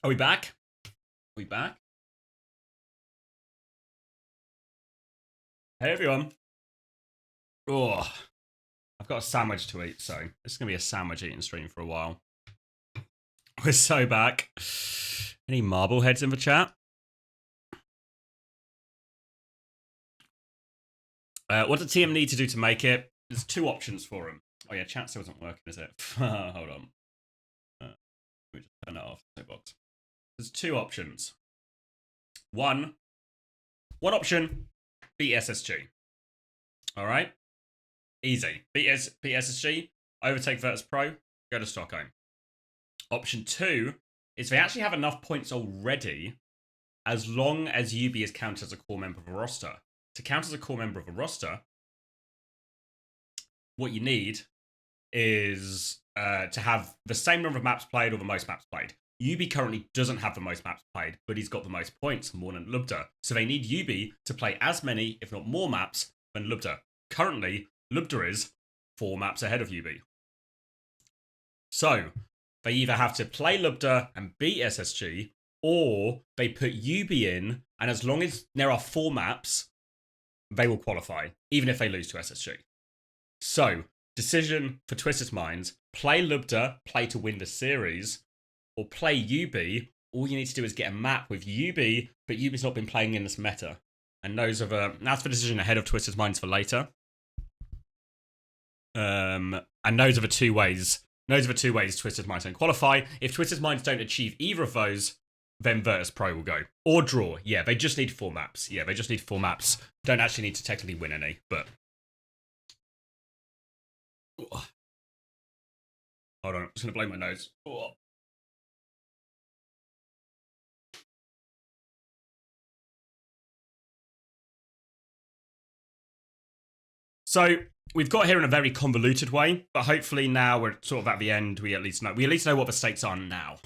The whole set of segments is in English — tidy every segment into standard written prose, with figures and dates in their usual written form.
Are we back? Are we back? Hey everyone. Oh, I've got a sandwich to eat, so this is going to be a sandwich eating stream for a while. We're so back. Any Marbleheads in the chat? What does TM need to do to make it? There's two options for him. Oh yeah, chat still isn't working, is it? Hold on. Let me just turn that off. No box. There's two options. One option, beat SSG. All right, easy. Beat SSG, overtake Virtus Pro, go to Stockholm. Option two is they actually have enough points already as long as UB is counted as a core member of a roster. To count as a core member of a roster, what you need is to have the same number of maps played or the most maps played. UB currently doesn't have the most maps played, but he's got the most points, more than Lubda. So they need UB to play as many, if not more maps than Lubda. Currently, Lubda is 4 maps ahead of UB. So they either have to play Lubda and beat SSG, or they put UB in, and as long as there are 4 maps, they will qualify, even if they lose to SSG. So, decision for Twisted Minds, play Lubda, play to win the series, or play UB. All you need to do is get a map with UB, but UB's not been playing in this meta. And that's the decision ahead of Twisted Minds for later. And those are the two ways. Those are the two ways Twisted Minds can qualify. If Twisted Minds don't achieve either of those, then Virtus Pro will go. Or draw. Yeah, they just need 4 maps. Yeah, they just need 4 maps. Don't actually need to technically win any, but... Hold on, I'm just going to blow my nose. So, we've got here in a very convoluted way, but hopefully now we're sort of at the end, we at least know what the stakes are now.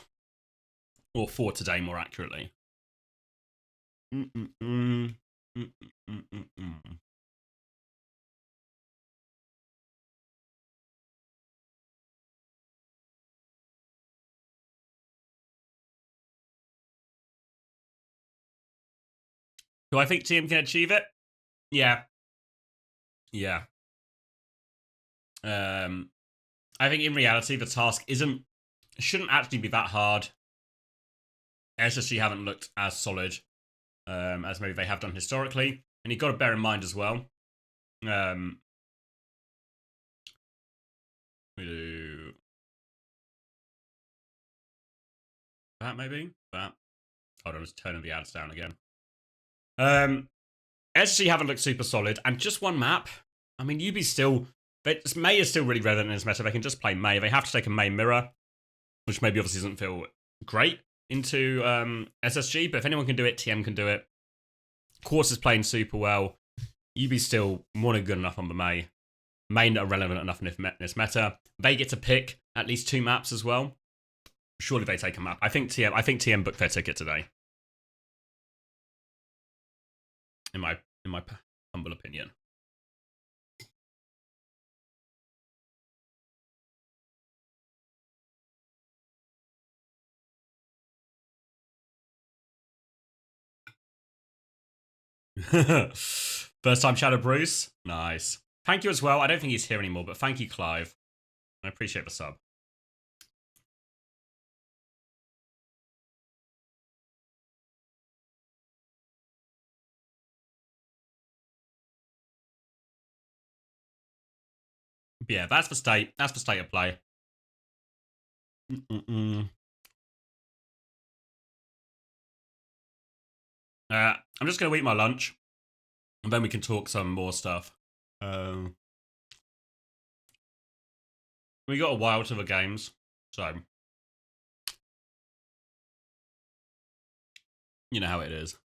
Or for today, more accurately. Do I think TM can achieve it? Yeah. Yeah. I think in reality, the task shouldn't actually be that hard. SSG haven't looked as solid as maybe they have done historically. And you've got to bear in mind as well. We do that maybe? That. Hold on, just turning the ads down again. SSG haven't looked super solid, and just one map. I mean, UB still... May is still really relevant in this meta. They can just play May. They have to take a May mirror, which maybe obviously doesn't feel great into SSG, but if anyone can do it, TM can do it. Course is playing super well. UB's still more than good enough on the May. May not relevant enough in this meta. They get to pick at least 2 maps as well. Surely they take a map. I think TM booked their ticket today. In my humble opinion. First time Shadow Bruce. Nice. Thank you as well. I don't think he's here anymore, but thank you, Clive. I appreciate the sub. But yeah, that's the state. That's the state of play. I'm just going to eat my lunch, and then we can talk some more stuff. We got a while to the games, so you know how it is.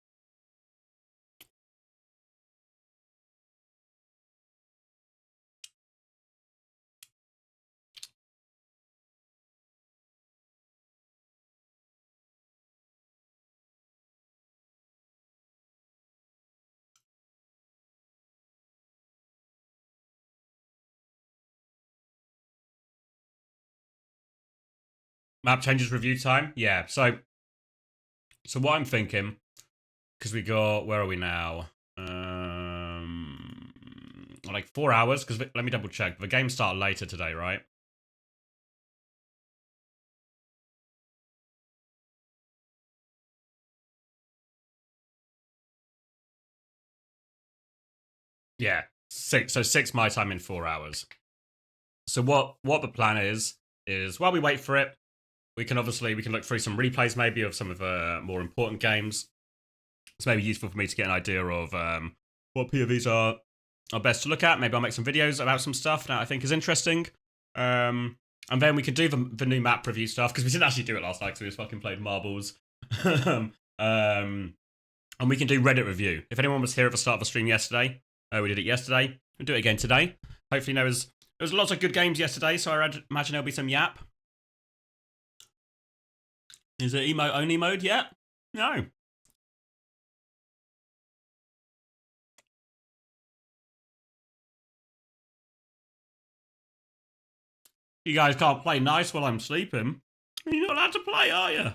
Map changes review time. Yeah, so So what I'm thinking, because we got, where are we now? Like 4 hours, because let me double check. The game started later today, right? Yeah, 6. So 6 my time in 4 hours. So what the plan is while we wait for it, we can look through some replays maybe of some of the more important games. It's maybe useful for me to get an idea of what POVs are best to look at. Maybe I'll make some videos about some stuff that I think is interesting. And then we can do the new map review stuff, because we didn't actually do it last night because we just fucking played marbles. And we can do Reddit review. If anyone was here at the start of the stream yesterday, we did it yesterday. We'll do it again today. Hopefully there was lots of good games yesterday, so I imagine there'll be some yap. Is it emote only mode yet? No. You guys can't play nice while I'm sleeping. You're not allowed to play, are you?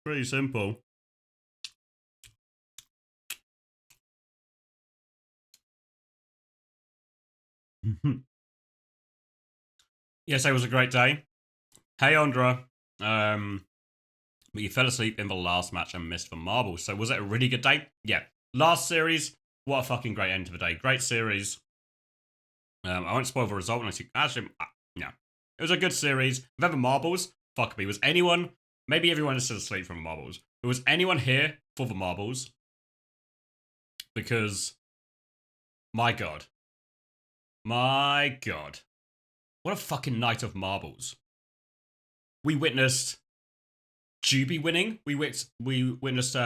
Pretty simple. Yes, it was a great day. Hey, Andra. But you fell asleep in the last match and missed the marbles. So was it a really good day? Yeah. Last series, what a fucking great end to the day. Great series. I won't spoil the result unless you actually. No, it was a good series. Then the marbles. Fuck me. Was anyone? Maybe everyone is still asleep from the marbles. But was anyone here for the marbles? Because my god, what a fucking night of marbles. We witnessed Juby winning. We witnessed we witnessed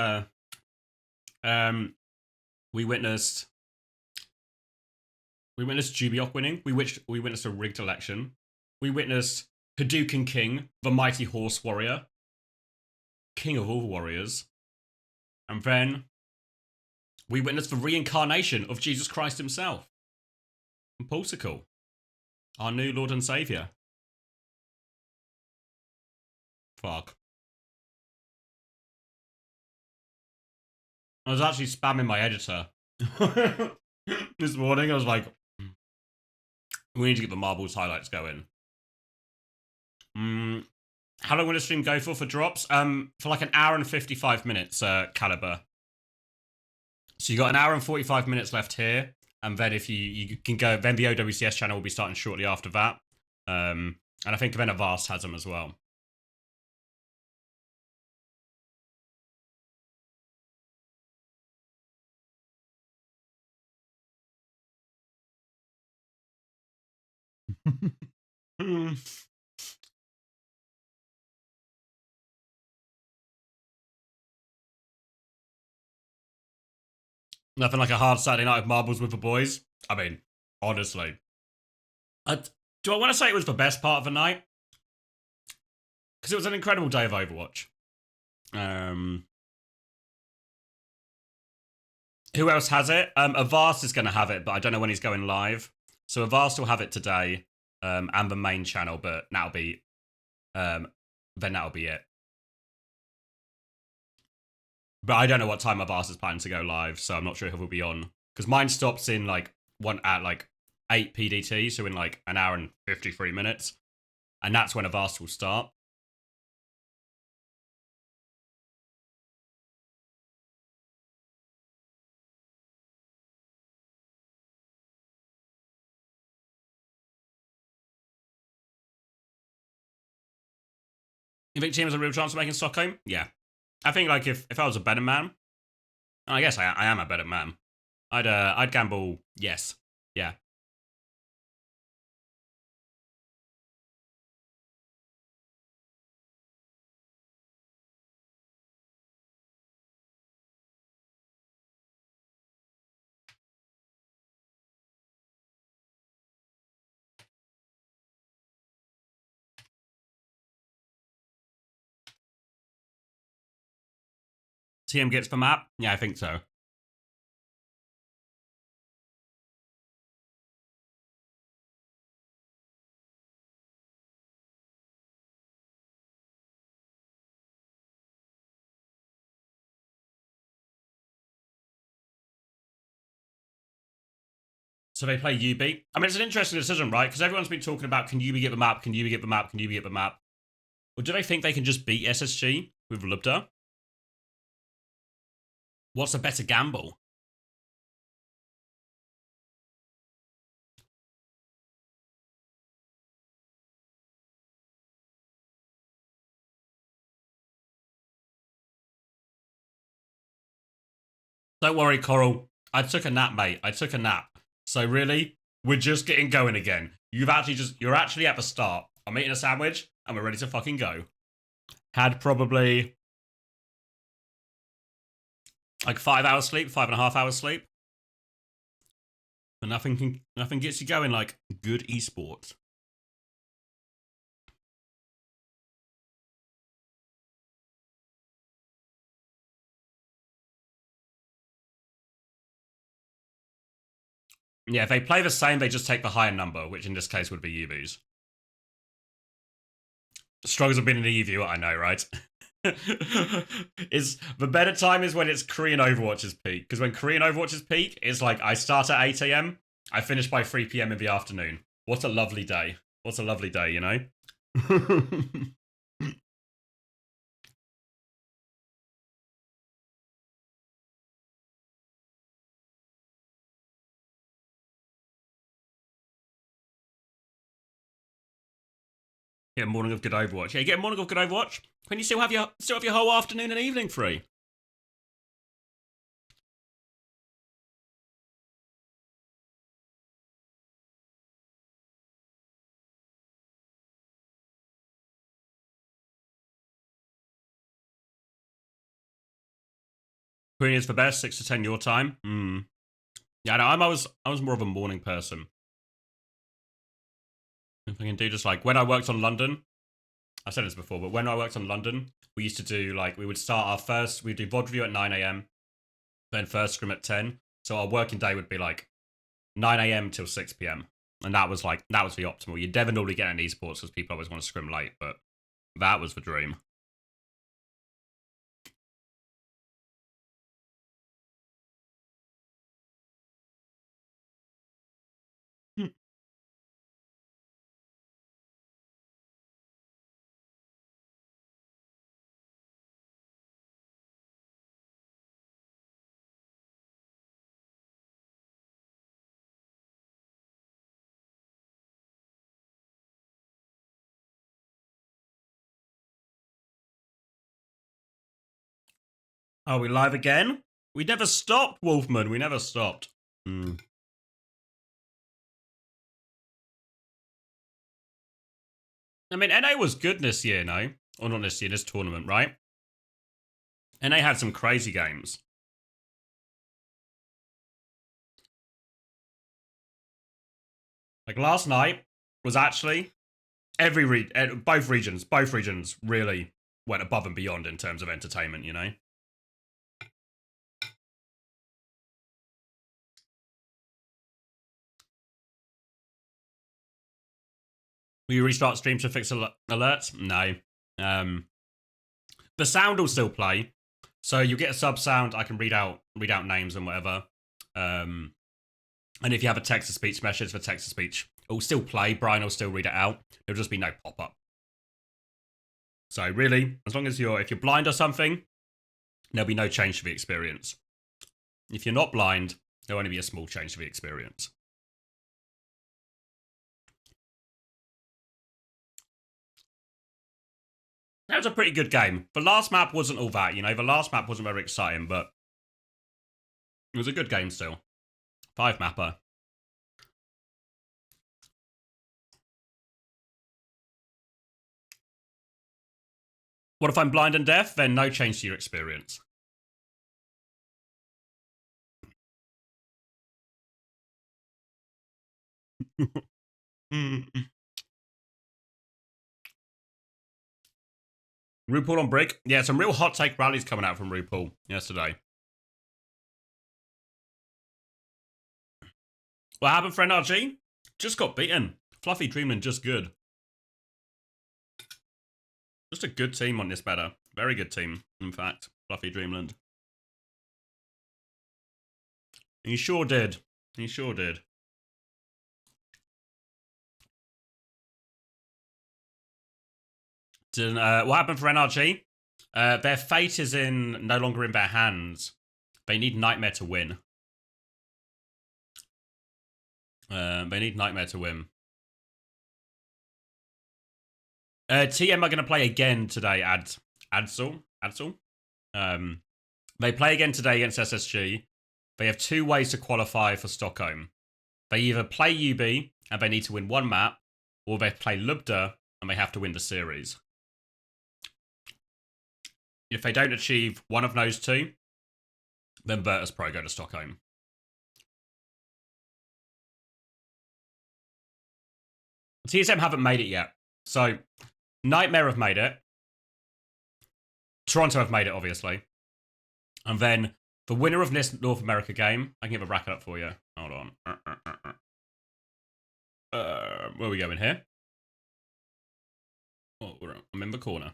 Jubiok winning. We witnessed a rigged election. We witnessed Hadouken King, the mighty horse warrior, king of all warriors. And then we witnessed the reincarnation of Jesus Christ himself. And Pulsicle, our new Lord and Saviour. Fuck. I was actually spamming my editor this morning. I was like, we need to get the marbles highlights going. How long will the stream go for drops? For like an hour and 55 minutes, Caliber. So you got an hour and 45 minutes left here, and then if you can go, then the OWCS channel will be starting shortly after that. And I think then Avast has them as well. Nothing like a hard Saturday night of marbles with the boys. I mean, honestly. Do I want to say it was the best part of the night? Because it was an incredible day of Overwatch. Who else has it? Avast is going to have it, but I don't know when he's going live. So Avast will have it today, and the main channel, but that'll be it. But I don't know what time Avast is planning to go live, so I'm not sure if he'll be on. Because mine stops in like 8 PDT, so in like an hour and 53 minutes. And that's when Avast will start. You think Team has a real chance of making Stockholm? Yeah. I think like if I was a better man, I guess I am a better man. I'd gamble yes. Yeah. TM gets the map? Yeah, I think so. So they play UB. I mean, it's an interesting decision, right? Because everyone's been talking about, can UB get the map? Can UB get the map? Can UB get the map? Or do they think they can just beat SSG with Lubda? What's a better gamble? Don't worry, Coral. I took a nap, mate. I took a nap. So really, we're just getting going again. You're actually at the start. I'm eating a sandwich and we're ready to fucking go. Had probably like 5 hours sleep, 5.5 hours sleep. But nothing gets you going like good esports. Yeah, if they play the same, they just take the higher number, which in this case would be UVs. Struggles have been in the EU, I know, right? Is the better time is when it's Korean Overwatch's peak. Because when Korean Overwatch's peak, it's like I start at 8 a.m, I finish by 3 p.m. in the afternoon. What a lovely day. What a lovely day, you know? Get a morning of good Overwatch. Yeah, you get a morning of good Overwatch when you still have your whole afternoon and evening free. Queen is the best, 6 to 10 your time. Yeah, no, I was more of a morning person. If I can do just like when I worked on London, I've said this before, but when I worked on London, we used to do like we would start our first, we'd do VOD review at 9 a.m, then first scrim at 10. So our working day would be like 9 a.m. till 6 p.m. And that was the optimal. You never normally get in esports because people always want to scrim late, but that was the dream. Are we live again? We never stopped, Wolfman. We never stopped. I mean, NA was good this year, no? Or not this year, this tournament, right? NA had some crazy games. Like last night was actually both regions really went above and beyond in terms of entertainment, you know? Will you restart stream to fix alerts? No. The sound will still play. So you get a sub sound, I can read out names and whatever. And if you have a text-to-speech message for text-to-speech, it will still play. Brian will still read it out. There'll just be no pop-up. So really, as long as if you're blind or something, there'll be no change to the experience. If you're not blind, there'll only be a small change to the experience. That was a pretty good game. The last map wasn't all that, you know. The last map wasn't very exciting, but it was a good game still. 5-mapper. What if I'm blind and deaf? Then no change to your experience. RuPaul on break? Yeah, some real hot take rallies coming out from RuPaul yesterday. What happened, friend RG? Just got beaten. Fluffy Dreamland, just good. Just a good team on this meta. Very good team, in fact. Fluffy Dreamland. He sure did. He sure did. What happened for NRG? Their fate is no longer in their hands. They need Nightmare to win. They need Nightmare to win. TM are going to play again today, Adsel. They play again today against SSG. They have 2 ways to qualify for Stockholm. They either play UB and they need to win 1 map, or they play Lubda and they have to win the series. If they don't achieve one of those 2, then Virtus Pro go to Stockholm. TSM haven't made it yet. So, Nightmare have made it. Toronto have made it, obviously. And then, the winner of this North America game, I can give a bracket up for you. Hold on. Where are we going here? Oh, I'm in the corner.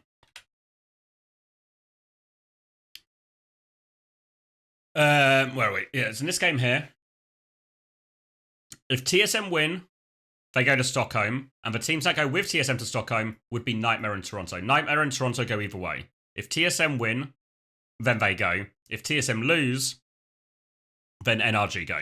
Where are we? Yeah, it's in this game here. If TSM win, they go to Stockholm, and the teams that go with TSM to Stockholm would be Nightmare and Toronto. Nightmare and Toronto go either way. If TSM win, then they go. If TSM lose, then NRG go.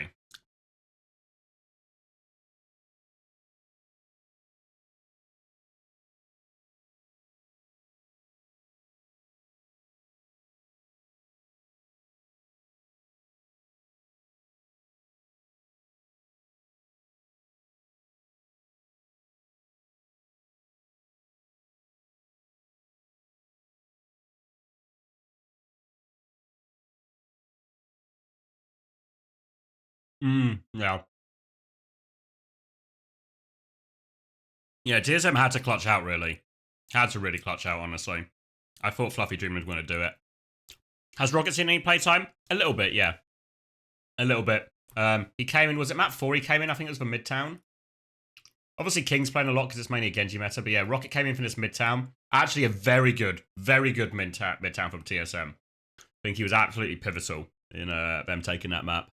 Yeah. Yeah, TSM had to clutch out, really. Had to really clutch out, honestly. I thought Fluffy Dream was going to do it. Has Rocket seen any playtime? A little bit, yeah. A little bit. He came in, was it map 4 he came in? I think it was for Midtown. Obviously, King's playing a lot because it's mainly a Genji meta, but yeah, Rocket came in for this Midtown. Actually, a very good Midtown from TSM. I think he was absolutely pivotal in them taking that map.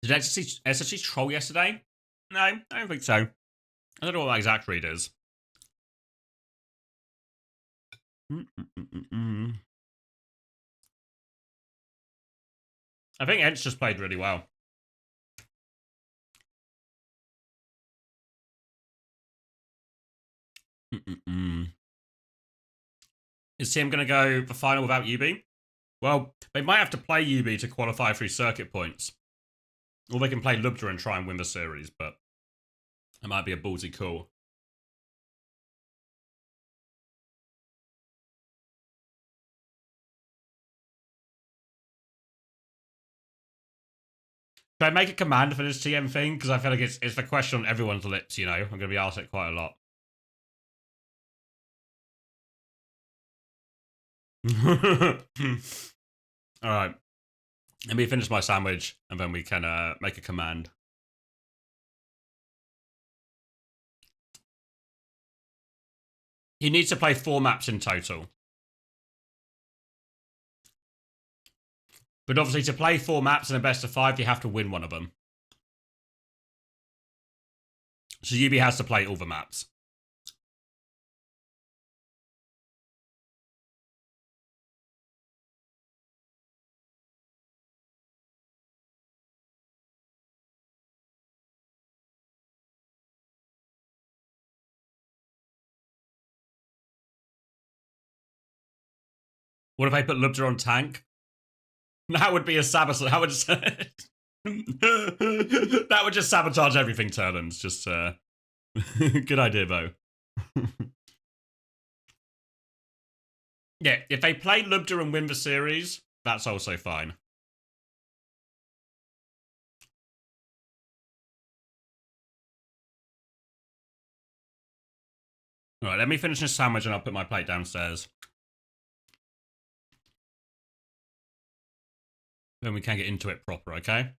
Did SSG troll yesterday? No, I don't think so. I don't know what my exact read is. I think ENCE just played really well. Is TM going to go the final without UB? Well, they might have to play UB to qualify through circuit points. Or they can play Lubda and try and win the series, but it might be a ballsy call. Should I make a commander for this TM thing? Because I feel like it's the question on everyone's lips, you know? I'm going to be asked it quite a lot. Alright. Let me finish my sandwich, and then we can make a command. He needs to play 4 maps in total. But obviously, to play 4 maps in a best of 5, you have to win one of them. So UB has to play all the maps. What if I put Lubda on tank? That would be a sabotage. That would just that would just sabotage everything, Turlins. Just good idea, though. Yeah, if they play Lubda and win the series, that's also fine. Alright, let me finish this sandwich and I'll put my plate downstairs. Then we can get into it proper, okay?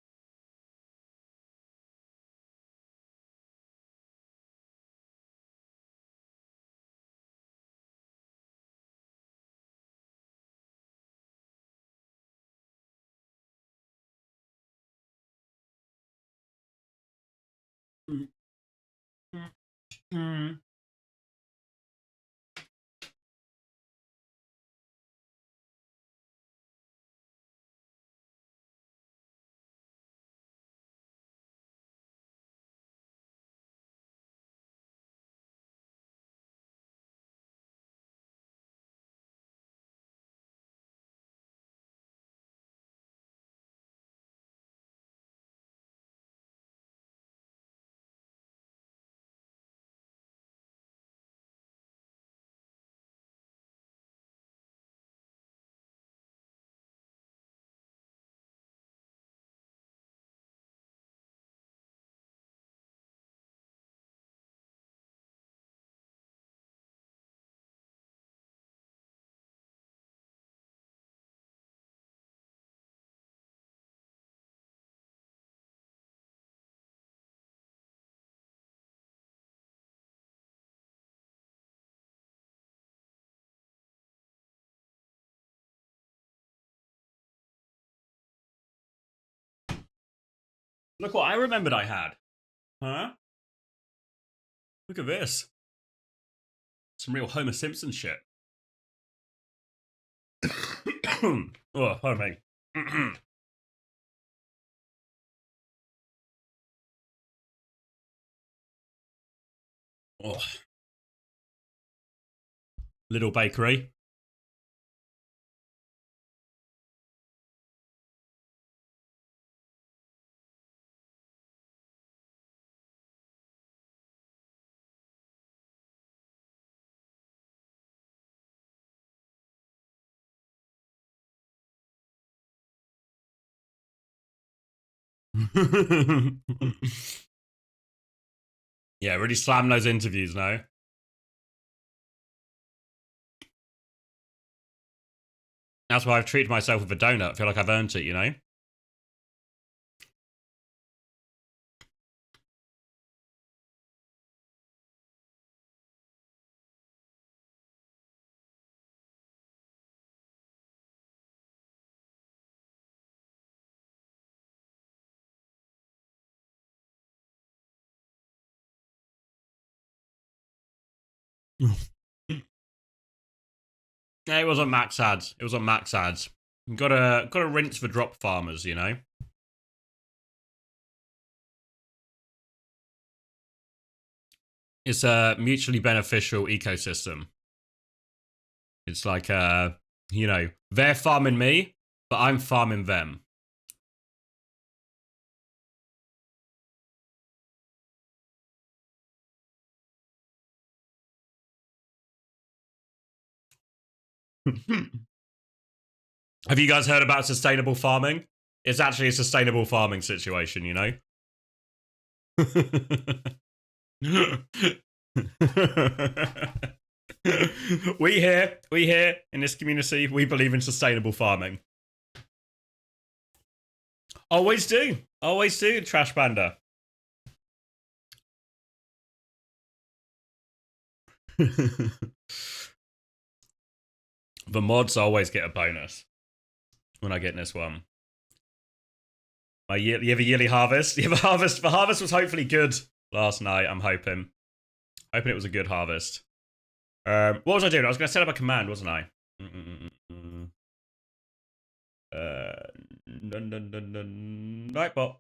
Hmm. Look what I remembered I had. Huh? Look at this. Some real Homer Simpson shit. Oh, pardon me. Oh, little bakery. Yeah, really slam those interviews now. That's why I've treated myself with a donut. I feel like I've earned it, you know? Yeah, it was on max ads. It was on max ads. Gotta rinse for drop farmers, you know? It's a mutually beneficial ecosystem. It's like you know, they're farming me, but I'm farming them. Have you guys heard about sustainable farming? It's actually a sustainable farming situation, you know? we here in this community, we believe in sustainable farming. Always do, Trash Panda. The mods always get a bonus when I get in this one. You have a yearly harvest? You have a harvest? The harvest was hopefully good last night, I'm hoping. Hoping it was a good harvest. What was I doing? I was going to set up a command, wasn't I? Nightbot.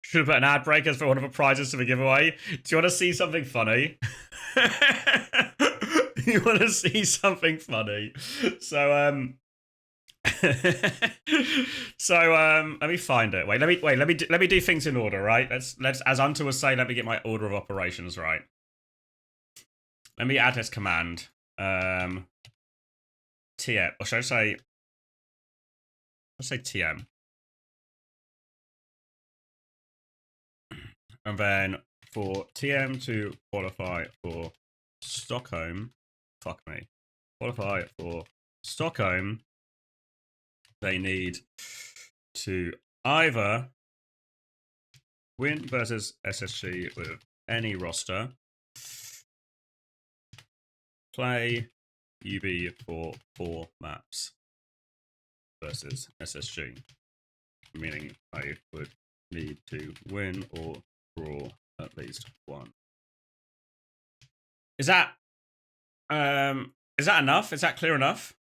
Should have put an ad break as for one of the prizes to the giveaway. Do you want to see something funny? You want to see something funny? So let me find it. Let me do things in order, right? Let's as Unter was saying, let me get my order of operations right. Let me add this command. TM, or should I say let's say TM. And then for TM to qualify for Stockholm, fuck me. Qualify for Stockholm, they need to either win versus SSG with any roster, play UB for 4 maps versus SSG. meaning I would need to win or draw at least one. Is that enough? Is that clear enough?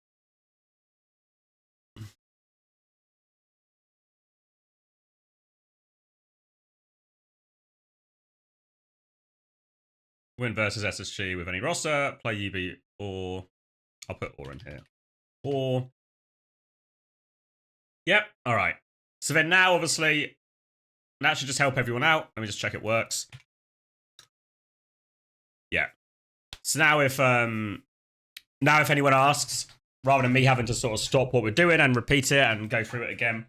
Win versus SSG with any roster, play UB, or I'll put or in here. Or yep, alright. So then now obviously that should just help everyone out. Let me just check it works. Yeah. So now if anyone asks, rather than me having to sort of stop what we're doing and repeat it and go through it again,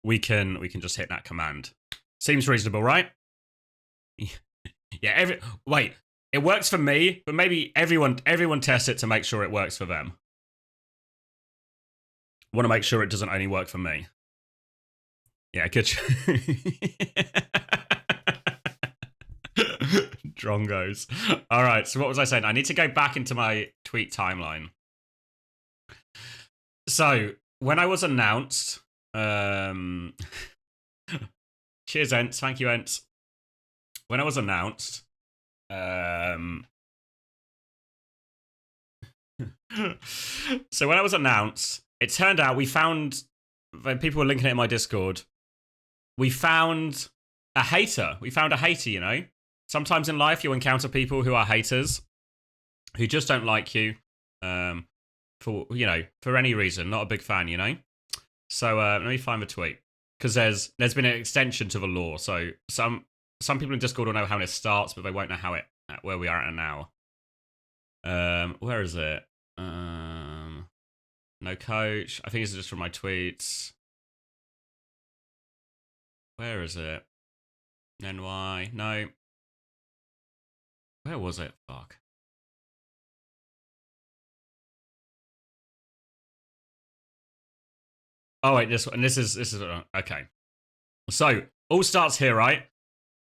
we can just hit that command. Seems reasonable, right? Yeah, wait, it works for me, but maybe everyone test it to make sure it works for them. Want to make sure it doesn't only work for me. Yeah, good. Drongos. All right, so what was I saying? I need to go back into my tweet timeline. So, when I was announced, cheers, ENCE. Thank you, ENCE. When I was announced, so when I was announced, it turned out we found, when people were linking it in my Discord, we found a hater. We found a hater, you know? Sometimes in life you encounter people who are haters, who just don't like you, for any reason, not a big fan, you know? So let me find the tweet, because there's been an extension to the law, so some people in Discord will know how it starts, but they won't know where we are at now. Where is it? No coach. I think this is just from my tweets. Where is it? NY. No. Where was it? Fuck. Oh wait, this is okay. So all starts here, right?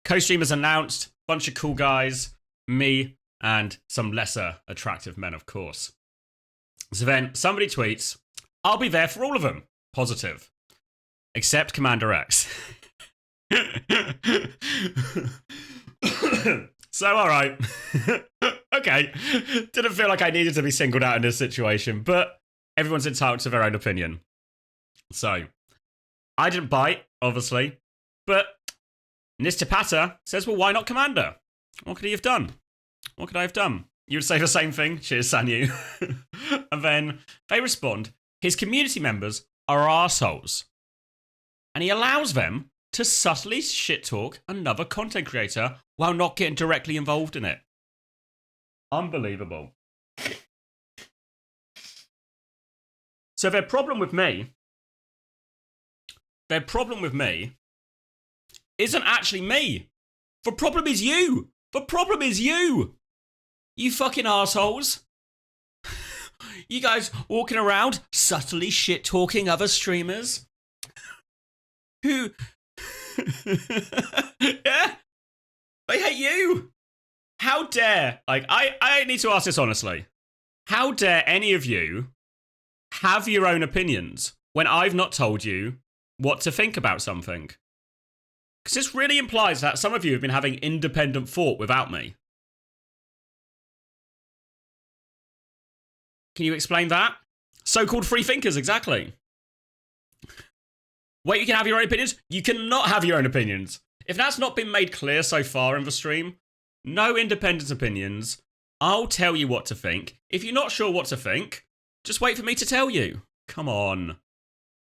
CoStream has announced, bunch of cool guys, me, and some lesser attractive men, of course. So then somebody tweets, I'll be there for all of them. Positive. Except CommanderX. So, alright. Okay. Didn't feel like I needed to be singled out in this situation, but everyone's entitled to their own opinion. So, I didn't bite, obviously, but Nistapata says, well, why not Commander? What could he have done? What could I have done? You would say the same thing. Cheers, Sanyu. And then they respond, his community members are arseholes. And he allows them to subtly shit-talk another content creator while not getting directly involved in it. Unbelievable. So their problem with me isn't actually me. The problem is you. The problem is you. You fucking assholes. You guys walking around subtly shit-talking other streamers. Who... yeah? They hate you. How dare... Like, I need to ask this honestly. How dare any of you have your own opinions when I've not told you what to think about something? Because this really implies that some of you have been having independent thought without me. Can you explain that? So-called free thinkers, exactly. Wait, you can have your own opinions? You cannot have your own opinions. If that's not been made clear so far in the stream, no independent opinions. I'll tell you what to think. If you're not sure what to think, just wait for me to tell you. Come on.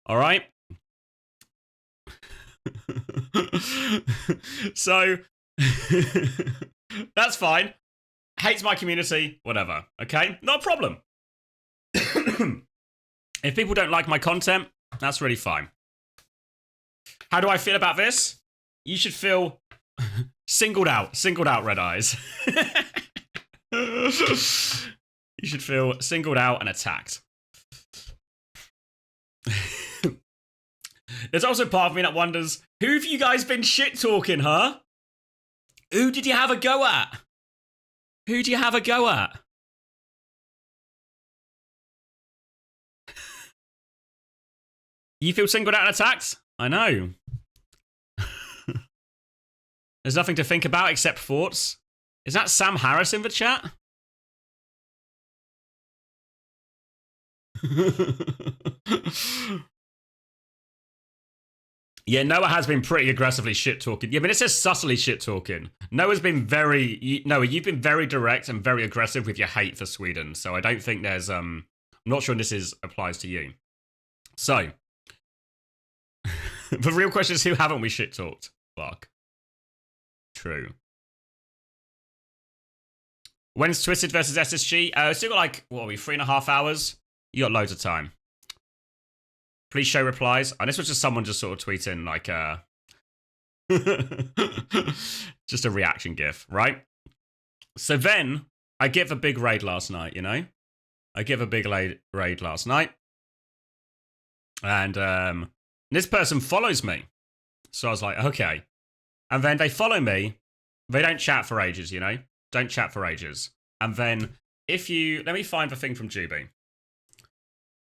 All right? So, that's fine. Hates my community, whatever. Okay? Not a problem. If people don't like my content, that's really fine. How do I feel about this? You should feel singled out, Red Eyes. You should feel singled out and attacked. There's also part of me that wonders, who have you guys been shit-talking, huh? Who did you have a go at? Who do you have a go at? You feel singled out and attacked? I know. There's nothing to think about except thoughts. Is that Sam Harris in the chat? Yeah, Noah has been pretty aggressively shit-talking. Yeah, but it says subtly shit-talking. Noah's been Noah, you've been very direct and very aggressive with your hate for Sweden. So I don't think there's, I'm not sure this applies to you. So, the real question is, who haven't we shit-talked? Fuck. True. When's Twisted versus SSG? Still got like, what are we, 3.5 hours? You got loads of time. Please show replies. And this was just someone just sort of tweeting like just a reaction gif, right? So then I give a big raid last night, you know? I give a big raid last night. And this person follows me. So I was like, okay. And then they follow me. They don't chat for ages, you know? Don't chat for ages. And then if you... Let me find the thing from Juby.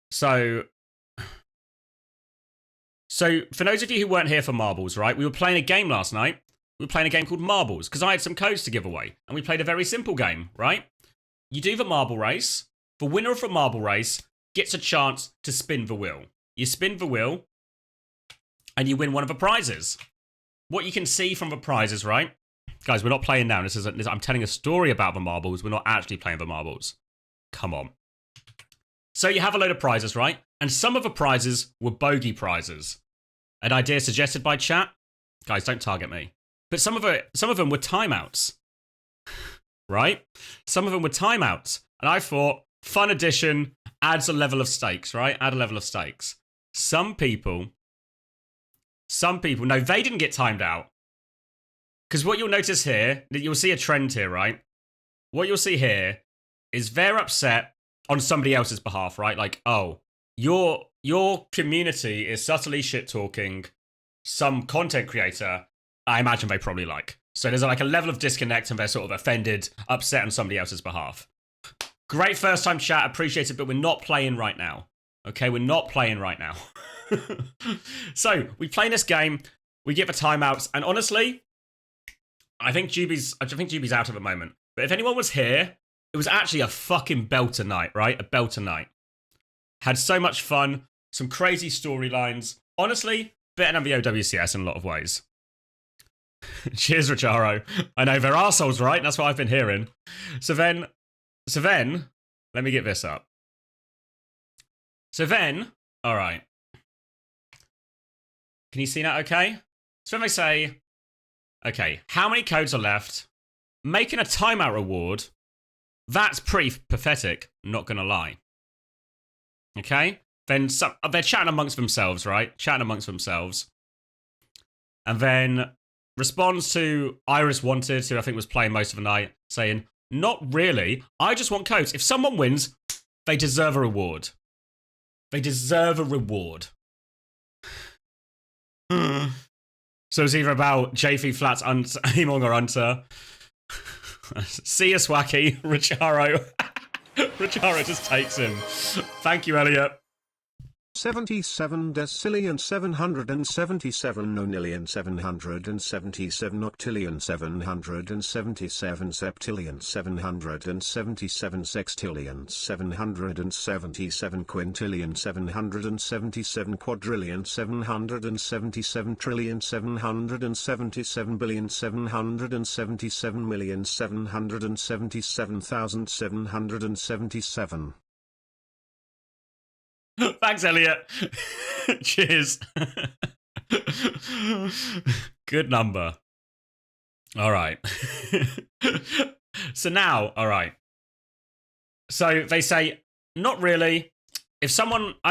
So for those of you who weren't here for Marbles, right? We were playing a game last night. We were playing a game called Marbles because I had some codes to give away. And we played a very simple game, right? You do the marble race. The winner of the marble race gets a chance to spin the wheel. You spin the wheel and you win one of the prizes. What you can see from the prizes, right? Guys, we're not playing now. I'm telling a story about the marbles. We're not actually playing the marbles. Come on. So you have a load of prizes, right? And some of the prizes were bogey prizes. An idea suggested by chat. Guys, don't target me. But some of them were timeouts. Right? Some of them were timeouts. And I thought, fun addition, adds a level of stakes, right? Add a level of stakes. Some people, no, they didn't get timed out. Because what you'll notice here, you'll see a trend here, right? What you'll see here is they're upset on somebody else's behalf, right? Like, oh, your community is subtly shit-talking some content creator I imagine they probably like. So there's like a level of disconnect and they're sort of offended, upset on somebody else's behalf. Great first time chat, appreciate it, but we're not playing right now. Okay, we're not playing right now. So, we play this game, we get the timeouts, and honestly, I think Juby's out at the moment. But if anyone was here, it was actually a fucking belter night, right? A belter night. Had so much fun, some crazy storylines. Honestly, better than the OWCS in a lot of ways. Cheers, Richaro. I know, they're arseholes, right? That's what I've been hearing. So then, let me get this up. So then, all right. Can you see that okay? So when they say, okay, how many codes are left? Making a timeout reward, that's pretty pathetic, not gonna lie. Okay? Then they're chatting amongst themselves, right? Chatting amongst themselves. And then responds to Iris Wanted, who I think was playing most of the night, saying, not really, I just want codes. If someone wins, they deserve a reward. They deserve a reward. So it's either about JV Flats, Among or Hunter. See you, Swacky. Richaro. Richaro just takes him. Thank you, Elliot. 77 decillion 777 nonillion 777 octillion 777 septillion 777 sextillion 777 quintillion 777 quadrillion 777 trillion 777 billion 777 million 777,777. Thanks, Elliot. Cheers. Good number. All right. So now, all right. So they say, not really. I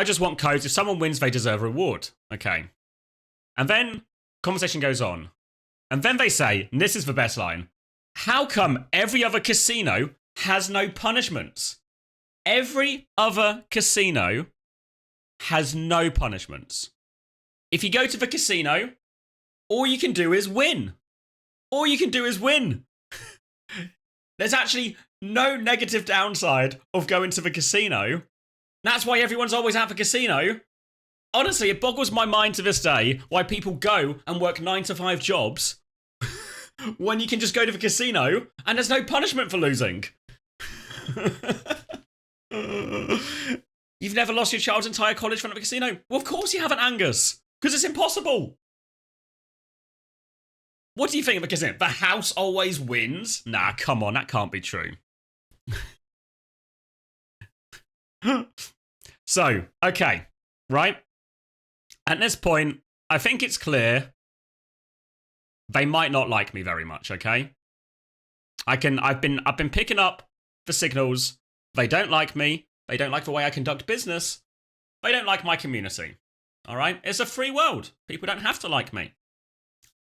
just want codes. If someone wins, they deserve a reward. Okay. And then conversation goes on. And then they say, and this is the best line, how come every other casino has no punishments? Every other casino has no punishments. If you go to the casino, all you can do is win. All you can do is win. There's actually no negative downside of going to the casino. That's why everyone's always at the casino. honestly, it boggles my mind to this day why people go and work 9-to-5 jobs when you can just go to the casino and there's no punishment for losing. You've never lost your child's entire college fund at the casino? Well, of course you haven't, Angus, because it's impossible. What do you think of the casino? The house always wins? Nah, come on, that can't be true. So, okay, right? At this point, I think it's clear they might not like me very much, okay? I've been picking up the signals. They don't like me. They don't like the way I conduct business. They don't like my community. All right? It's a free world. People don't have to like me.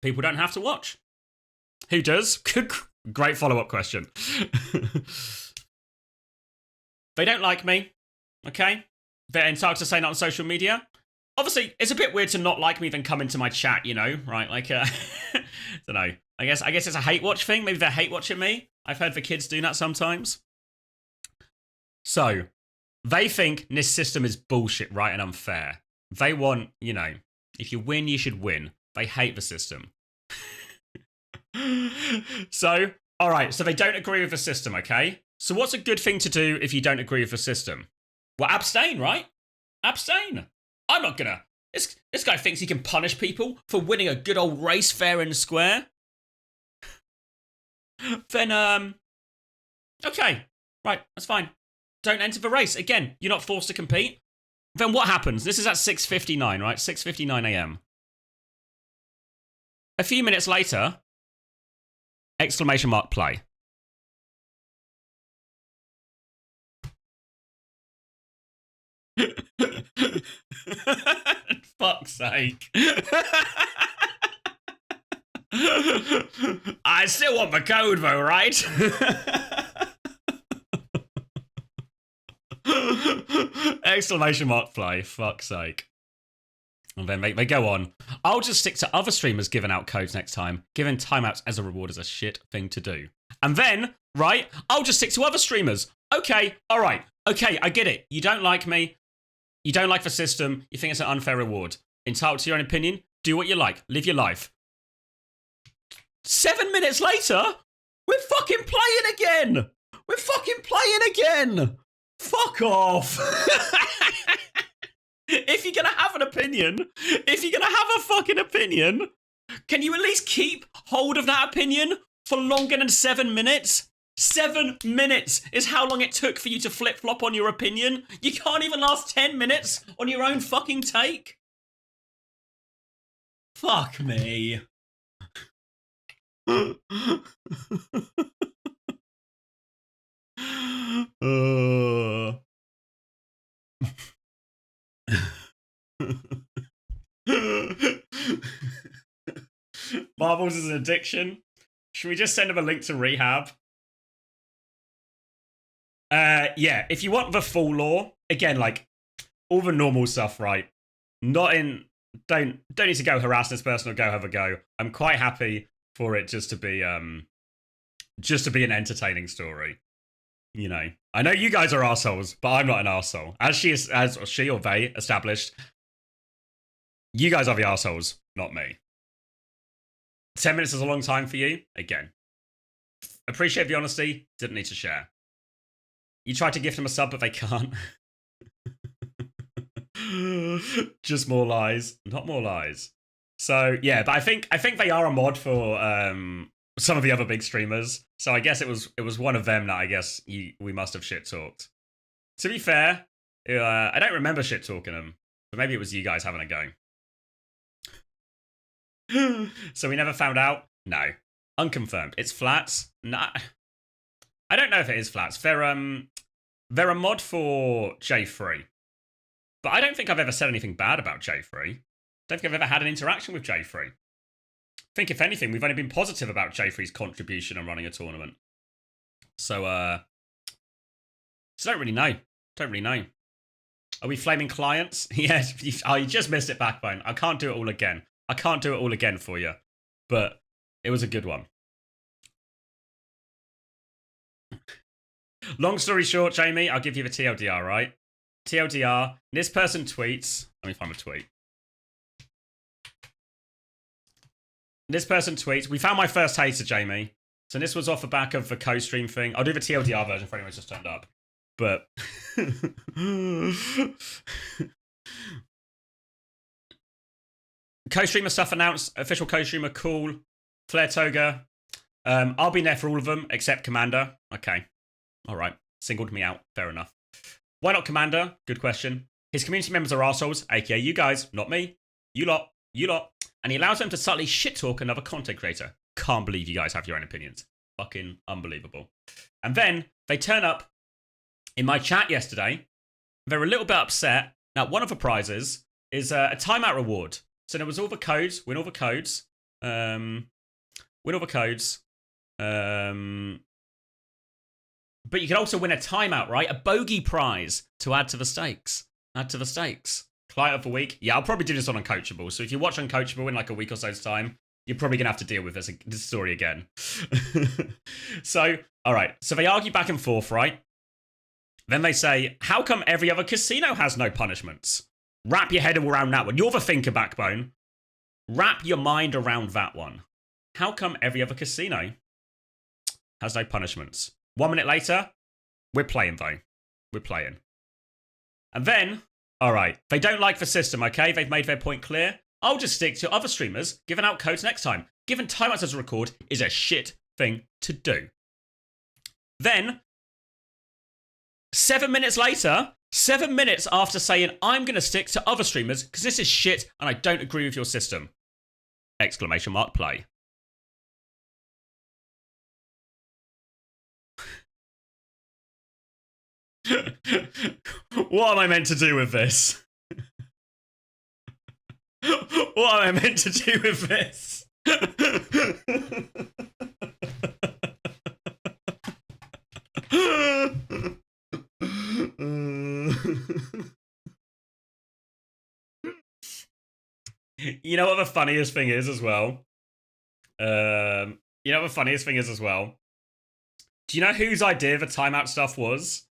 People don't have to watch. Who does? Great follow-up question. They don't like me. Okay? They're entitled to say that on social media. Obviously, it's a bit weird to not like me then come into my chat, you know, right? Like, I don't know. I guess it's a hate watch thing. Maybe they're hate watching me. I've heard the kids do that sometimes. So, they think this system is bullshit, right, and unfair. They want, you know, if you win, you should win. They hate the system. So, all right, so they don't agree with the system, okay? So what's a good thing to do if you don't agree with the system? Well, abstain, right? Abstain. I'm not gonna. This guy thinks he can punish people for winning a good old race fair and square. Then, okay, right, that's fine. Don't enter the race. Again, you're not forced to compete. Then what happens? This is at 6:59, right? 6:59 a.m. A few minutes later, exclamation mark play. Fuck's sake. I still want the code though, right? Exclamation mark play. Fuck's sake. And then they go on. I'll just stick to other streamers giving out codes next time. Giving timeouts as a reward is a shit thing to do. And then, right, I'll just stick to other streamers. Okay, all right. Okay, I get it. You don't like me. You don't like the system. You think it's an unfair reward. Entitled to your own opinion. Do what you like. Live your life. 7 minutes later, we're fucking playing again. We're fucking playing again. Fuck off. If you're going to have an opinion, if you're going to have a fucking opinion, can you at least keep hold of that opinion for longer than 7 minutes? 7 minutes is how long it took for you to flip-flop on your opinion. You can't even last 10 minutes on your own fucking take. Fuck me. Marbles is an addiction. Should we just send him a link to rehab? Yeah, if you want the full lore, again, like, all the normal stuff, right? Not in... Don't need to go harass this person or go have a go. I'm quite happy for it just to be an entertaining story. You know. I know you guys are assholes, but I'm not an arsehole. As she or they established, you guys are the assholes, not me. 10 minutes is a long time for you. Again. Appreciate the honesty. Didn't need to share. You tried to gift them a sub, but they can't. Just more lies. Not more lies. So, yeah, but I think they are a mod for some of the other big streamers. So I guess it was one of them that I guess we must have shit-talked. To be fair, I don't remember shit-talking them. But maybe it was you guys having a go. So we never found out? No. Unconfirmed. It's flats? Nah. I don't know if it is flats. They're a mod for J3. But I don't think I've ever said anything bad about J3. Don't think I've ever had an interaction with J3. I think, if anything, we've only been positive about J3's contribution in running a tournament. So don't really know. Don't really know. Are we flaming clients? Yes. You just missed it, Backbone. I can't do it all again. I can't do it all again for you. But it was a good one. Long story short, Jamie, I'll give you the TLDR, right? TLDR. This person tweets. Let me find a tweet. This person tweets. We found my first hater, Jamie. So this was off the back of the CoStream thing. I'll do the TLDR version for anyone who's just turned up. But CoStreamer stuff announced. Official CoStreamer cool. Flare Toga. I'll be there for all of them except Commander. Okay. All right. Singled me out. Fair enough. Why not Commander? Good question. His community members are arseholes, aka you guys, not me. You lot. You lot. And he allows them to subtly shit talk another content creator. Can't believe you guys have your own opinions. Fucking unbelievable. And then they turn up in my chat yesterday. They're a little bit upset. Now, one of the prizes is a timeout reward. So there was all the codes. Win all the codes. Win all the codes. But you can also win a timeout, right? A bogey prize to add to the stakes. Add to the stakes. Client of the week. Yeah, I'll probably do this on Uncoachable. So if you watch Uncoachable in like a week or so's time, you're probably going to have to deal with this story again. So, all right. So they argue back and forth, right? Then they say, how come every other casino has no punishments? Wrap your head around that one. You're the thinker, Backbone. Wrap your mind around that one. How come every other casino has no punishments? 1 minute later, we're playing, though. We're playing. And then, all right, they don't like the system, okay? They've made their point clear. I'll just stick to other streamers giving out codes next time. Giving timeouts as a record is a shit thing to do. Then, 7 minutes later, 7 minutes after saying, I'm going to stick to other streamers because this is shit and I don't agree with your system. Exclamation mark play. What am I meant to do with this? What am I meant to do with this? You know what the funniest thing is as well? You know what the funniest thing is as well? Do you know whose idea the timeout stuff was?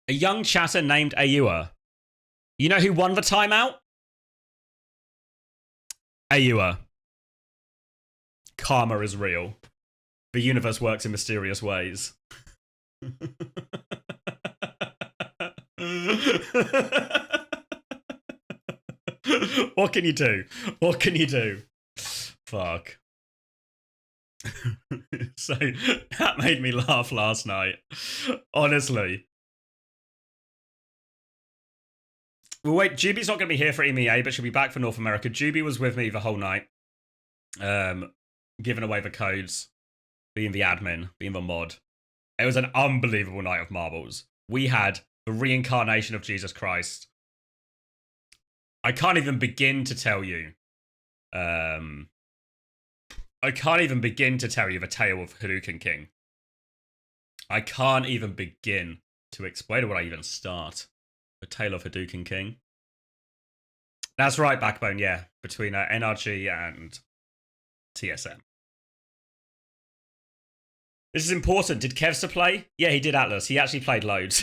A young chatter named Ayua. You know who won the timeout? Ayua. Karma is real. The universe works in mysterious ways. What can you do? What can you do? Fuck. So, that made me laugh last night. Honestly. Well, wait, Juby's not going to be here for EMEA, but she'll be back for North America. Juby was with me the whole night. Giving away the codes. Being the admin. Being the mod. It was an unbelievable night of marbles. We had the reincarnation of Jesus Christ. I can't even begin to tell you. I can't even begin to tell you the tale of Hadouken King. I can't even begin to explain. Where would I even start? The tale of Hadouken King. That's right, Backbone, yeah. Between NRG and TSM. This is important. Did Kevster play? Yeah, he did Atlas. He actually played loads.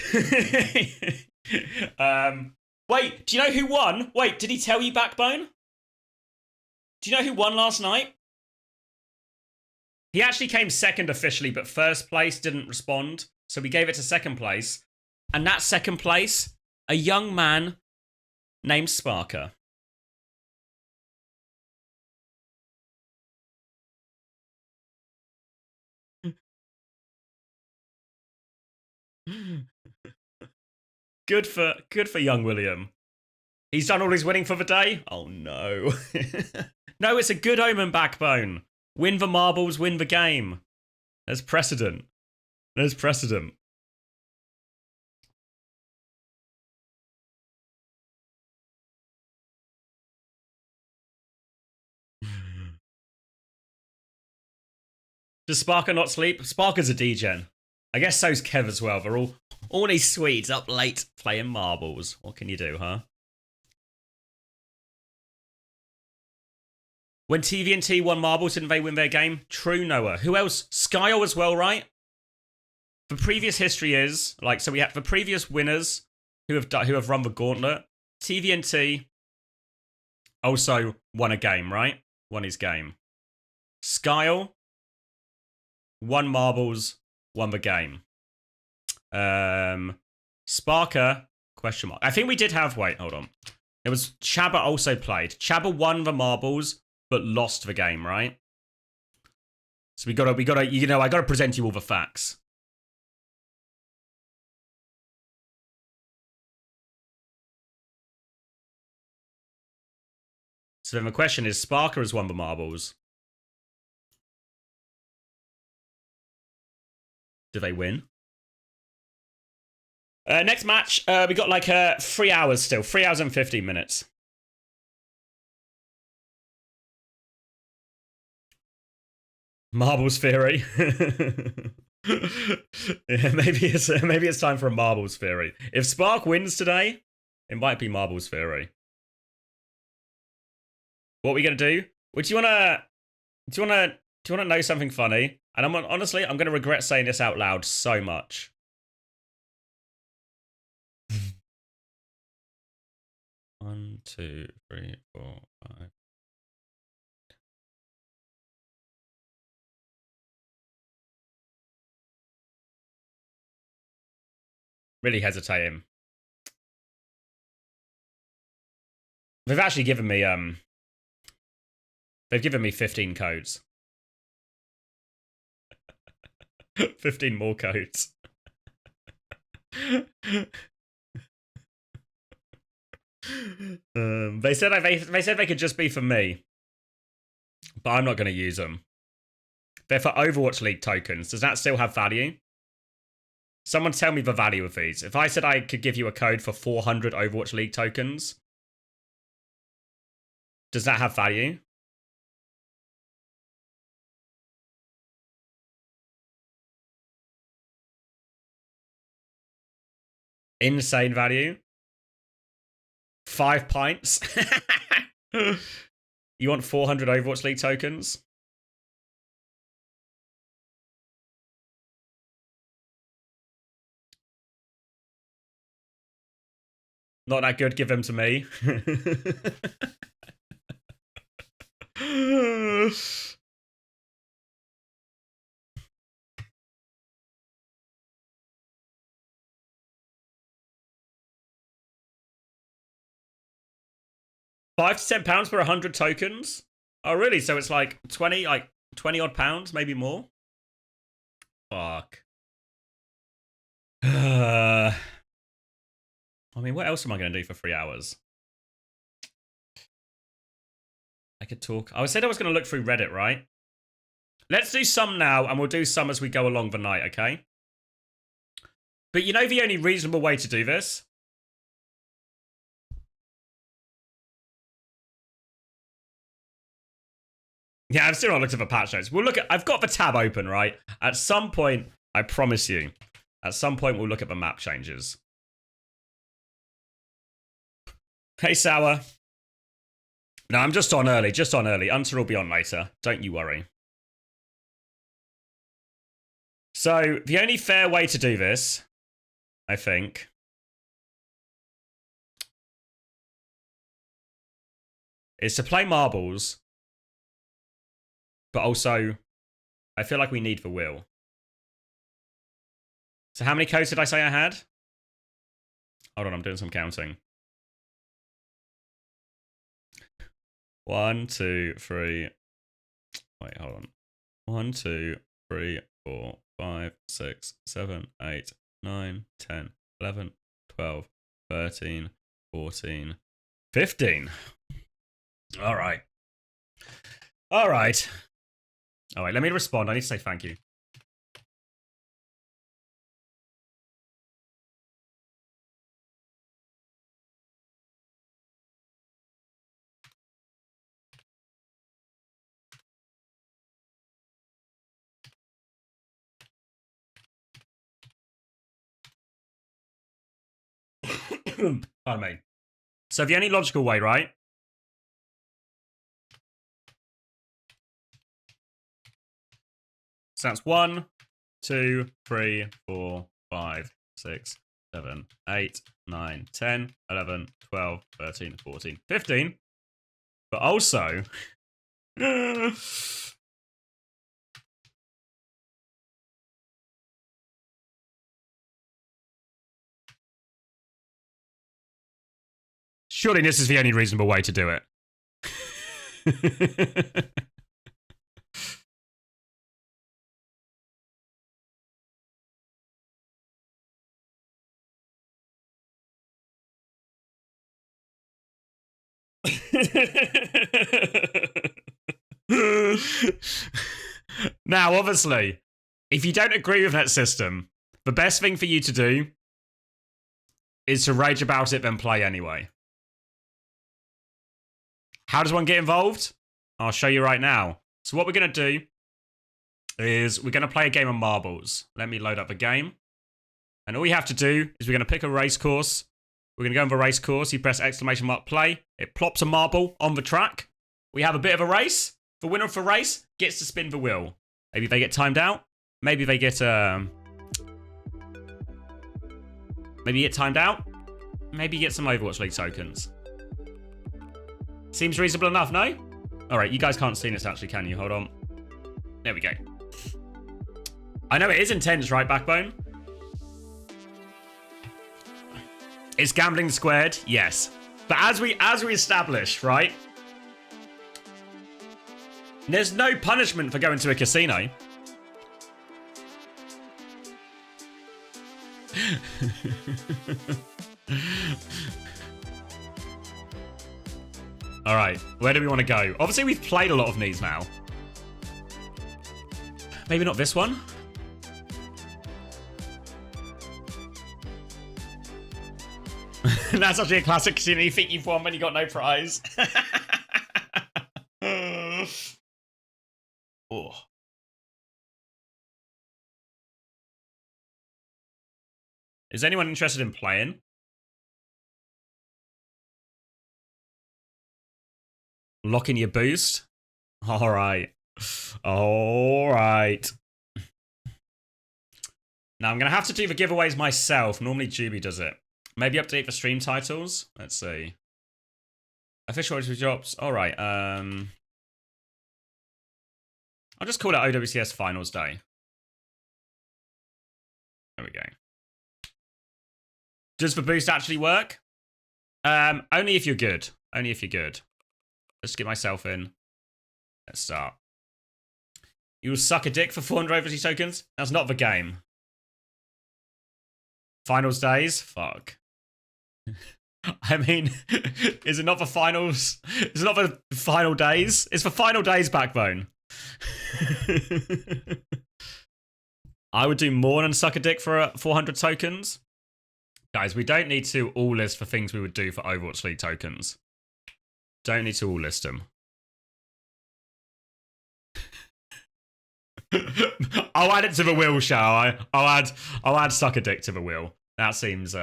Wait, do you know who won? Wait, did he tell you, Backbone? Do you know who won last night? He actually came second officially, but first place didn't respond. So we gave it to second place. And that second place, a young man named Sparker. Good for young William. He's done all his winning for the day? Oh no. No, it's a good omen, Backbone. Win the marbles, win the game. There's precedent. There's precedent. Does Sparker not sleep? Sparker's a degen. I guess so's Kev as well. They're all these Swedes up late playing marbles. What can you do, huh? When TVNT won marbles, didn't they win their game? True, Noah. Who else? Skyle as well, right? the previous history is like, so we have the previous winners who have run the gauntlet. TVNT also won a game, right? Won his game. Skyle won marbles, won the game. Sparker, question mark. I think we did have, wait, hold on. It was Chabba also played. Chabba won the marbles, but lost the game, right? So we gotta, you know, I gotta present you all the facts. So then the question is, Sparker has won the marbles. Do they win? Next match, we got like 3 hours still. 3 hours and 15 minutes. Marbles theory. Yeah, maybe it's time for a marbles theory. If Spark wins today, it might be marbles theory. What are we gonna do? Do you wanna know something funny? And honestly, I'm gonna regret saying this out loud so much. One, two, three, four, five. Really hesitating. They've actually given me they've given me 15 codes. 15 more codes. They said they could just be for me, but I'm not going to use them. They're for Overwatch League tokens. Does that still have value? Someone tell me the value of these. If I said I could give you a code for 400 Overwatch League tokens, does that have value? Insane value. 5 pints. You want 400 Overwatch League tokens? Not that good, give them to me. £5 to £10 for 100 tokens? Oh, really? So it's like 20 odd pounds, maybe more? Fuck. I mean, what else am I going to do for 3 hours? I could talk. I said I was going to look through Reddit, right? Let's do some now, and we'll do some as we go along the night, okay? But you know the only reasonable way to do this? Yeah, I've still not looked at the patch notes. We'll look at... I've got the tab open, right? At some point, I promise you, at some point we'll look at the map changes. Hey, Sour. No, I'm just on early, Unter will be on later. Don't you worry. So, the only fair way to do this, I think, is to play marbles, but also, I feel like we need the wheel. So how many codes did I say I had? Hold on, I'm doing some counting. 1, 2, 3. Wait, hold on. 1, 2, 3, 4, 5, 6, 7, 8, 9, 10, 11, 12, 13, 14, 15. All right. All right. All right, let me respond. I need to say thank you. Pardon me. So the only logical way, right? So that's 1, 2, 3, 4, 5, 6, 7, 8, 9, 10, 11, 12, 13, 14, 15. But also... surely this is the only reasonable way to do it. Now, obviously, if you don't agree with that system, the best thing for you to do is to rage about it, then play anyway. How does one get involved? I'll show you right now. So what we're going to do is we're going to play a game of marbles. Let me load up a game. And all you have to do is we're going to pick a race course. We're going to go on the race course. You press exclamation mark play. It plops a marble on the track. We have a bit of a race. The winner of the race gets to spin the wheel. Maybe they get timed out. Maybe they get maybe you get timed out. Maybe you get some Overwatch League tokens. Seems reasonable enough, no? Alright, you guys can't see this actually, can you? Hold on. There we go. I know it is intense, right, Backbone? Is gambling squared? Yes. But as we established, right? There's no punishment for going to a casino. Alright, where do we want to go? Obviously, we've played a lot of these now. Maybe not this one? That's actually a classic casino. You think you've won when you got no prize. Oh. Is anyone interested in playing? Lock in your boost? Alright. Alright. Now I'm going to have to do the giveaways myself. Normally Juby does it. Maybe update the stream titles. Let's see. Official orders for jobs. Alright. I'll just call it OWCS Finals Day. There we go. Does the boost actually work? Only if you're good. Only if you're good. Let's get myself in. Let's start. You'll suck a dick for 400 overseas tokens? That's not the game. Finals days? Fuck. I mean, is it not the finals? Is it not the final days? It's the final days, Backbone. I would do more than suck a dick for 400 tokens. Guys, we don't need to all list for things we would do for Overwatch League tokens. Don't need to all list them. I'll add it to the wheel, shall I? I'll add suck a dick to the wheel. That seems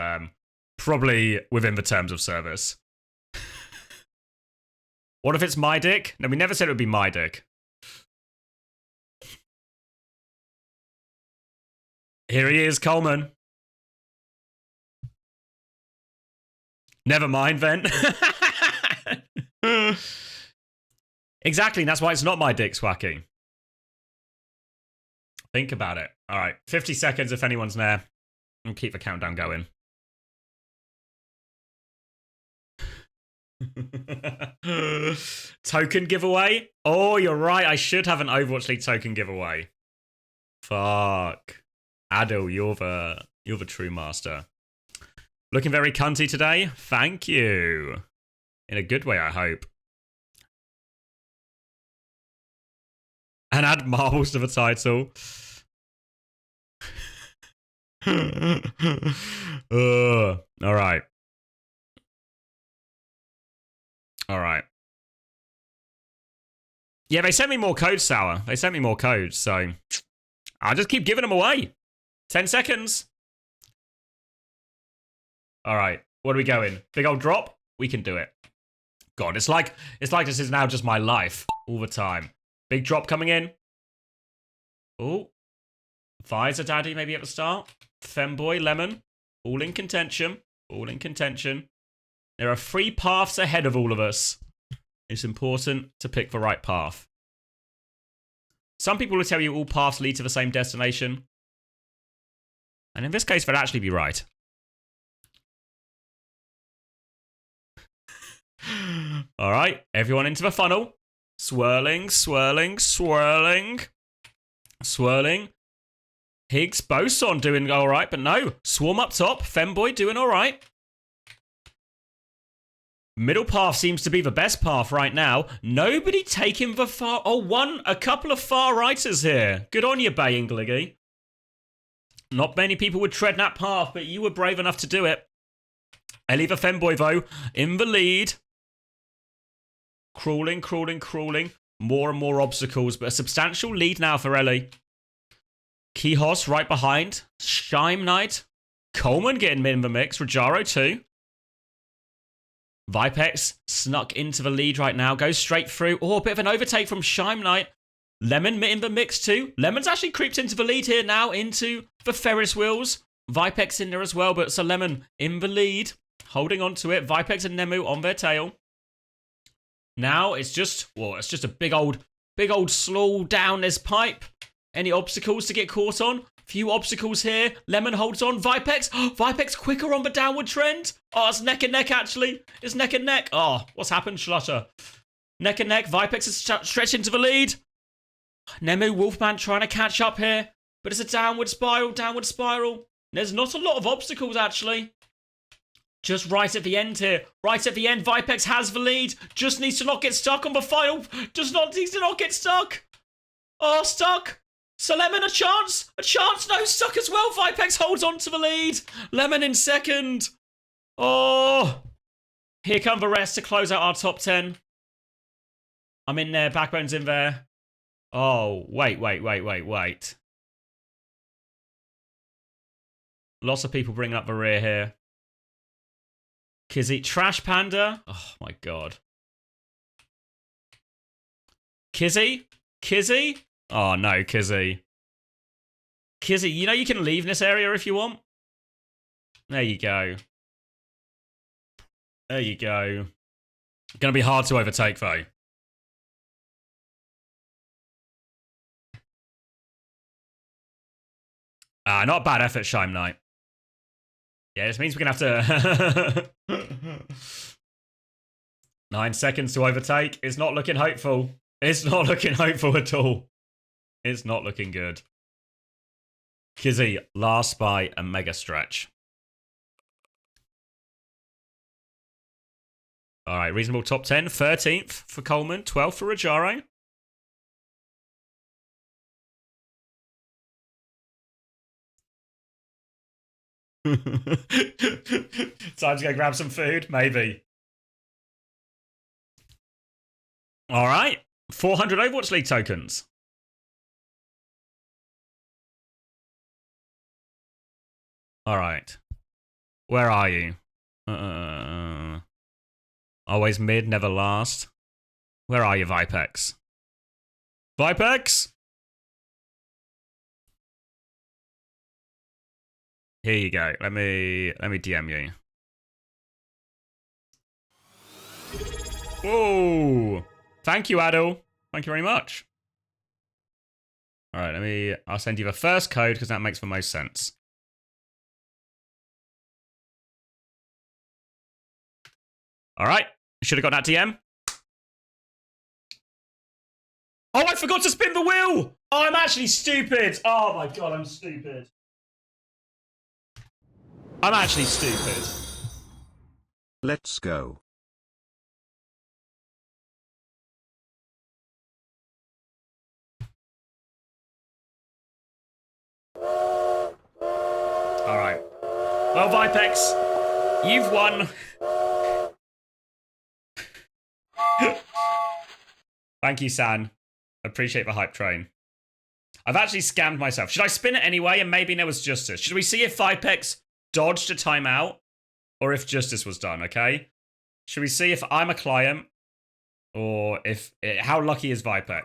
probably within the terms of service. What if it's my dick? No, we never said it would be my dick. Here he is, Coleman. Never mind, then. Exactly, and that's why it's not my dick, Swacky. Think about it. All right, 50 seconds if anyone's there. And keep the countdown going. Token giveaway? Oh, you're right. I should have an Overwatch League token giveaway. Fuck. Adil, you're the true master. Looking very cunty today. Thank you. In a good way, I hope. And add marbles to the title. All right. All right. Yeah, they sent me more codes, Sour. They sent me more codes, so I'll just keep giving them away. 10 seconds. All right. What are we going? Big old drop? We can do it. God, it's like this is now just my life all the time. Big drop coming in. Oh. Pfizer Daddy maybe at the start. Femboy, Lemon. All in contention. All in contention. There are 3 paths ahead of all of us. It's important to pick the right path. Some people will tell you all paths lead to the same destination. And in this case, they'd actually be right. All right, everyone into the funnel. Swirling, swirling, swirling. Swirling. Higgs, Boson doing all right, but no. Swarm up top. Femboy doing all right. Middle path seems to be the best path right now. Nobody taking the far... Oh, a couple of far righters here. Good on you, Bay and Gliggy. Not many people would tread that path, but you were brave enough to do it. Ellie the Femboy, though, in the lead. Crawling, crawling, crawling. More and more obstacles, but a substantial lead now for Ellie. Kihos right behind. Shime Knight. Coleman getting in the mix. Rajaro too. Vipex snuck into the lead right now. Goes straight through. Oh, a bit of an overtake from Shime Knight. Lemon in the mix too. Lemon's actually creeped into the lead here now, into the Ferris wheels. Vipex in there as well, but so Lemon in the lead. Holding on to it. Vipex and Nemu on their tail. Now it's just a big old slow down this pipe. Any obstacles to get caught on? Few obstacles here. Lemon holds on. Vipex. Vipex quicker on the downward trend. Oh, it's neck and neck, actually. It's neck and neck. Oh, what's happened, Schlutter? Neck and neck. Vipex is stretched into the lead. Nemu, Wolfman trying to catch up here. But it's a downward spiral, downward spiral. There's not a lot of obstacles, actually. Just right at the end here. Right at the end, Vipex has the lead. Just needs to not get stuck on the final. Just needs to not get stuck. Oh, stuck. So Lemon, a chance? A chance? No, stuck as well. Vipex holds on to the lead. Lemon in second. Oh. Here come the rest to close out our top 10. I'm in there. Backbone's in there. Oh, wait. Lots of people bringing up the rear here. Kizzy. Trash Panda. Oh, my God. Kizzy? Kizzy? Oh, no, Kizzy. Kizzy, you know you can leave this area if you want. There you go. There you go. Gonna be hard to overtake, though. Not a bad effort, Shime Knight. Yeah, this means we're gonna have to... 9 seconds to overtake. It's not looking hopeful. It's not looking hopeful at all. It's not looking good. Kizzy, last by a mega stretch. All right, reasonable top 10. 13th for Coleman. 12th for Rajaro. Time to go grab some food? Maybe. All right. 400 Overwatch League tokens. All right. Where are you? Always mid, never last. Where are you, Vipex? Vipex? Here you go. Let me DM you. Whoa! Thank you, Adil. Thank you very much. All right, I'll send you the first code because that makes the most sense. All right, should have got that DM. Oh, I forgot to spin the wheel. Oh, I'm actually stupid. Oh my God, I'm stupid. I'm actually stupid. Let's go. All right. Well, Vipex, you've won. Thank you, San. Appreciate the hype train. I've actually scammed myself. Should I spin it anyway and maybe there was justice? Should we see if Vipex dodged a timeout or if justice was done, okay? Should we see if I'm a client or if... How lucky is Vipex?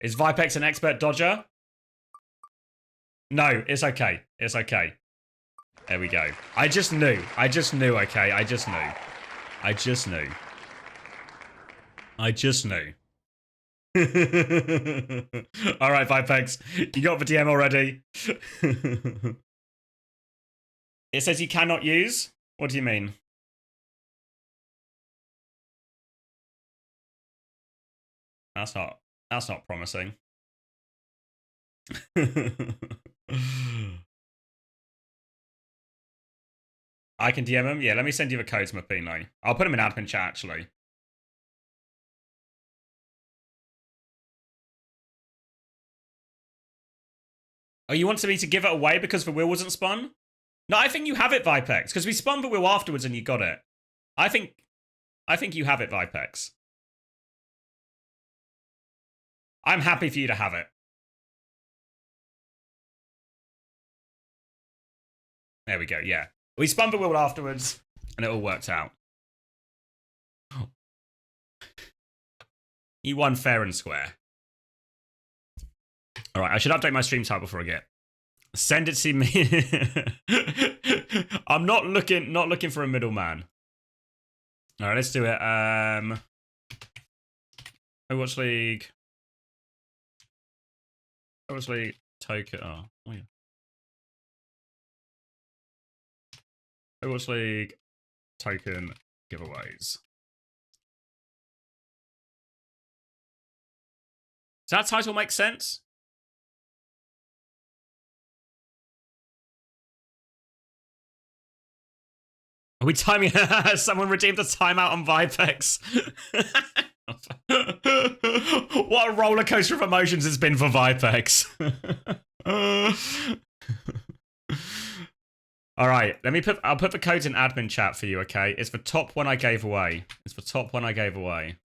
Is Vipex an expert dodger? No, it's okay. It's okay. There we go. I just knew. I just knew, okay? I just knew. I just knew. I just knew. Alright, Vipex. You got the DM already? It says you cannot use? What do you mean? That's not promising. I can DM him? Yeah, let me send you the codes, Mapino. I'll put him in admin chat, actually. Oh, you want me to give it away because the wheel wasn't spun? No, I think you have it, Vipex, because we spun the wheel afterwards and you got it. I think you have it, Vipex. I'm happy for you to have it. There we go, yeah. We spun the wheel afterwards, and it all worked out. You won fair and square. All right, I should update my stream title before I get. Send it to me. I'm not looking for a middleman. All right, let's do it. Overwatch League. Overwatch League token. Oh yeah. Overwatch League token giveaways. Does that title make sense? Are we timing? Someone redeemed a timeout on Vipex. What a roller coaster of emotions it's been for Vipex. All right, I'll put the codes in admin chat for you, okay? It's the top one I gave away. It's the top one I gave away.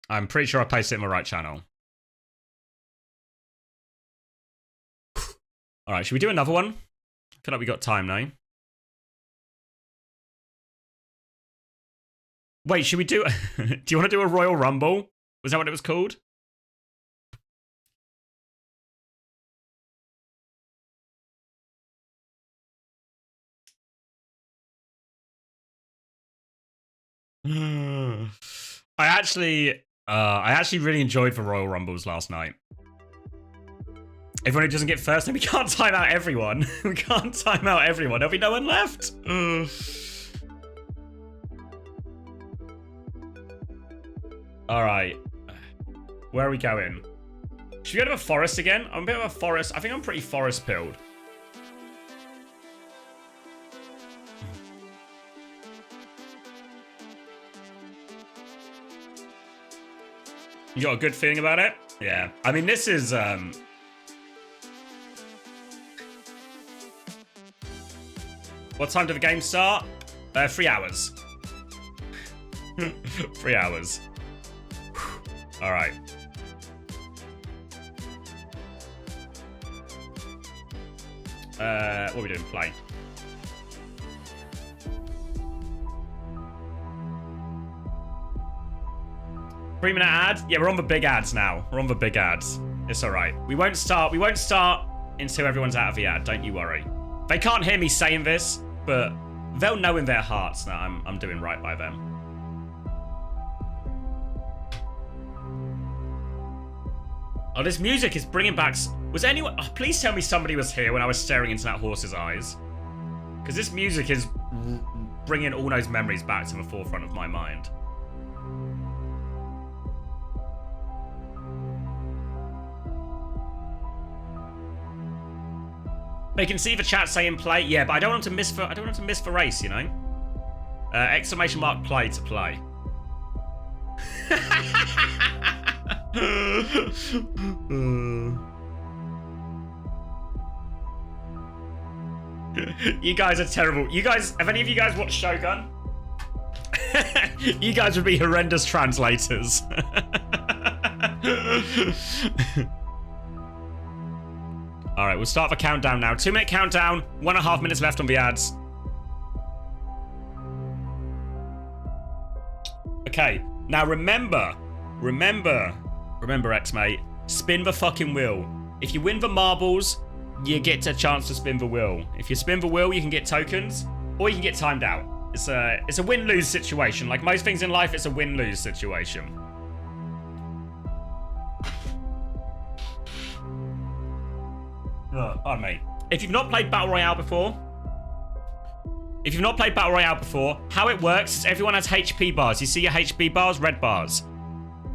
I'm pretty sure I pasted it in the right channel. All right, should we do another one? I feel like we got time now. Wait, should we do... do you want to do a Royal Rumble? Was that what it was called? I actually really enjoyed the Royal Rumbles last night. Everyone who doesn't get first, then we can't time out everyone. We can't time out everyone. There'll be no one left. All right. Where are we going? Should we go to a forest again? I'm a bit of a forest. I think I'm pretty forest pilled. You got a good feeling about it? Yeah. I mean, this is... What time did the game start? 3 hours. 3 hours. All right. What are we doing? Play. Three-minute ad? Yeah, we're on the big ads now. We're on the big ads. It's all right. We won't start until everyone's out of the ad. Don't you worry. They can't hear me saying this, but they'll know in their hearts that I'm doing right by them. Oh, this music is bringing back... Was anyone... Oh, please tell me somebody was here when I was staring into that horse's eyes. Because this music is bringing all those memories back to the forefront of my mind. They can see the chat saying play. Yeah, but I don't want to miss the race, you know? Exclamation mark play to play. You guys are terrible. You guys, have any of you guys watched Shogun? You guys would be horrendous translators. Alright, we'll start the countdown now. 2-minute countdown, 1.5 minutes left on the ads. Okay, now remember, X, mate. Spin the fucking wheel. If you win the marbles, you get a chance to spin the wheel. If you spin the wheel, you can get tokens, or you can get timed out. It's a win-lose situation. Like most things in life, it's a win-lose situation. Pardon me. If you've not played Battle Royale before, how it works is everyone has HP bars. You see your HP bars, red bars.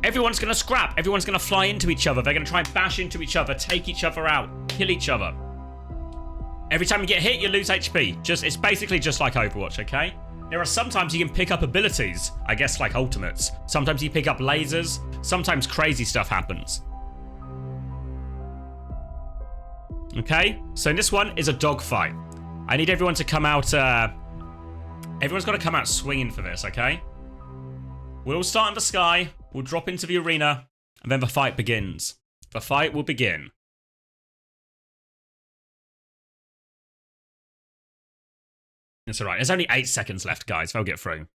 Everyone's going to scrap. Everyone's going to fly into each other. They're going to try and bash into each other, take each other out, kill each other. Every time you get hit, you lose HP. It's basically just like Overwatch, okay? There are sometimes you can pick up abilities, I guess like ultimates. Sometimes you pick up lasers. Sometimes crazy stuff happens. Okay? So this one is a dogfight. I need everyone to come out, everyone's got to come out swinging for this, okay? We'll all start in the sky, we'll drop into the arena, and then the fight begins. The fight will begin. It's alright, there's only 8 seconds left, guys. They'll get through.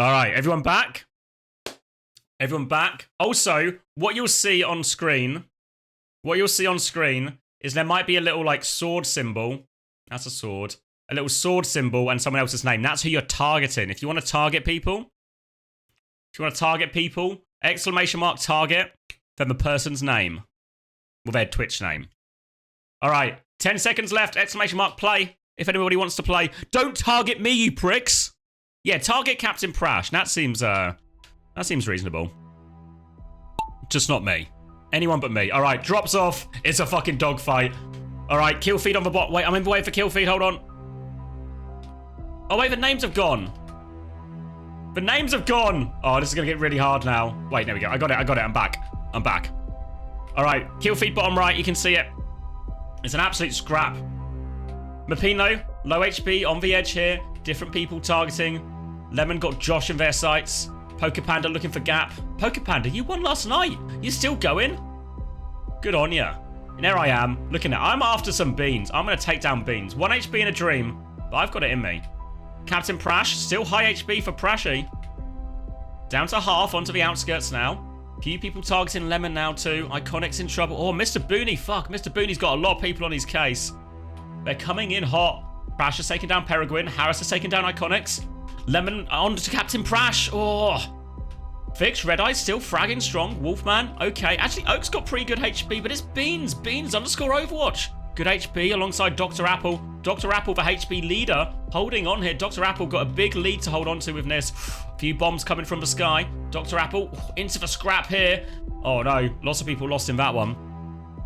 Alright, everyone back? Everyone back? Also, what you'll see on screen is there might be a little, like, sword symbol. That's a sword. A little sword symbol and someone else's name. That's who you're targeting. If you want to target people, exclamation mark target, then the person's name. With their Twitch name. Alright, 10 seconds left, exclamation mark play. If anybody wants to play. Don't target me, you pricks! Yeah, target Captain Prash. That seems reasonable. Just not me. Anyone but me. Alright, drops off. It's a fucking dogfight. Alright, kill feed on the bot. Wait, I'm in the way for kill feed, hold on. Oh wait, the names have gone. The names have gone. Oh, this is gonna get really hard now. Wait, there we go. I got it, I'm back. Alright, kill feed bottom right, you can see it. It's an absolute scrap. Mapino, low HP, on the edge here. Different people targeting. Lemon got Josh in their sights. Poker Panda looking for gap. Poker Panda, you won last night. You still going? Good on ya. And there I am, looking at. I'm after some beans. I'm going to take down beans. 1 HP in a dream, but I've got it in me. Captain Prash, still high HP for Prashy. Down to half, onto the outskirts now. Few people targeting Lemon now too. Iconic's in trouble. Oh, Mr. Booney, fuck. Mr. Booney's got a lot of people on his case. They're coming in hot. Prash has taken down Peregrine. Harris has taken down Iconics. Lemon on to Captain Prash. Oh. Fix, Red Eye still fragging strong. Wolfman, okay. Actually, Oak's got pretty good HP, but it's Beans. Beans underscore Overwatch. Good HP alongside Dr. Apple. Dr. Apple, the HP leader, holding on here. Dr. Apple got a big lead to hold on to with this. A few bombs coming from the sky. Dr. Apple into the scrap here. Oh no, lots of people lost in that one.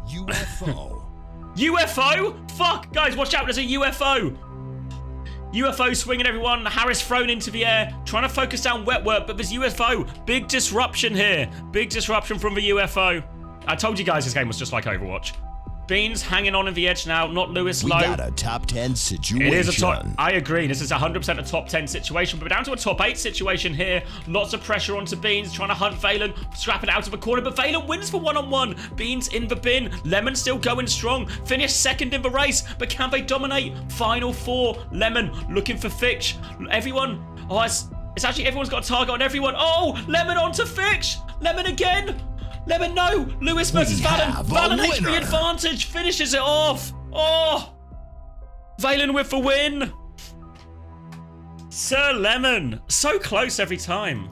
UFO. UFO? Fuck, guys, watch out, there's a UFO. UFO swinging everyone. Harris thrown into the air. Trying to focus down wet work, but there's UFO. Big disruption here. Big disruption from the UFO. I told you guys this game was just like Overwatch. Beans hanging on the edge now, not Lewis low. We got a top 10 situation. It is a top, I agree, this is 100% a top 10 situation, but we're down to a top 8 situation here. Lots of pressure onto Beans, trying to hunt Valen, scrapping out of a corner, but Valen wins for one-on-one. Beans in the bin, Lemon still going strong, finished second in the race, but can they dominate? Final 4, Lemon looking for Fitch. Everyone, oh, it's actually everyone's got a target on everyone. Oh, Lemon onto Fitch, Lemon again. Lemon, no! Lewis versus Valen. Valen HP advantage finishes it off. Oh! Valen with the win. Sir Lemon. So close every time.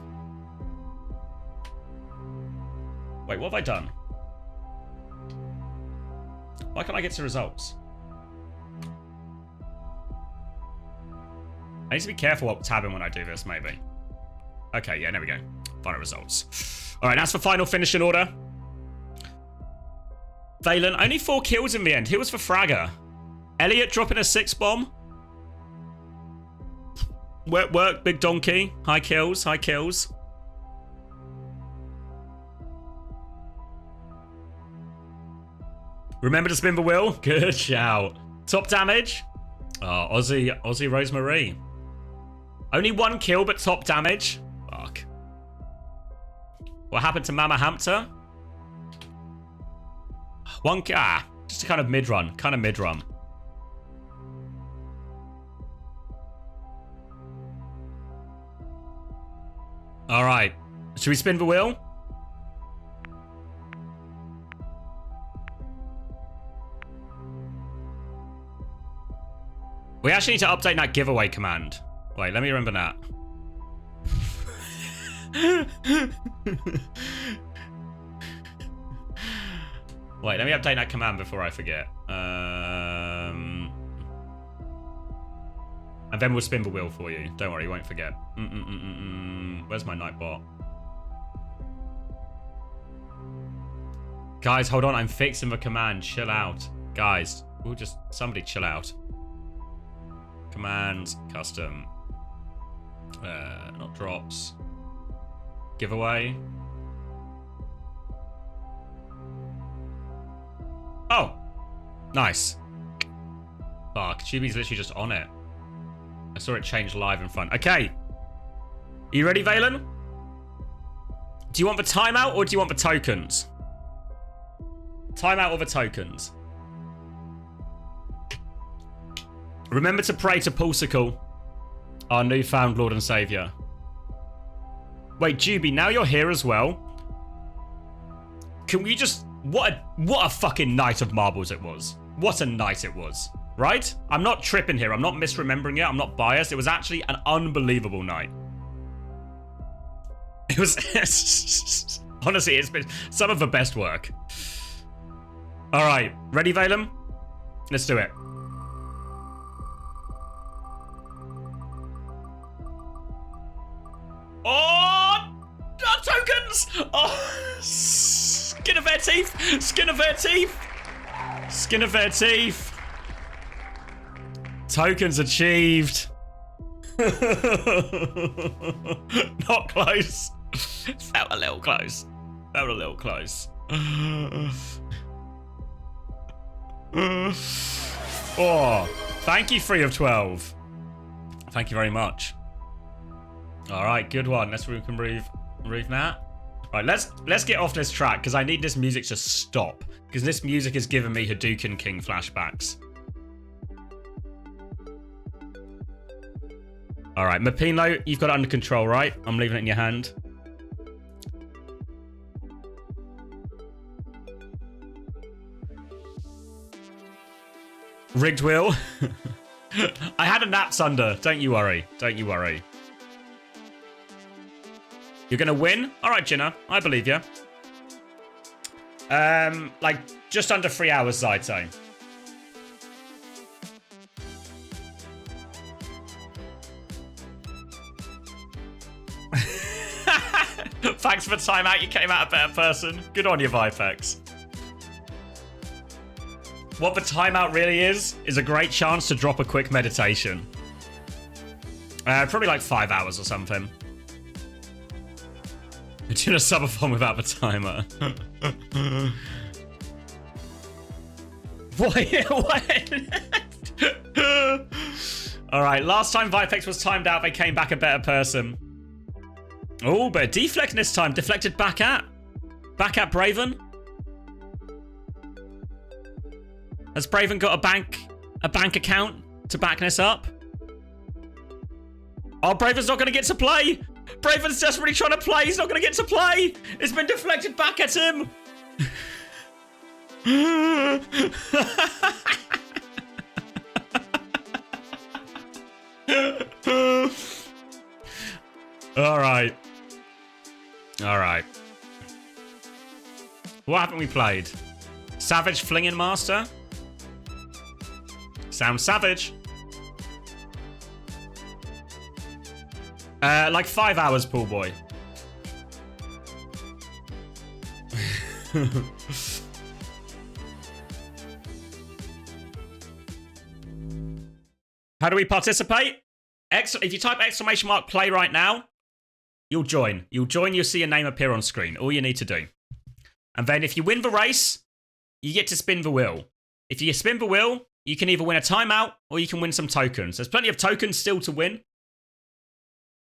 Wait, what have I done? Why can't I get to results? I need to be careful what tabbing when I do this, maybe. Okay, yeah, there we go. Final results. Alright, that's for final finishing order. Valen, only 4 kills in the end. Who was for Fragger? Elliot dropping a 6 bomb. Work, Big Donkey. High kills, high kills. Remember to spin the wheel? Good shout. Top damage. Oh, Aussie Rosemary. Only 1 kill, but top damage. Fuck. What happened to Mama Hampter? Just a kind of mid-run. All right. Should we spin the wheel? We actually need to update that giveaway command. Wait, let me remember that. Wait, let me update that command before I forget. And then we'll spin the wheel for you. Don't worry, you won't forget. Where's my Nightbot? Guys, hold on. I'm fixing the command. Chill out. Guys, we'll just... Somebody chill out. Command, custom. Not drops. Giveaway. Oh! Nice. Fuck, Chibi's literally just on it. I saw it change live in front. Okay. Are you ready, Valen? Do you want the timeout or do you want the tokens? Timeout or the tokens? Remember to pray to Pulsicle, our newfound Lord and Savior. Wait, Juby, now you're here as well. Can we just... What a fucking night of marbles it was. What a night it was. Right? I'm not tripping here. I'm not misremembering it. I'm not biased. It was actually an unbelievable night. It was... Honestly, it's been some of the best work. Alright. Ready, Valem? Let's do it. Oh! Tokens! Oh! Skin of their teeth! Skin of their teeth! Skin of their teeth! Tokens achieved. Not close. Felt a little close. Felt a little close. Oh, thank you, 3 of 12. Thank you very much. All right, good one. Let's remove that. Right, let's get off this track because I need this music to stop because this music is giving me Hadouken King flashbacks. All right, Mapino, you've got it under control, right? I'm leaving it in your hand. Rigged wheel. I had a naps under. Don't you worry. Don't you worry. You're gonna win? All right, Jinna. I believe you. Like just under 3 hours, Zaito. Thanks for the timeout. You came out a better person. Good on you, Vipex. What the timeout really is a great chance to drop a quick meditation. Probably like 5 hours or something. Doing a subathon without the timer. What? Alright, last time Vipex was timed out, they came back a better person. Oh, but deflecting this time. Deflected back at Braven. Has Braven got a bank account to back this up? Oh, Braven's not going to get to play. Braven's desperately trying to play. He's not going to get to play. It's been deflected back at him. All right. All right. What haven't we played? Savage Flinging Master? Sounds savage. Like 5 hours, pool boy. How do we participate? If you type exclamation mark play right now, you'll join. You'll see your name appear on screen. All you need to do. And then if you win the race, you get to spin the wheel. If you spin the wheel, you can either win a timeout or you can win some tokens. There's plenty of tokens still to win.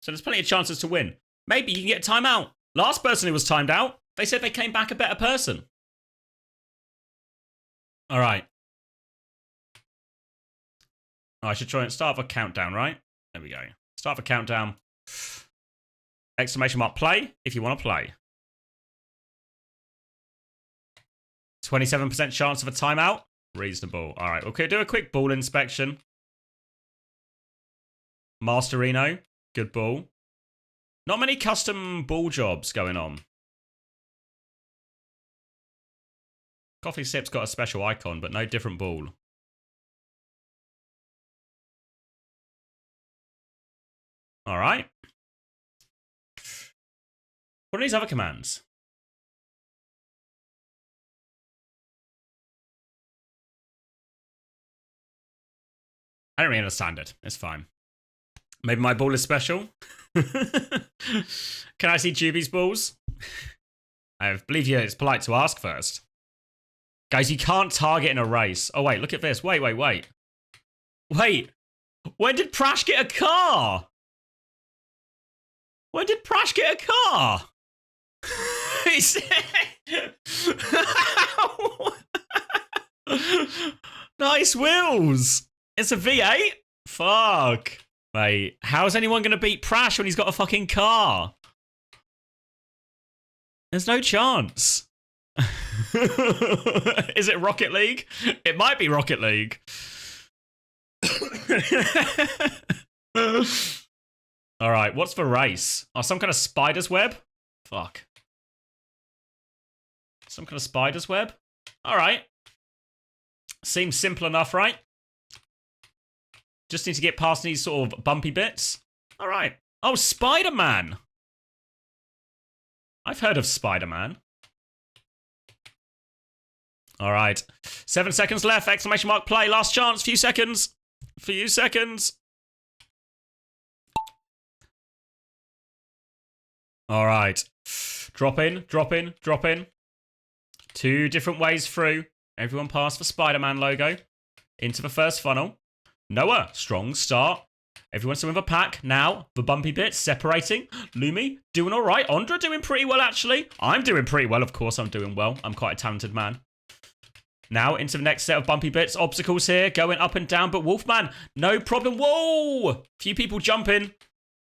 So there's plenty of chances to win. Maybe you can get a timeout. Last person who was timed out, they said they came back a better person. All right. Oh, I should try and start a countdown, right? There we go. Start a countdown. Exclamation mark play if you want to play. 27% chance of a timeout. Reasonable. All right, okay, do a quick ball inspection. Masterino, good ball. Not many custom ball jobs going on. Coffee Sip's got a special icon, but no different ball. All right. What are these other commands? I don't really understand it. It's fine. Maybe my ball is special. Can I see Juby's balls? I believe you. It's polite to ask first. Guys, you can't target in a race. Oh, wait, look at this. Wait. Wait. When did Prash get a car? When did Prash get a car? Nice wheels. It's a V8? Fuck. Mate, how's anyone going to beat Prash when he's got a fucking car? There's no chance. Is it Rocket League? It might be Rocket League. Alright, what's for race? Oh, some kind of spider's web? Fuck. Some kind of spider's web? Alright. Seems simple enough, right? Just need to get past these sort of bumpy bits. Alright. Oh, Spider-Man! I've heard of Spider-Man. Alright. 7 seconds left. Exclamation mark play. Last chance. Few seconds. Few seconds. Alright. Drop in. Drop in. Drop in. 2 different ways through. Everyone past the Spider-Man logo. Into the first funnel. Noah. Strong start. Everyone's still in the pack. Now, the bumpy bits separating. Lumi doing alright. Andra doing pretty well, actually. I'm doing pretty well. Of course, I'm doing well. I'm quite a talented man. Now, into the next set of bumpy bits. Obstacles here. Going up and down. But Wolfman, no problem. Whoa! Few people jumping.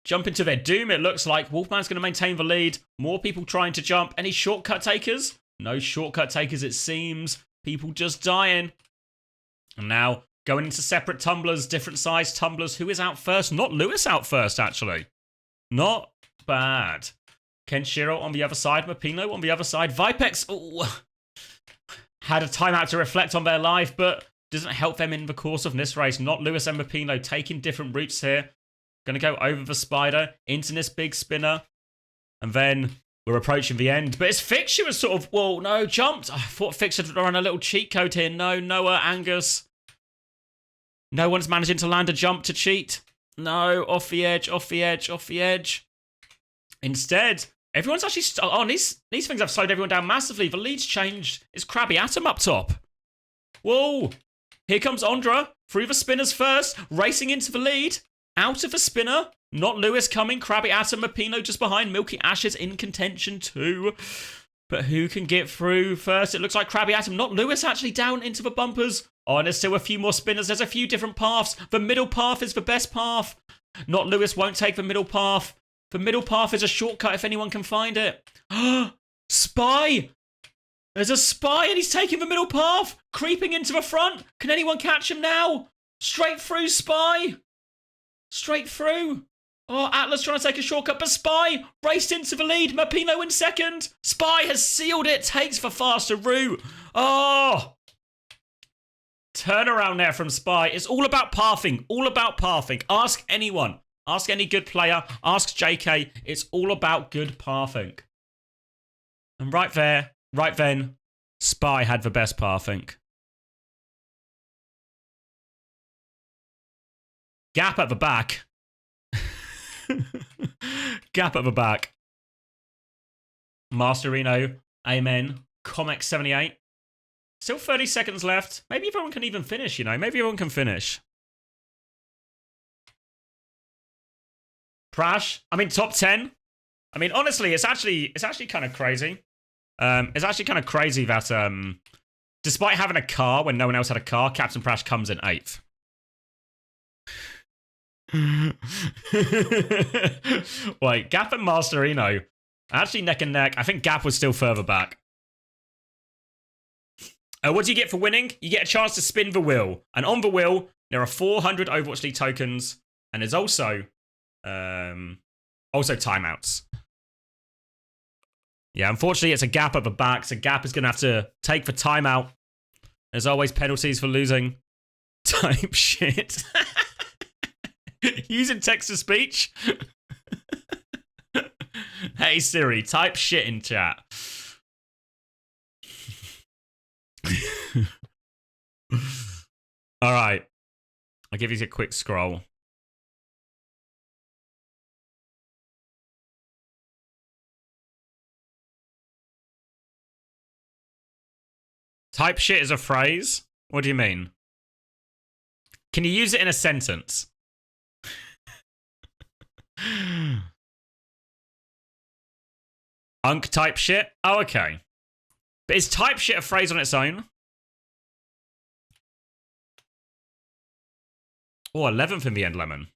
Jumping to their doom, it looks like. Wolfman's going to maintain the lead. More people trying to jump. Any shortcut takers? No shortcut takers, it seems. People just dying. And now, going into separate tumblers, different size tumblers. Who is out first? Not Lewis out first, actually. Not bad. Kenshiro on the other side. Mapino on the other side. Vipex had a timeout to reflect on their life, but doesn't help them in the course of this race. Not Lewis and Mapino taking different routes here. Going to go over the spider, into this big spinner. And then we're approaching the end. But it's Fix who was sort of, whoa, no, jumped. I thought Fix had run a little cheat code here. No, Noah, Angus. No one's managing to land a jump to cheat. No, off the edge, off the edge, off the edge. Instead, everyone's actually... these things have slowed everyone down massively. The lead's changed. It's Krabby Atom up top. Whoa. Here comes Andra. Through the spinners first. Racing into the lead. Out of the spinner. Not Lewis coming. Krabby Atom, Mapino just behind. Milky Ashes in contention too. But who can get through first? It looks like Krabby Atom. Not Lewis actually down into the bumpers. Oh, and there's still a few more spinners. There's a few different paths. The middle path is the best path. Not Lewis won't take the middle path. The middle path is a shortcut if anyone can find it. Spy! There's a spy and he's taking the middle path. Creeping into the front. Can anyone catch him now? Straight through, Spy. Straight through. Oh, Atlas trying to take a shortcut, but Spy raced into the lead. Mapino in second. Spy has sealed it. Takes the faster route. Oh! Turnaround there from Spy. It's all about pathing. All about pathing. Ask anyone. Ask any good player. Ask JK. It's all about good pathing. And right there, right then, Spy had the best pathing. Gap at the back. Gap at the back. Masterino, Amen, Comex 78. Still 30 seconds left. Maybe everyone can even finish, you know. Maybe everyone can finish. Prash, I mean, top 10. I mean, honestly, it's actually kind of crazy. It's actually kind of crazy that despite having a car when no one else had a car, Captain Prash comes in 8th. Wait, Gap and Masterino. Actually, neck and neck. I think Gap was still further back. What do you get for winning? You get a chance to spin the wheel. And on the wheel, there are 400 Overwatch League tokens. And there's also timeouts. Yeah, unfortunately, it's a Gap at the back. So Gap is going to have to take the timeout. There's always penalties for losing. Type shit. Using text-to-speech. Hey Siri, type shit in chat. Alright. I'll give you a quick scroll. Type shit is a phrase? What do you mean? Can you use it in a sentence? Unk type shit? Oh, okay. But is type shit a phrase on its own? Oh, 11th in the end, Lemon.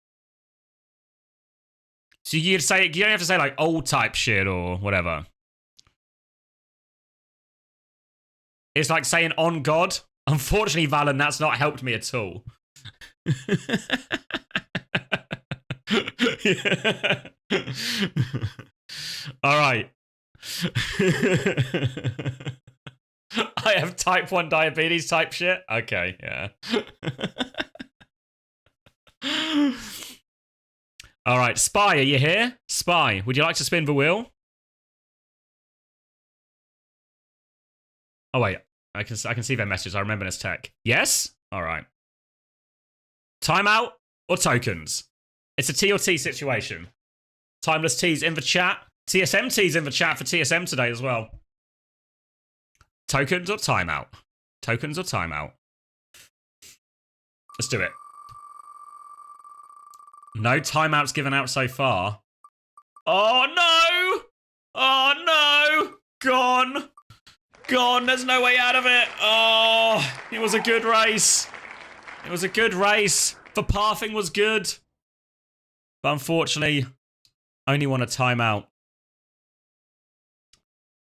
So you'd say, you don't have to say like old type shit or whatever. It's like saying on God. Unfortunately, Valen, that's not helped me at all. All right. I have type 1 diabetes type shit. Okay, yeah. All right, Spy, are you here? Spy, would you like to spin the wheel? Oh wait, I can see their messages. I remember this tech. Yes? All right. Timeout or tokens? It's a T or T situation. Timeless T's in the chat. TSM T's in the chat for TSM today as well. Tokens or timeout? Tokens or timeout? Let's do it. No timeouts given out so far. Oh no! Oh no! Gone! Gone, there's no way out of it. Oh, it was a good race. It was a good race. The pathing was good. But unfortunately, only won a timeout.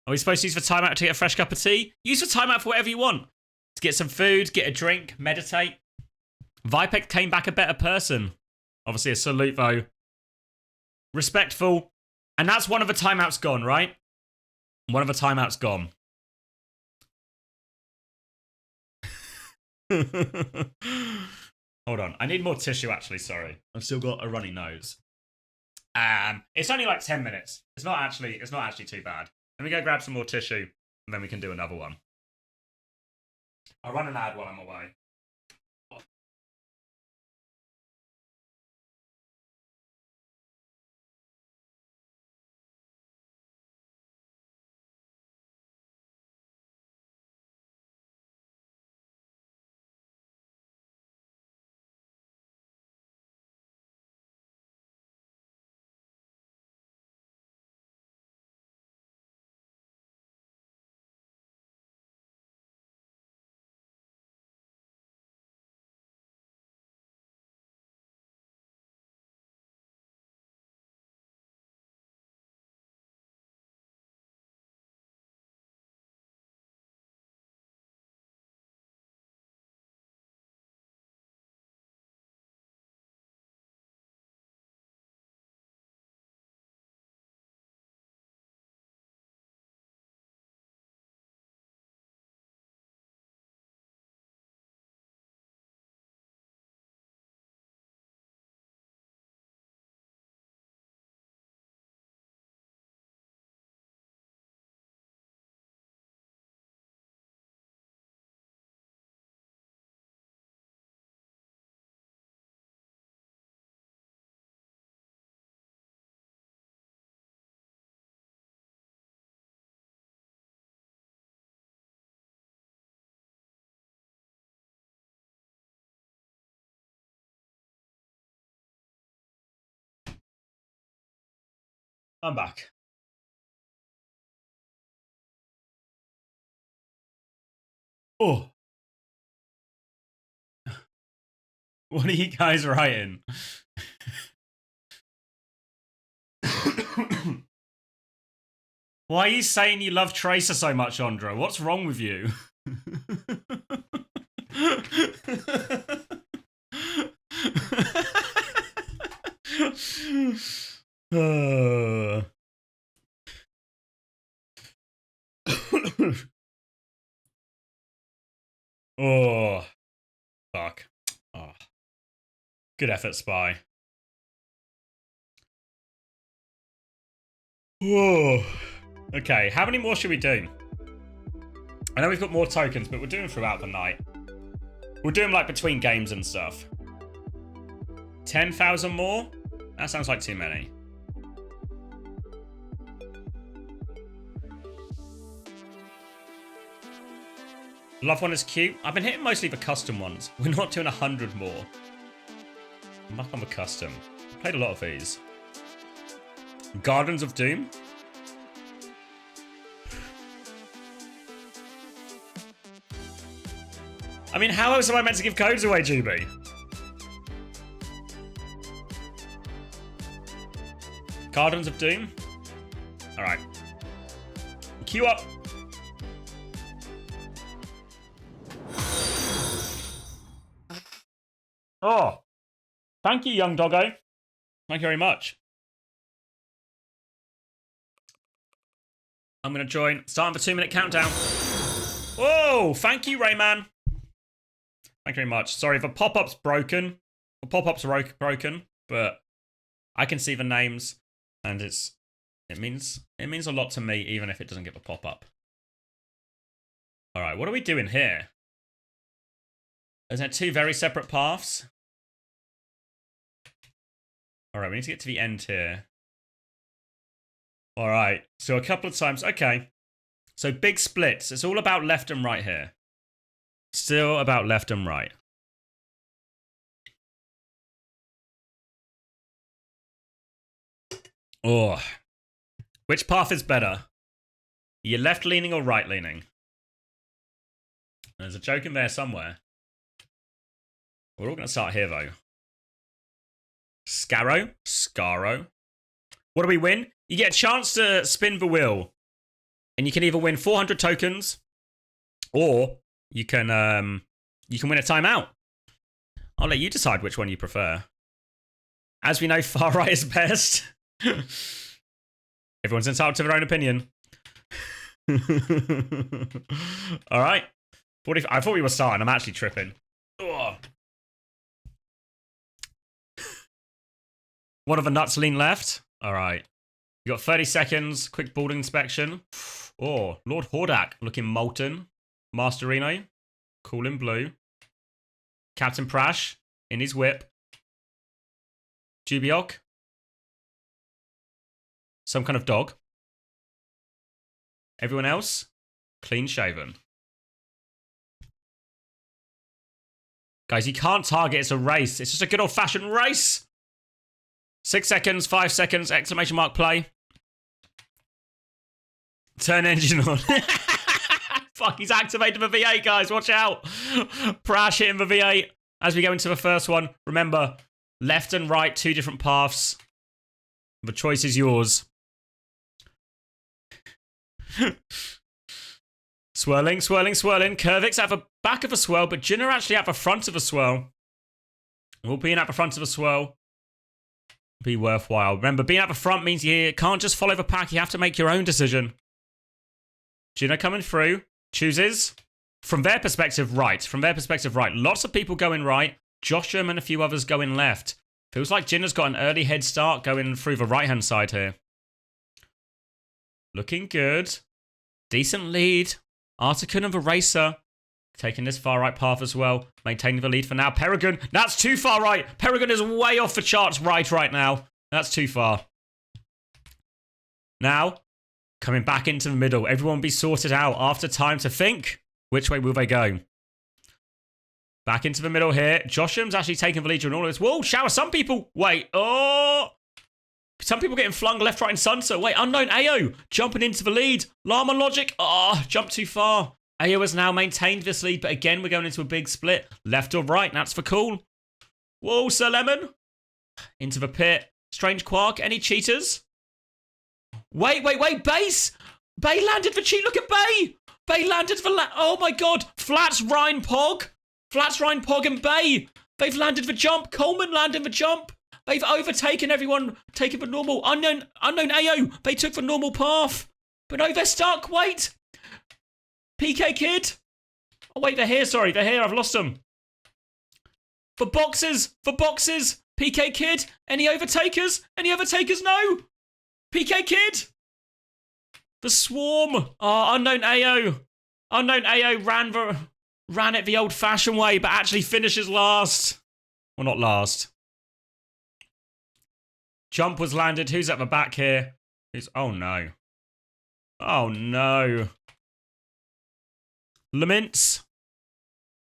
Are we supposed to use the timeout to get a fresh cup of tea? Use the timeout for whatever you want. To get some food, get a drink, meditate. Vipek came back a better person. Obviously a salute though. Respectful. And that's one of the timeouts gone, right? One of the timeouts gone. Hold on. I need more tissue actually, sorry. I've still got a runny nose. It's only like 10 minutes. It's not actually too bad. Let me go grab some more tissue and then we can do another one. I'll run an ad while I'm away. I'm back. Oh. What are you guys writing? Why are you saying you love Tracer so much, Andra? What's wrong with you? Oh, fuck. Oh. Good effort, Spy. Oh. Okay, how many more should we do? I know we've got more tokens, but we're doing throughout the night. We'll do them like between games and stuff. 10,000 more? That sounds like too many. Love one is cute. I've been hitting mostly the custom ones. We're not doing 100 more. I'm back on the custom. Played a lot of these. Gardens of Doom. I mean, how else am I meant to give codes away, GB? Gardens of Doom. All right. Queue up. Oh, thank you, young doggo. Thank you very much. I'm going to join. Starting the 2-minute countdown. Whoa, thank you, Rayman. Thank you very much. Sorry, the pop-up's broken. The pop-up's broken, but I can see the names, and it means a lot to me, even if it doesn't give a pop-up. All right, what are we doing here? Is there 2 very separate paths? All right, we need to get to the end here. All right, so a couple of times. Okay, so big splits. It's all about left and right here. Still about left and right. Oh, which path is better? You're left leaning or right leaning? There's a joke in there somewhere. We're all going to start here though. Scaro. What do we win? You get a chance to spin the wheel, and you can either win 400 tokens, or you can win a timeout. I'll let you decide which one you prefer. As we know, far right is best. Everyone's entitled to their own opinion. All right. I thought we were starting. I'm actually tripping. Ugh. One of the nuts lean left. All right. You got 30 seconds. Quick board inspection. Oh, Lord Hordak looking molten. Masterino. Cool in blue. Captain Prash in his whip. Jubiok. Some kind of dog. Everyone else, clean shaven. Guys, you can't target. It's a race. It's just a good old-fashioned race. 6 seconds, 5 seconds, exclamation mark play. Turn engine on. Fuck, he's activated the V8, guys. Watch out. Prash hitting the V8 as we go into the first one. Remember, left and right, 2 different paths. The choice is yours. Swirling. Curvix at the back of a swirl, but Jinner actually at the front of a swirl. Well, being at the front of a swirl be worthwhile. Remember, being at the front means you can't just follow the pack. You have to make your own decision. Jinner coming through. Chooses, from their perspective, right. Lots of people going right. Josham and a few others going left. Feels like Jinner's got an early head start going through the right-hand side here. Looking good. Decent lead. Articun and the Racer taking this far right path as well. Maintaining the lead for now. Peregrine. That's too far right. Peregrine is way off the charts right now. That's too far. Now, coming back into the middle. Everyone be sorted out after time to think. Which way will they go? Back into the middle here. Josham's actually taking the lead during all of this. Whoa, shower. Some people. Wait. Oh. Some people getting flung left, right, and center. Wait, unknown AO jumping into the lead. Llama Logic. Oh, jumped too far. AO has now maintained this lead, but again, we're going into a big split. Left or right, that's for cool. Whoa, Sir Lemon. Into the pit. Strange Quark. Any cheaters? Wait. Base landed for cheat. Look at Bay. Bay landed for oh my god. Flats, Ryan, Pog. Flats, Ryan, Pog, and Bay. They've landed for jump. Coleman landed for jump. They've overtaken everyone. Taken for normal. Unknown AO. They took for normal path. But no, they're stuck. Wait. PK Kid. Oh wait, they're here. Sorry, they're here. I've lost them. For boxes. PK Kid. Any overtakers? No. PK Kid. The Swarm. Oh, unknown AO. Ran it the old-fashioned way, but actually finishes last. Well, not last. Jump was landed. Who's at the back here? Oh no. Laments.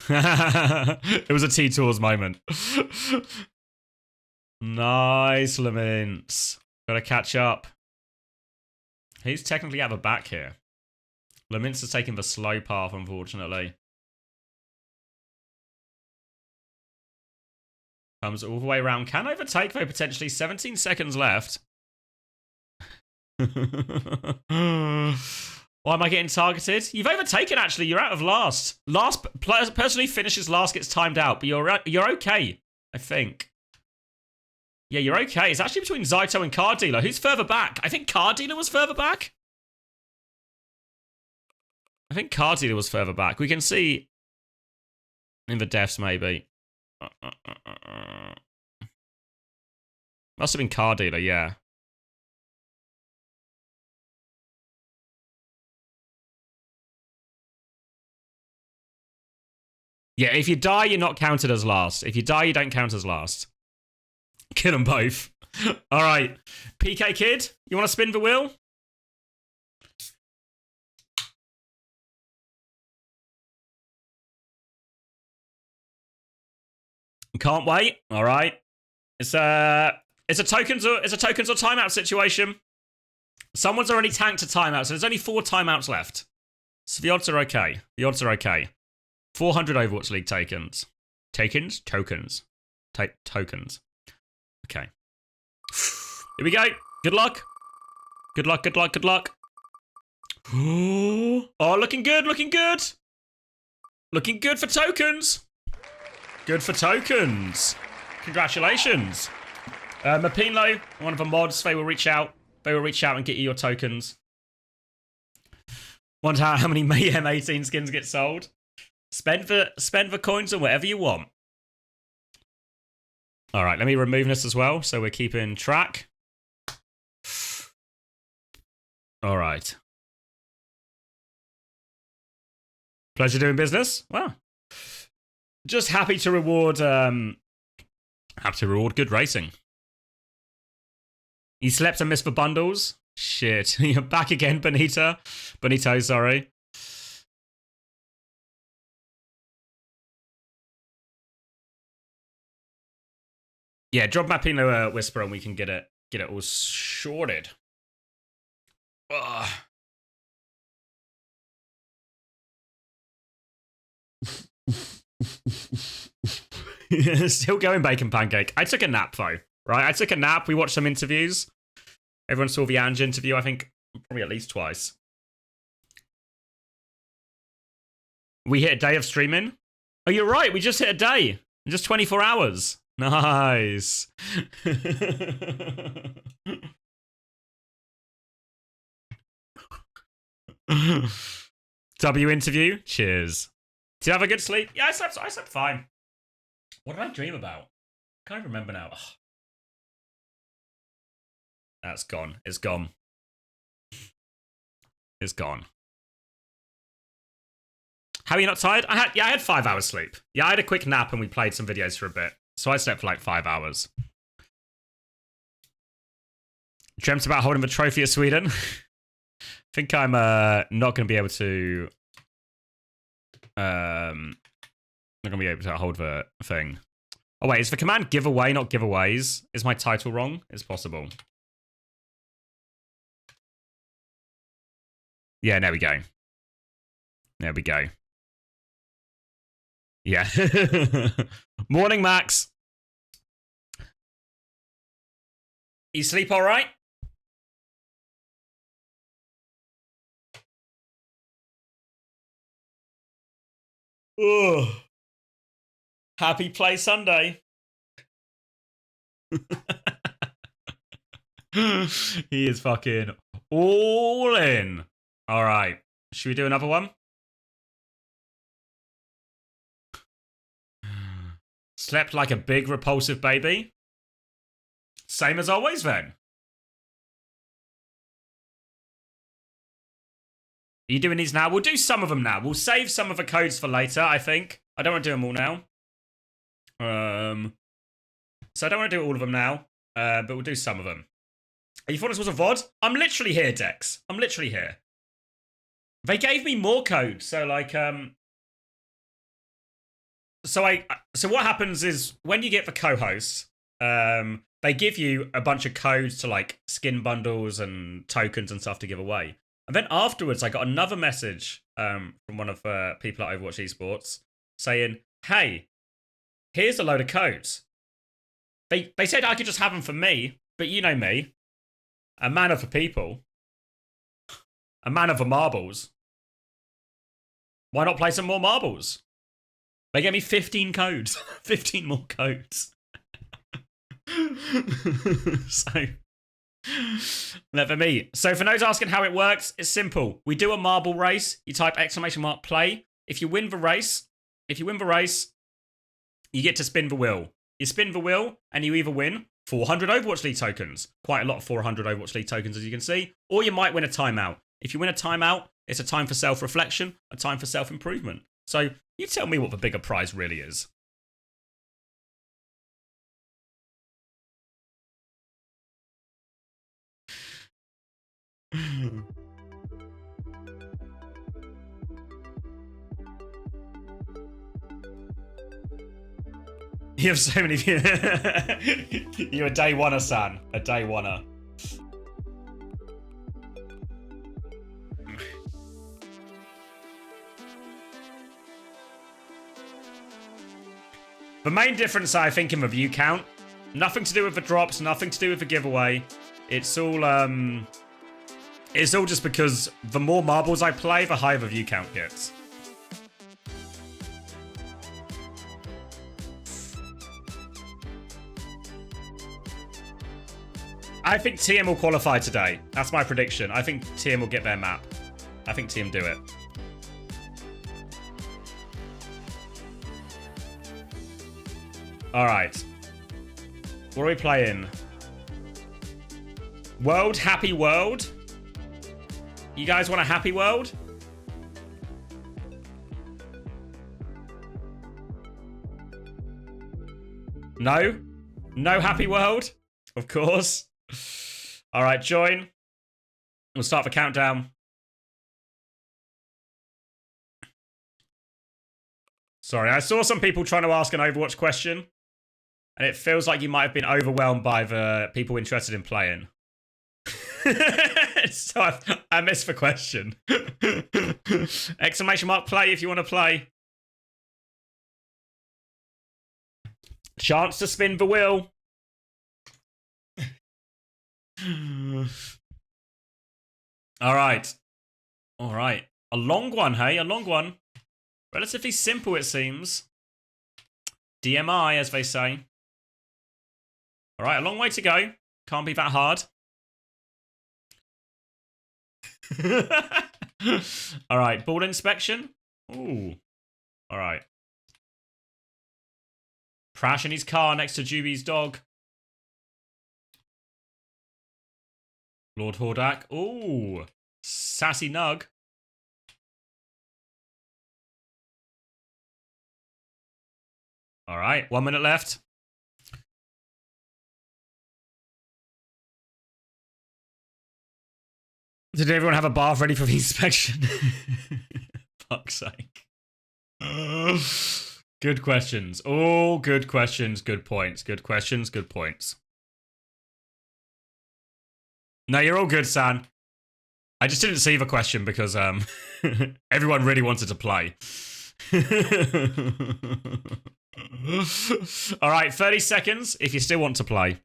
It was a T-Tours moment. Nice, Laments. Gotta catch up. He's technically at the back here. Laments is taking the slow path, unfortunately. Comes all the way around. Can overtake, though, potentially. 17 seconds left. Why am I getting targeted? You've overtaken, actually. You're out of last. Last person who finishes last gets timed out, but you're okay, I think. Yeah, you're okay. It's actually between Zyto and Car Dealer. Who's further back? I think Car Dealer was further back. We can see in the deaths, maybe. Must have been Car Dealer, yeah. Yeah, if you die, you're not counted as last. If you die, you don't count as last. Kill them both. All right. PK Kid, you want to spin the wheel? Can't wait. All right. It's a tokens or timeout situation. Someone's already tanked a timeout, so there's only 4 timeouts left. So the odds are okay. 400 Overwatch League tokens. Tokens. Okay. Here we go. Good luck. Oh, looking good. Looking good for tokens. Congratulations. Mapinlo, one of the mods, they will reach out and get you your tokens. Wonder how many Mayhem 18 skins get sold. Spend the coins on whatever you want. All right, let me remove this as well, so we're keeping track. All right. Pleasure doing business. Wow. Just happy to reward good racing. You slept and missed the bundles? Shit. You're back again, Benito, sorry. Yeah, drop Mapino Whisper and we can get it all sorted. Ugh. Still going, Bacon Pancake. I took a nap, though, right? I took a nap. We watched some interviews. Everyone saw the Ange interview, I think, probably at least twice. We hit a day of streaming. Oh, you're right. We just hit a day. Just 24 hours. Nice. W interview. Cheers. Did you have a good sleep? Yeah, I slept fine. What did I dream about? Can't remember now. Ugh. That's gone. It's gone. It's gone. How are you not tired? I had 5 hours sleep. Yeah, I had a quick nap and we played some videos for a bit. So I slept for like 5 hours. Dreamt about holding the trophy of Sweden. I think I'm not going to be able to... not going to be able to hold the thing. Oh wait, is the command giveaway, not giveaways? Is my title wrong? It's possible. Yeah, there we go. There we go. Yeah. Morning, Max. You sleep all right? Oh, happy play Sunday. He is fucking all in. All right. Should we do another one? Slept like a big repulsive baby. Same as always then. Are you doing these now? We'll do some of them now. We'll save some of the codes for later, I think. I don't want to do them all now. So I don't want to do all of them now, but we'll do some of them. You thought this was a VOD? I'm literally here, Dex. I'm literally here. They gave me more codes, so like, so what happens is when you get the co-host, they give you a bunch of codes to like skin bundles and tokens and stuff to give away. And then afterwards, I got another message from one of the people at Overwatch Esports saying, "Hey, here's a load of codes." They said I could just have them for me, but you know me, a man of the people, a man of the marbles. Why not play some more marbles? They gave me 15 codes, 15 more codes. So, let for me. So for those asking how it works, it's simple. We do a marble race. You type !play. If you win the race, you get to spin the wheel. You spin the wheel and you either win 400 Overwatch League tokens, quite a lot of 400 Overwatch League tokens as you can see, or you might win a timeout. If you win a timeout, it's a time for self-reflection, a time for self-improvement. So you tell me what the bigger prize really is. You have so many. You're a day oneer, San. A day oneer. The main difference, I think, in the view count, nothing to do with the drops, nothing to do with the giveaway. It's all just because the more marbles I play, the higher the view count gets. I think TM will qualify today. That's my prediction. I think TM will get their map. I think TM do it. All right. What are we playing? World, happy world? You guys want a happy world? No? No happy world? Of course. All right, join. We'll start the countdown. Sorry, I saw some people trying to ask an Overwatch question, and it feels like you might have been overwhelmed by the people interested in playing. So I missed the question. Exclamation mark play if you want to play. Chance to spin the wheel. All right. All right. A long one, hey? A long one. Relatively simple, it seems. DMI, as they say. All right, a long way to go. Can't be that hard. All right, ball inspection. Ooh. All right. Crash in his car next to Juby's dog. Lord Hordak. Ooh. Sassy Nug. All right, 1 minute left. Did everyone have a bath ready for the inspection? Fuck's sake. Good questions. Oh, good questions. Good points. Good questions. Good points. No, you're all good, San. I just didn't see the question because everyone really wanted to play. All right, 30 seconds if you still want to play.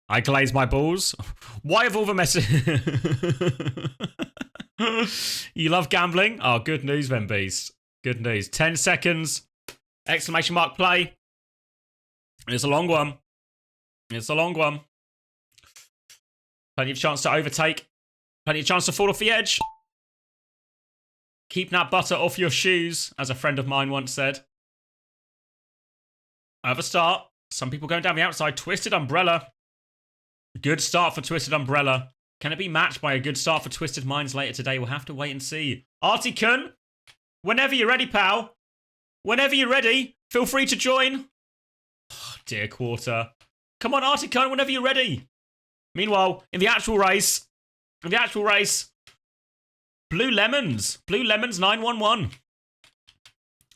I glaze my balls. Why have all the messages... You love gambling? Oh, good news then, Beast. Good news. 10 seconds. Exclamation mark play. It's a long one. It's a long one. Plenty of chance to overtake. Plenty of chance to fall off the edge. Keep that butter off your shoes, as a friend of mine once said. Have a start. Some people going down the outside. Twisted Umbrella. Good start for Twisted Umbrella. Can it be matched by a good start for Twisted Minds later today? We'll have to wait and see. Artikun, whenever you're ready, pal. Whenever you're ready, feel free to join. Oh, dear quarter. Come on, Artikun, whenever you're ready. Meanwhile, in the actual race, Blue Lemons 911.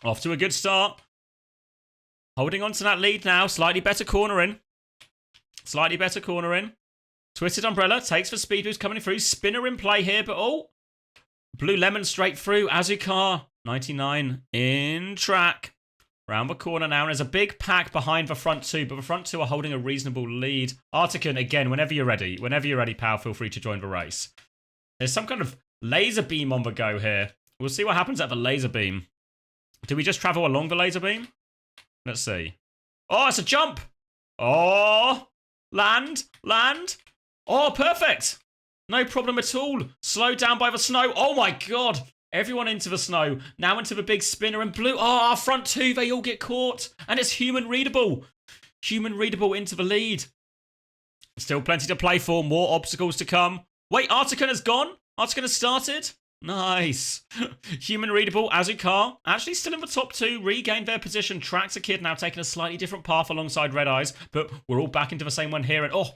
Off to a good start. Holding on to that lead now. Slightly better cornering. Twisted Umbrella takes for speed boost coming through. Spinner in play here, but oh. Blue Lemon straight through. Azukar, 99 in track. Round the corner now. And there's a big pack behind the front two, but the front two are holding a reasonable lead. Artikun, again, whenever you're ready, pal, feel free to join the race. There's some kind of laser beam on the go here. We'll see what happens at the laser beam. Do we just travel along the laser beam? Let's see. Oh, it's a jump. Oh, land. Oh, perfect. No problem at all. Slowed down by the snow. Oh my God. Everyone into the snow. Now into the big spinner and blue. Oh, our front two, they all get caught. And it's human readable. Human readable into the lead. Still plenty to play for. More obstacles to come. Wait, Artikun has gone? Artikun has started? Nice. Human readable, Azukar, actually still in the top two, regained their position. Tractor Kid now taking a slightly different path alongside Red Eyes, but we're all back into the same one here. And oh,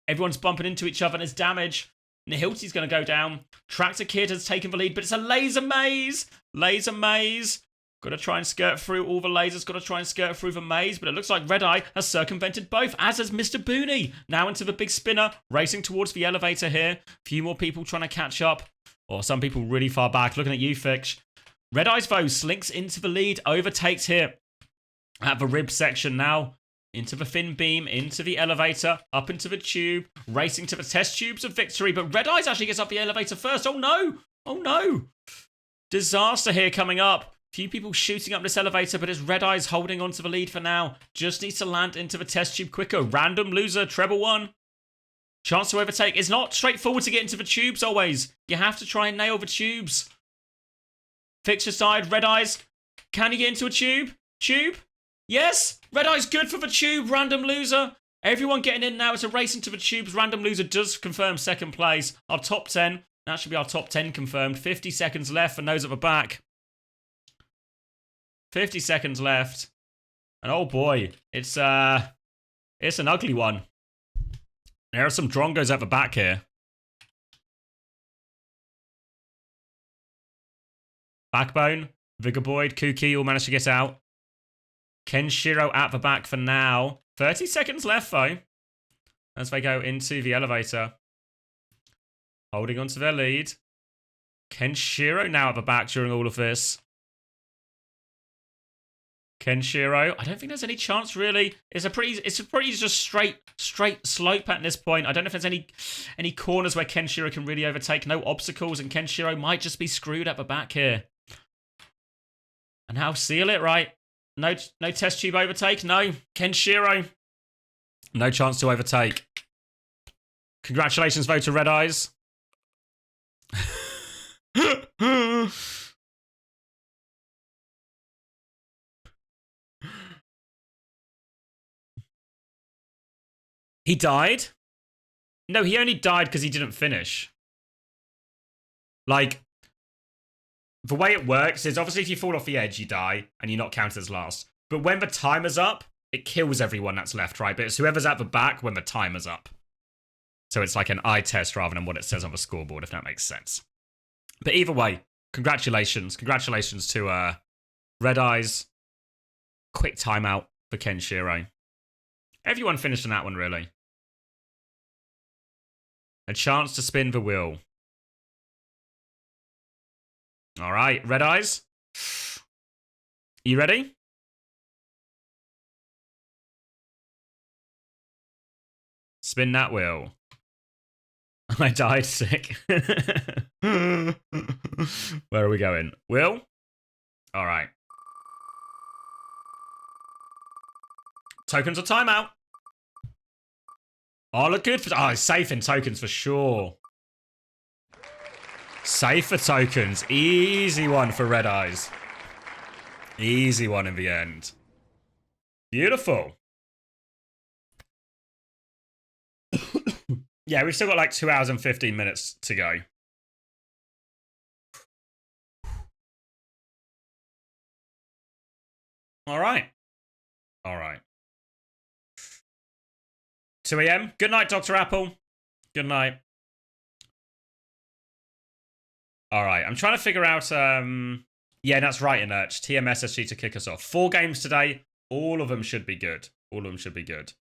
everyone's bumping into each other and there's damage. Nihilti's going to go down. Tractor Kid has taken the lead, but it's a laser maze. Laser maze. Got to try and skirt through all the lasers. Got to try and skirt through the maze, but it looks like Red Eye has circumvented both, as has Mr. Booney. Now into the big spinner, racing towards the elevator here. Few more people trying to catch up. Or some people really far back. Looking at you, Fix. Red Eyes, though, slinks into the lead. Overtakes here at the rib section now. Into the thin beam, into the elevator, up into the tube, racing to the test tubes of victory. But Red Eyes actually gets up the elevator first. Oh, no. Oh, no. Disaster here coming up. Few people shooting up this elevator, but it's Red Eyes holding on to the lead for now. Just needs to land into the test tube quicker. Random loser, treble one. Chance to overtake. It's not straightforward to get into the tubes always. You have to try and nail the tubes. Fixture side, Red Eyes. Can you get into a tube? Tube? Yes! Red Eyes good for the tube. Random loser. Everyone getting in now. It's a race into the tubes. Random loser does confirm second place. Our top 10. That should be our top 10 confirmed. 50 seconds left for those at the back. 50 seconds left. And oh boy, it's an ugly one. There are some drongos at the back here. Backbone, Vigorboyd, Kuki all managed to get out. Kenshiro at the back for now. 30 seconds left, though, as they go into the elevator. Holding on to their lead. Kenshiro now at the back during all of this. Kenshiro, I don't think there's any chance really. It's a pretty just straight slope at this point. I don't know if there's any corners where Kenshiro can really overtake. No obstacles, and Kenshiro might just be screwed at the back here. And now seal it, right? No test tube overtake. No, Kenshiro, no chance to overtake. Congratulations, though, to Red Eyes. He died? No, he only died because he didn't finish. Like, the way it works is obviously if you fall off the edge, you die, and you're not counted as last. But when the timer's up, it kills everyone that's left, right? But it's whoever's at the back when the timer's up. So it's like an eye test rather than what it says on the scoreboard, if that makes sense. But either way, congratulations. Congratulations to Red Eyes. Quick timeout for Kenshiro. Everyone finished on that one, really. A chance to spin the wheel. All right, Red Eyes. You ready? Spin that wheel. I died sick. Where are we going? Will? All right. Tokens or timeout. Oh, look good for... Oh, it's safe in tokens for sure. Safe for tokens. Easy one for Red Eyes. Easy one in the end. Beautiful. Yeah, we've still got like 2 hours and 15 minutes to go. All right. All right. 2 a.m. Good night, Dr. Apple. Good night. All right. I'm trying to figure out... Yeah, that's right, ENCE. TMSSG to kick us off. 4 games today. All of them should be good. All of them should be good.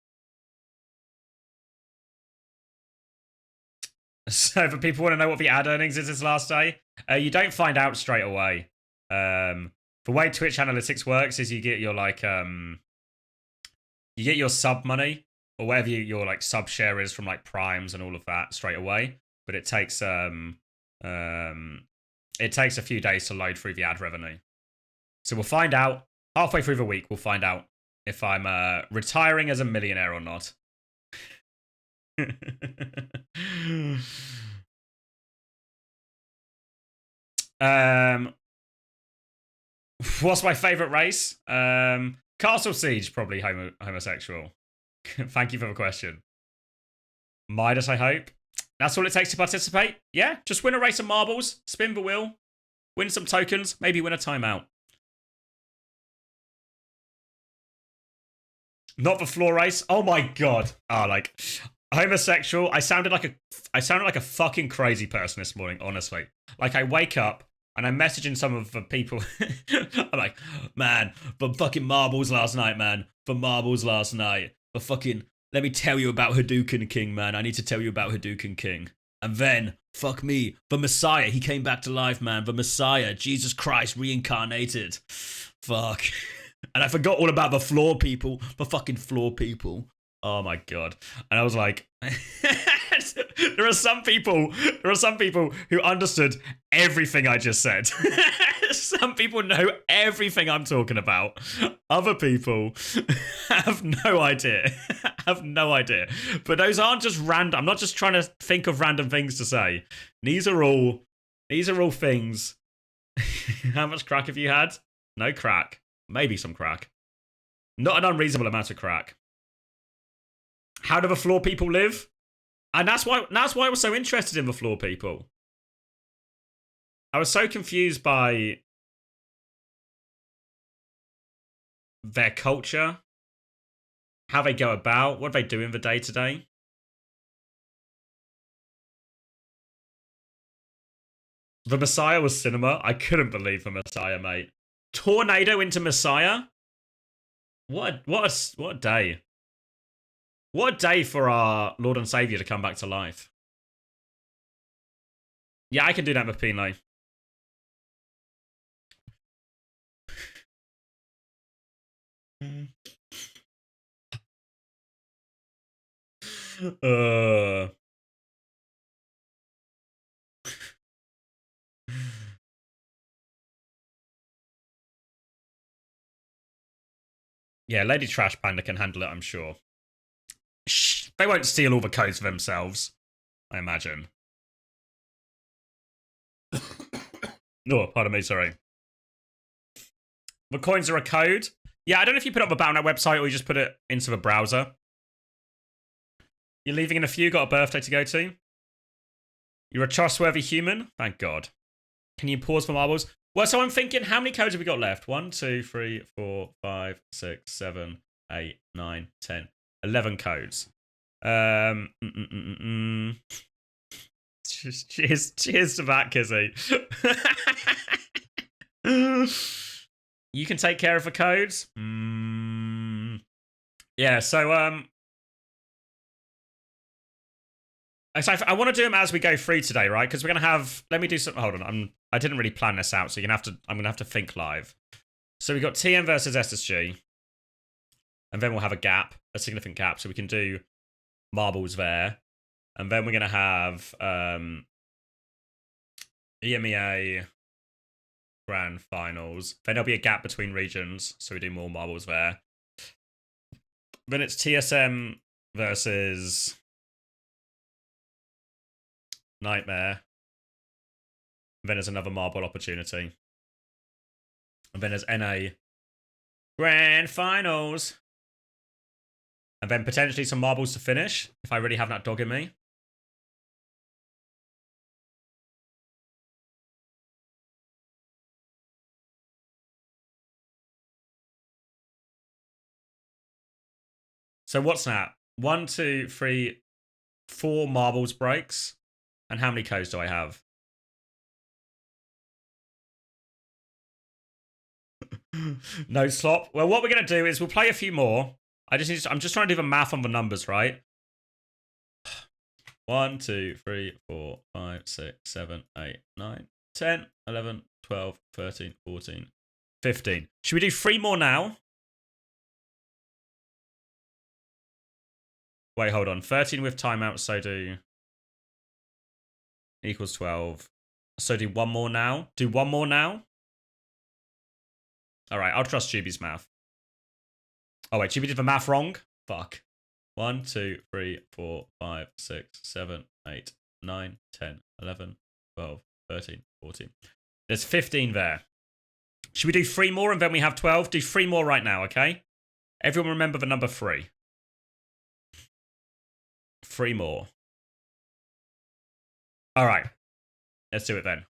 So, for people who want to know what the ad earnings is this last day, you don't find out straight away. The way Twitch analytics works is you get your like you get your sub money or whatever your like sub share is from like primes and all of that straight away, but it takes a few days to load through the ad revenue. So we'll find out halfway through the week. We'll find out if I'm retiring as a millionaire or not. What's my favorite race? Castle Siege, probably homosexual. Thank you for the question. Midas, I hope. That's all it takes to participate? Yeah, just win a race of marbles, spin the wheel, win some tokens, maybe win a timeout. Not the floor race. Oh my god. Oh, like homosexual. I sounded like a fucking crazy person this morning, honestly. Like I wake up and I'm messaging some of the people. I'm like, man, for fucking marbles last night, man. For marbles last night. For fucking, let me tell you about Hadouken King, man. I need to tell you about Hadouken King. And then, fuck me, the Messiah, he came back to life, man. The Messiah, Jesus Christ, reincarnated. Fuck. And I forgot all about the floor people. The fucking floor people. Oh my god. And I was like, there are some people who understood everything I just said. Some people know everything I'm talking about. Other people have no idea. Have no idea. But those aren't just random. I'm not just trying to think of random things to say. These are all things. How much crack have you had? No crack. Maybe some crack. Not an unreasonable amount of crack. How do the floor people live? And that's why I was so interested in the floor people. I was so confused by their culture, how they go about, what they do in the day-to-day. The Messiah was cinema. I couldn't believe the Messiah, mate. Tornado into Messiah? What a day. What a day for our Lord and Savior to come back to life. Yeah, I can do that with Pinot. Yeah, Lady Trash Panda can handle it, I'm sure. Shh, they won't steal all the codes for themselves, I imagine. No, pardon me, sorry. The coins are a code. Yeah, I don't know if you put it on the Battle.net website or you just put it into the browser. You're leaving in a few, got a birthday to go to. You're a trustworthy human? Thank God. Can you pause for marbles? Well, so I'm thinking, how many codes have we got left? 1, 2, 3, 4, 5, 6, 7, 8, 9, 10, 11 codes. Cheers to that, Kizzy. You can take care of the codes. Yeah, so I want to do them as we go through today, right? Because we're gonna have. Let me do something. Hold on, I didn't really plan this out, so I'm gonna have to think live. So we got TM versus SSG, and then we'll have a gap, a significant gap, so we can do marbles there. And then we're going to have EMEA Grand Finals. Then there'll be a gap between regions, so we do more marbles there. Then it's TSM versus Nightmare. And then there's another marble opportunity. And then there's NA Grand Finals. And then potentially some marbles to finish, if I really have that dog in me. So what's that? 1, 2, 3, 4 marbles breaks. And how many codes do I have? No slop. Well, what we're going to do is we'll play a few more. I'm just trying to do the math on the numbers, right? 1, 2, 3, 4, 5, 6, 7, 8, 9, 10, 11, 12, 13, 14, 15. Should we do 3 more now? Wait, hold on. 13 with timeout, so do... equals 12. So do 1 more now? Do 1 more now? Alright, I'll trust Juby's math. Oh wait, Juby did the math wrong? Fuck. 1, 2, 3, 4, 5, 6, 7, 8, 9, 10, 11, 12, 13, 14. There's 15 there. Should we do 3 more and then we have 12? Do 3 more right now, okay? Everyone remember the number 3. 3 more. Alright. Let's do it then.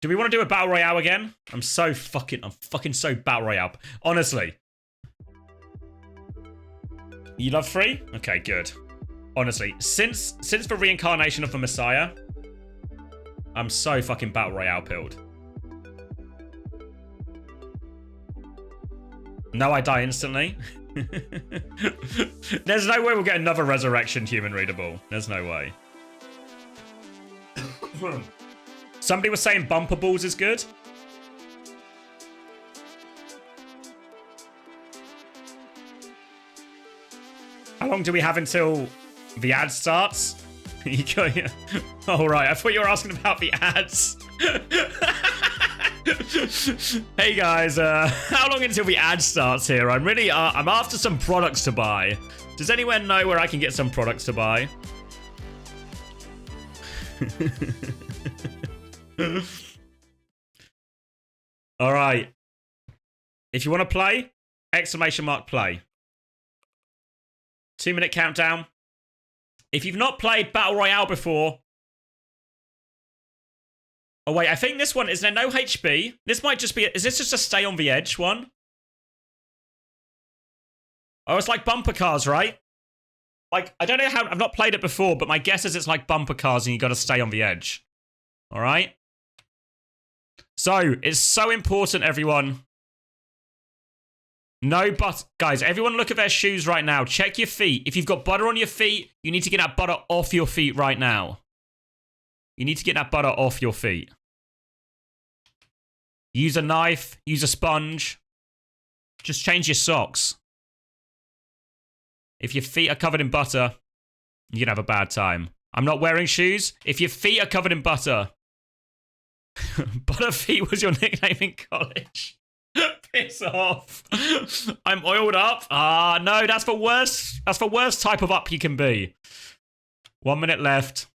Do we want to do a battle royale again? I'm fucking so battle royale. Honestly. You love 3? Okay, good. Honestly, since the reincarnation of the Messiah, I'm so fucking battle royale pilled. No, I die instantly. There's no way we'll get another resurrection human readable. There's no way. Somebody was saying bumper balls is good. How long do we have until the ad starts? All right, I thought you were asking about the ads. Hey guys, how long until the ad starts here? I'm after some products to buy. Does anyone know where I can get some products to buy? All right. If you want to play, exclamation mark play. 2-minute countdown. If you've not played Battle Royale before... Oh, wait, I think this one... Is there no HB? This might just be... Is this just a stay on the edge one? Oh, it's like bumper cars, right? Like, I don't know how... I've not played it before, but my guess is it's like bumper cars and you got to stay on the edge. All right? So, it's so important, everyone. No butter. Guys, everyone look at their shoes right now. Check your feet. If you've got butter on your feet, you need to get that butter off your feet right now. You need to get that butter off your feet. Use a knife. Use a sponge. Just change your socks. If your feet are covered in butter, you're gonna have a bad time. I'm not wearing shoes. If your feet are covered in butter... Butterfeet was your nickname in college. Piss off. I'm oiled up. Ah, no, that's the worst. That's the worst type of up you can be. 1 minute left.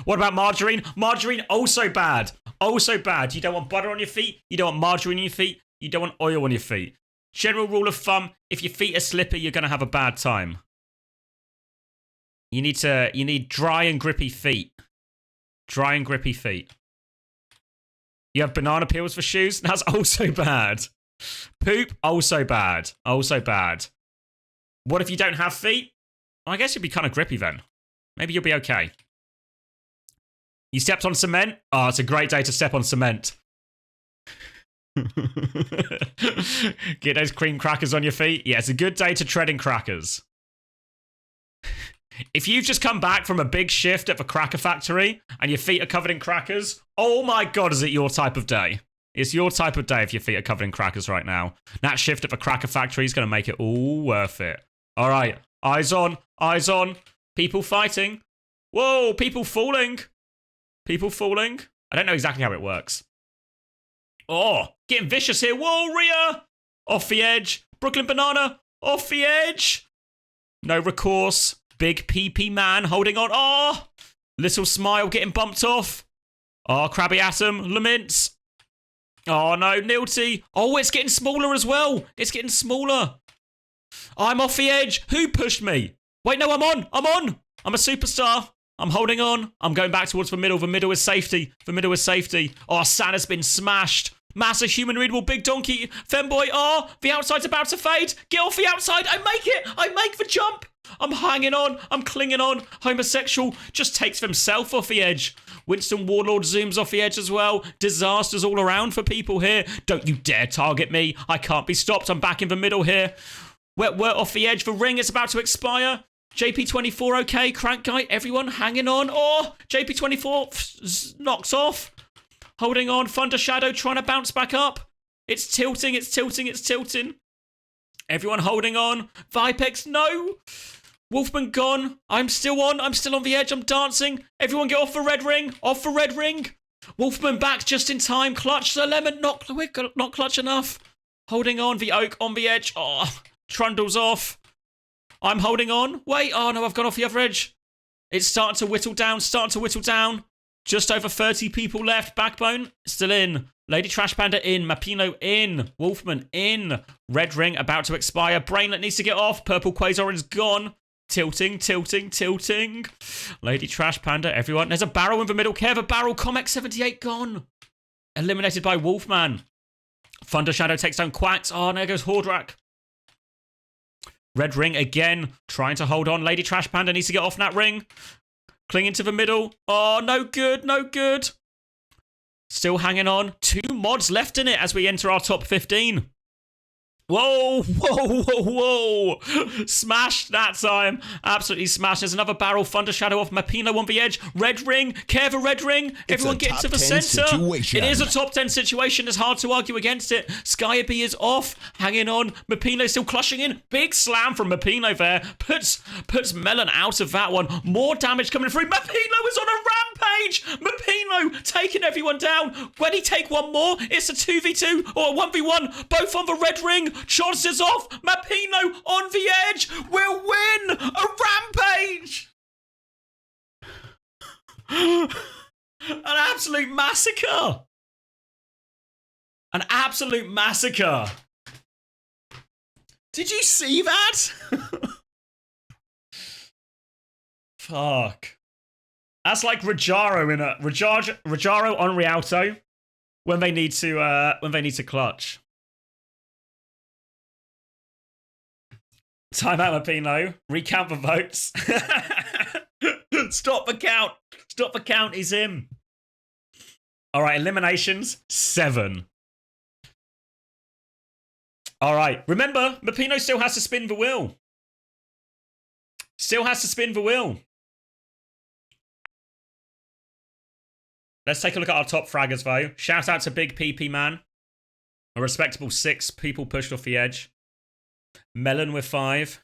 What about margarine? Margarine, also bad. Also bad. You don't want butter on your feet. You don't want margarine on your feet. You don't want oil on your feet. General rule of thumb, if your feet are slippery, you're going to have a bad time. You need dry and grippy feet. Dry and grippy feet. You have banana peels for shoes? That's also bad. Poop? Also bad. Also bad. What if you don't have feet? Well, I guess you'd be kind of grippy then. Maybe you'll be okay. You stepped on cement? Oh, it's a great day to step on cement. Get those cream crackers on your feet? Yeah, it's a good day to tread in crackers. If you've just come back from a big shift at the cracker factory and your feet are covered in crackers, oh my god, is it your type of day? It's your type of day if your feet are covered in crackers right now. That shift at the cracker factory is going to make it all worth it. All right. Eyes on. Eyes on. People fighting. Whoa, people falling. People falling. I don't know exactly how it works. Oh, getting vicious here. Whoa, Rhea. Off the edge. Brooklyn Banana. Off the edge. No recourse. Big PP man holding on. Oh, Little Smile getting bumped off. Oh, Krabby Atom. Laments. Oh, no. Nilty. Oh, it's getting smaller as well. It's getting smaller. I'm off the edge. Who pushed me? Wait, no, I'm on. I'm on. I'm a superstar. I'm holding on. I'm going back towards the middle. The middle is safety. The middle is safety. Oh, Santa's been smashed. Massive human readable big donkey. Femboy. Oh, the outside's about to fade. Get off the outside. I make it. I make the jump. I'm hanging on. I'm clinging on. Homosexual just takes himself off the edge. Winston Warlord zooms off the edge as well. Disasters all around for people here. Don't you dare target me. I can't be stopped. I'm back in the middle here. We're off the edge. The ring is about to expire. JP24 okay. Crank Guy. Everyone hanging on. Oh, JP24 knocks off. Holding on. Thunder Shadow trying to bounce back up. It's tilting. It's tilting. It's tilting. Everyone holding on. Vipex, no. Wolfman gone. I'm still on. I'm still on the edge. I'm dancing. Everyone get off the red ring. Off the red ring. Wolfman back just in time. Clutch the lemon. Not clutch enough. Holding on. The oak on the edge. Oh, Trundle's off. I'm holding on. Wait. Oh, no. I've gone off the other edge. It's starting to whittle down. Starting to whittle down. Just over 30 people left. Backbone still in. Lady Trash Panda in. Mapino in. Wolfman in. Red ring about to expire. Brainlet needs to get off. Purple Quasar is gone. Tilting, tilting, tilting. Lady Trash Panda, everyone. There's a barrel in the middle. Care of a barrel. Comex 78 gone. Eliminated by Wolfman. Thunder Shadow takes down Quacks. Oh, and there goes Hordrak. Red ring again. Trying to hold on. Lady Trash Panda needs to get off that ring. Clinging to the middle. Oh, no good, no good. Still hanging on. 2 mods left in it as we enter our top 15. Whoa, whoa, whoa, whoa. Smashed that time. Absolutely smashed. There's another barrel. Thunder Shadow off. Mapino on the edge. Red ring. Care for red ring. Everyone get into the center. It is a top 10 situation. It's hard to argue against it. Skybee is off. Hanging on. Mapino still clutching in. Big slam from Mapino there. Puts Melon out of that one. More damage coming through. Mapino is on a rampage. Mapino taking everyone down. When he take one more, it's a 2v2 or a 1v1. Both on the red ring. Chances off. Mapino on the edge will win a rampage. An absolute massacre. An absolute massacre. Did you see that? Fuck. That's like Rajaro in a Rajaro on Rialto when they need to clutch. Time out, Mapino. Recount the votes. Stop the count. Stop the count. He's in. All right, eliminations 7. All right. Remember, Mapino still has to spin the wheel. Still has to spin the wheel. Let's take a look at our top fraggers, though. Shout out to Big PP Man. A respectable 6 people pushed off the edge. Melon with 5.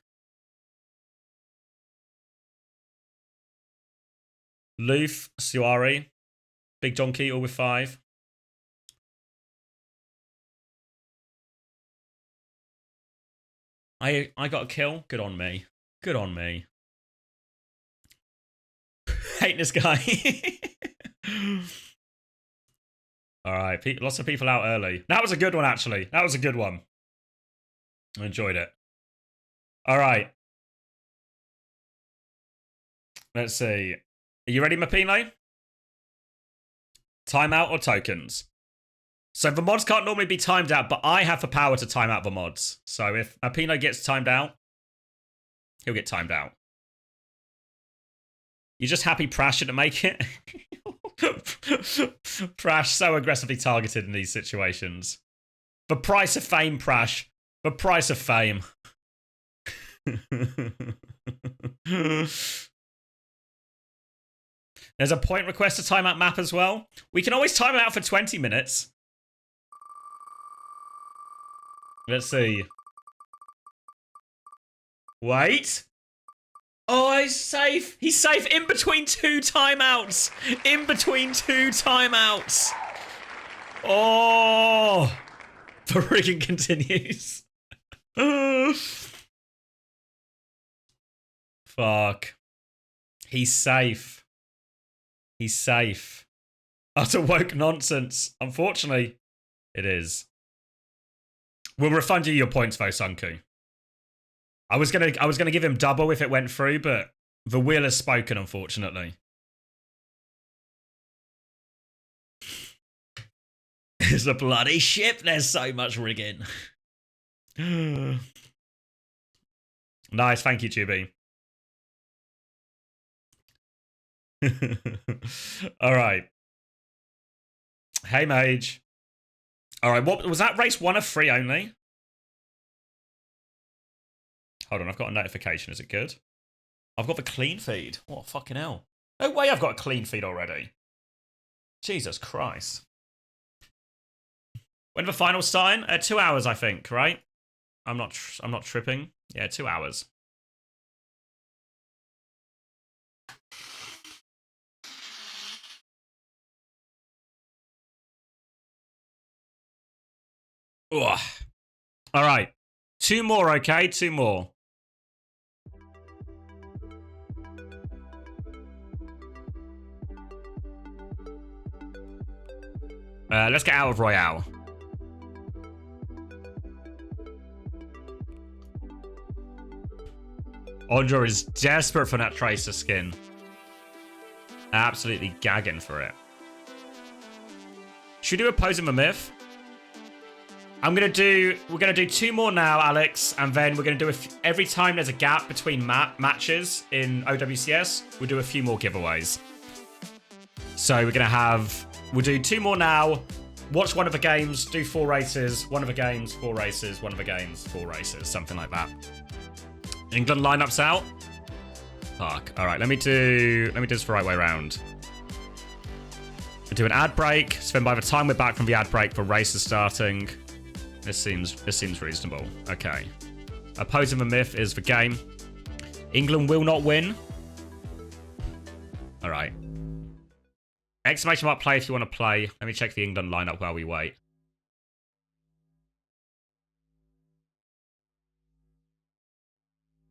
Loof, Suari, Big Donkey all with 5. I got a kill. Good on me. Good on me. Hate this guy. All right, lots of people out early. That was a good one, actually. That was a good one. I enjoyed it. All right. Let's see. Are you ready, Mapino? Timeout or tokens? So the mods can't normally be timed out, but I have the power to time out the mods. So if Mapino gets timed out, he'll get timed out. You're just happy Prash didn't make it? Prash so aggressively targeted in these situations. The price of fame, Prash. The price of fame. There's a point request to timeout map as well. We can always time it out for 20 minutes. Let's see. Wait. Oh, he's safe. He's safe in between 2 timeouts. In between 2 timeouts. Oh. The rigging continues. Fuck. He's safe. He's safe. Utter woke nonsense. Unfortunately, it is. We'll refund you your points though, Sunku. I was gonna give him double if it went through, but the wheel has spoken, unfortunately. It's a bloody ship. There's so much rigging. Nice, thank you, Tubi. All right. Hey, Mage. All right, what was that race 1 of 3 only? Hold on, I've got a notification. Is it good? I've got the clean feed. What fucking hell? No way I've got a clean feed already. Jesus Christ. When the finals starting? 2 hours, I think, right? I'm not tripping. Yeah, 2 hours. Ugh. All right. 2 more, okay? 2 more. Let's get out of Royale. Ondra is desperate for that Tracer skin. Absolutely gagging for it. Should we do a Pose of a Myth? We're gonna do 2 more now, Alex, and then we're gonna do every time there's a gap between matches in OWCS, we'll do a few more giveaways. So we'll do 2 more now, watch one of the games, do 4 races, one of the games, 4 races, one of the games, 4 races, something like that. England lineups out. Fuck. All right, let me do this the right way around. We'll do an ad break. So then by the time we're back from the ad break, the race is starting. This seems reasonable. Okay. Opposing the myth is the game. England will not win. All right. Exclamation mark play if you want to play. Let me check the England lineup while we wait.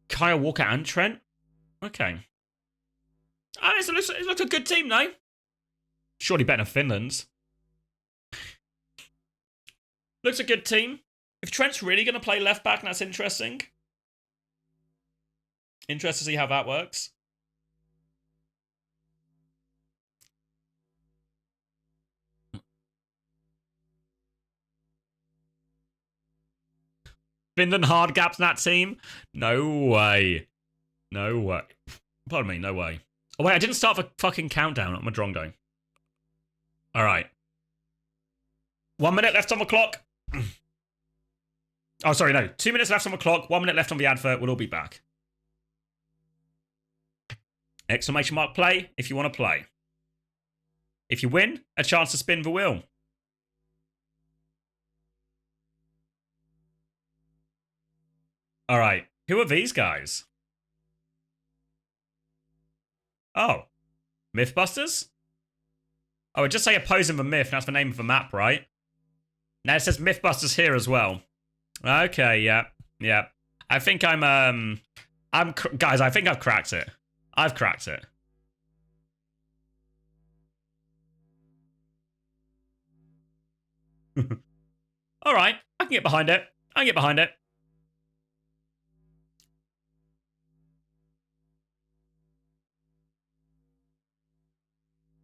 Kyle Walker and Trent? Okay. It looks a good team, no? Surely better than Finland's. Looks a good team. If Trent's really going to play left back, that's interesting. Interested to see how that works. Finland hard gaps in that team? No way. No way. Pardon me, no way. Oh wait, I didn't start the fucking countdown. I'm a drongo. Alright. 1 minute left on the clock. Oh, sorry, no. 2 minutes left on the clock. 1 minute left on the advert. We'll all be back. Exclamation mark play if you want to play. If you win, a chance to spin the wheel. All right. Who are these guys? Oh. Mythbusters? Oh, it just say opposing the myth. That's the name of the map, right? Now it says Mythbusters here as well. Okay, yeah. Yeah. I think guys, I think I've cracked it. I've cracked it. All right. I can get behind it. I can get behind it.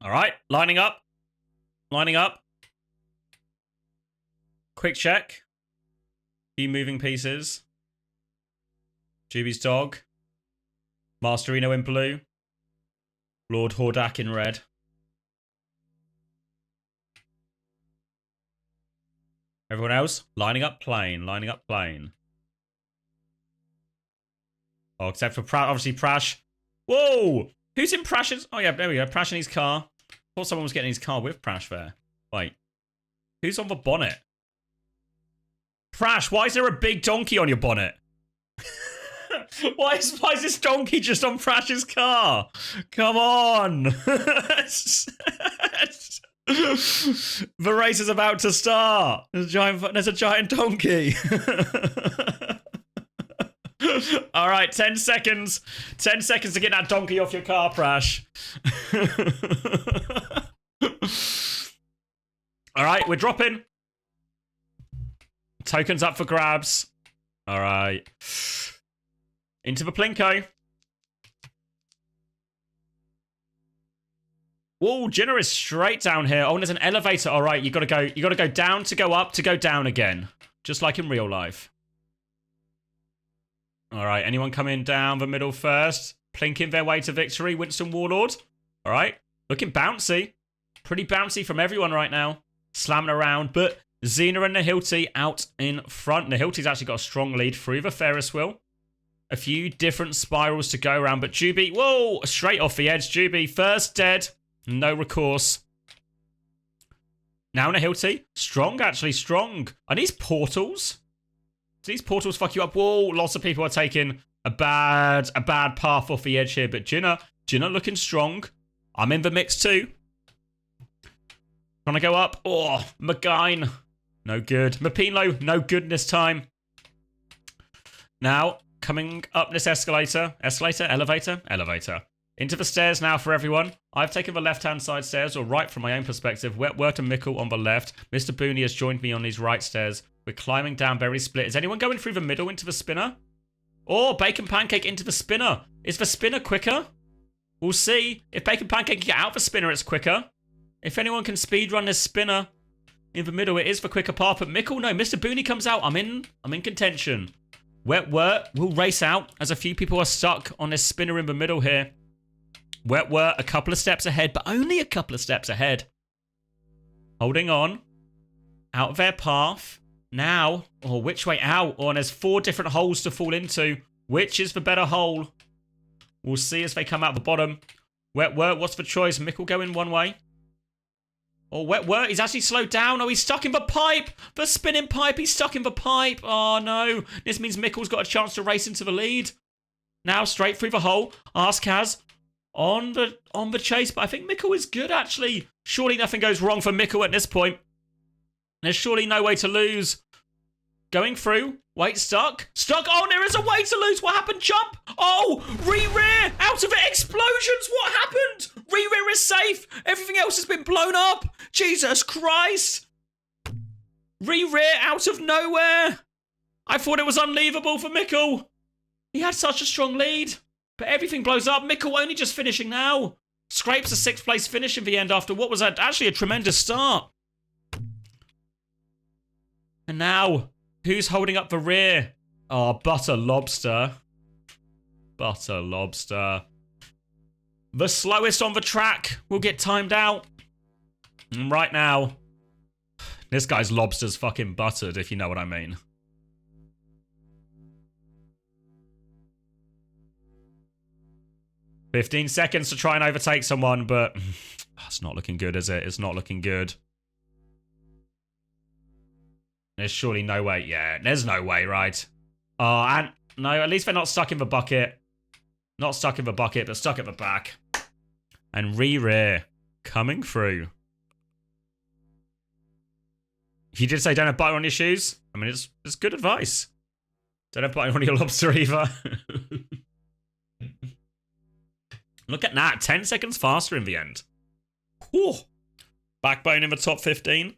All right, lining up. Lining up. Quick check. Few moving pieces. Juby's dog. Masterino in blue. Lord Hordak in red. Everyone else, lining up plane, lining up plane. Oh, except for obviously Prash. Whoa! Who's in Prash's? Oh yeah, there we go. Prash in his car. Thought someone was getting his car with Prash there. Wait. Who's on the bonnet? Prash, why is there a big donkey on your bonnet? Why is this donkey just on Prash's car? Come on. The race is about to start. There's a giant donkey. All right, 10 seconds. 10 seconds to get that donkey off your car, Prash. All right, we're dropping. Tokens up for grabs. All right. Into the Plinko. Whoa, Jinner is straight down here. Oh, and there's an elevator. All right, you gotta go down to go up to go down again. Just like in real life. All right, anyone coming down the middle first? Plinking their way to victory. Winston Warlord. All right, looking bouncy. Pretty bouncy from everyone right now. Slamming around, but Xena and Nihilti out in front. Nihilti's actually got a strong lead through the Ferris wheel. A few different spirals to go around, but Juby, whoa, straight off the edge. Juby, first dead. No recourse. Now Nihilti. Strong, actually, strong. Are these portals? Do these portals fuck you up? Whoa, lots of people are taking a bad path off the edge here, but Jinner looking strong. I'm in the mix too. Trying to go up. Oh, McGuine. No good. Mapinlo, no good this time. Now, coming up this escalator. Elevator. Into the stairs now for everyone. I've taken the left-hand side stairs, or right from my own perspective. Wetwort and Mickle on the left. Mr. Booney has joined me on these right stairs. We're climbing down, very split. Is anyone going through the middle into the spinner? Or Bacon Pancake into the spinner. Is the spinner quicker? We'll see. If Bacon Pancake can get out the spinner, it's quicker. If anyone can speedrun this spinner in the middle, it is the quicker path. But Mickle, no, Mr. Booney comes out. I'm in contention. Wetwort will race out as a few people are stuck on this spinner in the middle here. Wetwort a couple of steps ahead, but only a couple of steps ahead. Holding on. Out of their path. Now, or which way out? Oh, and there's 4 different holes to fall into. Which is the better hole? We'll see as they come out the bottom. Wetwort, what's the choice? Mickle going one way. Oh, Wetwort, he's actually slowed down. Oh, he's stuck in the pipe. The spinning pipe, he's stuck in the pipe. Oh, no. This means Mickle's got a chance to race into the lead. Now, straight through the hole. Askaz on the chase, but I think Mickle is good, actually. Surely nothing goes wrong for Mickle at this point. There's surely no way to lose. Going through. Wait, stuck. Stuck. Oh, there is a way to lose. What happened? Jump. Oh, re-rear. Out of it. Explosions. What happened? Re-rear is safe. Everything else has been blown up. Jesus Christ. Re-rear out of nowhere. I thought it was unleavable for Mickle. He had such a strong lead. But everything blows up. Mickle only just finishing now. Scrapes a 6th place finish in the end after what was actually a tremendous start. And now, who's holding up the rear? Oh, Butter Lobster. Butter Lobster. The slowest on the track will get timed out. And right now, this guy's lobster's fucking buttered, if you know what I mean. "15 seconds to try and overtake someone, but it's not looking good, is it? It's not looking good. There's surely no way. Yeah, there's no way, right? Oh, and no, at least they're not stuck in the bucket. Not stuck in the bucket, but stuck at the back. And re-rear coming through. He did say don't have butter on your shoes. I mean, it's good advice. Don't have butter on your lobster either. Look at that. 10 seconds faster in the end. Whew. Backbone in the top 15.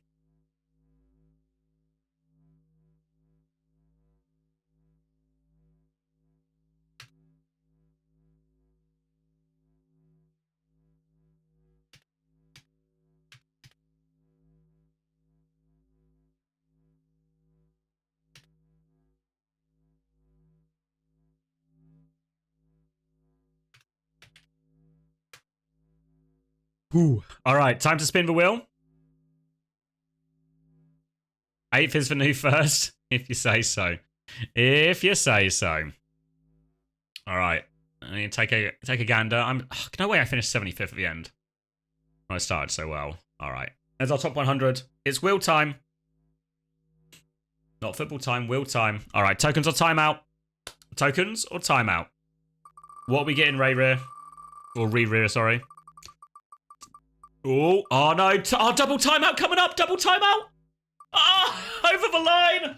Ooh. All right, time to spin the wheel. 8th is the new first, if you say so. If you say so. All right, I need to take a gander. No way I finished 75th at the end. I started so well. All right, there's our top 100. It's wheel time. Not football time, will time. All right, tokens or timeout? Tokens or timeout? What are we getting, Ray-Rear? Or Re-Rear, sorry. Oh no. Double timeout coming up. Double timeout. Over the line.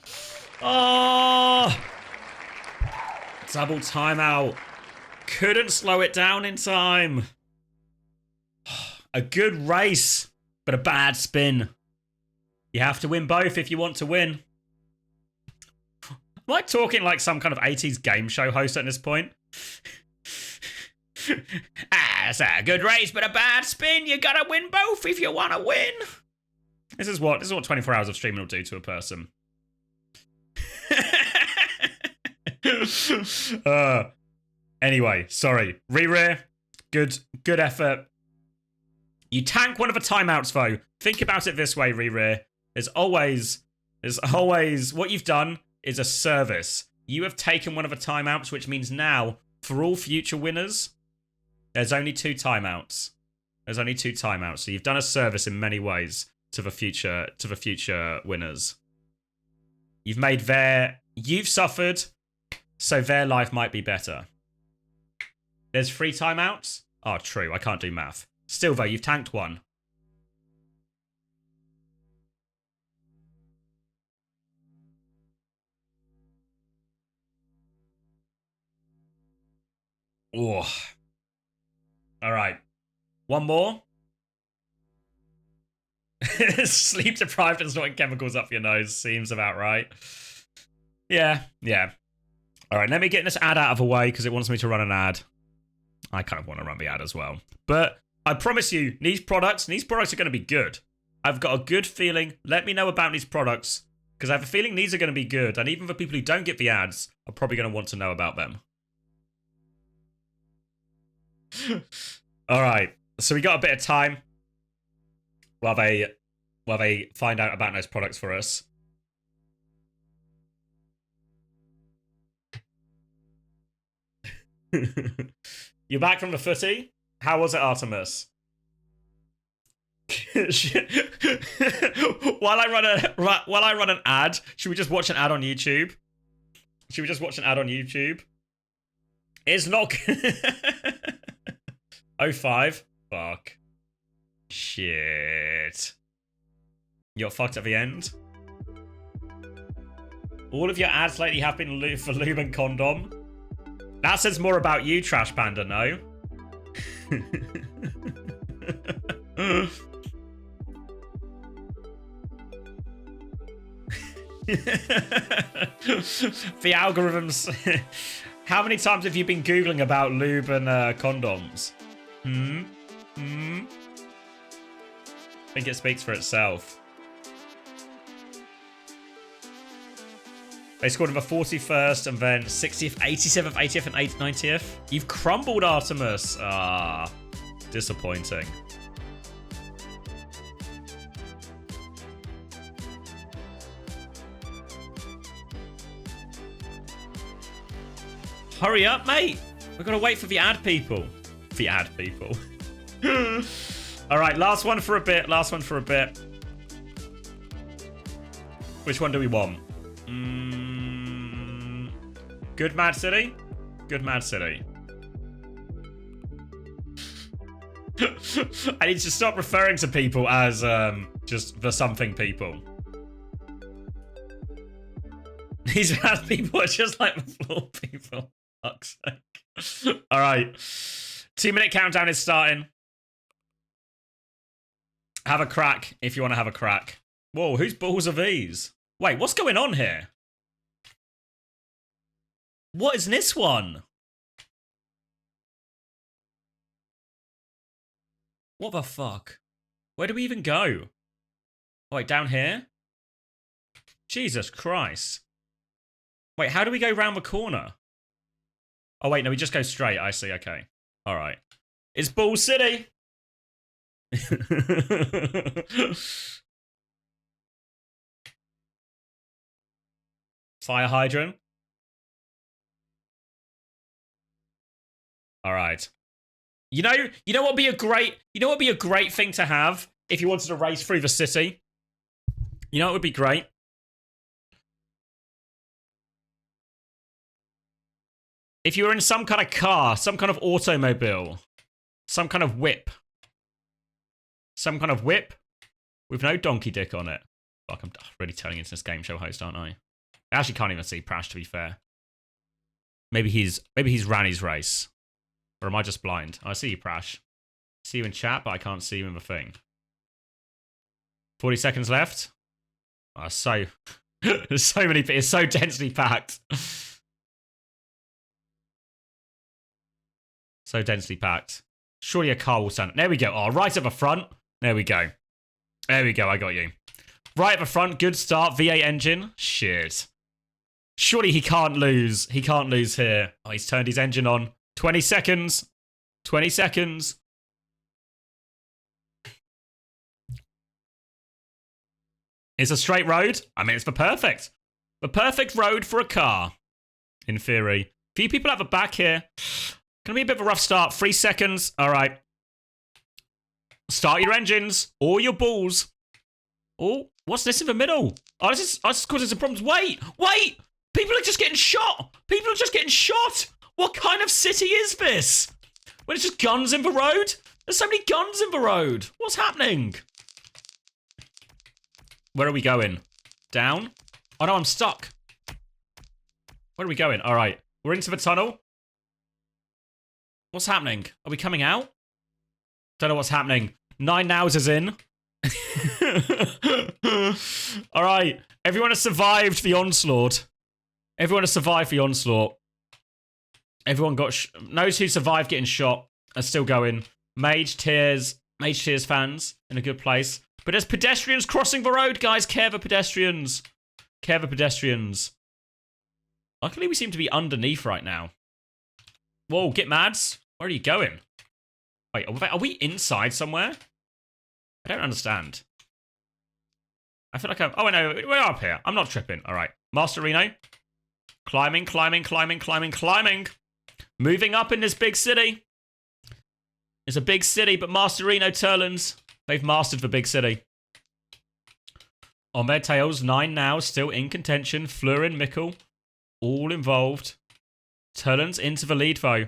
Double timeout. Couldn't slow it down in time. A good race, but a bad spin. You have to win both if you want to win. Am I talking like some kind of 80s game show host at this point? It's a good race, but a bad spin. You gotta win both if you want to win. This is what 24 hours of streaming will do to a person. Anyway, sorry. Re-rear. Good effort. You tank one of the timeouts, though. Think about it this way, Re-rear. There's always what you've done is a service. You have taken one of the timeouts, which means now, for all future winners, there's only 2 timeouts. There's only 2 timeouts. So you've done a service in many ways to the future winners. You've suffered, so their life might be better. There's 3 timeouts? Oh, true. I can't do math. Still, though, you've tanked one. Oh. All right. One more. Sleep deprived and snorting chemicals up your nose seems about right. Yeah. All right, let me get this ad out of the way because it wants me to run an ad. I kind of want to run the ad as well. But I promise you, these products are going to be good. I've got a good feeling. Let me know about these products because I have a feeling these are going to be good. And even for people who don't get the ads, are probably going to want to know about them. All right, so we got a bit of time while they find out about those products for us. You're back from the footy? How was it, Artemis? While I run an ad, should we just watch an ad on YouTube? It's not 05. Fuck. Shit. You got fucked at the end? All of your ads lately have been for lube and condom. That says more about you, Trash Panda, no? The algorithms. How many times have you been Googling about lube and condoms? I think it speaks for itself. They scored in the 41st and then 60th, 87th, 80th, and 90th. You've crumbled, Artemis. Disappointing. Hurry up, mate. We've got to wait for the ad people. All right, last one for a bit. Which one do we want? Good Mad City? I need to stop referring to people as just the something people. These bad people are just like the floor people. Fuck's sake. All right. 2-minute countdown is starting. Have a crack if you want to have a crack. Whoa, whose balls are these? Wait, what's going on here? What is this one? What the fuck? Where do we even go? Wait, down here? Jesus Christ. Wait, how do we go round the corner? Oh, wait, no, we just go straight. I see, okay. All right. It's Ball City. Fire hydrant. All right. You know what would be a great thing to have if you wanted to race through the city? You know what would be great? if you were in some kind of car, some kind of automobile, some kind of whip with no donkey dick on it. Fuck, I'm really turning into this game show host, aren't I? I actually can't even see Prash, to be fair. Maybe he's ran his race. Or am I just blind? I see you, Prash. See you in chat, but I can't see you in the thing. 40 seconds left. Oh, so... There's so many... It's so densely packed. So densely packed. Surely a car will stand... There we go. Oh, right at the front. There we go. There we go. I got you. Right at the front. Good start. V8 engine. Shit. Surely he can't lose. He can't lose here. Oh, he's turned his engine on. 20 seconds. 20 seconds. It's a straight road. I mean, it's the perfect road for a car, in theory. Few people at the back here. Gonna be a bit of a rough start. 3 seconds. All right. Start your engines or your balls. Oh, what's this in the middle? Oh, this is causing some problems. Wait. People are just getting shot. People are just getting shot. What kind of city is this? When it's just guns in the road? There's so many guns in the road. What's happening? Where are we going? Down? Oh no, I'm stuck. Where are we going? All right. We're into the tunnel. What's happening? Are we coming out? Don't know what's happening. 9 nows is in. All right. Everyone has survived the onslaught. Everyone has survived the onslaught. Everyone knows who survived getting shot. Are still going. Mage Tears fans in a good place. But there's pedestrians crossing the road, guys. Care the pedestrians. Care the pedestrians. Luckily, we seem to be underneath right now. Whoa, get mads. Where are you going? Wait, are we inside somewhere? I don't understand. I feel like oh, no, we're up here. I'm not tripping. All right. Master Reno. Climbing. Moving up in this big city. It's a big city, but Master Reno Turlins, they've mastered the big city. On their tails, 9 now, still in contention. Fleur and Mickle, all involved. Turlins into the lead, though.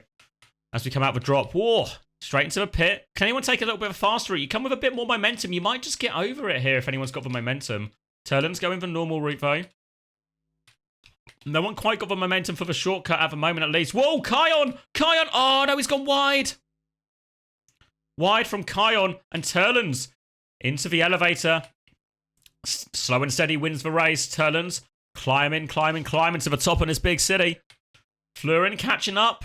As we come out the drop. Whoa! Straight into the pit. Can anyone take a little bit of a faster route? You come with a bit more momentum. You might just get over it here if anyone's got the momentum. Turlins going the normal route, though. No one quite got the momentum for the shortcut at the moment, at least. Whoa! Kion! Oh, no, he's gone wide. Wide from Kion and Turlins into the elevator. Slow and steady wins the race. Turlins climbing to the top of this big city. Fleurin catching up.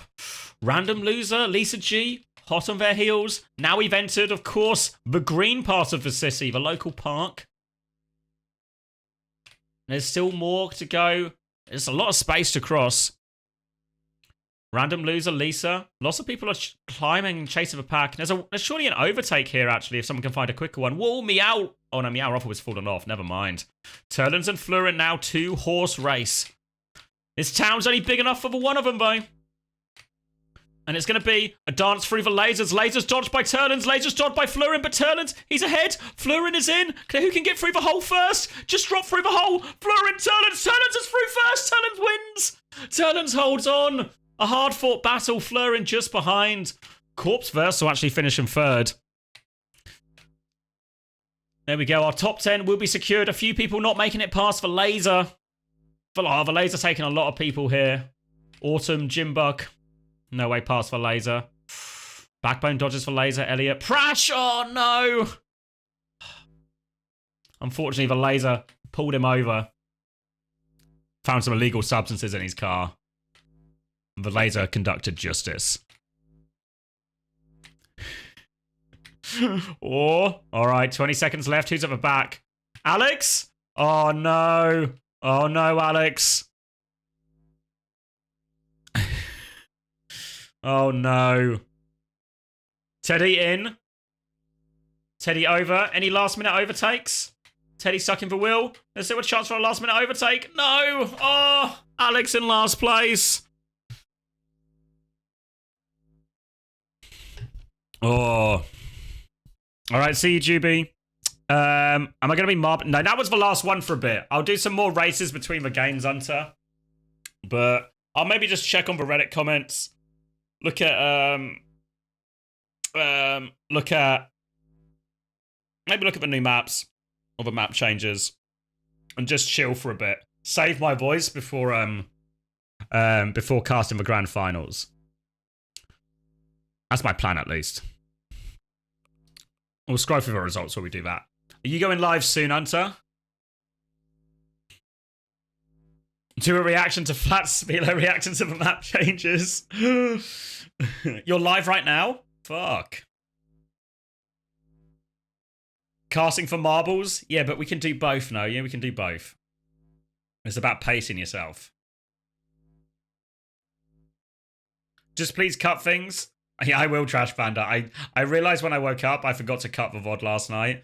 Random loser, Lisa G, hot on their heels. Now we've entered, of course, the green part of the city, the local park. There's still more to go. There's a lot of space to cross. Random loser, Lisa. Lots of people are climbing and chasing the pack. There's surely an overtake here, actually, if someone can find a quicker one. Whoa, Meow. Oh, no, Meow Ruffle was fallen off. Never mind. Turlins and Fleurin now 2-horse race. This town's only big enough for the one of them, though. And it's going to be a dance through the lasers. Lasers dodged by Turlins. Lasers dodged by Fleurin, but Turlins, he's ahead. Fleurin is in. Who can get through the hole first? Just drop through the hole. Fleurin, Turlins. Turlins is through first. Turlins wins. Turlins holds on. A hard-fought battle, Fleurin just behind. Corpse Verse will actually finish in third. There we go. Our top 10 will be secured. A few people not making it past the laser. The laser taking a lot of people here. Autumn, Jimbuck. No way past the laser. Backbone dodges for laser. Elliot. Prash! Oh, no! Unfortunately, the laser pulled him over. Found some illegal substances in his car. The laser conducted justice. Oh, all right. 20 seconds left. Who's at the back? Alex? Oh, no. Oh, no, Alex. Oh, no. Teddy in. Teddy over. Any last-minute overtakes? Teddy stuck in the wheel. There's still a chance for a last-minute overtake. No. Oh, Alex in last place. Oh. All right, see you, Juby. Am I going to be mobbed? No, that was the last one for a bit. I'll do some more races between the games, Hunter. But I'll maybe just check on the Reddit comments. Look at maybe look at the new maps or the map changes and just chill for a bit. Save my voice before casting the grand finals. That's my plan, at least. We'll scroll through the results while we do that. Are you going live soon, Hunter? Do a reaction to Flat Spilo, reaction to the map changes. You're live right now? Fuck. Casting for marbles? Yeah, but we can do both now. Yeah, we can do both. It's about pacing yourself. Just please cut things. Yeah, I will, Trash Panda. I realised when I woke up, I forgot to cut the VOD last night.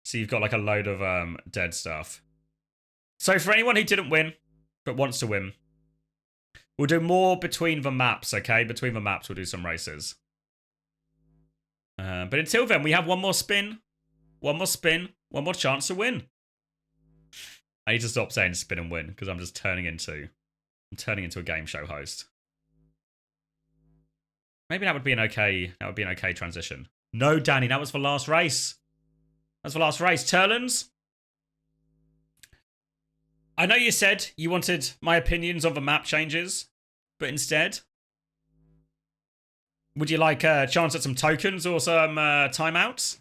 So you've got like a load of dead stuff. So for anyone who didn't win, but wants to win, we'll do more between the maps, okay? Between the maps, we'll do some races. But until then, we have one more spin. One more spin. One more chance to win. I need to stop saying spin and win, because I'm just turning into a game show host. Maybe that would be an okay transition. No, Danny, that was the last race. That's the last race. Turlins? I know you said you wanted my opinions on the map changes, but instead, would you like a chance at some tokens or some timeouts?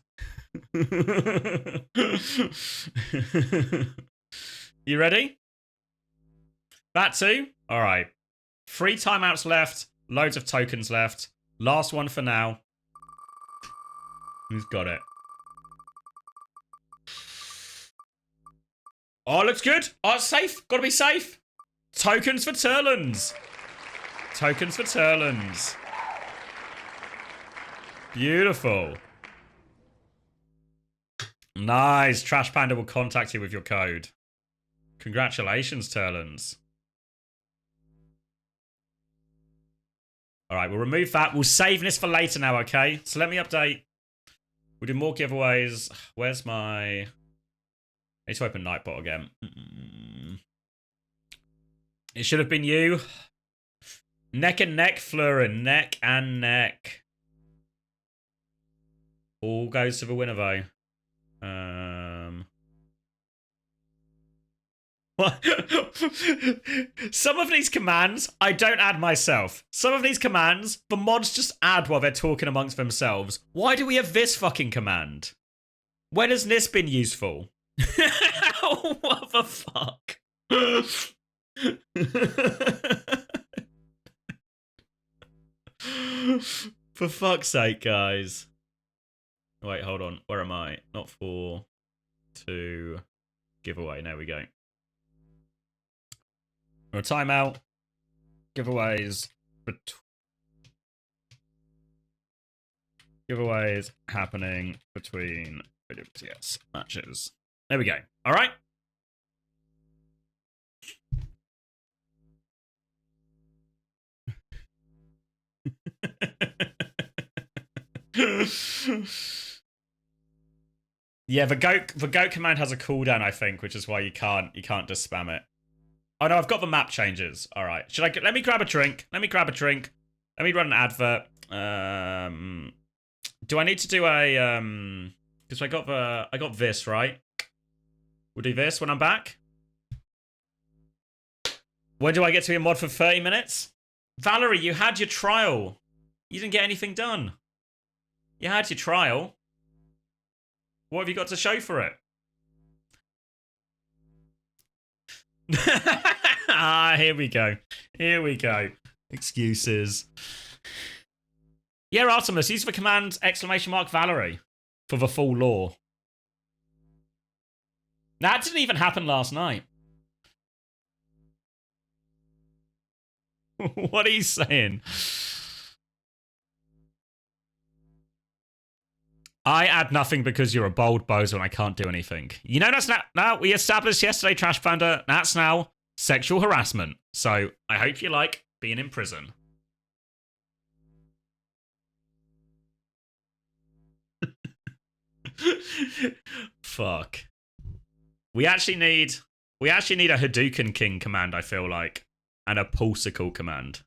You ready? That too? Alright. 3 timeouts left. Loads of tokens left. Last one for now. Who's got it? Oh, looks good. Oh, it's safe. Gotta be safe. Tokens for Turlins. Tokens for Turlins. Beautiful. Nice. Trash Panda will contact you with your code. Congratulations, Turlins. All right, we'll remove that. We'll save this for later now, okay? So let me update. We'll do more giveaways. Where's my... I need to open Nightbot again. It should have been you. Neck and neck, Florin. Neck and neck. All goes to the winner, though. What? Some of these commands, I don't add myself. Some of these commands, the mods just add while they're talking amongst themselves. Why do we have this fucking command? When has this been useful? What the fuck? For fuck's sake, guys. Wait, hold on. Where am I? Not 4, 2, giveaway. There we go. Or a timeout. Giveaways. Giveaways happening between OWCS matches. There we go. All right. Yeah, the goat command has a cooldown, I think, which is why you can't just spam it. Oh no, I've got the map changes. All right. Let me grab a drink. Let me run an advert. Do I need to do a because I got this, right? We'll do this when I'm back. When do I get to be a mod for 30 minutes? Valerie, you had your trial. You didn't get anything done. You had your trial. What have you got to show for it? Here we go. Here we go. Excuses. Yeah, Artemis, use the command !Valerie for the full lore. That didn't even happen last night. What are you saying? I add nothing because you're a bold bozo and I can't do anything. You know, that's not... No, we established yesterday, Trash Panda, that's now sexual harassment. So, I hope you like being in prison. Fuck. We actually need a Hadouken King command, I feel like. and a pulsicle command.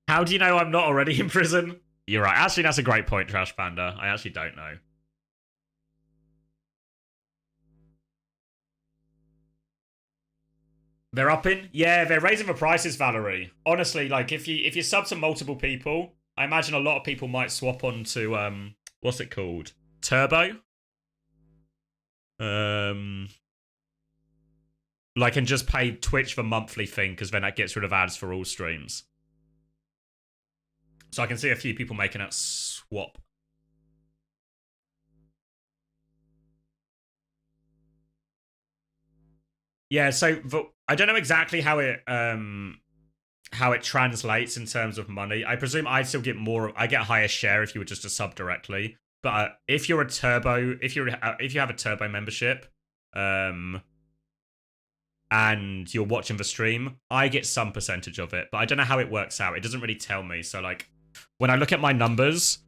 How do you know I'm not already in prison? You're right. Actually, that's a great point, Trash Panda. I actually don't know. They're upping? Yeah, they're raising the prices, Valerie. Honestly, like if you sub to multiple people, I imagine a lot of people might swap on to what's it called? Turbo? Like and just pay Twitch the monthly thing, because then that gets rid of ads for all streams. So I can see a few people making that swap. Yeah, so I don't know exactly how it translates in terms of money. I presume I'd still get more. I get a higher share if you were just to sub directly. But if you're a turbo, if you have a turbo membership, and you're watching the stream, I get some percentage of it. But I don't know how it works out. It doesn't really tell me. So like, when I look at my numbers,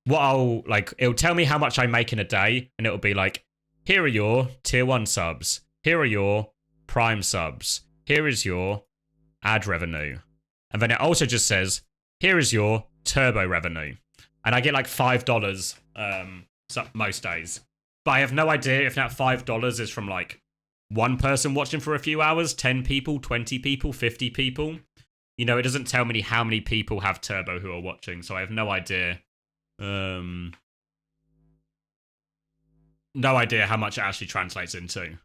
it'll tell me how much I make in a day, and it'll be like, here are your tier 1 subs. Here are your Prime subs. Here is your ad revenue. And then it also just says, here is your turbo revenue. And I get like $5 most days. But I have no idea if that $5 is from like one person watching for a few hours, 10 people, 20 people, 50 people. You know, it doesn't tell me how many people have turbo who are watching, so I have no idea. No idea how much it actually translates into.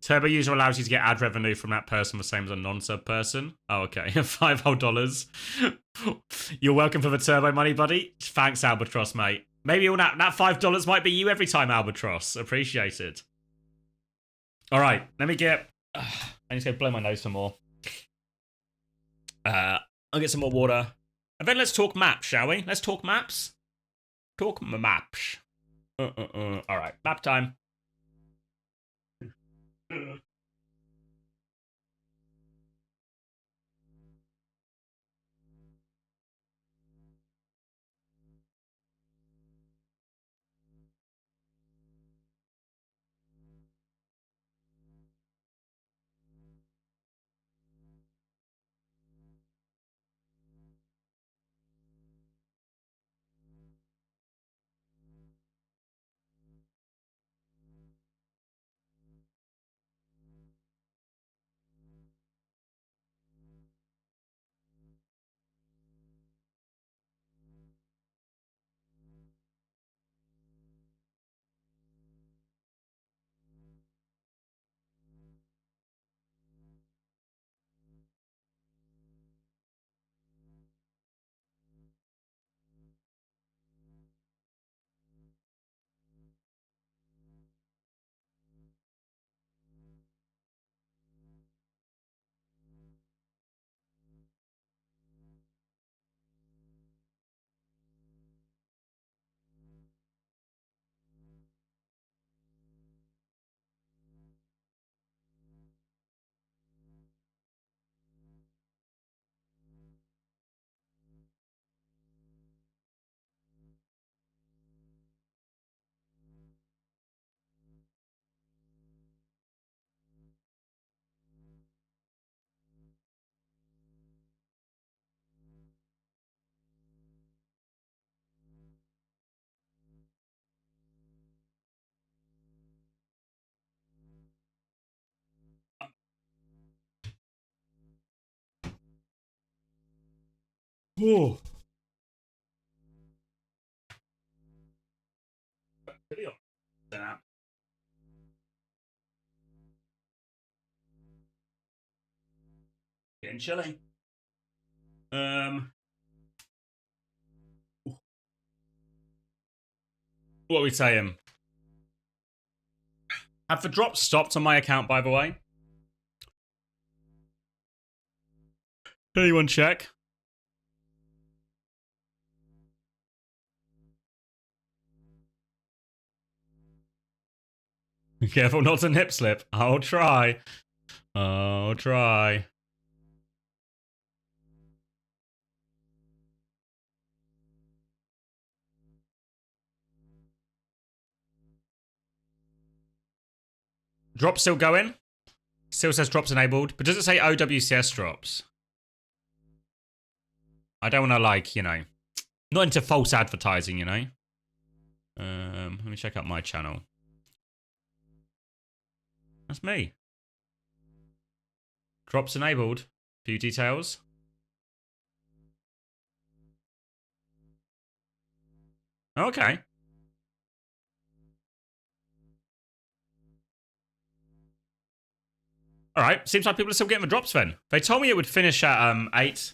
Turbo user allows you to get ad revenue from that person the same as a non-sub person. Oh, okay. $5 whole. You're welcome for the turbo money, buddy. Thanks, Albatross, mate. Maybe all that $5 might be you every time, Albatross. Appreciated. All right, let me get... I need to go blow my nose some more. I'll get some more water. And then let's talk maps, shall we? Let's talk maps. Talk maps. All right, map time. Whoa. Getting chilly. What are we saying? Have the drops stopped on my account, by the way? Anyone check? Careful not to nip slip. I'll try. I'll try. Drops still going. Still says drops enabled. But does it say OWCS drops? I don't want to, like, you know, not into false advertising, you know. Let me check out my channel. That's me. Drops enabled. View details. Okay. Alright, seems like people are still getting the drops then. They told me it would finish at 8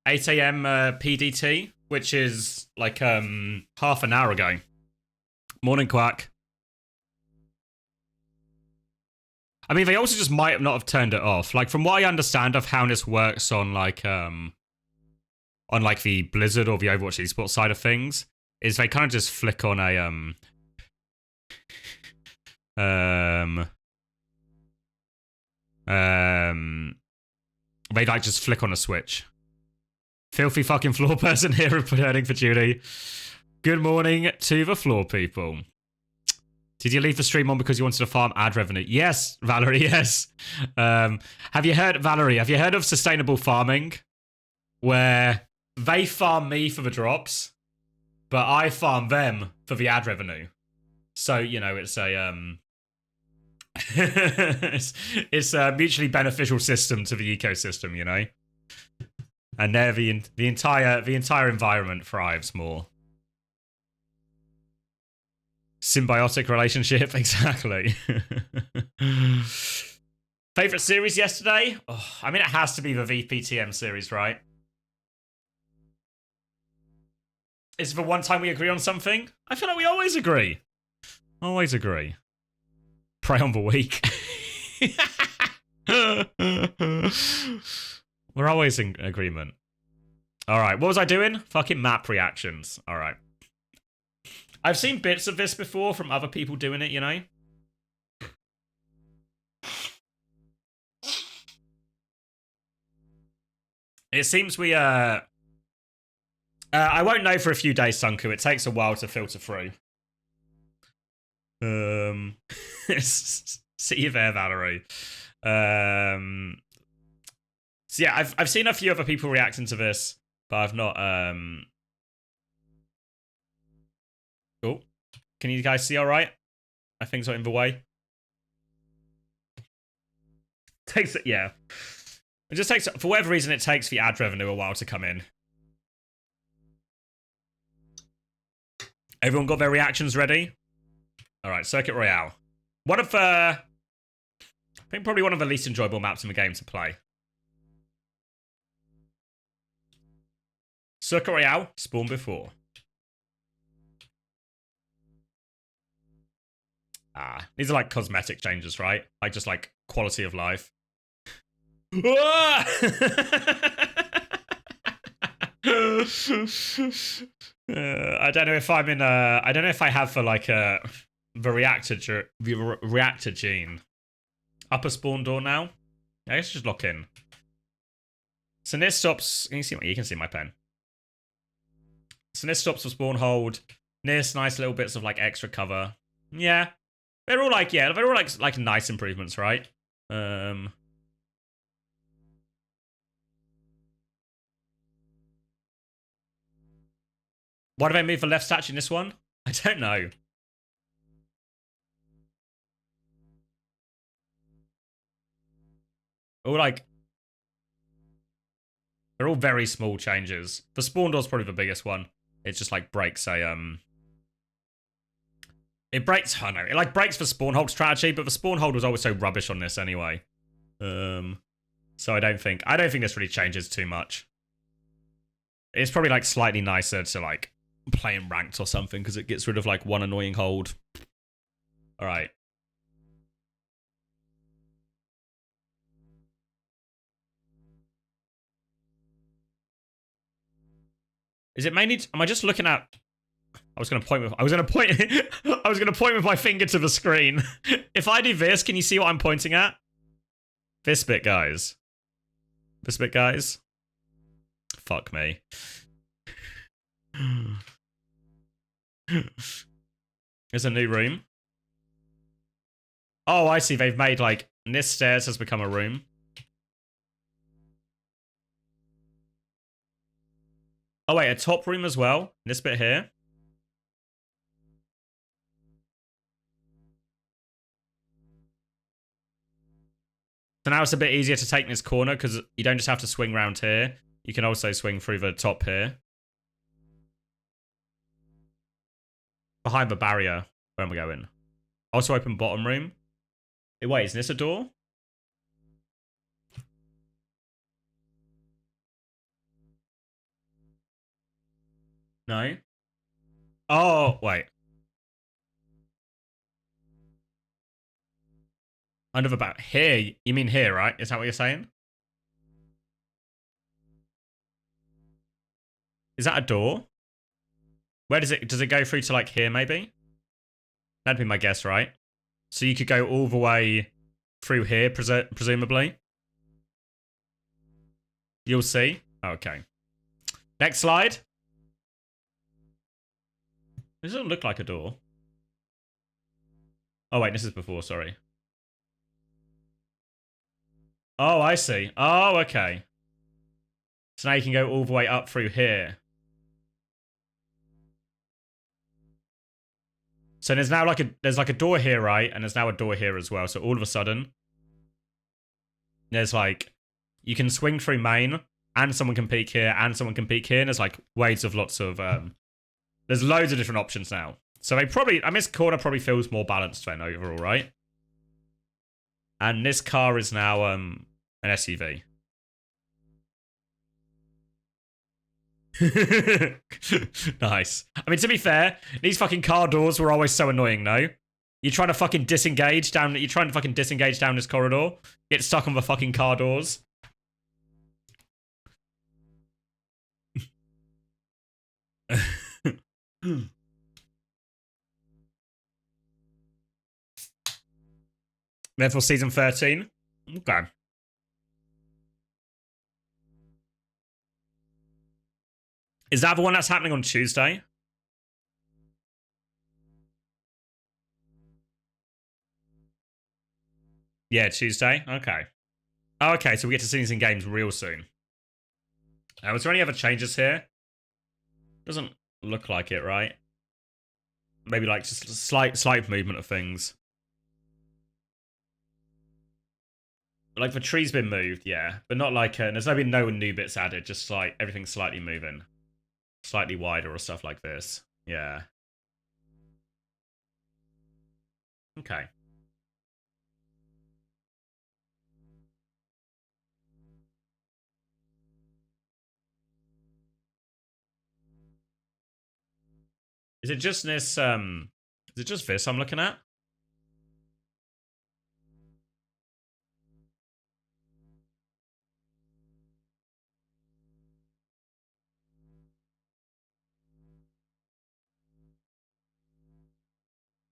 a.m. PDT, which is like half an hour ago. Morning, Quack. I mean, they also just might not have turned it off. Like, from what I understand of how this works on like the Blizzard or the Overwatch esports side of things, is they kind of just flick on a they like just flick on a switch. Filthy fucking floor person here returning for duty. Good morning to the floor people. Did you leave the stream on because you wanted to farm ad revenue? Yes, Valerie, yes. Have you heard, Valerie, have you heard of sustainable farming? Where they farm me for the drops, but I farm them for the ad revenue. So, you know, it's a it's a mutually beneficial system to the ecosystem, you know? And there the entire environment thrives more. Symbiotic relationship, exactly. Favorite series yesterday? Oh, I mean, it has to be the VPTM series, right? Is it the one time we agree on something? I feel like we always agree. Always agree. Prey on the week. We're always in agreement. Alright, what was I doing? Fucking map reactions. Alright. I've seen bits of this before from other people doing it, you know? It seems we, I won't know for a few days, Sunku. It takes a while to filter through. See you there, Valerie. So yeah, I've seen a few other people reacting to this, but I've not, Oh, can you guys see all right? I think so in the way. Takes it, yeah. It just takes, for whatever reason, it takes the ad revenue a while to come in. Everyone got their reactions ready? All right, Circuit Royale. One of I think probably one of the least enjoyable maps in the game to play. Circuit Royale, spawn before. These are like cosmetic changes, right? Like just like quality of life. I don't know if I'm in I don't know if I have for like the reactor gene. Upper spawn door now. I guess just lock in. So this stops. Can you see you can see my pen. So this stops for spawn hold. This nice little bits of like extra cover. Yeah. They're all like, yeah, they're all like nice improvements, right? Why did I move the left statue in this one? I don't know. All like, they're all very small changes. The spawn door's probably the biggest one. It just like breaks a it breaks, I know, it like breaks the spawn hold strategy, but the spawn hold was always so rubbish on this anyway. So I don't think this really changes too much. It's probably like slightly nicer to like play in ranked or something because it gets rid of like one annoying hold. All right. Is it mainly? Am I just looking at? I was gonna point with my finger to the screen. If I do this, can you see what I'm pointing at? This bit, guys. This bit, guys. Fuck me. There's a new room. Oh, I see. They've made, like, this stairs has become a room. Oh, wait, a top room as well. This bit here. So now it's a bit easier to take this corner because you don't just have to swing around here. You can also swing through the top here. Behind the barrier. Where am I going? Also open bottom room. Wait, is this a door? No. Oh, wait. Under the back. Here. You mean here, right? Is that what you're saying? Is that a door? Where does it go through to, like, here, maybe? That'd be my guess, right? So you could go all the way through here, presumably. You'll see. Okay. Next slide. This doesn't look like a door. Oh, wait, this is before, sorry. Oh, I see. Oh, okay. So now you can go all the way up through here. So there's now there's like a door here, right? And there's now a door here as well. So all of a sudden, there's like, you can swing through main, and someone can peek here, and someone can peek here. And there's like waves of lots of, there's loads of different options now. So they probably, I mean, this corner probably feels more balanced then overall, right? And this car is now an SUV. Nice. I mean, to be fair, these fucking car doors were always so annoying, no? You're trying to fucking disengage down this corridor, get stuck on the fucking car doors. Therefore, season 13. Okay. Is that the one that's happening on Tuesday? Yeah, Tuesday. Okay. Oh, okay, so we get to see these in games real soon. Was there any other changes here? Doesn't look like it, right? Maybe like just slight movement of things. Like the tree's been moved, yeah, but not like there's been no new bits added. Just like everything's slightly moving, slightly wider or stuff like this. Yeah. Okay. Is it just this? Is it just this I'm looking at?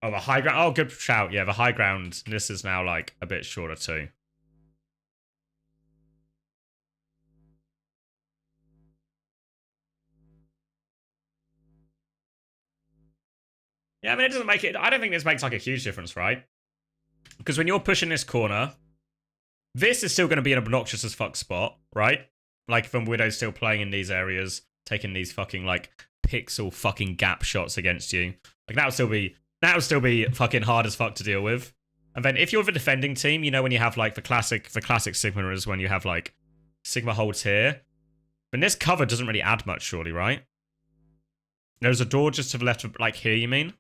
Oh, the high ground. Oh, good shout. Yeah, the high ground. This is now like a bit shorter too. Yeah, I mean, it doesn't make it. I don't think this makes like a huge difference, right? Because when you're pushing this corner, this is still going to be an obnoxious as fuck spot, right? Like if Widow's still playing in these areas, taking these fucking like pixel fucking gap shots against you. Like that would still be fucking hard as fuck to deal with. And then if you're the defending team, you know when you have like the classic Sigma is when you have like Sigma holds here. And this cover doesn't really add much, surely, right? There's a door just to the left of like here, you mean?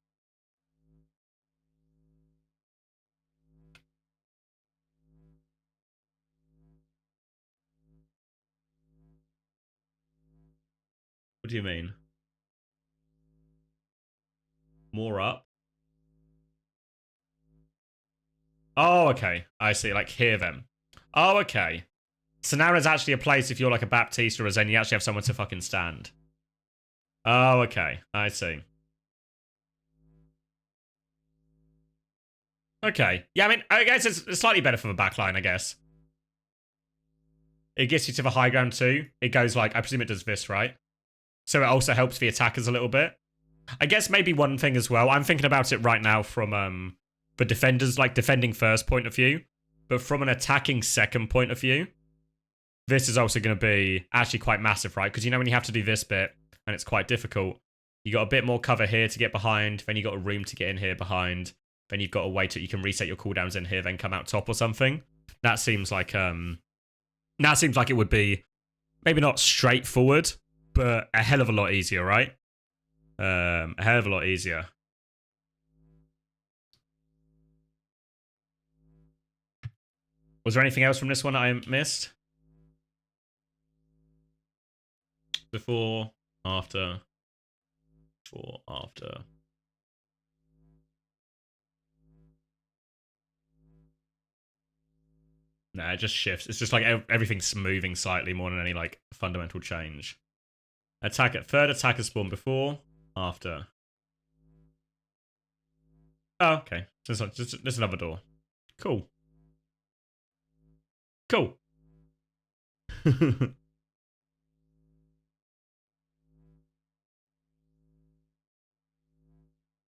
What do you mean? More up? Oh, okay. I see. Like here then. Oh, okay. So now there's actually a place if you're like a Baptiste or a Zen, you actually have somewhere to fucking stand. Oh, okay. I see. Okay. Yeah, I mean, I guess it's slightly better for the backline, I guess. It gets you to the high ground too. It goes like, I presume it does this, right? So it also helps the attackers a little bit. I guess maybe one thing as well. I'm thinking about it right now from for defenders, like defending first point of view. But from an attacking second point of view, this is also going to be actually quite massive, right? Because you know when you have to do this bit, and it's quite difficult, you got a bit more cover here to get behind, then you got a room to get in here behind, then you've got a way to, you can reset your cooldowns in here, then come out top or something. That seems like it would be maybe not straightforward, but a hell of a lot easier, right? A hell of a lot easier. Was there anything else from this one that I missed? Before, after, before, after. Nah, it just shifts. It's just like everything's moving slightly more than any like fundamental change. Third attacker spawn before, after. Oh, okay. So it's just another door. Cool. Cool.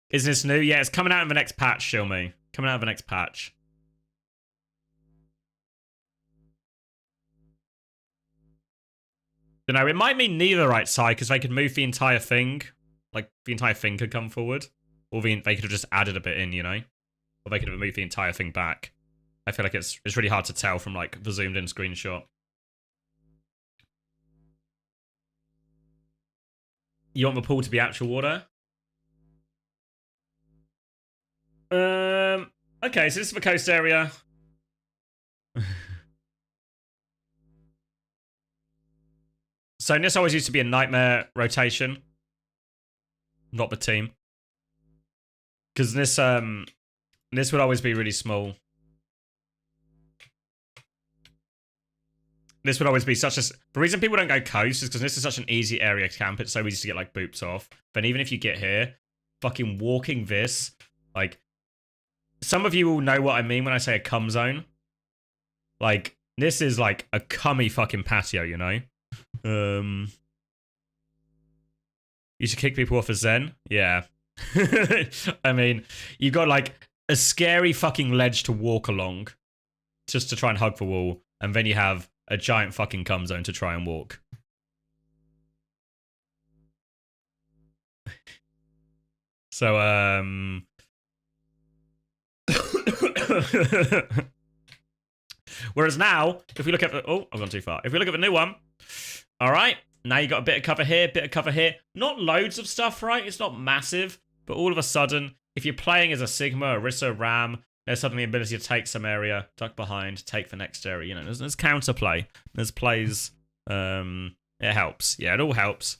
Is this new? Yeah, it's coming out in the next patch, show me. Coming out of the next patch. You know, it might mean neither right side, because they could move the entire thing. Like, the entire thing could come forward. Or they could have just added a bit in, you know? Or they could have moved the entire thing back. I feel like it's really hard to tell from, like, the zoomed in screenshot. You want the pool to be actual water? Okay, so this is the coast area. So this always used to be a nightmare rotation. Not the team. Because this would always be really small. This would always be such a... The reason people don't go coast is because this is such an easy area to camp. It's so easy to get, like, boops off. But even if you get here, fucking walking this, like... Some of you will know what I mean when I say a cum zone. Like, this is, like, a cummy fucking patio, you know? You should kick people off as Zen? Yeah. I mean, you got, like, a scary fucking ledge to walk along just to try and hug the wall. And then you have a giant fucking cum zone to try and walk. So, whereas now, if we look at the... Oh, I've gone too far. If we look at the new one, all right, now you got a bit of cover here, bit of cover here. Not loads of stuff, right? It's not massive, but all of a sudden, if you're playing as a Sigma, Orisa, Ram, there's suddenly the ability to take some area, duck behind, take the next area. You know, there's counterplay. There's plays. It helps. Yeah, it all helps.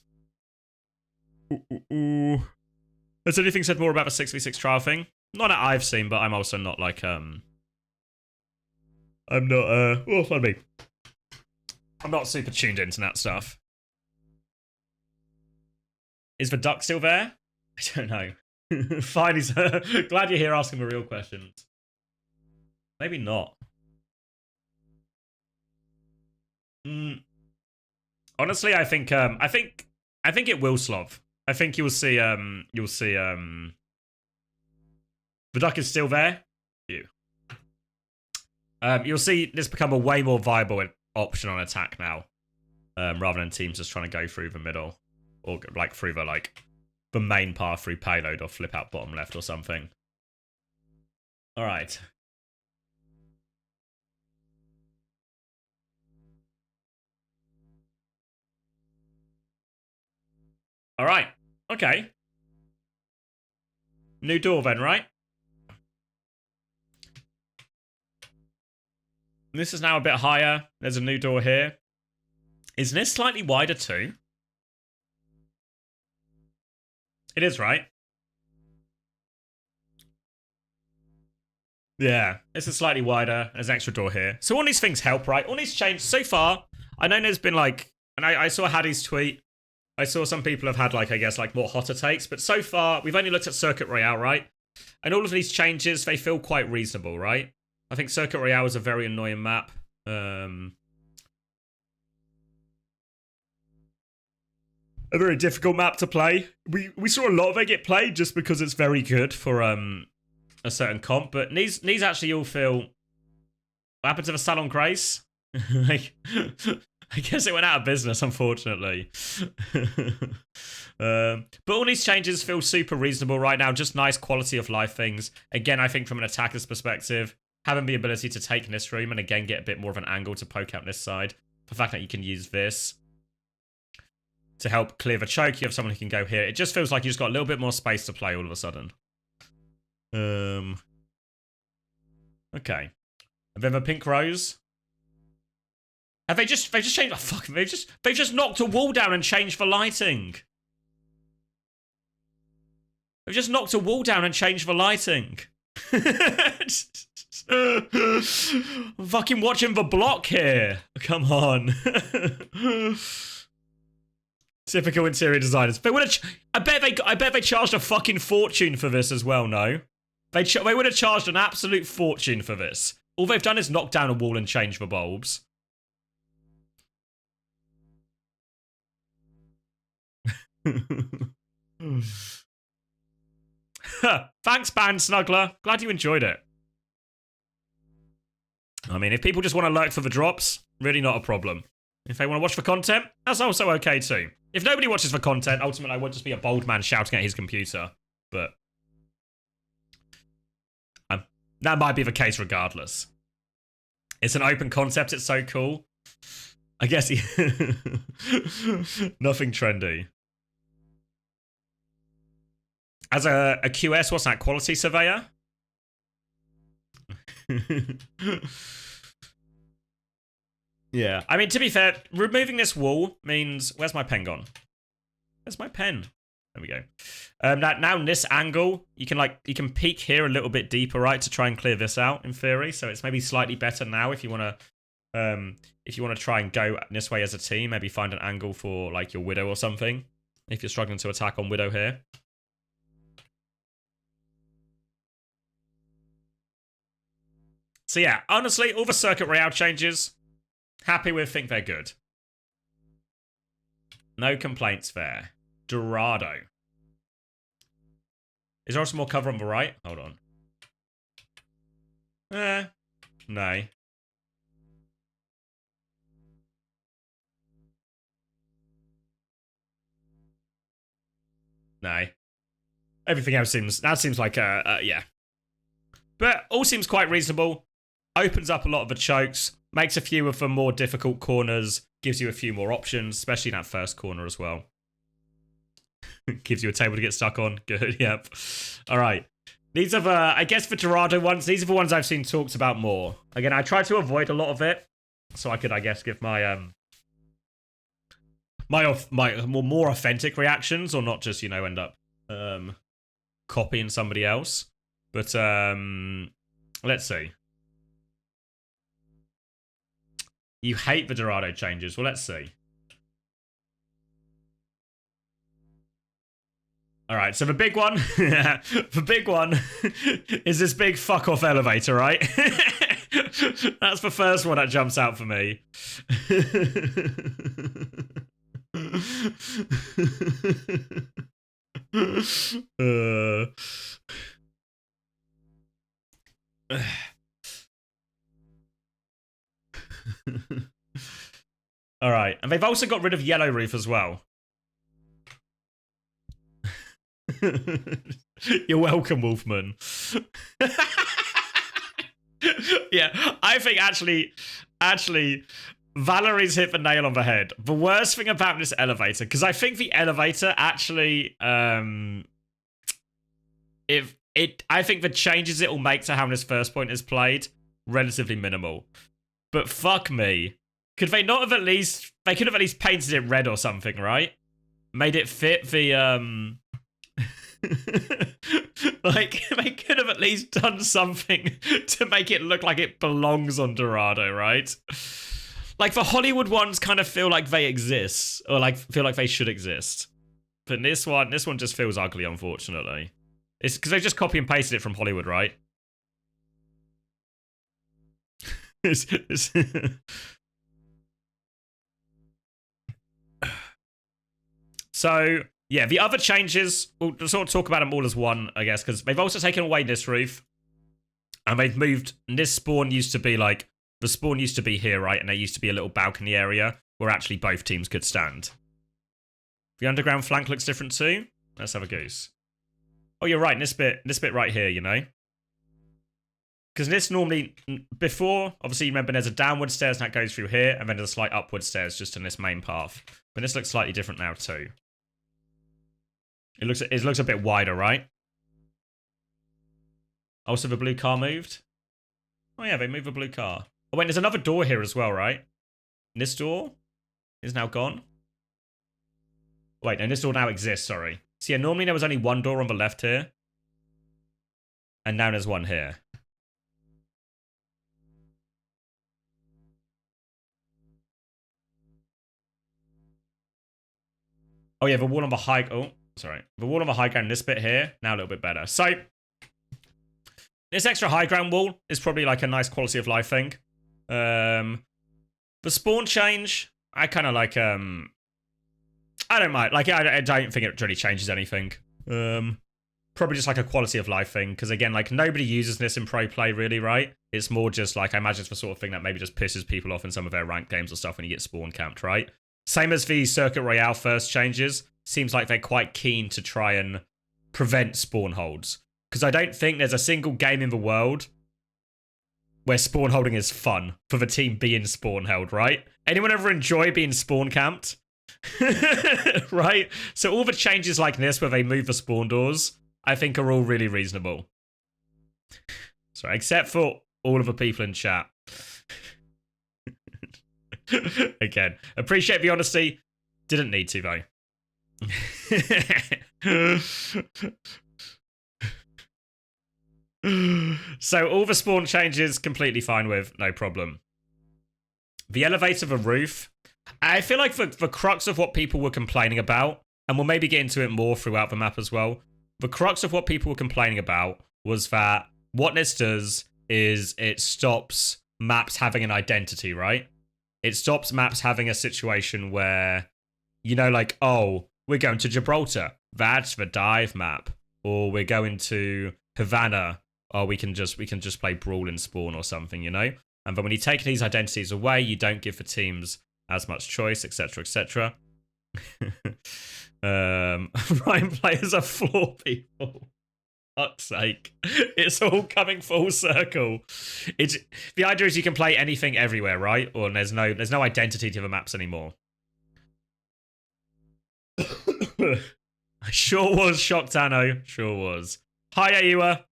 Has anything said more about the 6v6 trial thing? Not that I've seen, but I'm also not like, I'm not, oh, pardon me. I'm not super tuned into that stuff. Is the duck still there? I don't know. Fine, he's glad you're here asking the real questions. Maybe not. Honestly, I think it will slov. I think you'll see the duck is still there. You'll see this become a way more viable option on attack now, rather than teams just trying to go through the middle or like through the main path through payload or flip out bottom left or something. All right. All right. Okay. New door then, right? This is now a bit higher. There's a new door here. Is this slightly wider too? It is, right? Yeah, this is slightly wider. There's an extra door here. So all these things help, right? All these changes so far. I know there's been like, and I saw Hattie's tweet. I saw some people have had like, I guess, like more hotter takes. But so far, we've only looked at Circuit Royale, right? And all of these changes, they feel quite reasonable, right? I think Circuit Royale is a very annoying map. A very difficult map to play. We saw a lot of it get played just because it's very good for a certain comp, but these actually all feel. What happened to the Salon Grace? Like, I guess it went out of business, unfortunately. But all these changes feel super reasonable right now. Just nice quality of life things. Again, I think from an attacker's perspective, having the ability to take this room and again get a bit more of an angle to poke out this side. The fact that you can use this to help clear the choke. You have someone who can go here. It just feels like you just got a little bit more space to play all of a sudden. Okay. And then the pink rose. Have they've just changed? Oh, fuck! They've just knocked a wall down and changed the lighting. They've just knocked a wall down and changed the lighting. I'm fucking watching the block here. Come on. Typical interior designers. They would have. I bet they charged a fucking fortune for this as well. No, they would have charged an absolute fortune for this. All they've done is knock down a wall and change the bulbs. Thanks, Band Snuggler. Glad you enjoyed it. I mean, if people just want to lurk for the drops, really not a problem. If they want to watch the content, that's also okay too. If nobody watches the content, ultimately I would just be a bold man shouting at his computer. But that might be the case regardless. It's an open concept, it's so cool. I guess nothing trendy. As a QS, what's that? Quality surveyor? Yeah. I mean, to be fair, removing this wall means... Where's my pen gone? Where's my pen? There we go. Now in this angle, you can peek here a little bit deeper, right, to try and clear this out, in theory. So it's maybe slightly better now if you want to try and go this way as a team. Maybe find an angle for, like, your Widow or something. If you're struggling to attack on Widow here. So yeah, honestly, all the circuit layout changes, happy with, think they're good. No complaints there. Dorado. Is there some more cover on the right? Hold on. No. No. Everything else seems like, yeah. But all seems quite reasonable. Opens up a lot of the chokes, makes a few of the more difficult corners, gives you a few more options, especially in that first corner as well. Gives you a table to get stuck on. Good, yep. All right. These are the, I guess, the Dorado ones. These are the ones I've seen talked about more. Again, I try to avoid a lot of it, so I could, I guess, give my my more authentic reactions, or not just, you know, end up copying somebody else. But let's see. You hate the Dorado changes. Well, let's see. All right, so the big one, the big one is this big fuck off elevator, right? That's the first one that jumps out for me. All right, and they've also got rid of Yellow Roof as well. You're welcome, Wolfman. Yeah, I think actually, Valerie's hit the nail on the head. The worst thing about this elevator, because I think the elevator actually, I think the changes it will make to how this first point is played, relatively minimal. But fuck me. Could they not have at least... They could have at least painted it red or something, right? Made it fit the... Like, they could have at least done something to make it look like it belongs on Dorado, right? Like, the Hollywood ones kind of feel like they exist. Or, like, feel like they should exist. But this one just feels ugly, unfortunately. It's because they just copy and pasted it from Hollywood, right? So, yeah, the other changes, we'll sort of talk about them all as one, I guess, because they've also taken away this roof. And they've moved, and this spawn used to be like, the spawn used to be here, right? And there used to be a little balcony area where actually both teams could stand. The underground flank looks different too. Let's have a goose. Oh, you're right, this bit right here, you know? Because this normally, before, obviously you remember there's a downward stairs that goes through here, and then there's a slight upward stairs just in this main path. But this looks slightly different now too. It looks a bit wider, right? Also, the blue car moved. Oh yeah, they moved the blue car. Oh wait, there's another door here as well, right? And this door is now gone. Wait, and this door now exists, sorry. So yeah, normally there was only one door on the left here. And now there's one here. Oh yeah, the wall on the high... Oh, sorry. The wall on the high ground, this bit here, now a little bit better. So, this extra high ground wall is probably like a nice quality of life thing. The spawn change, I kind of like... I don't mind. Like, I don't think it really changes anything. Probably just like a quality of life thing. Because again, like, nobody uses this in pro play, really, right? It's more just like, I imagine it's the sort of thing that maybe just pisses people off in some of their ranked games or stuff when you get spawn camped, right? Same as the Circuit Royale first changes. Seems like they're quite keen to try and prevent spawn holds. Because I don't think there's a single game in the world where spawn holding is fun for the team being spawn held, right? Anyone ever enjoy being spawn camped? Right? So all the changes like this where they move the spawn doors, I think are all really reasonable. Sorry, except for all of the people in chat. Again, appreciate the honesty. Didn't need to, though. So all the spawn changes, completely fine with, no problem. The elevator, the roof. I feel like the crux of what people were complaining about, and we'll maybe get into it more throughout the map as well, the crux of what people were complaining about was that what this does is it stops maps having an identity, right? It stops maps having a situation where, you know, like, oh, we're going to Gibraltar. That's the dive map. Or we're going to Havana. Oh, we can just play Brawl and Spawn or something, you know? And then when you take these identities away, you don't give the teams as much choice, etc., etc. Ryan players are floor people. Fuck's sake. It's all coming full circle. It's the idea is you can play anything everywhere, right? Or there's no identity to the maps anymore. Sure was, Shocktano. Sure was. Hi, Ayua.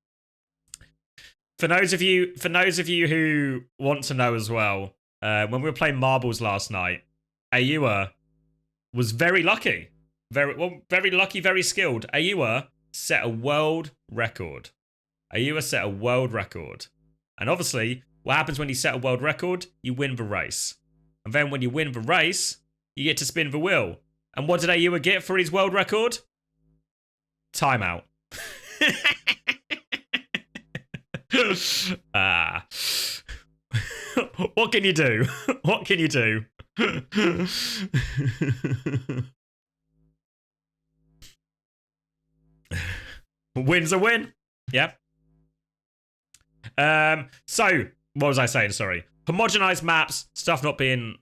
For those of you who want to know as well, when we were playing marbles last night, Ayua was very lucky. Very lucky, very skilled. Ayua set a world record. Ayua set a world record. And obviously, what happens when you set a world record? You win the race. And then when you win the race, you get to spin the wheel. And what did Ayua get for his world record? Timeout. What can you do? What can you do? Win's a win. Yep. So what was I saying? Sorry. Homogenized maps, stuff being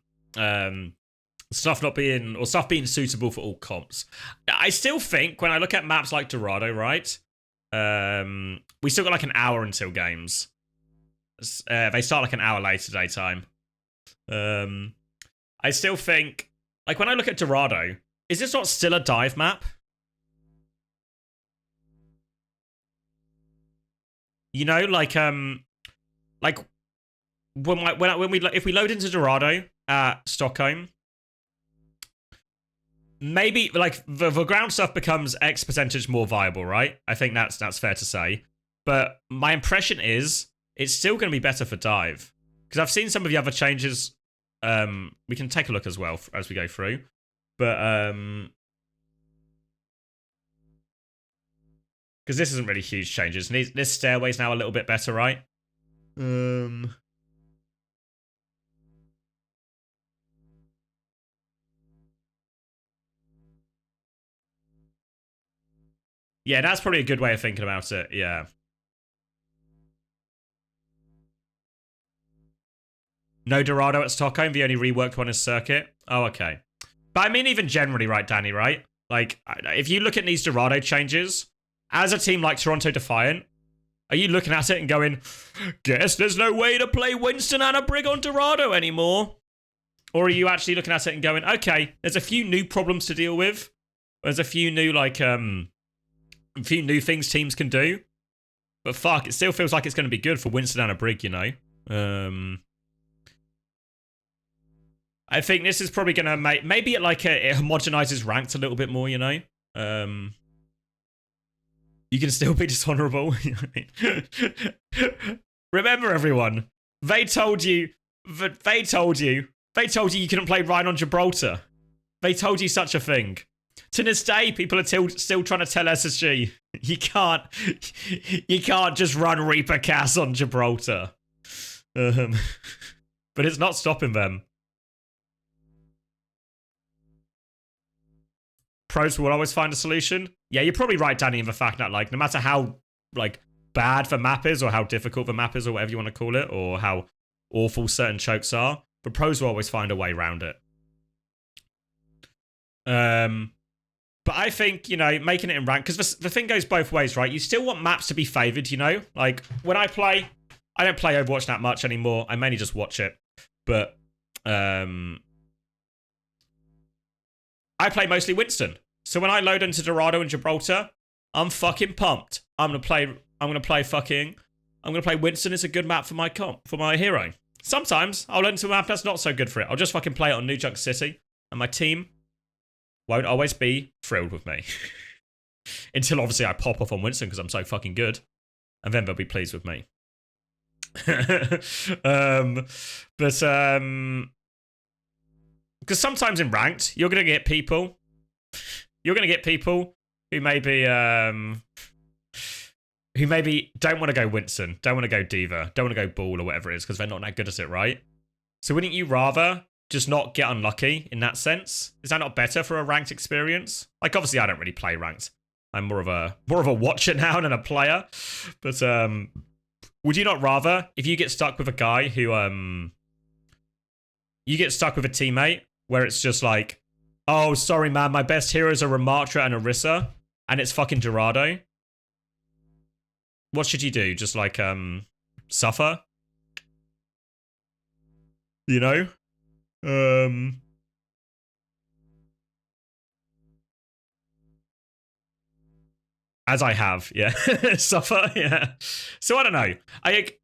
suitable for all comps. I still think when I look at maps like Dorado, right? We still got like an hour until games. They start like an hour later daytime. I still think, like when I look at Dorado, is this not still a dive map? You know, like when if we load into Dorado at Stockholm, maybe like the ground stuff becomes X percentage more viable, right? I think that's fair to say. But my impression is it's still going to be better for dive because I've seen some of the other changes. We can take a look as well as we go through, but because this isn't really huge changes. This stairway's now a little bit better, right? Yeah, that's probably a good way of thinking about it. Yeah. No Dorado at Stockholm. The only reworked one is Circuit. Oh, okay. But I mean, even generally, right, Danny, right? Like, if you look at these Dorado changes, as a team like Toronto Defiant, are you looking at it and going, guess there's no way to play Winston and a Brig on Dorado anymore? Or are you actually looking at it and going, okay, there's a few new problems to deal with. There's a few new, like, a few new things teams can do. But fuck, it still feels like it's going to be good for Winston and a Brig, you know? I think this is probably going to make... Maybe it homogenizes ranked a little bit more, you know? You can still be dishonorable. Remember, everyone. They told you you couldn't play Ryan on Gibraltar. They told you such a thing. To this day, people are still trying to tell SSG you can't just run Reaper Cass on Gibraltar. But it's not stopping them. Pros will always find a solution. Yeah, you're probably right, Danny, in the fact that, like, no matter how, like, bad the map is, or how difficult the map is, or whatever you want to call it, or how awful certain chokes are, but pros will always find a way around it. But I think, you know, making it in rank, because the thing goes both ways, right? You still want maps to be favored, you know? Like, when I don't play Overwatch that much anymore. I mainly just watch it. But, I play mostly Winston. So when I load into Dorado and Gibraltar, I'm fucking pumped. I'm gonna play Winston. It's a good map for my hero. Sometimes I'll load into a map that's not so good for it. I'll just fucking play it on New Junk City, and my team won't always be thrilled with me. Until obviously I pop off on Winston because I'm so fucking good, and then they'll be pleased with me. Because sometimes in ranked, you're gonna get people who maybe don't want to go Winston, don't want to go Diva, don't want to go Ball or whatever it is because they're not that good at it, right? So wouldn't you rather just not get unlucky in that sense? Is that not better for a ranked experience? Like, obviously I don't really play ranked. I'm more of a watcher now than a player. But would you not rather, if you get stuck with a guy who you get stuck with a teammate where it's just like, oh, sorry, man, my best heroes are Ramatra and Orisa, and it's fucking Dorado. What should you do? Just, like, suffer? You know? As I have, yeah. Suffer, yeah. So, I don't know.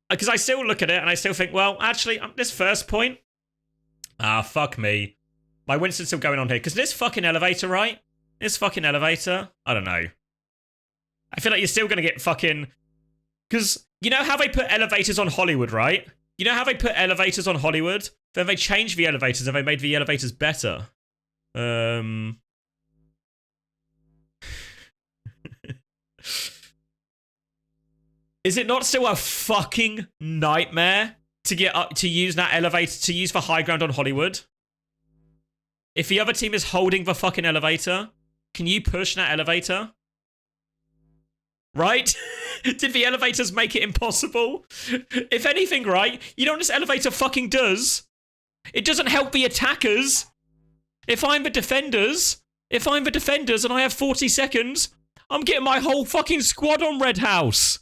Because I still look at it, and I still think, well, actually, this first point, fuck me. My Winston's still going on here. Because this fucking elevator, right? This fucking elevator? I don't know. I feel like you're still going to get fucking... Because you know how they put elevators on Hollywood, right? You know how they put elevators on Hollywood? Then they changed the elevators and they made the elevators better. Is it not still a fucking nightmare to get up to use that elevator, to use the high ground on Hollywood? If the other team is holding the fucking elevator, can you push that elevator? Right? Did the elevators make it impossible? If anything, right? You know what this elevator fucking does? It doesn't help the attackers. If I'm the defenders and I have 40 seconds, I'm getting my whole fucking squad on Red House.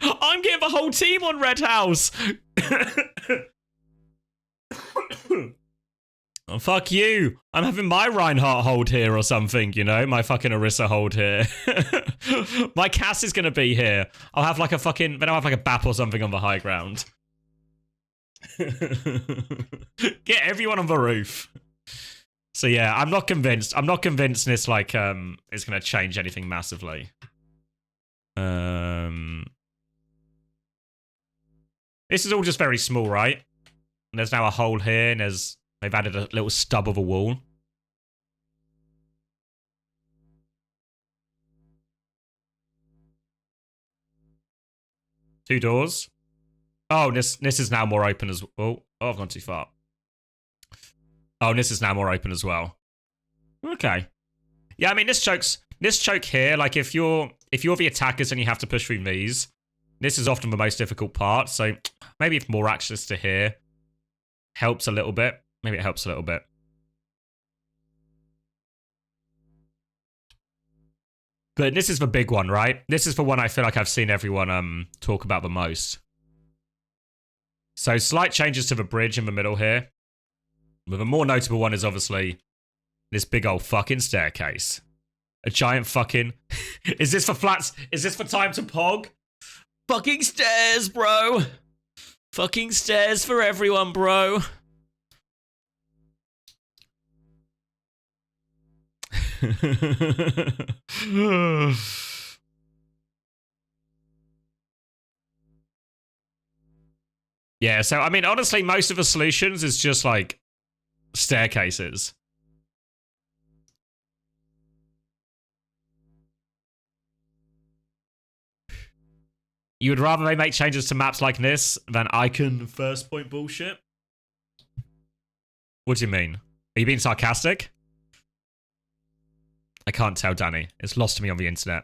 I'm getting the whole team on Red House. Oh, fuck you. I'm having my Reinhardt hold here or something, you know? My fucking Orisa hold here. My Cass is going to be here. I'll have like a fucking... Then I'll have like a BAP or something on the high ground. Get everyone on the roof. So yeah, I'm not convinced. I'm not convinced this like is going to change anything massively. This is all just very small, right? And there's now a hole here, and they've added a little stub of a wall. Two doors. Oh, this is now more open as well. Oh, I've gone too far. Oh, and this is now more open as well. Okay. Yeah, I mean this choke here, like if you're the attackers and you have to push through these, This is often the most difficult part, so maybe if more access to here helps a little bit. Maybe it helps a little bit. But this is the big one, right? This is the one I feel like I've seen everyone talk about the most. So slight changes to the bridge in the middle here. But the more notable one is obviously this big old fucking staircase. A giant fucking... Is this for flats? Is this for time to pog? Fucking stairs, bro. Fucking stairs for everyone, bro. Yeah, so I mean, honestly, most of the solutions is just like staircases. You would rather they make changes to maps like this than icon first point bullshit? What do you mean? Are you being sarcastic? I can't tell, Danny. It's lost to me on the internet.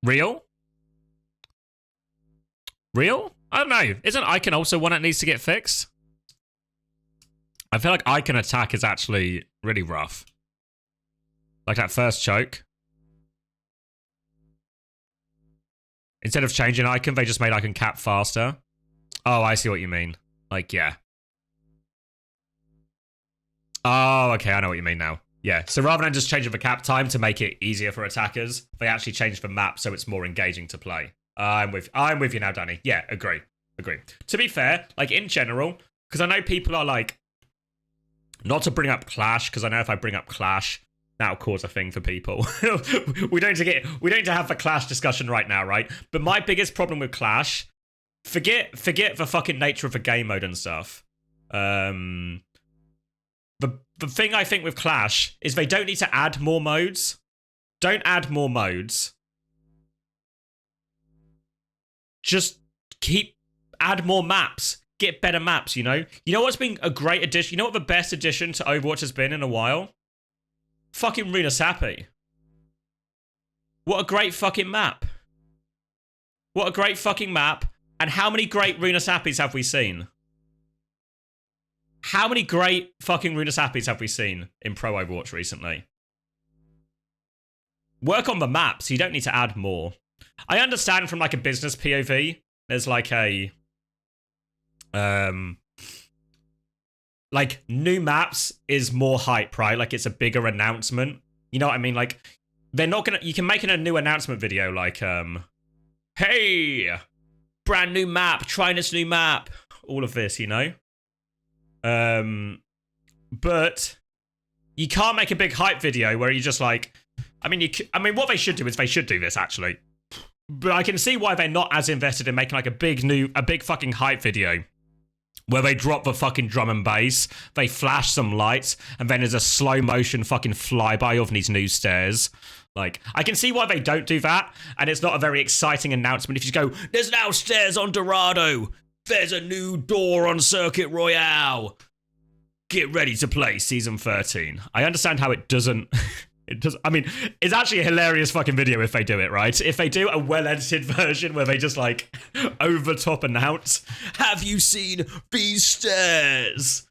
Real? Real? I don't know. Isn't icon also one that needs to get fixed? I feel like icon attack is actually really rough. Like that first choke. Instead of changing icon, they just made icon cap faster. Oh, I see what you mean. Like, yeah. Oh, okay, I know what you mean now. Yeah, so rather than just changing the cap time to make it easier for attackers, they actually changed the map so it's more engaging to play. I'm with you now, Danny. Yeah, agree. To be fair, like in general, because I know people are like, not to bring up Clash, because I know if I bring up Clash, that'll cause a thing for people. we don't need to have the Clash discussion right now, right? But my biggest problem with Clash, forget the fucking nature of the game mode and stuff. The thing I think with Clash is they don't need to add more modes. Don't add more modes. Just add more maps. Get better maps, you know? You know what's been a great addition? You know what the best addition to Overwatch has been in a while? Fucking Runa Sappy. What a great fucking map. What a great fucking map. And how many great Runa Sappies have we seen? How many great fucking Runa Sappies have we seen in Pro Overwatch recently? Work on the maps. You don't need to add more. I understand from like a business POV, there's like a... like new maps is more hype, right? Like it's a bigger announcement. You know what I mean? Like they're not gonna, you can make a new announcement video like, hey, brand new map, try this new map, all of this, you know? But you can't make a big hype video where you just like, I mean, what they should do is they should do this actually. But I can see why they're not as invested in making like a big fucking hype video where they drop the fucking drum and bass, they flash some lights, and then there's a slow motion fucking flyby of these new stairs. Like, I can see why they don't do that, and it's not a very exciting announcement if you just go, there's now stairs on Dorado, there's a new door on Circuit Royale, get ready to play Season 13. I understand how it doesn't... I mean, it's actually a hilarious fucking video if they do it, right? If they do a well-edited version where they just, like, over-the-top announce, have you seen these stairs?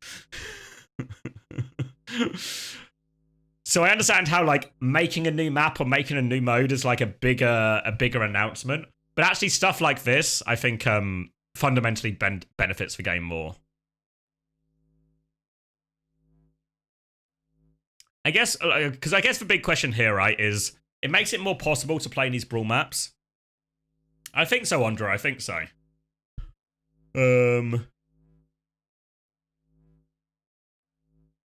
So I understand how, like, making a new map or making a new mode is, like, a bigger announcement. But actually stuff like this, I think, fundamentally benefits the game more. I guess, because I guess the big question here, right, is it makes it more possible to play in these brawl maps. I think so, Andra. I think so.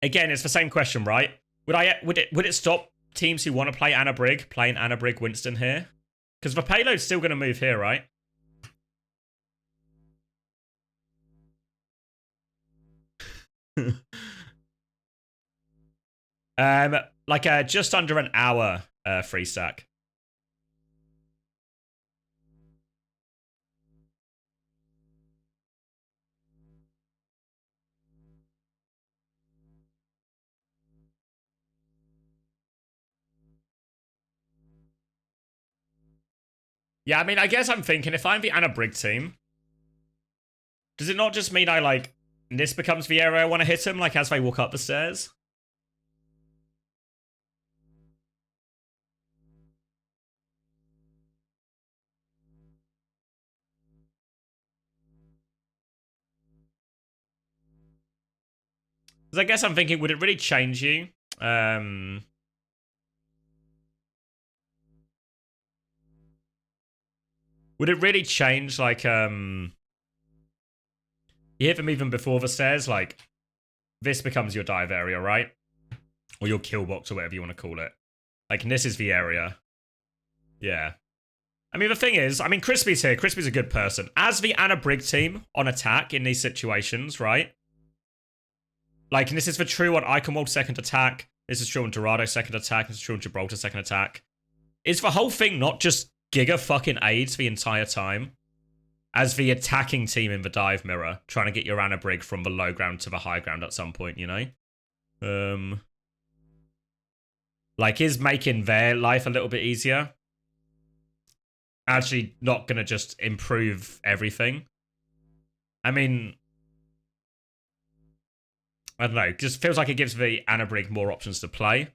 Again, it's the same question, right? Would it stop teams who want to play Anna Brig playing Anna Brig Winston here? Because the payload's still going to move here, right? Like just under an hour free stack. Yeah, I mean, I guess I'm thinking if I'm the Anna Brig team, does it not just mean I, like, this becomes the area I want to hit him, like, as they walk up the stairs? Because I guess I'm thinking, would it really change you? Would it really change, like, you hit them even before the stairs, like, this becomes your dive area, right? Or your kill box, or whatever you want to call it. Like, and this is the area. Yeah. I mean, the thing is, I mean, Crispy's here. Crispy's a good person. As the Anna Brig team on attack in these situations, right? Like, and this is for true on Iconwald second attack. This is true on Dorado second attack. This is true on Gibraltar second attack. Is the whole thing not just Giga fucking AIDS the entire time? As the attacking team in the dive mirror, trying to get your Anna Brig from the low ground to the high ground at some point, you know? Like, is making their life a little bit easier actually not gonna just improve everything? I mean, I don't know. It just feels like it gives the Anna Brig more options to play.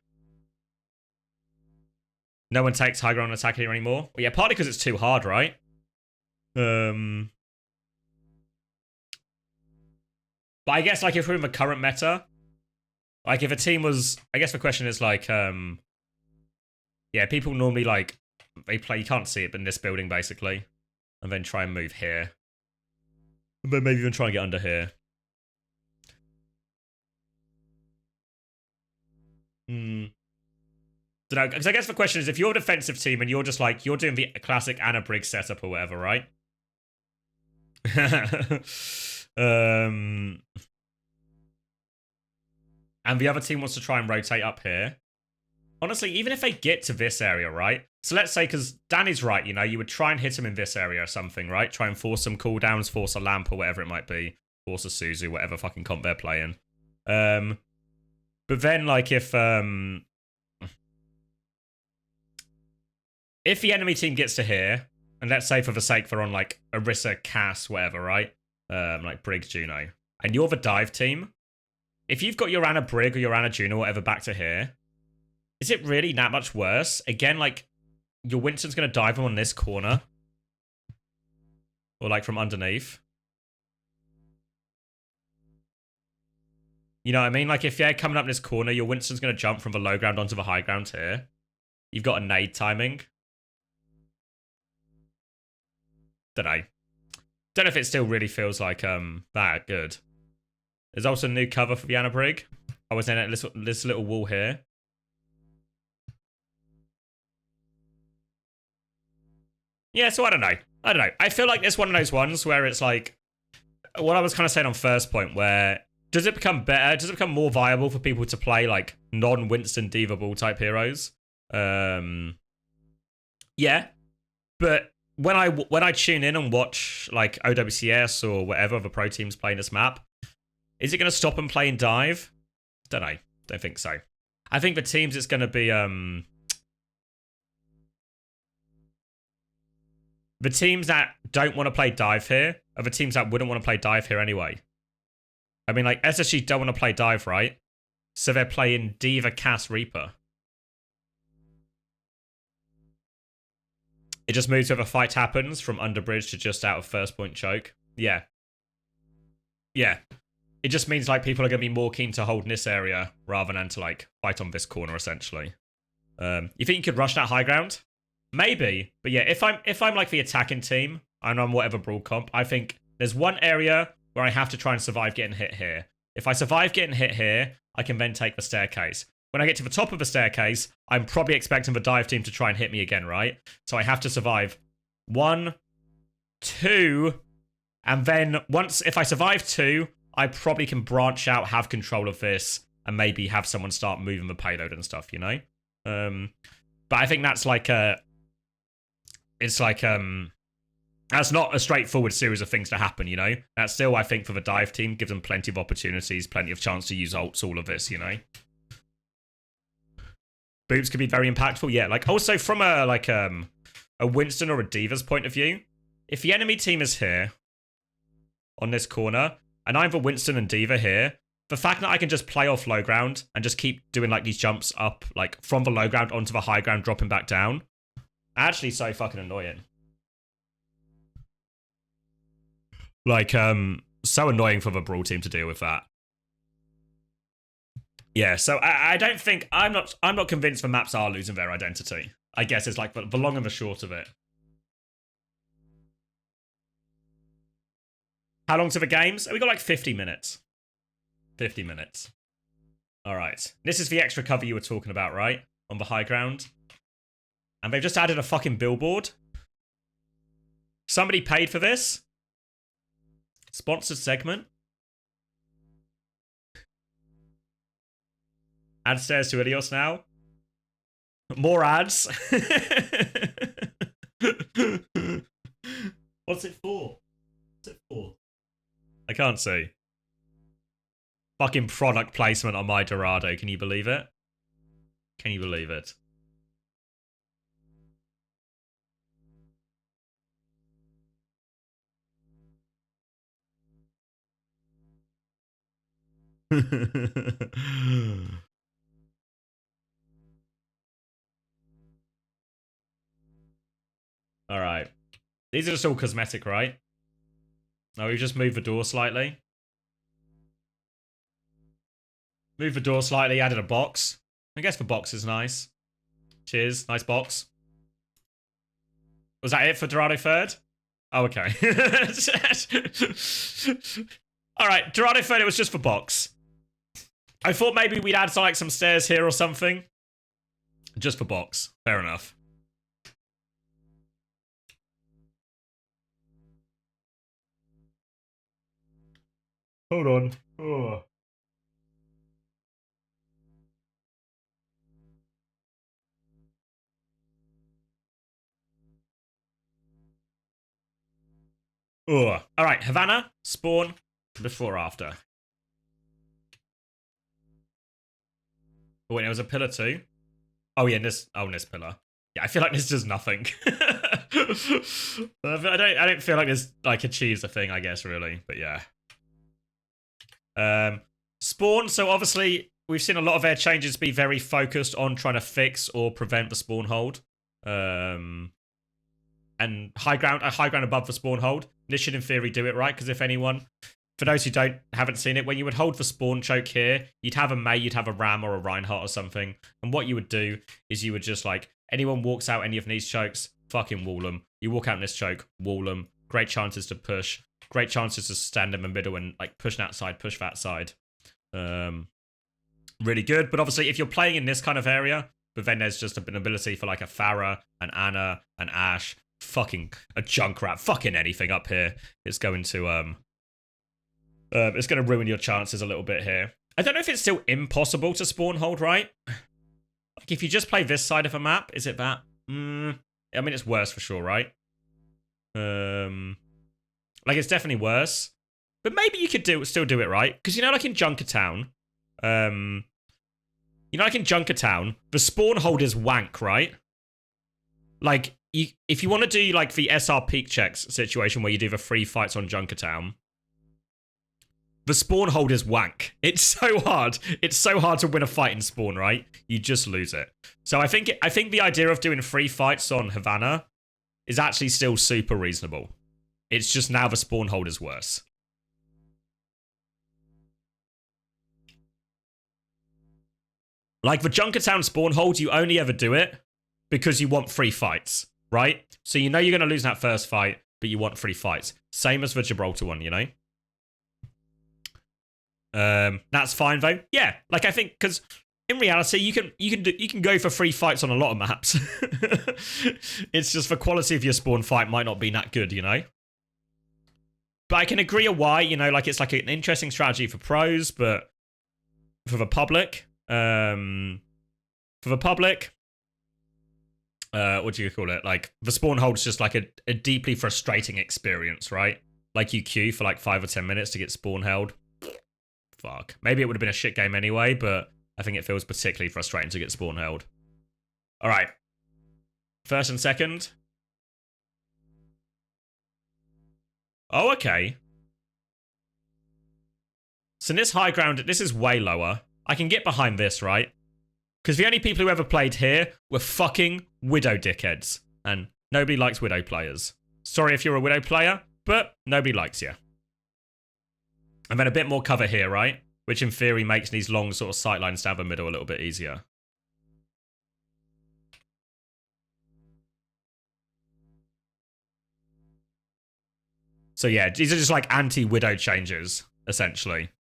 No one takes high ground attack here anymore. Well, yeah, partly because it's too hard, right? But I guess, like, if we're in the current meta, like, if a team was... I guess the question is, like, yeah, people normally, like, they play... You can't see it, but in this building, basically. And then try and move here. But maybe even try and get under here. Don't know, because I guess the question is, if you're a defensive team and you're just, like, you're doing the classic Anna Brig setup or whatever, right? And the other team wants to try and rotate up here. Honestly, even if they get to this area, right? So let's say, because Danny's right, you know, you would try and hit him in this area or something, right? Try and force some cooldowns, force a lamp or whatever it might be. Force a Suzu, whatever fucking comp they're playing. But then, like, if the enemy team gets to here, and let's say for the sake they're on, like, Orisa, Cass, whatever, right? Like, Brig, Juno. And you're the dive team. If you've got your Anna Brig or your Anna Juno or whatever back to here, is it really that much worse? Again, like, your Winston's going to dive them on this corner. Or, like, from underneath. You know what I mean? Like, if they're coming up this corner, your Winston's going to jump from the low ground onto the high ground here. You've got a nade timing. Don't know. Don't know if it still really feels like that good. There's also new cover for the Anna Brig. I was in this little wall here. Yeah, so I don't know. I feel like it's one of those ones where it's like what I was kind of saying on first point, where does it become better? Does it become more viable for people to play like non-Winston Diva Ball type heroes? Yeah, but when I tune in and watch like OWCS or whatever the pro teams playing this map, is it going to stop them playing dive? Don't know. Don't think so. I think the teams it's going to be the teams that don't want to play dive here are the teams that wouldn't want to play dive here anyway. I mean, like, SSG don't want to play dive, right? So they're playing Diva, Cass, Reaper. It just moves where a fight happens from underbridge to just out of first point choke. Yeah. Yeah. It just means, like, people are going to be more keen to hold in this area rather than to, like, fight on this corner, essentially. You think you could rush that high ground? Maybe, but yeah, if I'm like the attacking team and I'm whatever broad comp, I think there's one area where I have to try and survive getting hit here. If I survive getting hit here, I can then take the staircase. When I get to the top of the staircase, I'm probably expecting the dive team to try and hit me again, right? So I have to survive 1, 2, and then if I survive 2, I probably can branch out, have control of this, and maybe have someone start moving the payload and stuff, you know? But I think that's like it's like that's not a straightforward series of things to happen, you know? That still, I think, for the dive team, gives them plenty of opportunities, plenty of chance to use ults, all of this, you know? Boobs could be very impactful, yeah. Like, also from a, like, a Winston or a D.Va's point of view, if the enemy team is here on this corner, and I have a Winston and D.Va here, the fact that I can just play off low ground and just keep doing like these jumps up, like from the low ground onto the high ground, dropping back down, actually so fucking annoying. Like, so annoying for the Brawl team to deal with that. Yeah, so I don't think, I'm not convinced the maps are losing their identity. I guess it's like the long and the short of it. How long to the games? We got like 50 minutes. 50 minutes. All right. This is the extra cover you were talking about, right? On the high ground. And they've just added a fucking billboard. Somebody paid for this. Sponsored segment. Add stairs to Ilios now. More ads. What's it for? What's it for? I can't see. Fucking product placement on my Dorado. Can you believe it? Can you believe it? All right. These are just all cosmetic, right? No, we just moved the door slightly. Move the door slightly, added a box. I guess the box is nice. Cheers, nice box. Was that it for Dorado third? Oh, okay. Alright, Dorado third, it was just for box. I thought maybe we'd add like some stairs here or something. Just for box. Fair enough. Hold on. Oh. Ugh. All right, Havana, spawn, before or after. Oh, wait, it was a pillar too. Oh yeah, this pillar. Yeah, I feel like this does nothing. I don't feel like this like achieves a thing, I guess, really. But yeah. Spawn. So obviously we've seen a lot of their changes be very focused on trying to fix or prevent the spawn hold. And high ground above the spawn hold. This should in theory do it right, because if anyone, for those who haven't seen it, when you would hold the spawn choke here, you'd have a Mei, you'd have a Ram or a Reinhardt or something, and what you would do is you would just like, anyone walks out any of these chokes, fucking wall them. You walk out in this choke, wall them. Great chances to push. Great chances to stand in the middle and like push that side, push that side. Really good, but obviously if you're playing in this kind of area, but then there's just an ability for like a Pharah, an Ana, an Ashe, fucking a Junkrat, fucking anything up here. It's going to ruin your chances a little bit here. I don't know if it's still impossible to spawn hold, right? Like if you just play this side of a map, is it that? I mean, it's worse for sure, right? Like it's definitely worse, but maybe you could still do it right, because you know, like in Junkertown, the spawn hold is wank, right? Like if you want to do like the SR peak checks situation where you do the free fights on Junkertown, the spawn hold is wank. It's so hard. It's so hard to win a fight in spawn, right? You just lose it. So I think the idea of doing free fights on Havana is actually still super reasonable. It's just now the spawn hold is worse. Like the Junkertown spawn hold, you only ever do it because you want free fights, right? So you know you're going to lose that first fight, but you want free fights. Same as the Gibraltar one, you know? That's fine though. Yeah, like I think because in reality you can go for free fights on a lot of maps. It's just the quality of your spawn fight might not be that good, you know? But I can agree a why, you know, like it's like an interesting strategy for pros, but for the public, what do you call it? Like the spawn hold's just like a deeply frustrating experience, right? Like you queue for like 5 or 10 minutes to get spawn held. Fuck. Maybe it would have been a shit game anyway, but I think it feels particularly frustrating to get spawn held. All right. First and second. Oh, okay. So this high ground, this is way lower. I can get behind this, right? Because the only people who ever played here were fucking Widow dickheads. And nobody likes Widow players. Sorry if you're a Widow player, but nobody likes you. And then a bit more cover here, right? Which in theory makes these long sort of sight lines down the middle a little bit easier. So yeah, these are just like anti-Widow changes, essentially.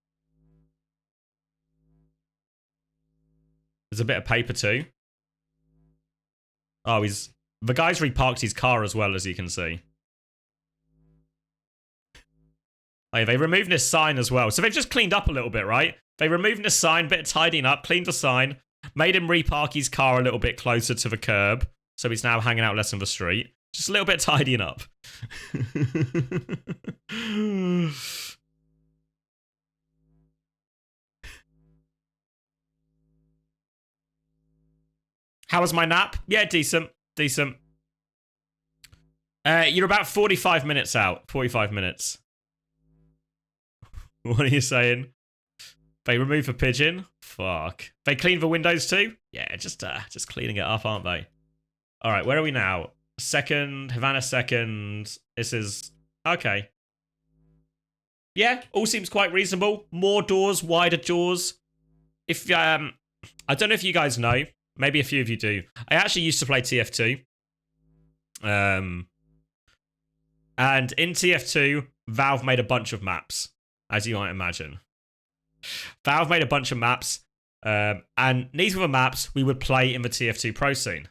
There's a bit of paper too. Oh, the guy's reparked his car as well, as you can see. Oh, yeah, they removed this sign as well. So they've just cleaned up a little bit, right? They removed this sign, bit of tidying up, cleaned the sign, made him repark his car a little bit closer to the curb. So he's now hanging out less on the street. Just a little bit of tidying up. How was my nap? Yeah, decent. Decent. You're about 45 minutes out. 45 minutes. What are you saying? They removed the pigeon? Fuck. They cleaned the windows too? Yeah, just cleaning it up, aren't they? Alright, where are we now? Second, Havana second. This is... Okay. Yeah, all seems quite reasonable. More doors, wider doors. If, I don't know if you guys know. Maybe a few of you do. I actually used to play TF2. And in TF2, Valve made a bunch of maps, as you might imagine. Valve made a bunch of maps, and these were the maps we would play in the TF2 Pro scene.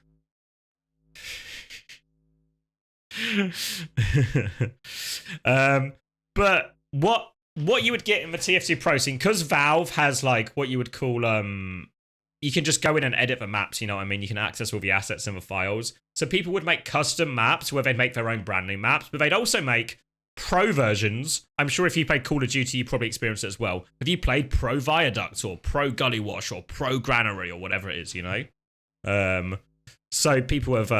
But what you would get in the TF2 Pro scene, because Valve has like what you would call you can just go in and edit the maps, you know what I mean? You can access all the assets and the files. So people would make custom maps where they'd make their own brand new maps, but they'd also make pro versions. I'm sure if you played Call of Duty, you probably experienced it as well. Have you played Pro Viaduct or Pro Gully Wash or Pro Granary or whatever it is, you know? So people have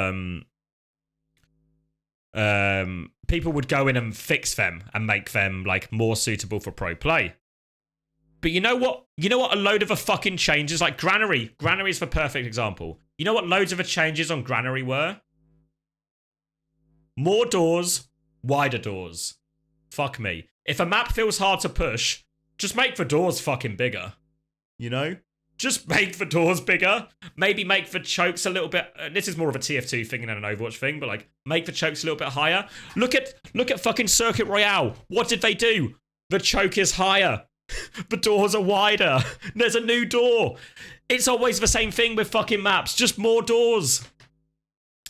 people would go in and fix them and make them like more suitable for pro play. But you know what? You know what a load of the fucking changes, like Granary. Granary is the perfect example. You know what loads of the changes on Granary were? More doors, wider doors. Fuck me. If a map feels hard to push, just make the doors fucking bigger. You know? Just make the doors bigger. Maybe make the chokes a little bit... this is more of a TF2 thing than an Overwatch thing, but like, make the chokes a little bit higher. Look at fucking Circuit Royale. What did they do? The choke is higher. The doors are wider. There's a new door. It's always the same thing with fucking maps. Just more doors.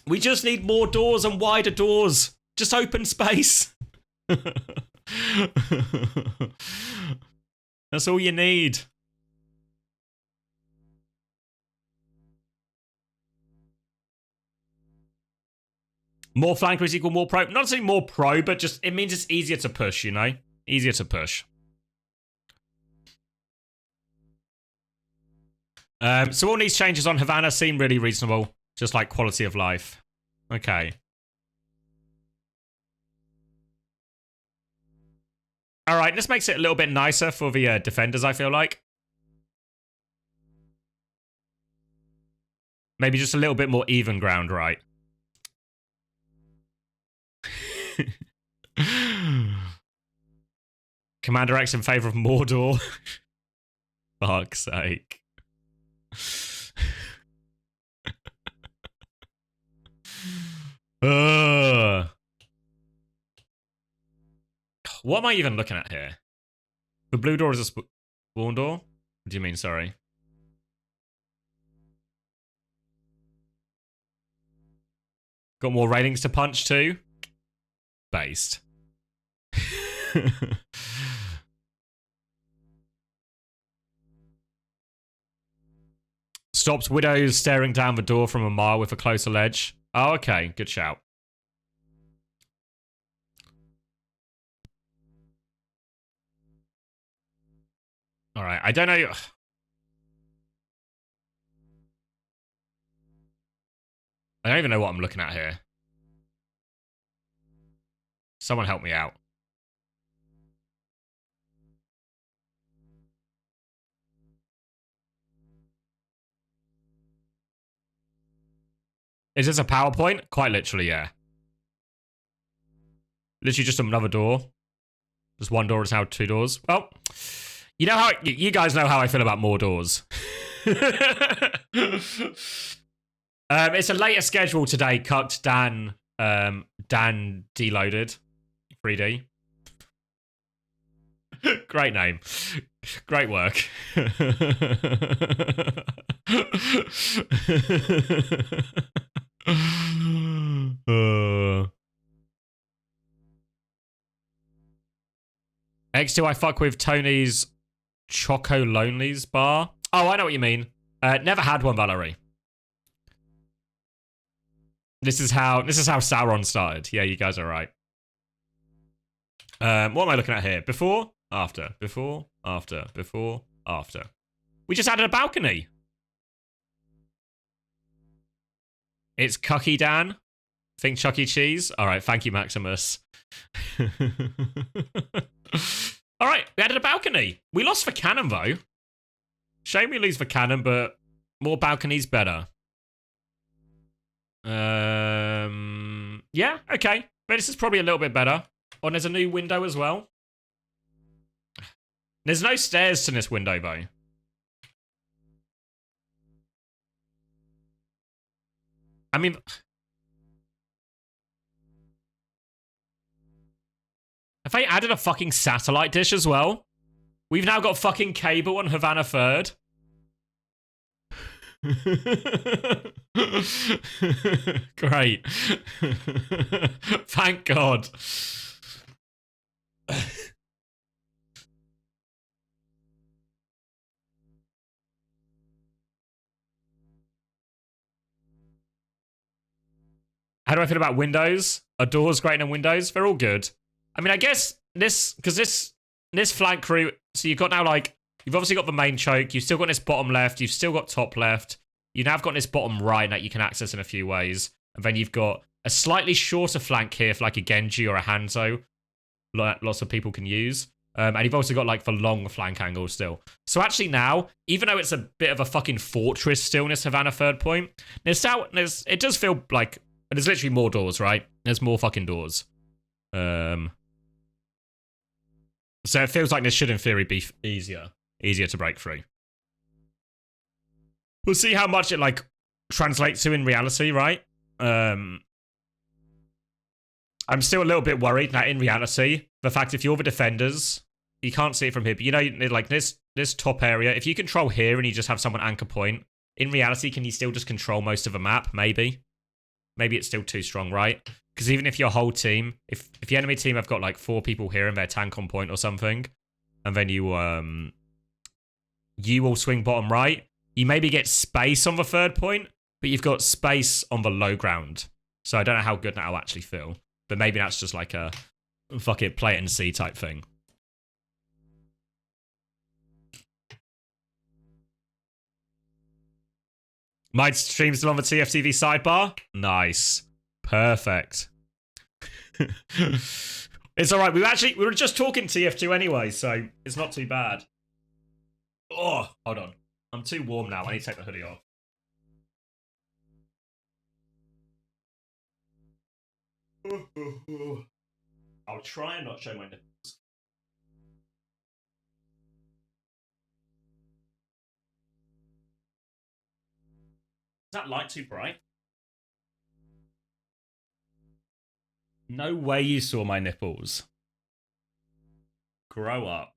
We just need more doors and wider doors. Just open space. That's all you need. More flankers equal more pro. Not saying more pro, but just it means it's easier to push, you know? Easier to push. So all these changes on Havana seem really reasonable. Just like quality of life. Okay. Alright, this makes it a little bit nicer for the defenders, I feel like. Maybe just a little bit more even ground, right? CommanderX in favor of Mordor. Fuck's sake. What am I even looking at here? The blue door is a spawn door? What do you mean, sorry? Got more railings to punch too? Based. Stops widows staring down the door from a mile with a closer ledge. Oh, okay. Good shout. Alright, I don't know. I don't even know what I'm looking at here. Someone help me out. Is this a PowerPoint? Quite literally, yeah. Literally just another door. Just one door is now 2 doors. Well, you know how you guys know how I feel about more doors. It's a later schedule today. Cucked Dan deloaded 3D. Great name. Great work. X2, I fuck with Tony's Choco Lonely's bar. Oh, I know what you mean. Never had one, Valerie. This is how Sauron started. Yeah, you guys are right. What am I looking at here? Before, after, before, after, before, after. We just added a balcony. It's Cucky Dan. Think Chuck E. Cheese. All right, thank you, Maximus. All right, we added a balcony. We lost for Cannon, though. Shame we lose for Cannon, but more balconies better. Yeah, okay. But this is probably a little bit better. Oh, and there's a new window as well. There's no stairs to this window, though. I mean... Have they added a fucking satellite dish as well? We've now got fucking cable on Havana 3rd. Great. Thank God. How do I feel about windows? Are doors greater than windows? They're all good. I mean, I guess this flank route, so you've got now, like, you've obviously got the main choke, you've still got this bottom left, you've still got top left, you now have got this bottom right that you can access in a few ways, and then you've got a slightly shorter flank here for, like, a Genji or a Hanzo, lots of people can use, and you've also got, like, the long flank angle still. So actually now, even though it's a bit of a fucking fortress still in this Havana 3rd point, it does feel like, there's literally more doors, right? There's more fucking doors. So it feels like this should, in theory, be easier to break through. We'll see how much it, like, translates to in reality, right? I'm still a little bit worried that in reality, the fact if you're the defenders, you can't see it from here, but you know, like, this top area, if you control here and you just have someone anchor point, in reality, can you still just control most of the map? Maybe. Maybe it's still too strong, right? Because even if your whole team, if the enemy team have got like 4 people here and they're tank on point or something, and then you all swing bottom right, you maybe get space on the 3rd point, but you've got space on the low ground. So I don't know how good that'll actually feel. But maybe that's just like a fuck it, play it and see type thing. My stream's still on the TFTV sidebar? Nice. Perfect. It's alright. We were just talking TF2 anyway, so it's not too bad. Oh, hold on. I'm too warm now. I need to take the hoodie off. I'll try and not show my nipples. Is that light too bright? No way you saw my nipples. Grow up.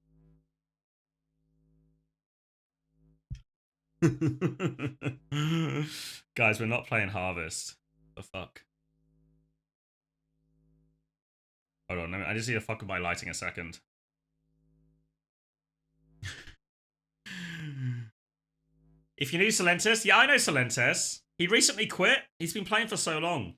Guys, we're not playing Harvest. The fuck? Hold on, I just need to fuck with my lighting a second. If you knew Silentes, yeah, I know Silentes. He recently quit. He's been playing for so long.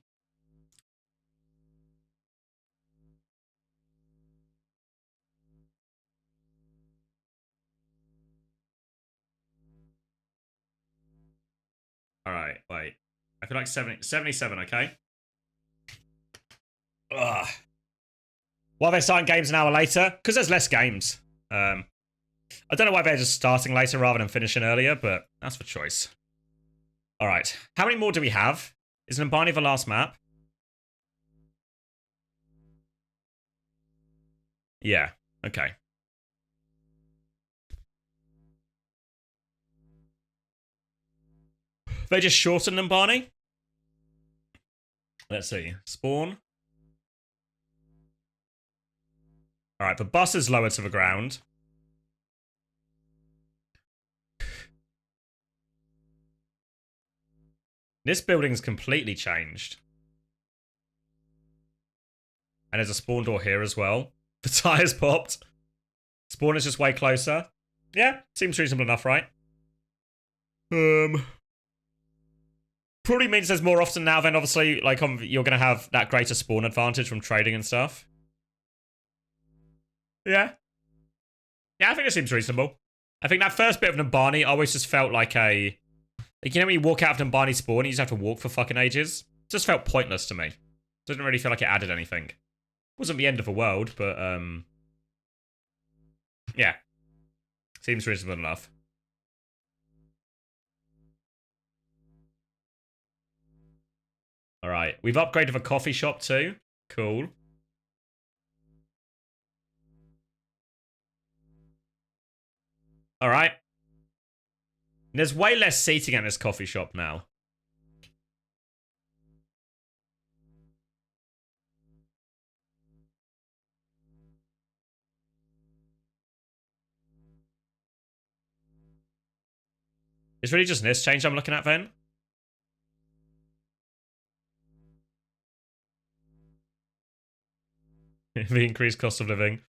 Alright, wait. I feel like 77, okay? Ugh. Why are they starting games an hour later? Because there's less games. I don't know why they're just starting later rather than finishing earlier, but that's for choice. Alright. How many more do we have? Is Numbani the last map? Yeah. Okay. They just shortened Numbani? Let's see. Spawn. Alright, the bus is lower to the ground. This building's completely changed. And there's a spawn door here as well. The tire's popped. Spawn is just way closer. Yeah, seems reasonable enough, right? Probably means there's more often now, then obviously, like, you're going to have that greater spawn advantage from trading and stuff. Yeah. Yeah, I think it seems reasonable. I think that first bit of Numbani always just felt like a... Like, you know when you walk out of Numbani spawn, you just have to walk for fucking ages? It just felt pointless to me. Didn't really feel like it added anything. Wasn't the end of the world, but, yeah. Seems reasonable enough. Alright, we've upgraded the coffee shop too. Cool. Alright. There's way less seating at this coffee shop now. It's really just this change I'm looking at then. The increased cost of living.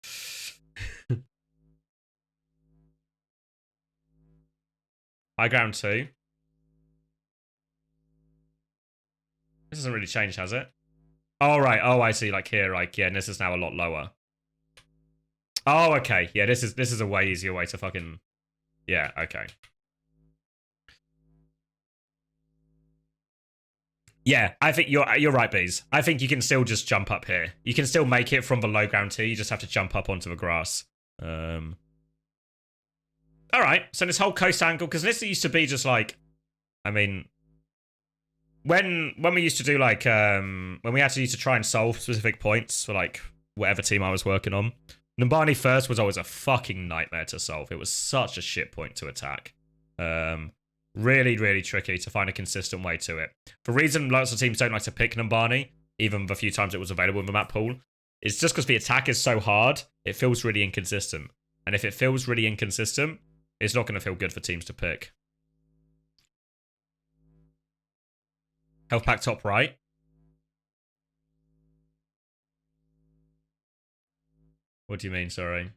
High ground 2. This hasn't really changed, has it? Oh, right. Oh, I see. Like here, like, yeah, and this is now a lot lower. Oh, okay. Yeah, this is a way easier way to fucking... Yeah, okay. Yeah, I think you're right, Bees. I think you can still just jump up here. You can still make it from below ground 2. You just have to jump up onto the grass. All right, so this whole coast angle, because this used to be just like, I mean, when we used to do like, when we had to try and solve specific points for like whatever team I was working on, Numbani first was always a fucking nightmare to solve. It was such a shit point to attack. Really, really tricky to find a consistent way to it. The reason lots of teams don't like to pick Numbani, even the few times it was available in the map pool, is just because the attack is so hard, it feels really inconsistent. And if it feels really inconsistent, it's not going to feel good for teams to pick. Health pack top right. What do you mean, sorry?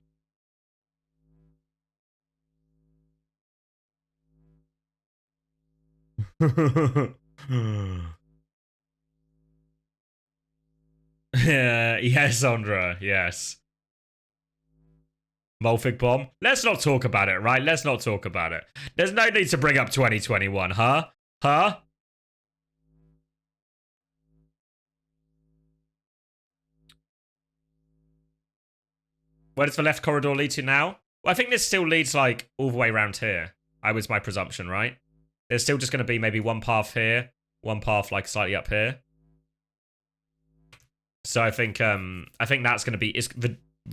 Yeah, yes, Andra, yes. Molfig bomb. Let's not talk about it, right? Let's not talk about it. There's no need to bring up 2021, huh? Huh? Where does the left corridor lead to now? Well, I think this still leads, like, all the way around here. I was my presumption, right? There's still just going to be maybe one path here, one path, like, slightly up here. So I think that's going to be...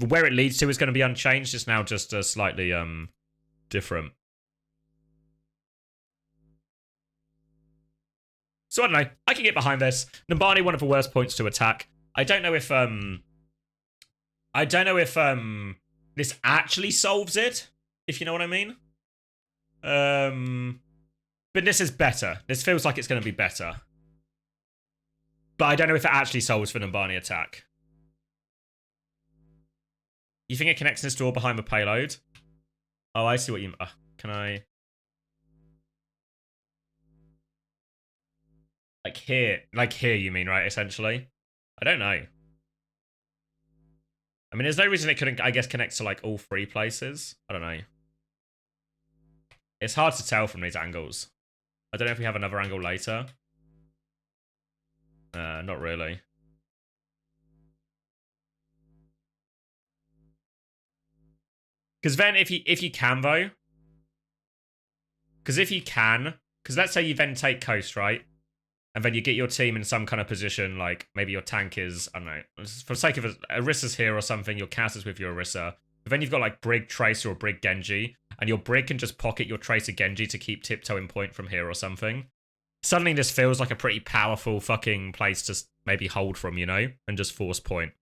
where it leads to is going to be unchanged. It's now just slightly different. So I don't know. I can get behind this. Numbani, one of the worst points to attack. I don't know if this actually solves it, if you know what I mean. But this is better. This feels like it's going to be better. But I don't know if it actually solves for Numbani attack. You think it connects this door behind the payload? Oh, I see what you... can I... Like here you mean, right, essentially? I don't know. I mean, there's no reason it couldn't, I guess, connect to, like, all 3 places. I don't know. It's hard to tell from these angles. I don't know if we have another angle later. Not really. Because then if you can, though... Because if you can... Because let's say you then take coast, right? and then you get your team in some kind of position, like maybe your tank is, I don't know, for the sake of Orissa's here or something, your Cass is with your Orissa. But then you've got like Brig Tracer or Brig Genji, and your Brig can just pocket your Tracer Genji to keep tiptoeing point from here or something. Suddenly this feels like a pretty powerful fucking place to maybe hold from, you know? And just force point.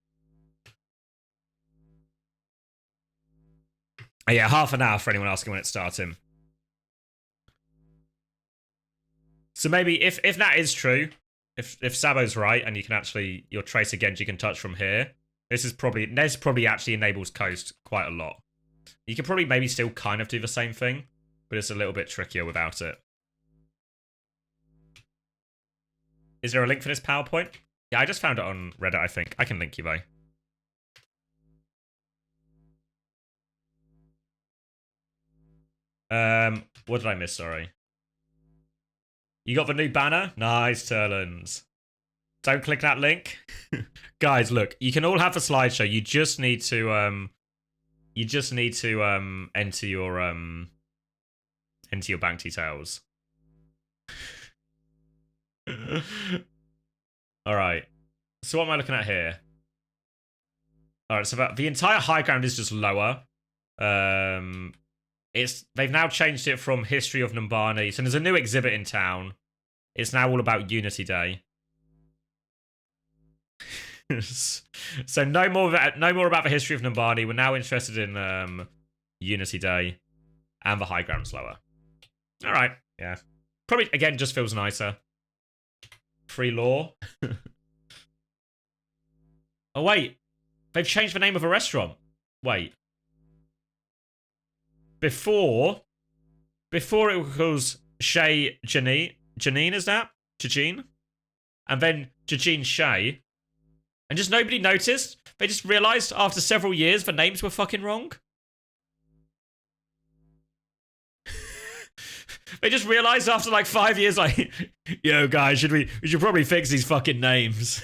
Oh, yeah, half an hour for anyone asking when it's starting. So maybe if that is true, if Sabo's right and you can actually, your Tracer Genji can touch from here, this probably actually enables Coast quite a lot. You could probably maybe still kind of do the same thing, but it's a little bit trickier without it. Is there a link for this PowerPoint? Yeah, I just found it on Reddit, I think. I can link you, though. What did I miss? Sorry. You got the new banner? Nice, Turlins. Don't click that link. Guys, look, you can all have the slideshow. You just need to enter your bank details. All right. So what am I looking at here? All right, so the entire high ground is just lower. They've now changed it from History of Numbani. So there's a new exhibit in town. It's now all about Unity Day. So no more about the history of Numbani. We're now interested in Unity Day, and the high ground's lower. All right, yeah. Probably again just feels nicer. Free law. Oh wait, they've changed the name of a restaurant. Wait. Before it was Chez Janine. Janine, is that? Jajine? And then Jajine Shay. And just nobody noticed. They just realised after several years the names were fucking wrong. They just realised after like 5 years, like, yo guys, we should probably fix these fucking names.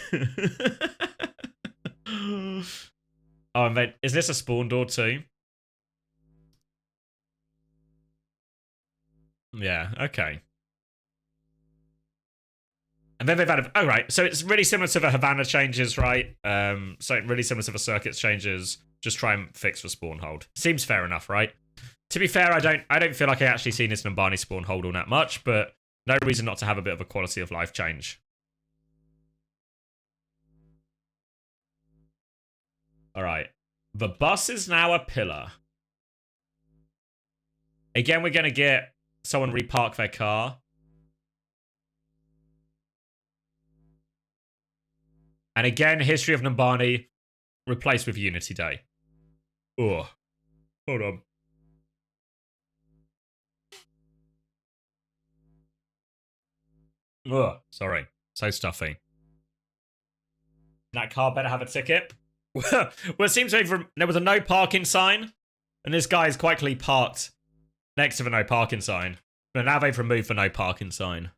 Oh, and then, is this a spawn door too? Yeah, okay. And then they've added, oh right, so it's really similar to the Havana changes, right? So really similar to the circuits changes. Just try and fix the spawn hold. Seems fair enough, right? To be fair, I don't feel like I actually seen this Numbani spawn hold all that much, but no reason not to have a bit of a quality of life change. All right, the bus is now a pillar. Again, we're gonna get someone repark their car. And again, History of Numbani replaced with Unity Day. Oh, hold on. Oh, sorry. So stuffy. That car better have a ticket. Well, it seems like there was a no parking sign, and this guy is quite clearly parked next to the no parking sign. But now they've removed the no parking sign.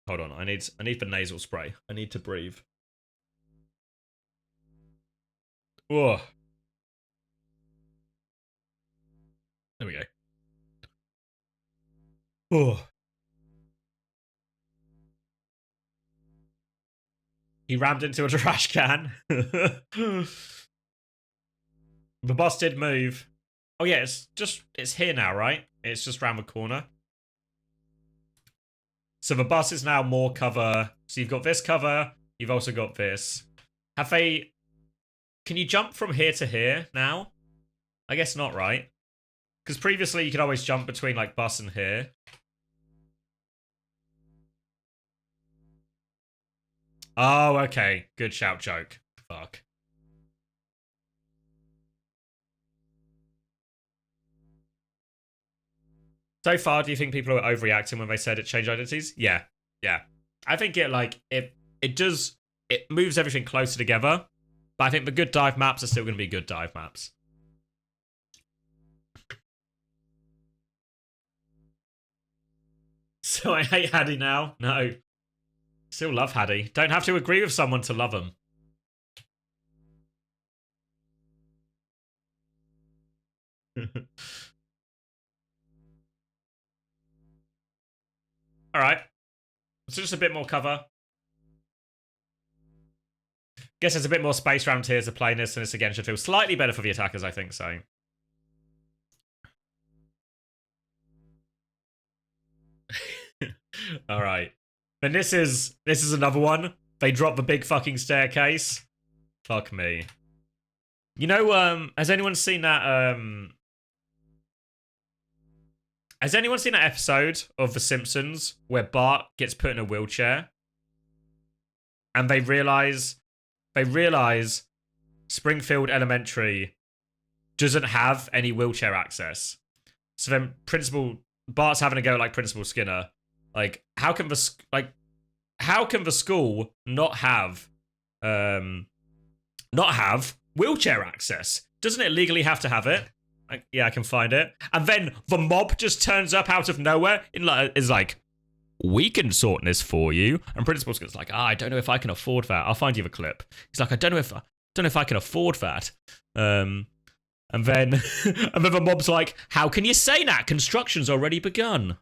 Hold on, I need the nasal spray. I need to breathe. Oh. There we go. Oh. He rammed into a trash can. The bus did move. Oh yeah, it's here now, right? It's just round the corner. So the bus is now more cover. So you've got this cover. You've also got this. Can you jump from here to here now? I guess not, right? Because previously you could always jump between like bus and here. Oh, okay. Good shout joke. Fuck. So far, do you think people are overreacting when they said it changed identities? Yeah. Yeah. I think it moves everything closer together. But I think the good dive maps are still going to be good dive maps. So I hate Haddy now? No. Still love Haddy. Don't have to agree with someone to love him. Alright. So just a bit more cover. Guess there's a bit more space around here to play this, and this again should feel slightly better for the attackers, I think so. Alright. Then this is another one. They drop the big fucking staircase. Fuck me. You know, has anyone seen that, has anyone seen that episode of The Simpsons where Bart gets put in a wheelchair? And they realize Springfield Elementary doesn't have any wheelchair access. So then Bart's having a go like Principal Skinner. Like, how can the school not have wheelchair access? Doesn't it legally have to have it? Yeah, I can find it. And then the mob just turns up out of nowhere and is like, we can sort this for you. And Principal Skinner's like, I don't know if I can afford that. I'll find you the clip. He's like, I don't know if I can afford that. And then the mob's like, how can you say that? Construction's already begun.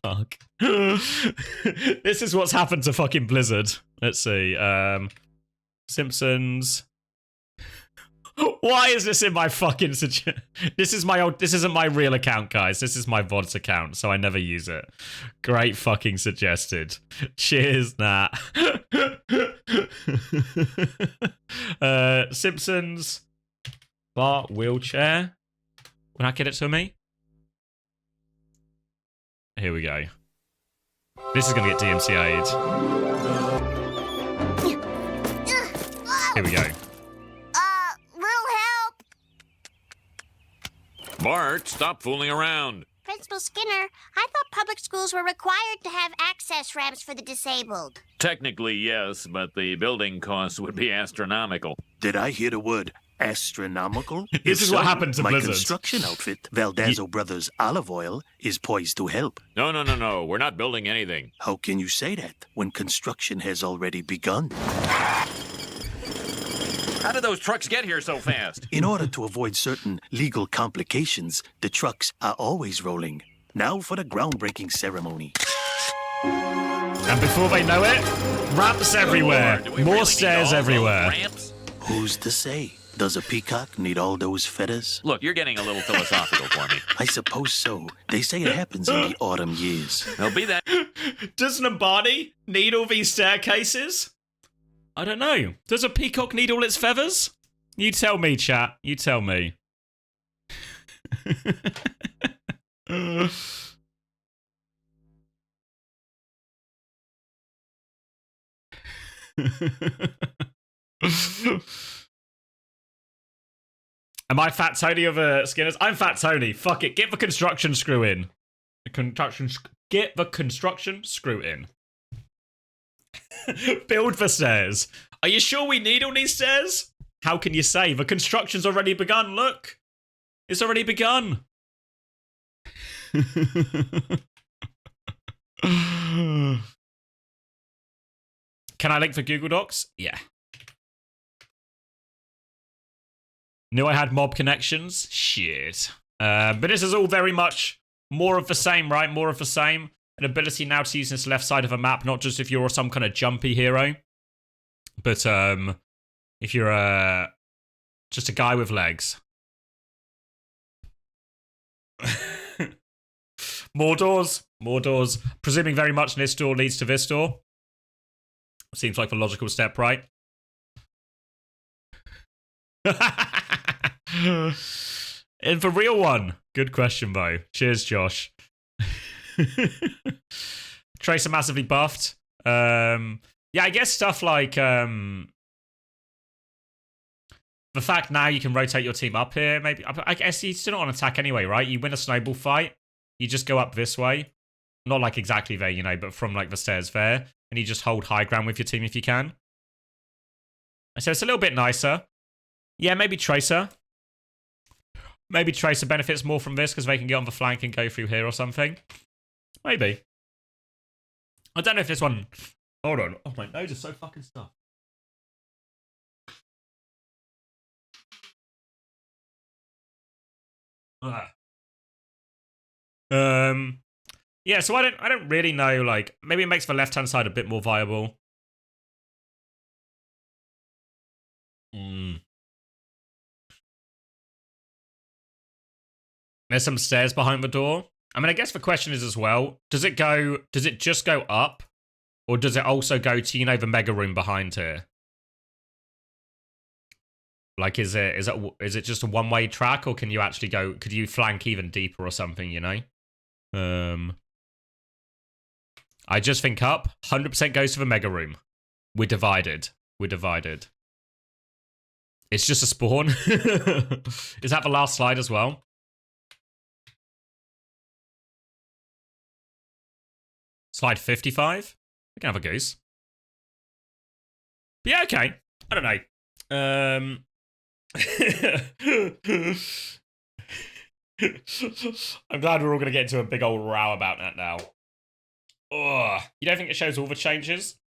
Fuck. This is what's happened to fucking Blizzard. Let's see. Simpsons. Why is this in my fucking This isn't my real account, guys. This is my VODs account, so I never use it. Great fucking suggested. Cheers, Nat. Simpsons. Bart wheelchair. Will that get it to me? Here we go. This is gonna get DMCA'd. Here we go. Bart, stop fooling around. Principal Skinner, I thought public schools were required to have access ramps for the disabled. Technically, yes, but the building costs would be astronomical. Did I hear the word astronomical? This is what happened to my Blizzard. Construction outfit, Valdazzo Brothers Olive Oil, is poised to help. No. We're not building anything. How can you say that when construction has already begun? How did those trucks get here so fast? In order to avoid certain legal complications, the trucks are always rolling. Now for the groundbreaking ceremony. And before they know it, ramps everywhere. More stairs everywhere. Ramps? Who's to say? Does a peacock need all those feathers? Look, you're getting a little philosophical for me. I suppose so. They say it happens in the autumn years. There'll be that. Does Nambani need all these staircases? I don't know. Does a peacock need all its feathers? You tell me, chat. You tell me. Am I Fat Tony of Skinners? I'm Fat Tony. Fuck it. Get the construction screw in. Get the construction screw in. Build the stairs. Are you sure we need all these stairs? How can you say? The construction's already begun. Look. It's already begun. Can I link for Google Docs? Yeah. Knew I had mob connections? Shit. But this is all very much more of the same, right? More of the same. An ability now to use this left side of a map, not just if you're some kind of jumpy hero, but if you're just a guy with legs. More doors. Presuming very much this door leads to this door. Seems like the logical step, right? And for real one. Good question, though. Cheers, Josh. Tracer massively buffed. Yeah, I guess stuff like the fact now you can rotate your team up here. Maybe I guess you still not on attack anyway, right? You win a snowball fight, you just go up this way, not like exactly there, you know, but from like the stairs there, and you just hold high ground with your team if you can. So it's a little bit nicer. Yeah, maybe Tracer. Maybe Tracer benefits more from this because they can get on the flank and go through here or something. Maybe. I don't know if this one... Hold on. Oh, my nose is so fucking stuffed. Yeah, so I don't really know, like, maybe it makes the left-hand side a bit more viable. There's some stairs behind the door. I mean, I guess the question is as well, does it just go up? Or does it also go to, you know, the mega room behind here? Like, is it just a one-way track, or can you actually go, could you flank even deeper or something, you know? I just think up, 100% goes to the mega room. We're divided. We're divided. It's just a spawn. Is that the last slide as well? Slide 55? We can have a goose. But yeah, okay. I don't know. I'm glad we're all going to get into a big old row about that now. Ugh. You don't think it shows all the changes?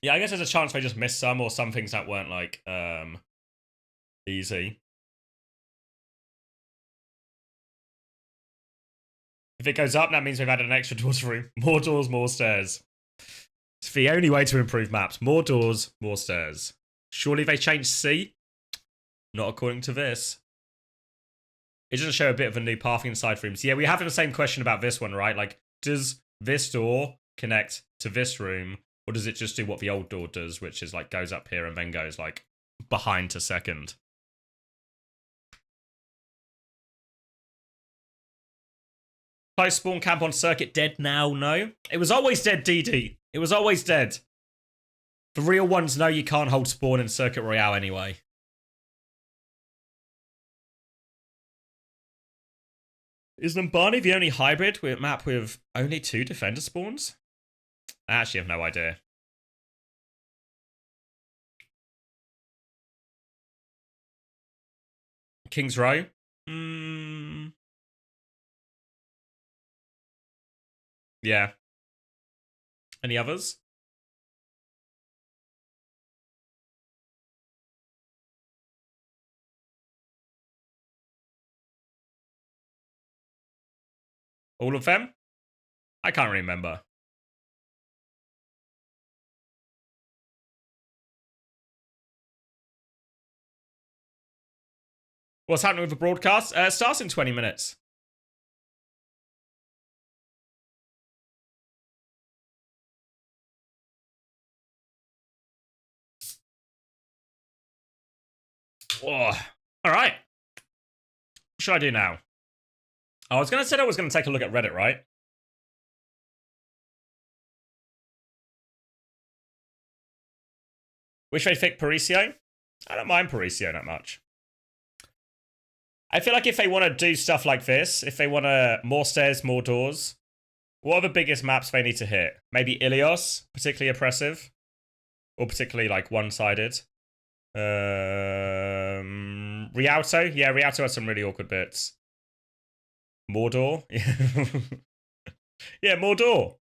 Yeah, I guess there's a chance they just missed some, or some things that weren't, like, easy. If it goes up, that means we've added an extra doors room. More doors, more stairs. It's the only way to improve maps. More doors, more stairs. Surely they changed C? Not according to this. It doesn't show a bit of a new pathing in side rooms. Yeah, we have the same question about this one, right? Like, does this door connect to this room, or does it just do what the old door does, which is, like, goes up here and then goes, like, behind to second? Close spawn camp on circuit dead now? No. It was always dead, DD. It was always dead. The real ones know you can't hold spawn in Circuit Royale anyway. Is Numbani the only hybrid map with only 2 defender spawns? I actually have no idea. King's Row? Yeah. Any others? All of them? I can't remember. What's happening with the broadcast? Starts in 20 minutes. Oh, all right. What should I do now? I was going to say I was going to take a look at Reddit, right? Wish they picked Paricio? I don't mind Paricio that much. I feel like if they want to do stuff like this, if they want to more stairs, more doors, what are the biggest maps they need to hit? Maybe Ilios, particularly oppressive, or particularly like one-sided. Rialto, yeah, Rialto has some really awkward bits. Mordor, yeah, Mordor.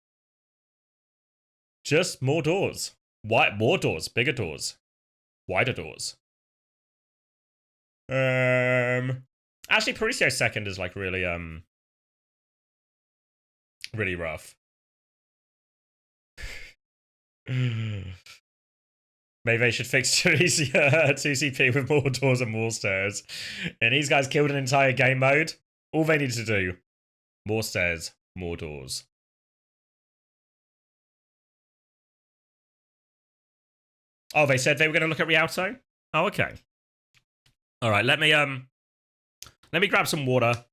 Just more doors. Why more doors? Bigger doors, wider doors. Actually, Paricio's second is like really really rough. Maybe they should fix 2CP with more doors and more stairs. And these guys killed an entire game mode. All they needed to do, more stairs, more doors. Oh, they said they were going to look at Rialto? Oh, okay. All right, let me grab some water.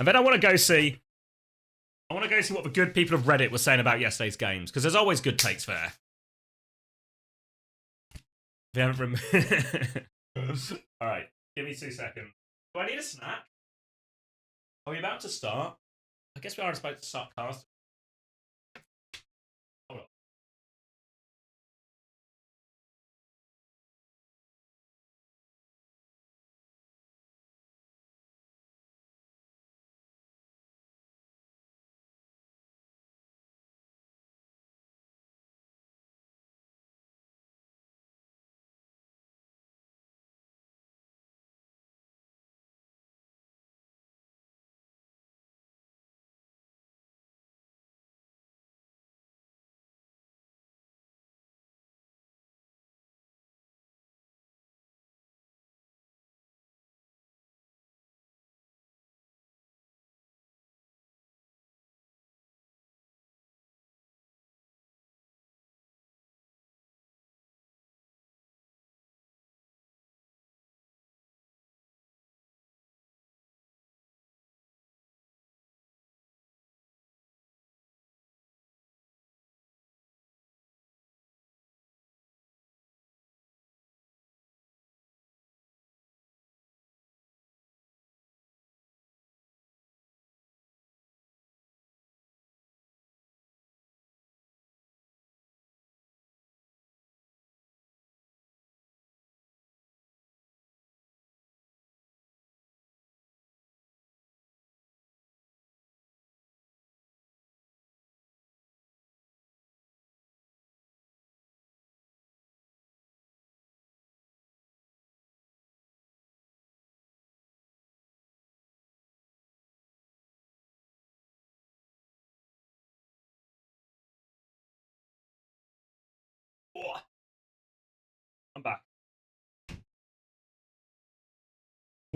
And then I want to go see what the good people of Reddit were saying about yesterday's games, because there's always good takes there. They haven't all right, give me 2 seconds. Do I need a snack? Are we about to start? I guess we are supposed to start casting.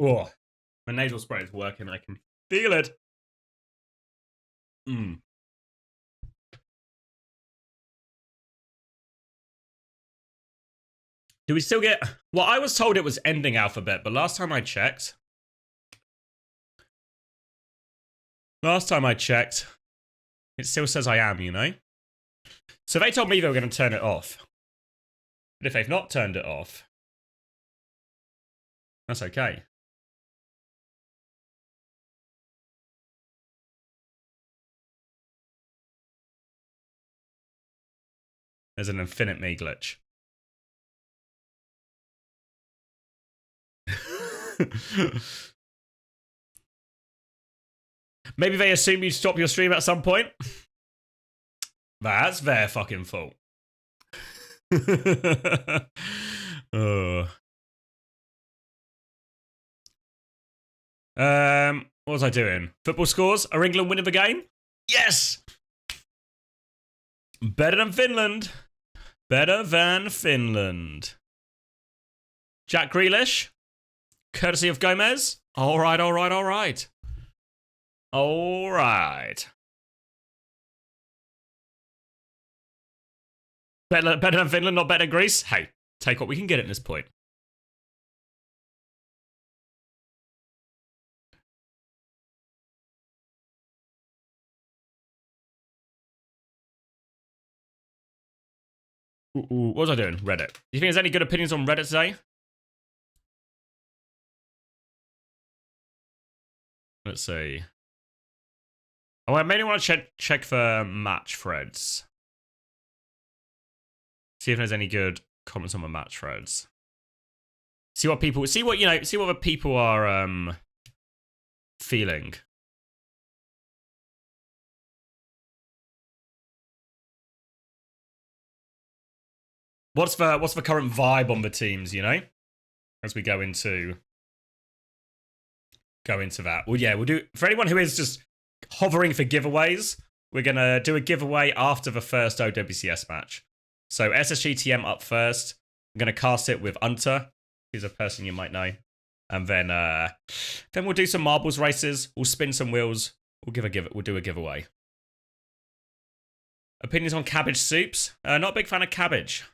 Oh, my nasal spray is working. I can feel it. Mm. Do we still get... Well, I was told it was ending alphabet, but last time I checked... it still says I am, you know? So they told me they were going to turn it off. But if they've not turned it off, that's okay. There's an infinite me glitch. Maybe they assume you'd stop your stream at some point. That's their fucking fault. Oh. What was I doing? Football scores? Are England winning the game? Yes! Better than Finland. Better than Finland. Jack Grealish? Courtesy of Gomez? Alright, alright, alright. Alright. Better than Finland, not better than Greece? Hey, take what we can get at this point. What was I doing? Reddit. Do you think there's any good opinions on Reddit today? Let's see. Oh, I mainly want to check for match threads. See if there's any good comments on my match threads. See what people, see what the people are feeling. What's the current vibe on the teams, you know? As we go into that. Well, yeah, we'll do, for anyone who is just hovering for giveaways, we're gonna do a giveaway after the first OWCS match. So SSGTM up first. I'm gonna cast it with Unter, who's a person you might know, and then we'll do some marbles races. We'll spin some wheels. We'll do a giveaway. Opinions on cabbage soups? Not a big fan of cabbage.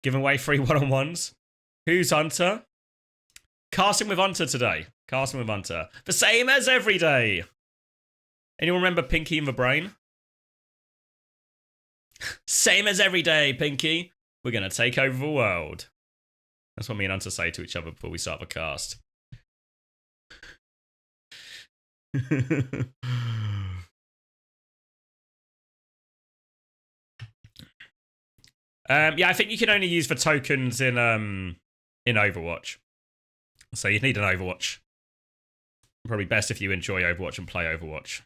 Giving away free one-on-ones. Who's Unter? Casting with Unter today. Casting with Unter. The same as every day. Anyone remember Pinky in the Brain? Same as every day, Pinky. We're going to take over the world. That's what me and Unter say to each other before we start the cast. Yeah, I think you can only use the tokens in Overwatch. So you'd need an Overwatch. Probably best if you enjoy Overwatch and play Overwatch.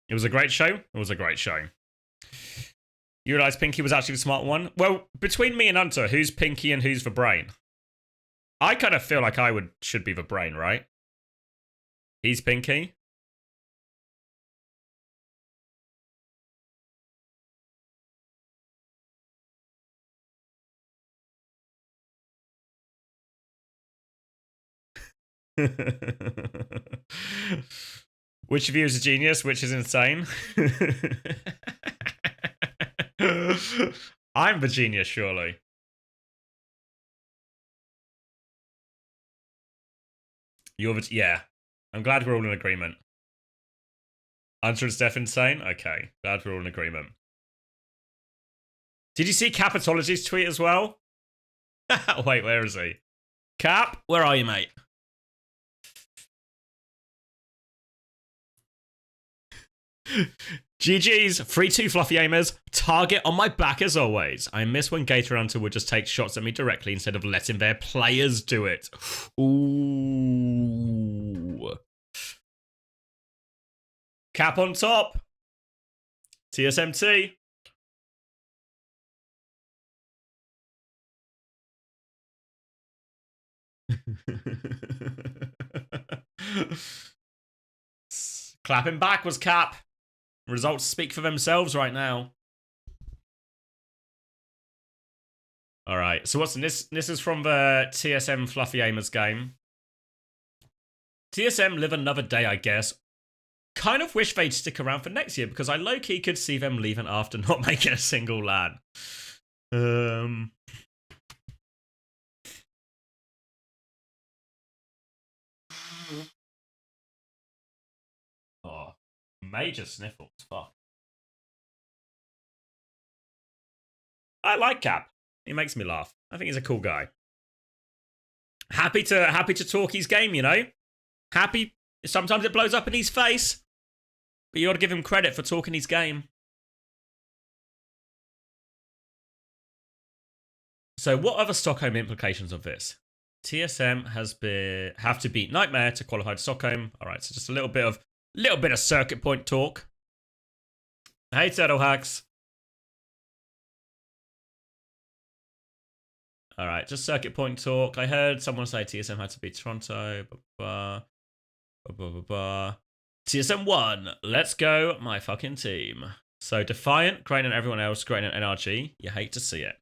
It was a great show. It was a great show. You realise Pinky was actually the smart one? Well, between me and Unter, who's Pinky and who's the brain? I kind of feel like should be the brain, right? He's Pinky. Which of you is a genius? Which is insane? I'm the genius, surely. Yeah. I'm glad we're all in agreement. Unter and Steph insane? Okay. Glad we're all in agreement. Did you see Capitology's tweet as well? Wait, where is he? Cap, where are you, mate? GG's, 3-2 fluffy aimers, target on my back as always. I miss when Gator Hunter would just take shots at me directly instead of letting their players do it. Ooh. Cap on top. TSMT. Clapping back was Cap. Results speak for themselves right now. All right. So what's this? This is from the TSM Fluffy Aimers game. TSM live another day, I guess. Kind of wish they'd stick around for next year because I low-key could see them leaving after not making a single LAN. Oh, major sniffles. Fuck. I like Cap. He makes me laugh. I think he's a cool guy. Happy to talk his game, you know? Happy. Sometimes it blows up in his face. But you got to give him credit for talking his game. So what are the Stockholm implications of this? TSM have to beat Nightmare to qualify to Stockholm. All right, so just a little bit of circuit point talk. Hey, Turtle Hacks. All right, just circuit point talk. I heard someone say TSM had to beat Toronto. TSM won. Let's go, my fucking team. So Defiant, Crane and everyone else, Crane and NRG. You hate to see it.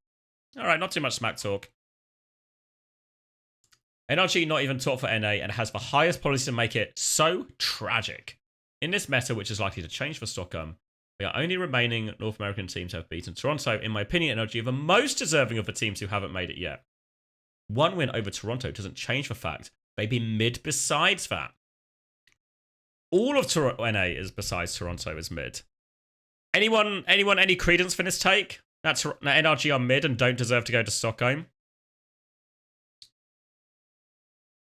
All right, not too much smack talk. NRG not even top for NA and has the highest policy to make it so tragic. In this meta, which is likely to change for Stockholm, the only remaining North American teams have beaten Toronto. In my opinion, NRG are the most deserving of the teams who haven't made it yet. One win over Toronto doesn't change the fact they'd be mid besides that. All of NA is besides Toronto is mid. Anyone any credence for this take? That NRG are mid and don't deserve to go to Stockholm?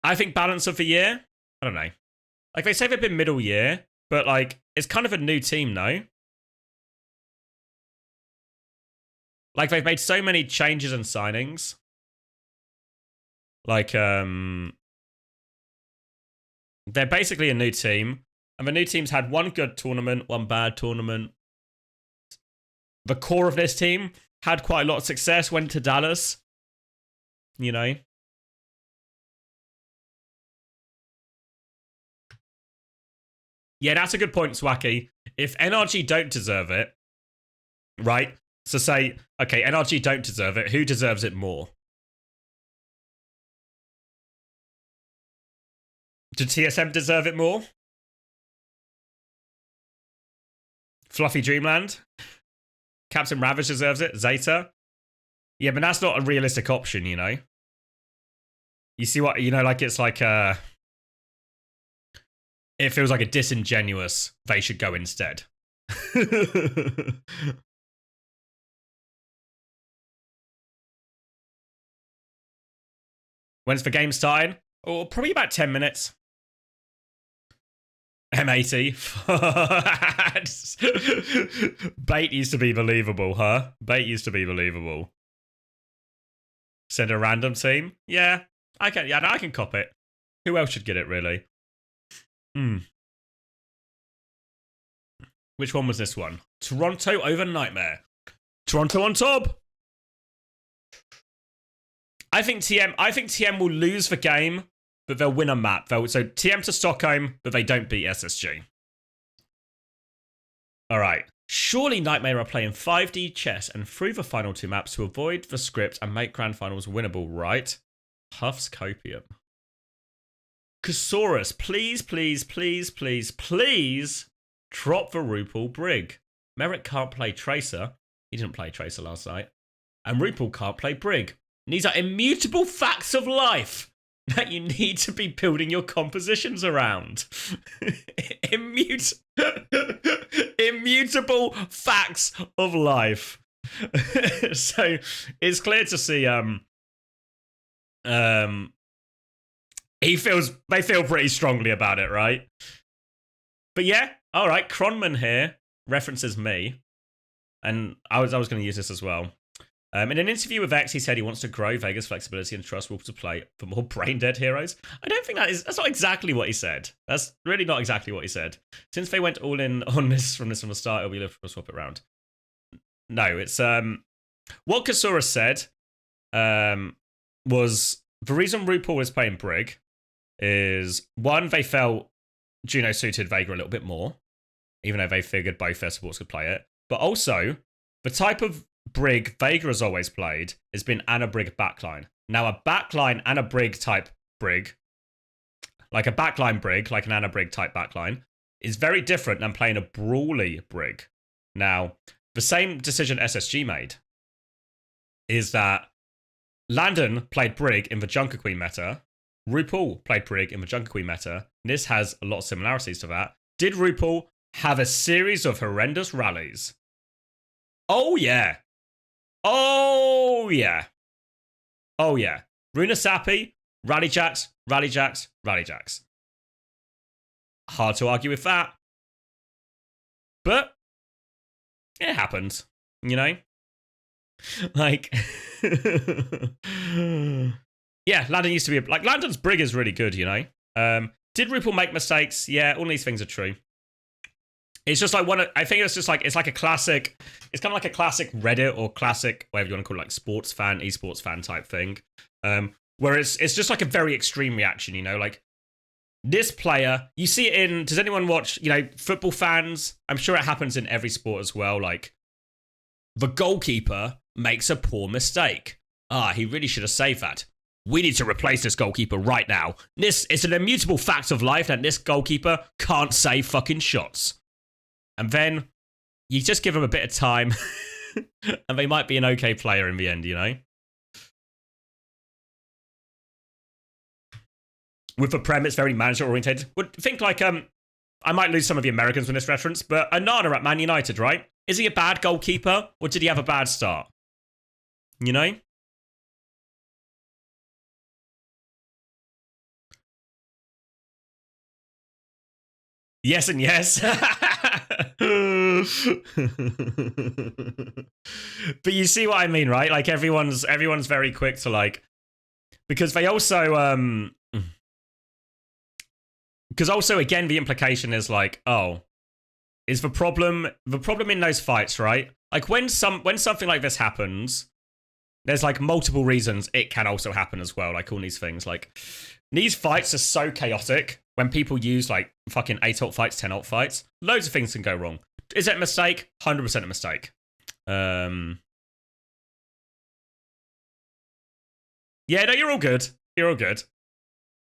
I think balance of the year? I don't know. Like, they say they've been middle year, but, like, it's kind of a new team, no? Like, they've made so many changes and signings. Like, they're basically a new team. And the new team's had one good tournament, one bad tournament. The core of this team had quite a lot of success, went to Dallas. You know? Yeah, that's a good point, Swacky. If NRG don't deserve it, right? So say, okay, NRG don't deserve it. Who deserves it more? Do TSM deserve it more? Fluffy Dreamland? Captain Ravage deserves it? Zeta? Yeah, but that's not a realistic option, you know? You see what, you know, like it's like it feels like a disingenuous, they should go instead. When's the game starting? Oh, probably about 10 minutes. M80. Bait used to be believable, huh? Bait used to be believable. Send a random team? Yeah, I can cop it. Who else should get it, really? Which one was this one? Toronto over Nightmare. Toronto on top. I think TM will lose the game, but they'll win a map. So TM to Stockholm, but they don't beat SSG. All right. Surely Nightmare are playing 5D chess and through the final two maps to avoid the script and make grand finals winnable, right? Huff's copium. Casaurus, please drop the RuPaul Brig. Merrick can't play Tracer. He didn't play Tracer last night. And RuPaul can't play Brig. And these are immutable facts of life that you need to be building your compositions around. Immutable facts of life. So it's clear to see they feel pretty strongly about it, right? But yeah, all right, Cronman here references me. And I was going to use this as well. In an interview with X, he said he wants to grow Vega's flexibility and trust Wolf to play for more brain-dead heroes. I don't think that's not exactly what he said. That's really not exactly what he said. Since they went all in on this from the start, it'll be left to swap it around. No, it's what Casaurus said was the reason RuPaul was playing Brig is one, they felt Juno suited Vega a little bit more, even though they figured both their supports could play it. But also, the type of brig Vega has always played has been and a brig backline. Now, a backline and a brig type brig, like a backline brig, like an Anna brig type backline, is very different than playing a brawly brig. Now, the same decision SSG made is that Landon played brig in the Junker Queen meta. RuPaul played brig in the Junker Queen meta. This has a lot of similarities to that. Did RuPaul have a series of horrendous rallies? Oh, yeah. Oh, yeah. Oh, yeah. Runa Sappy, Rally Jacks, Rally Jacks, Rally Jacks. Hard to argue with that. But it happens, you know? Like, yeah, Landon used to be, like, Landon's brig is really good, you know? Did RuPaul make mistakes? Yeah, all these things are true. It's just like I think it's just like, it's like a classic, it's kind of like a classic Reddit or classic, whatever you want to call it, like sports fan, esports fan type thing. Where it's just like a very extreme reaction, you know, like this player, you see it in, does anyone watch, you know, football fans? I'm sure it happens in every sport as well. Like the goalkeeper makes a poor mistake. He really should have saved that. We need to replace this goalkeeper right now. It's an immutable fact of life that this goalkeeper can't save fucking shots. And then you just give them a bit of time and they might be an okay player in the end, you know? With the Prem, it's very manager-oriented. Would think like, I might lose some of the Americans with this reference, but Onana at Man United, right? Is he a bad goalkeeper or did he have a bad start? You know? Yes and yes. But you see what I mean, right? Like everyone's very quick to like, because they also because also again the implication is like, oh, is the problem in those fights, right? Like when something like this happens, there's like multiple reasons it can also happen as well. Like all these things, like these fights are so chaotic. When people use like fucking 8 ult fights, 10 ult fights, loads of things can go wrong. Is it a mistake? 100% a mistake. Yeah, no, you're all good. You're all good.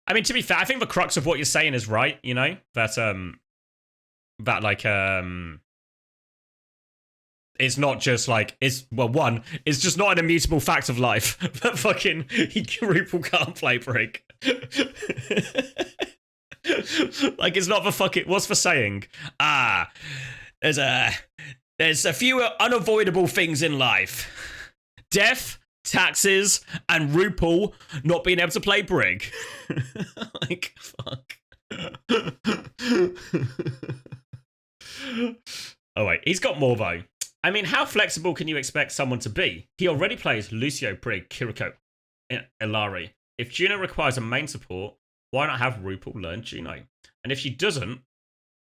I mean, to be fair, I think the crux of what you're saying is right, you know? That like, it's not just like, it's just not an immutable fact of life that fucking RuPaul can't play break. Like, it's not the fucking, what's the saying? There's a few unavoidable things in life. Death, taxes, and RuPaul not being able to play brig. Like, fuck. Oh wait, he's got more though. I mean, how flexible can you expect someone to be? He already plays Lucio, Brig, Kiriko, Ilari. If Juno requires a main support, why not have RuPaul learn Juno? And if she doesn't,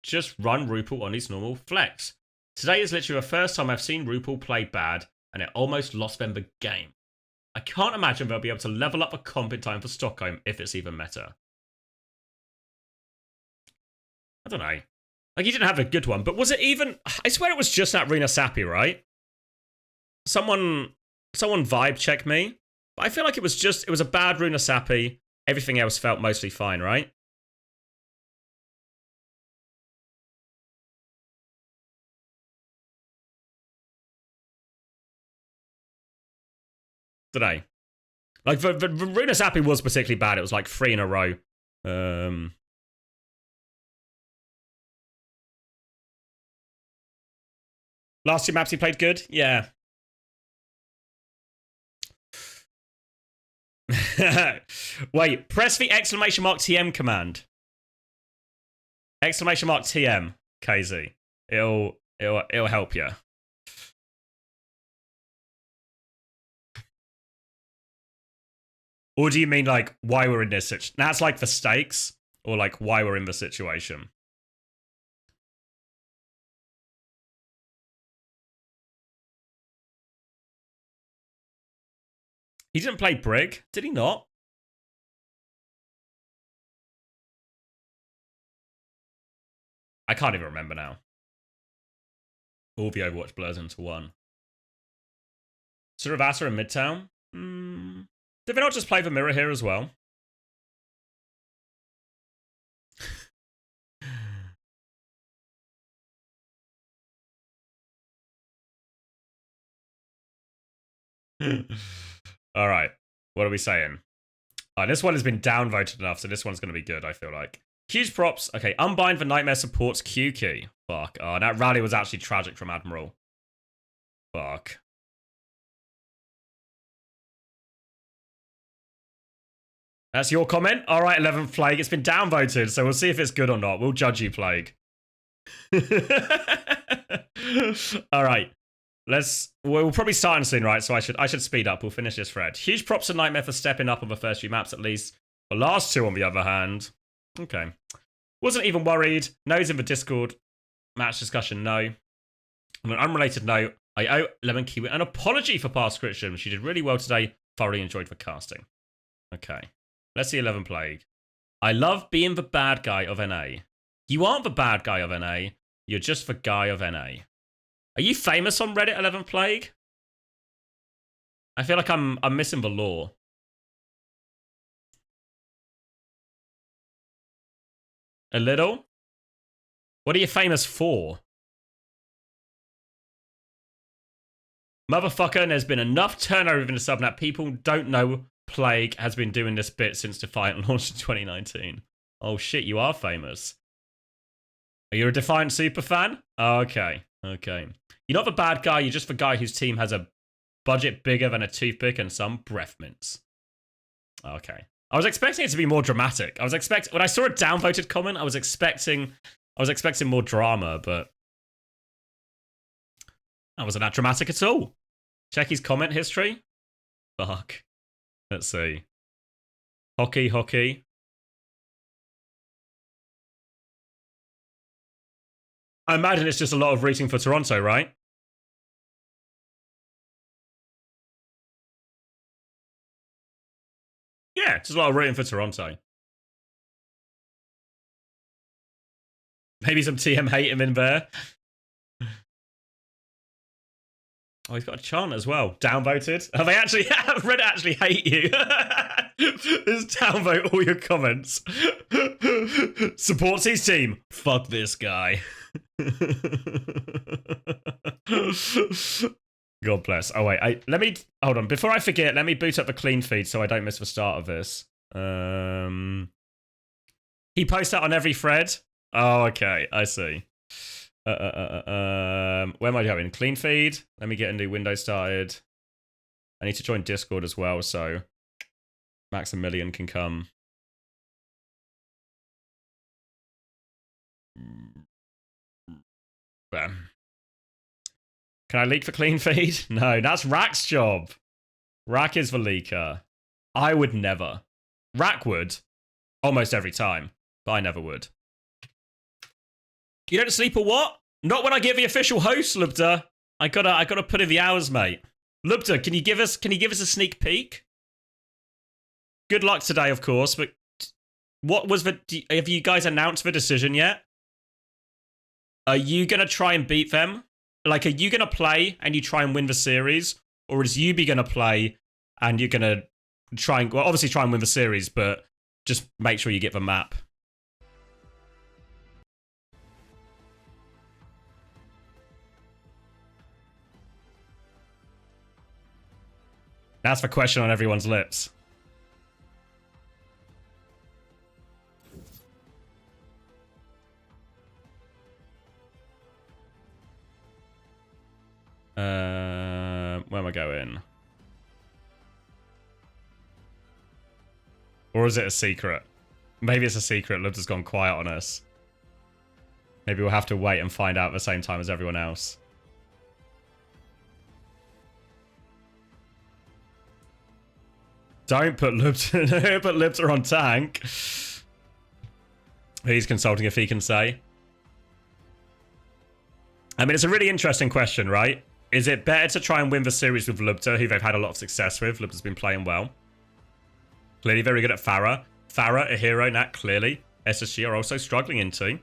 just run RuPaul on his normal flex. Today is literally the first time I've seen RuPaul play bad, and it almost lost them the game. I can't imagine they'll be able to level up a comp in time for Stockholm if it's even meta. I don't know. Like, he didn't have a good one, but was it even... I swear it was just that Runa Sappy, right? Someone vibe check me. But I feel like it was a bad Runa Sappy. Everything else felt mostly fine, right? Today. Like, the Runa Sappy was particularly bad. It was like 3 in a row. Last 2 maps he played good? Yeah. Wait, press the exclamation mark TM command. Exclamation mark TM, KZ. It'll help you. Or do you mean like why we're in this situation? That's like the stakes, or like why we're in the situation. He didn't play Brig, did he not? I can't even remember now. All the Overwatch blurs into one. Suravasa in Midtown? Did they not just play the mirror here as well? All right. What are we saying? This one has been downvoted enough, so this one's going to be good, I feel like. Huge props. Okay, Unbind for Nightmare supports Q key. Fuck. Oh, that rally was actually tragic from Admiral. Fuck. That's your comment? All right, 11th Plague. It's been downvoted, so we'll see if it's good or not. We'll judge you, Plague. All right. We'll probably start soon, right? So I should speed up. We'll finish this thread. Huge props to Nightmare for stepping up on the first few maps, at least. The last two, on the other hand. Okay. Wasn't even worried. No's in the Discord. Match discussion, no. On an unrelated note, I owe Lemon Kiwi an apology for past criticism. She did really well today. Thoroughly enjoyed the casting. Okay. Let's see 11 Plague. I love being the bad guy of NA. You aren't the bad guy of NA. You're just the guy of NA. Are you famous on Reddit, 11 Plague? I feel like I'm missing the lore. A little? What are you famous for? Motherfucker, and there's been enough turnover in the subnet. People don't know Plague has been doing this bit since Defiant launched in 2019. Oh shit, you are famous. Are you a Defiant super fan? Oh, okay. Okay. You're not the bad guy, you're just the guy whose team has a budget bigger than a toothpick and some breath mints. Okay. I was expecting it to be more dramatic. When I saw a downvoted comment, I was expecting more drama, but that wasn't that dramatic at all. Check his comment history. Fuck. Let's see. Hockey. I imagine it's just a lot of rooting for Toronto, right? Yeah, just a lot of rooting for Toronto. Maybe some TM hate him in there. Oh, he's got a chant as well. Downvoted. Have they actually? Reddit actually hate you. Just downvote all your comments. Supports his team. Fuck this guy. God bless. Oh wait, let me hold on. Before I forget, let me boot up the clean feed so I don't miss the start of this. He posts that on every thread. Oh, okay, I see. Where am I going? Clean feed. Let me get a new window started. I need to join Discord as well, so Maximilian can come. Bam. Can I leak for clean feed? No, that's Rack's job. Rack is the leaker. I would never. Rack would. Almost every time. But I never would. You don't sleep or what? Not when I get the official host, Lubda. I gotta put in the hours, mate. Lubda, can you give us a sneak peek? Good luck today, of course, but what was have you guys announced the decision yet? Are you gonna try and beat them? Like, are you gonna play and you try and win the series? Or is Yubi gonna play and you're gonna try and, well, obviously try and win the series, but just make sure you get the map? That's the question on everyone's lips. Where am I going? Or is it a secret? Maybe it's a secret. Lub's has gone quiet on us. Maybe we'll have to wait and find out at the same time as everyone else. Don't put Lubter on tank. He's consulting if he can say. I mean, it's a really interesting question, right? Is it better to try and win the series with Lubter, who they've had a lot of success with? Lubter's been playing well. Clearly very good at Farah. Farah, a hero, Nat, clearly. SSG are also struggling into.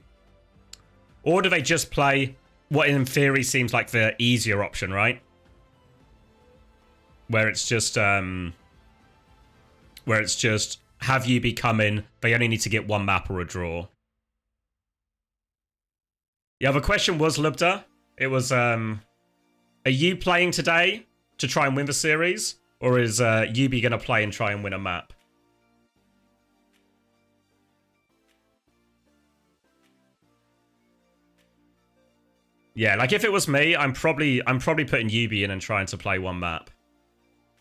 Or do they just play what in theory seems like the easier option, right? where it's just have you be coming, they only need to get one map or a draw. The other question was, Lubda, it was, are you playing today to try and win the series? Or is Yubi going to play and try and win a map? Yeah, like if it was me, I'm probably putting Yubi in and trying to play one map.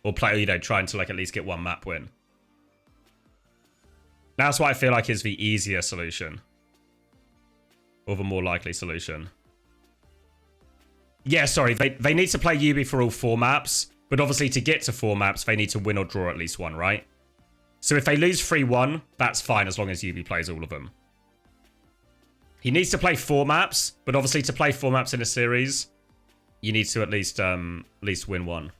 Or play, you know, trying to like at least get one map win. That's what I feel like is the easier solution. Or the more likely solution. Yeah, sorry, they need to play Yubi for all 4 maps. But obviously to get to 4 maps, they need to win or draw at least one, right? So if they lose 3-1, that's fine as long as Yubi plays all of them. He needs to play 4 maps, but obviously to play 4 maps in a series, you need to at least win one.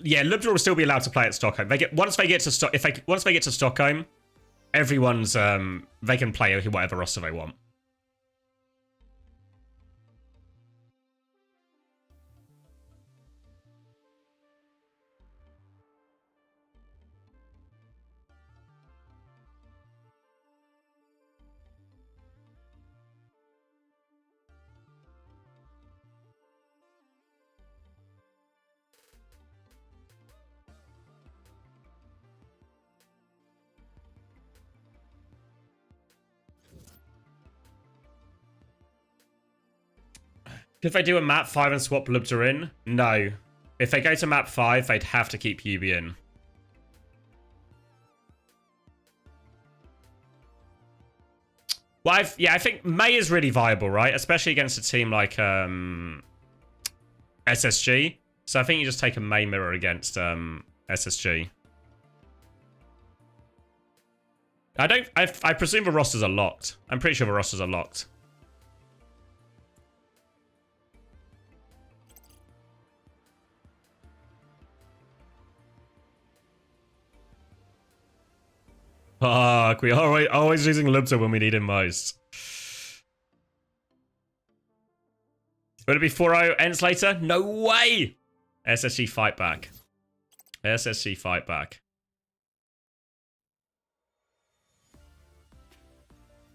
Yeah, Lubda will still be allowed to play at Stockholm. Once they get to Stockholm, everyone's they can play whatever roster they want. Could they do a map 5 and swap Lubda in? No. If they go to map 5, they'd have to keep Yubi in. Well, I think May is really viable, right? Especially against a team like SSG. So I think you just take a May mirror against SSG. I presume the rosters are locked. I'm pretty sure the rosters are locked. Fuck, we are always using Lubda when we need him most. Would it be 4-0 ends later? No way! SSG fight back. SSG fight back.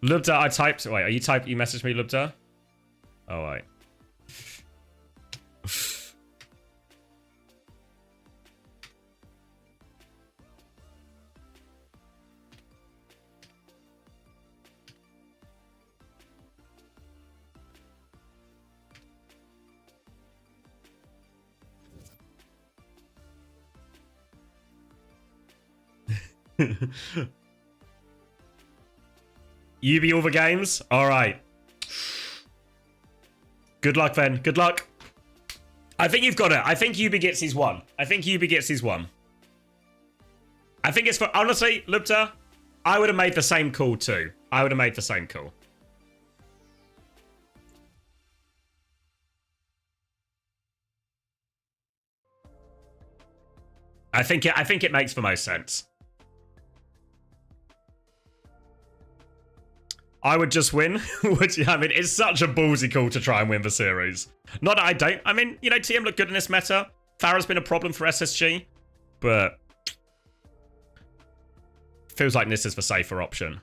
Lubda, I typed... Wait, you messaged me, Lubda? Oh, wait. Yubi all the games? Alright. Good luck then. Good luck. I think you've got it. I think Yubi gets his one. I think Yubi gets his one. I think it's for... Honestly, Lubda, I would have made the same call too. I would have made the same call. I think it makes the most sense. I would just win. I mean, it's such a ballsy call to try and win the series. Not that I don't. I mean, you know, TM look good in this meta. Pharah's been a problem for SSG. But feels like this is the safer option.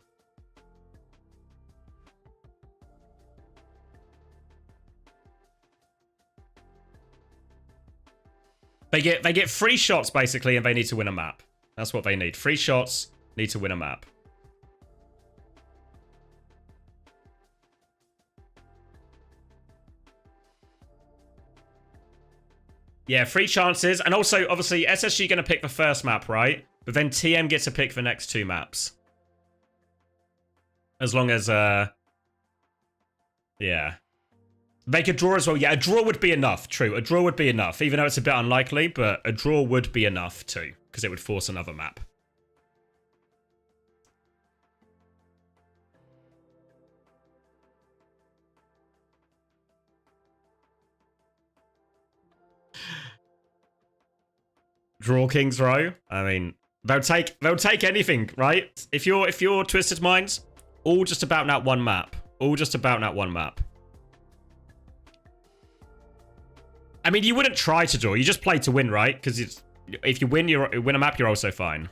They get 3 shots, basically, and they need to win a map. That's what they need. 3 shots, need to win a map. Yeah, 3 chances. And also, obviously, SSG going to pick the first map, right? But then TM gets to pick the next 2 maps. As long as, yeah. They could draw as well. Yeah, a draw would be enough. True, a draw would be enough. Even though it's a bit unlikely, but a draw would be enough too. Because it would force another map. Draw King's Row. I mean, they'll take anything, right? If you're Twisted Minds, all just about that one map. All just about that one map. I mean, you wouldn't try to draw. You just play to win, right? Because if you win, you win a map, you're also fine.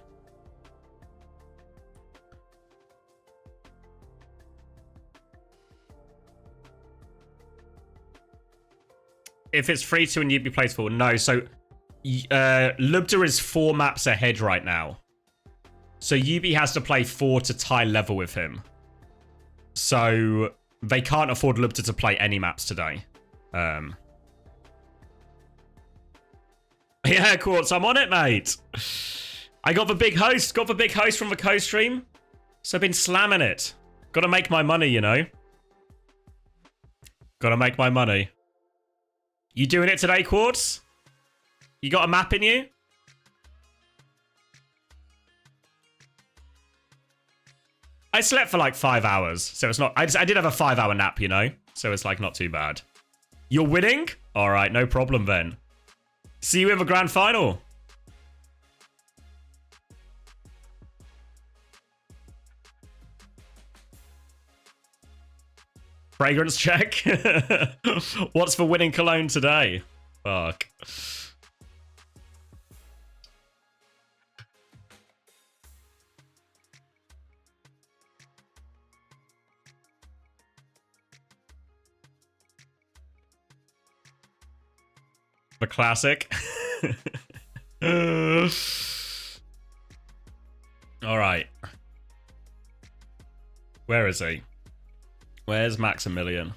If it's free to and Yubi plays 4, no. So Lubda is 4 maps ahead right now. So Yubi has to play 4 to tie level with him. So they can't afford Lubda to play any maps today. Yeah, Quartz, I'm on it, mate. I got the big host. Got the big host from the CoStream. So I've been slamming it. Gotta make my money, you know. Gotta make my money. You doing it today, Quartz? You got a map in you? I slept for like 5 hours, so it's not... I did have a 5-hour nap, you know? So it's like not too bad. You're winning? Alright, no problem then. See you in the grand final. Fragrance check. What's for winning cologne today? Fuck. The classic. All right. Where is he? Where's Maximilian?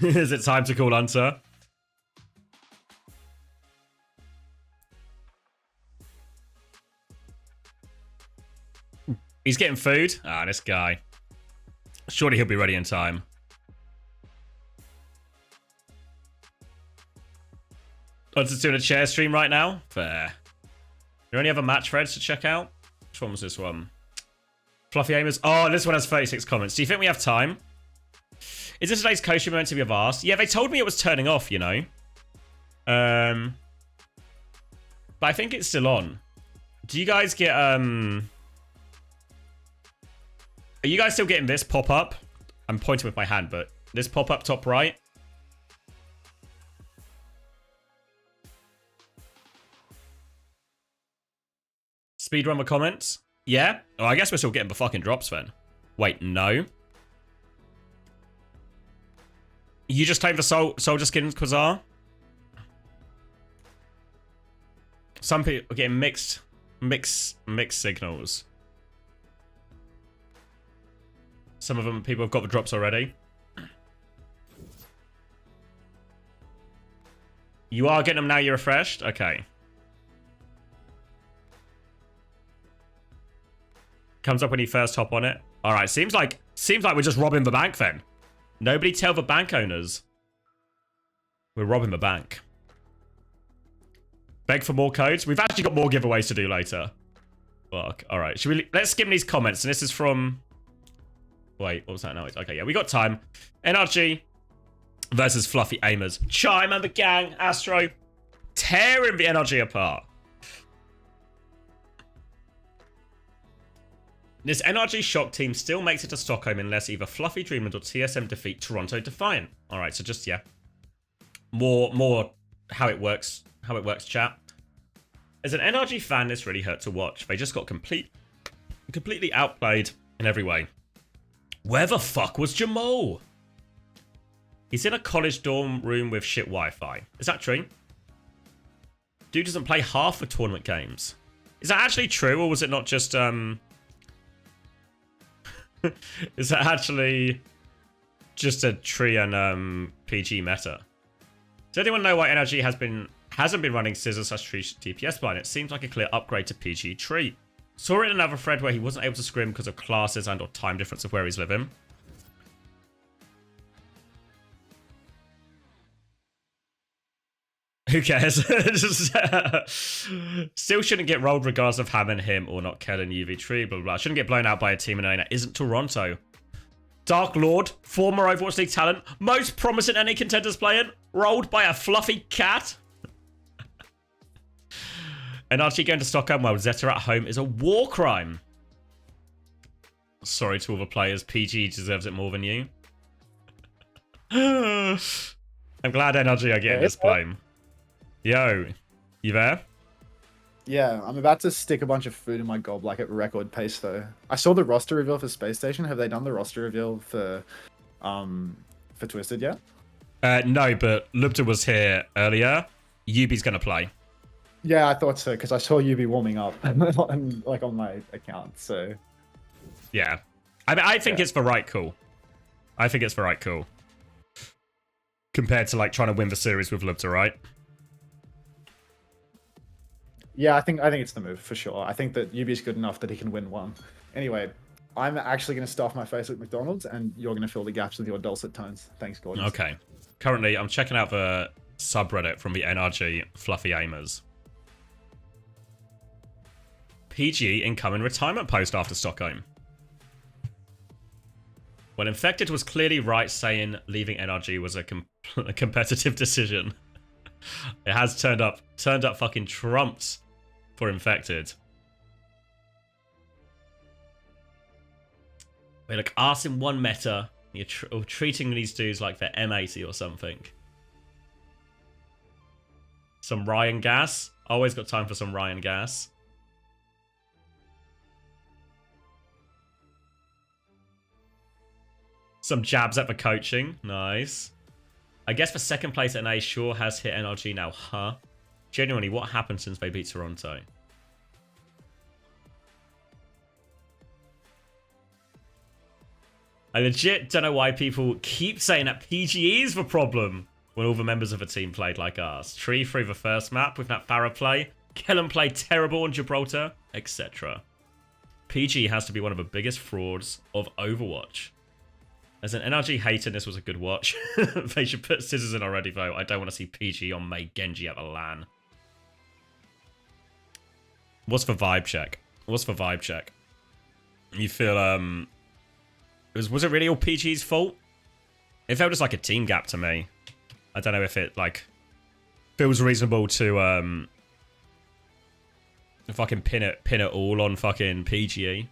Is it time to call Hunter? He's getting food. Ah, this guy. Surely he'll be ready in time. Hunter's doing a chair stream right now. Fair. Are there any other match threads to check out? Which one was this one? Fluffy Aimers. Oh, this one has 36 comments. Do you think we have time? Is this today's CoStream meant to be asked? Yeah, they told me it was turning off, you know. But I think it's still on. Do you guys get, Are you guys still getting this pop-up? I'm pointing with my hand, but this pop-up top right. Speedrun the comments. Yeah? Oh, I guess we're still getting the fucking drops then. Wait, no. You just claimed the soldier skins, Quasar? Some people are getting mixed signals. Some of them, people have got the drops already. You are getting them now, you're refreshed? Okay. Comes up when you first hop on it. Alright, seems like we're just robbing the bank then. Nobody tell the bank owners. We're robbing the bank. Beg for more codes. We've actually got more giveaways to do later. Fuck. Alright, let's skim these comments. And this is from... Wait, what was that now? Okay, yeah, we got time. NRG versus Fluffy Aimers. Chime and the gang. Astro tearing the NRG apart. This NRG shock team still makes it to Stockholm unless either Fluffy Dreamland or TSM defeat Toronto Defiant. All right, so just, yeah. More how it works, chat. As an NRG fan, this really hurt to watch. They just got completely outplayed in every way. Where the fuck was Jamal? He's in a college dorm room with shit Wi-Fi. Is that true? Dude doesn't play half the tournament games. Is that actually true, or was it not just, Is that actually just a tree and PG meta? Does anyone know why NRG hasn't been running scissors / tree DPS blind? It seems like a clear upgrade to PG tree. Saw it in another thread where he wasn't able to scrim because of classes and or time difference of where he's living. Who cares? Still shouldn't get rolled regardless of having him or not killing UV tree, blah, blah, blah. Shouldn't get blown out by a team in arena. Isn't Toronto. Dark Lord, former Overwatch League talent, most promising any contenders playing, rolled by a fluffy cat. NRG going to Stockholm while Zeta at home is a war crime. Sorry to all the players. PG deserves it more than you. I'm glad NRG are getting this blame. Yo, you there? Yeah, I'm about to stick a bunch of food in my gob like at record pace though. I saw the roster reveal for SpaceStation. Have they done the roster reveal for Twisted yet? No, but Lubda was here earlier. Yubi's gonna play. Yeah, I thought so because I saw you be warming up like on my account. So yeah, I mean, I think it's the right call. I think it's the right call compared to like trying to win the series with Lubda, right? yeah, I think it's the move for sure. I think that Yubi's good enough that he can win one. Anyway, I'm actually going to stuff my face at McDonald's, and you're going to fill the gaps with your dulcet tones. Thanks, Gordon. Okay. Currently, I'm checking out the subreddit from the NRG Fluffy Aimers. PG incoming retirement post after Stockholm. Well, Infected was clearly right saying leaving NRG was a competitive decision. It has turned up fucking trumps for Infected. We're like arse in one meta. You're treating these dudes like they're M80 or something. Some Ryan gas. Always got time for some Ryan gas. Some jabs at the coaching. Nice. I guess the second place NA sure has hit NRG now, huh? Genuinely, what happened since they beat Toronto? I legit don't know why people keep saying that PGE is the problem when all the members of the team played like us. Tree through the first map with that Farah play. Kellen played terrible on Gibraltar, etc. PG has to be one of the biggest frauds of Overwatch. As an NRG hater, this was a good watch. They should put scissors in already, though. I don't want to see PG on May Genji at the LAN. What's the vibe check? What's the vibe check? You feel, Was it really all PG's fault? It felt just like a team gap to me. I don't know if it, like, feels reasonable to, fucking pin it all on fucking PGE.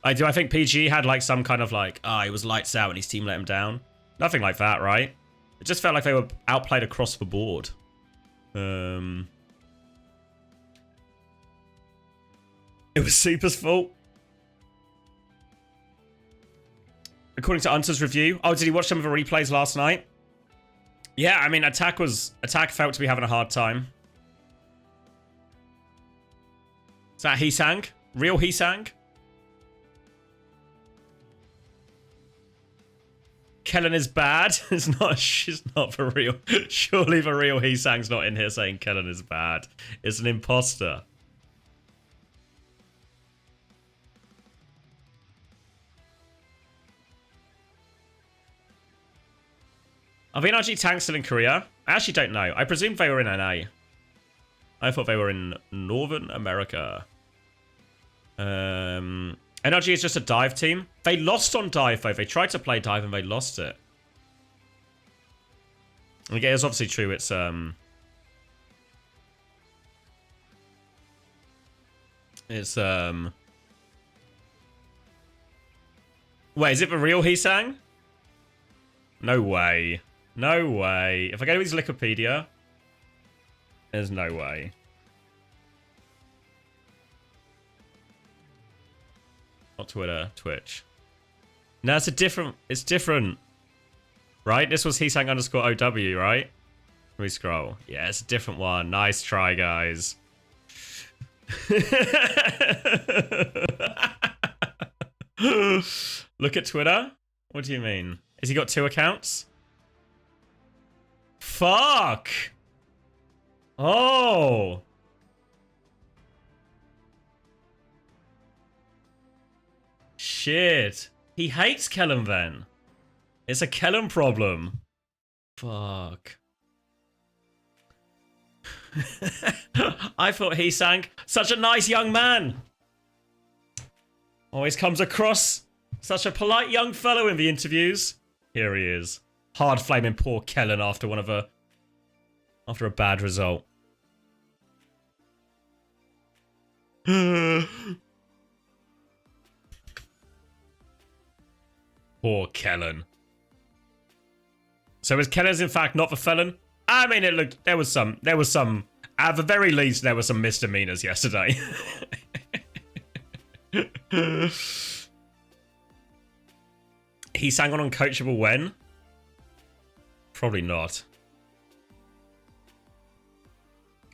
I think PG had like some kind of like, he was lights out and his team let him down. Nothing like that, right? It just felt like they were outplayed across the board. It was Super's fault. According to Unter's review. Oh, did he watch some of the replays last night? Yeah, I mean, Attack felt to be having a hard time. Is that Heesang? Real Heesang? Kellen is bad. She's not for real. Surely the real Heesang's not in here saying Kellen is bad. It's an imposter. Are the NRG tanks still in Korea? I actually don't know. I presume they were in NA. I thought they were in Northern America. NRG is just a dive team. They lost on dive, though. They tried to play dive and they lost it. Okay, it's obviously true. It's, Wait, is it the real Heesang? No way. No way. If I go to his Wikipedia, there's no way. Not Twitter, Twitch. No, it's different. Right? This was Heesang _OW, right? Let me scroll. Yeah, it's a different one. Nice try, guys. Look at Twitter. What do you mean? Has he got 2 accounts? Fuck! Oh! Shit. He hates Kellen then. It's a Kellen problem. Fuck. I thought Heesang, such a nice young man. Always comes across such a polite young fellow in the interviews. Here he is. hard flaming poor Kellen after after a bad result. Poor Kellen. So was Kellen's in fact not the felon? I mean, it looked there was some at the very least there were some misdemeanors yesterday. He sang on Uncoachable when? Probably not.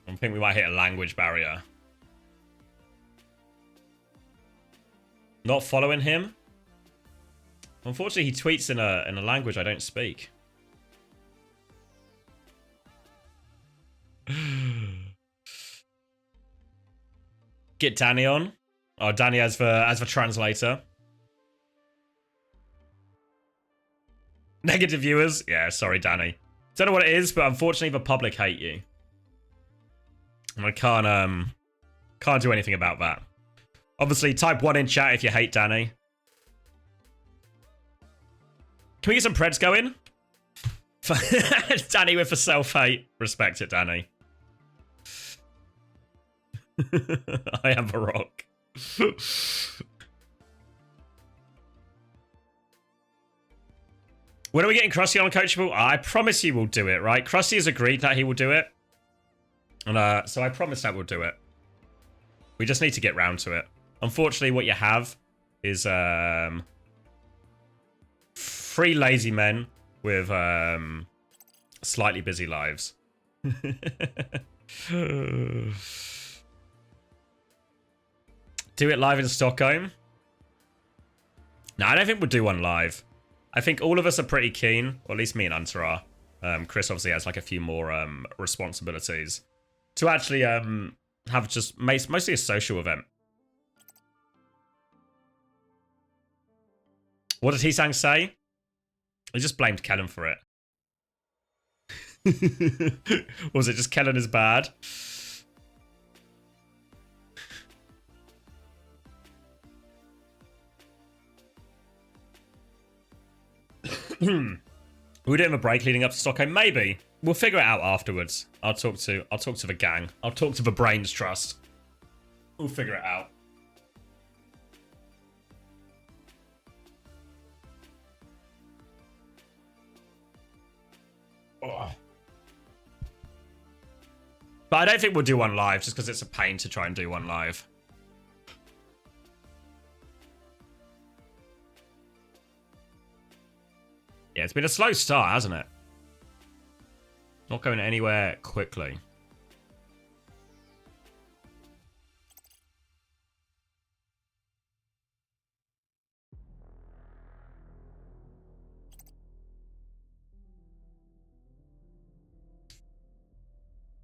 I think we might hit a language barrier. Not following him? Unfortunately, he tweets in a language I don't speak. Get Danny on. Oh, Danny as the translator. Negative viewers? Yeah, sorry, Danny. Don't know what it is, but unfortunately the public hate you. And I can't do anything about that. Obviously, type 1 in chat if you hate Danny. Can we get some Preds going? Danny with the self-hate. Respect it, Danny. I am the Rock. When are we getting Krusty on Uncoachable? I promise you we'll do it, right? Krusty has agreed that he will do it. And so I promise that we'll do it. We just need to get round to it. Unfortunately, what you have is 3 lazy men with slightly busy lives. Do it live in Stockholm? No, I don't think we'll do one live. I think all of us are pretty keen, or at least me and Hunter are. Chris obviously has like a few more responsibilities to actually have just mostly a social event. What did Hisang say? He just blamed Kellen for it. Was it just Kellen is bad? We're doing a break leading up to Stockholm. Maybe we'll figure it out afterwards. I'll talk to the gang. I'll talk to the Brains Trust. We'll figure it out. Oh. But I don't think we'll do one live just because it's a pain to try and do one live. Yeah, it's been a slow start, hasn't it? Not going anywhere quickly.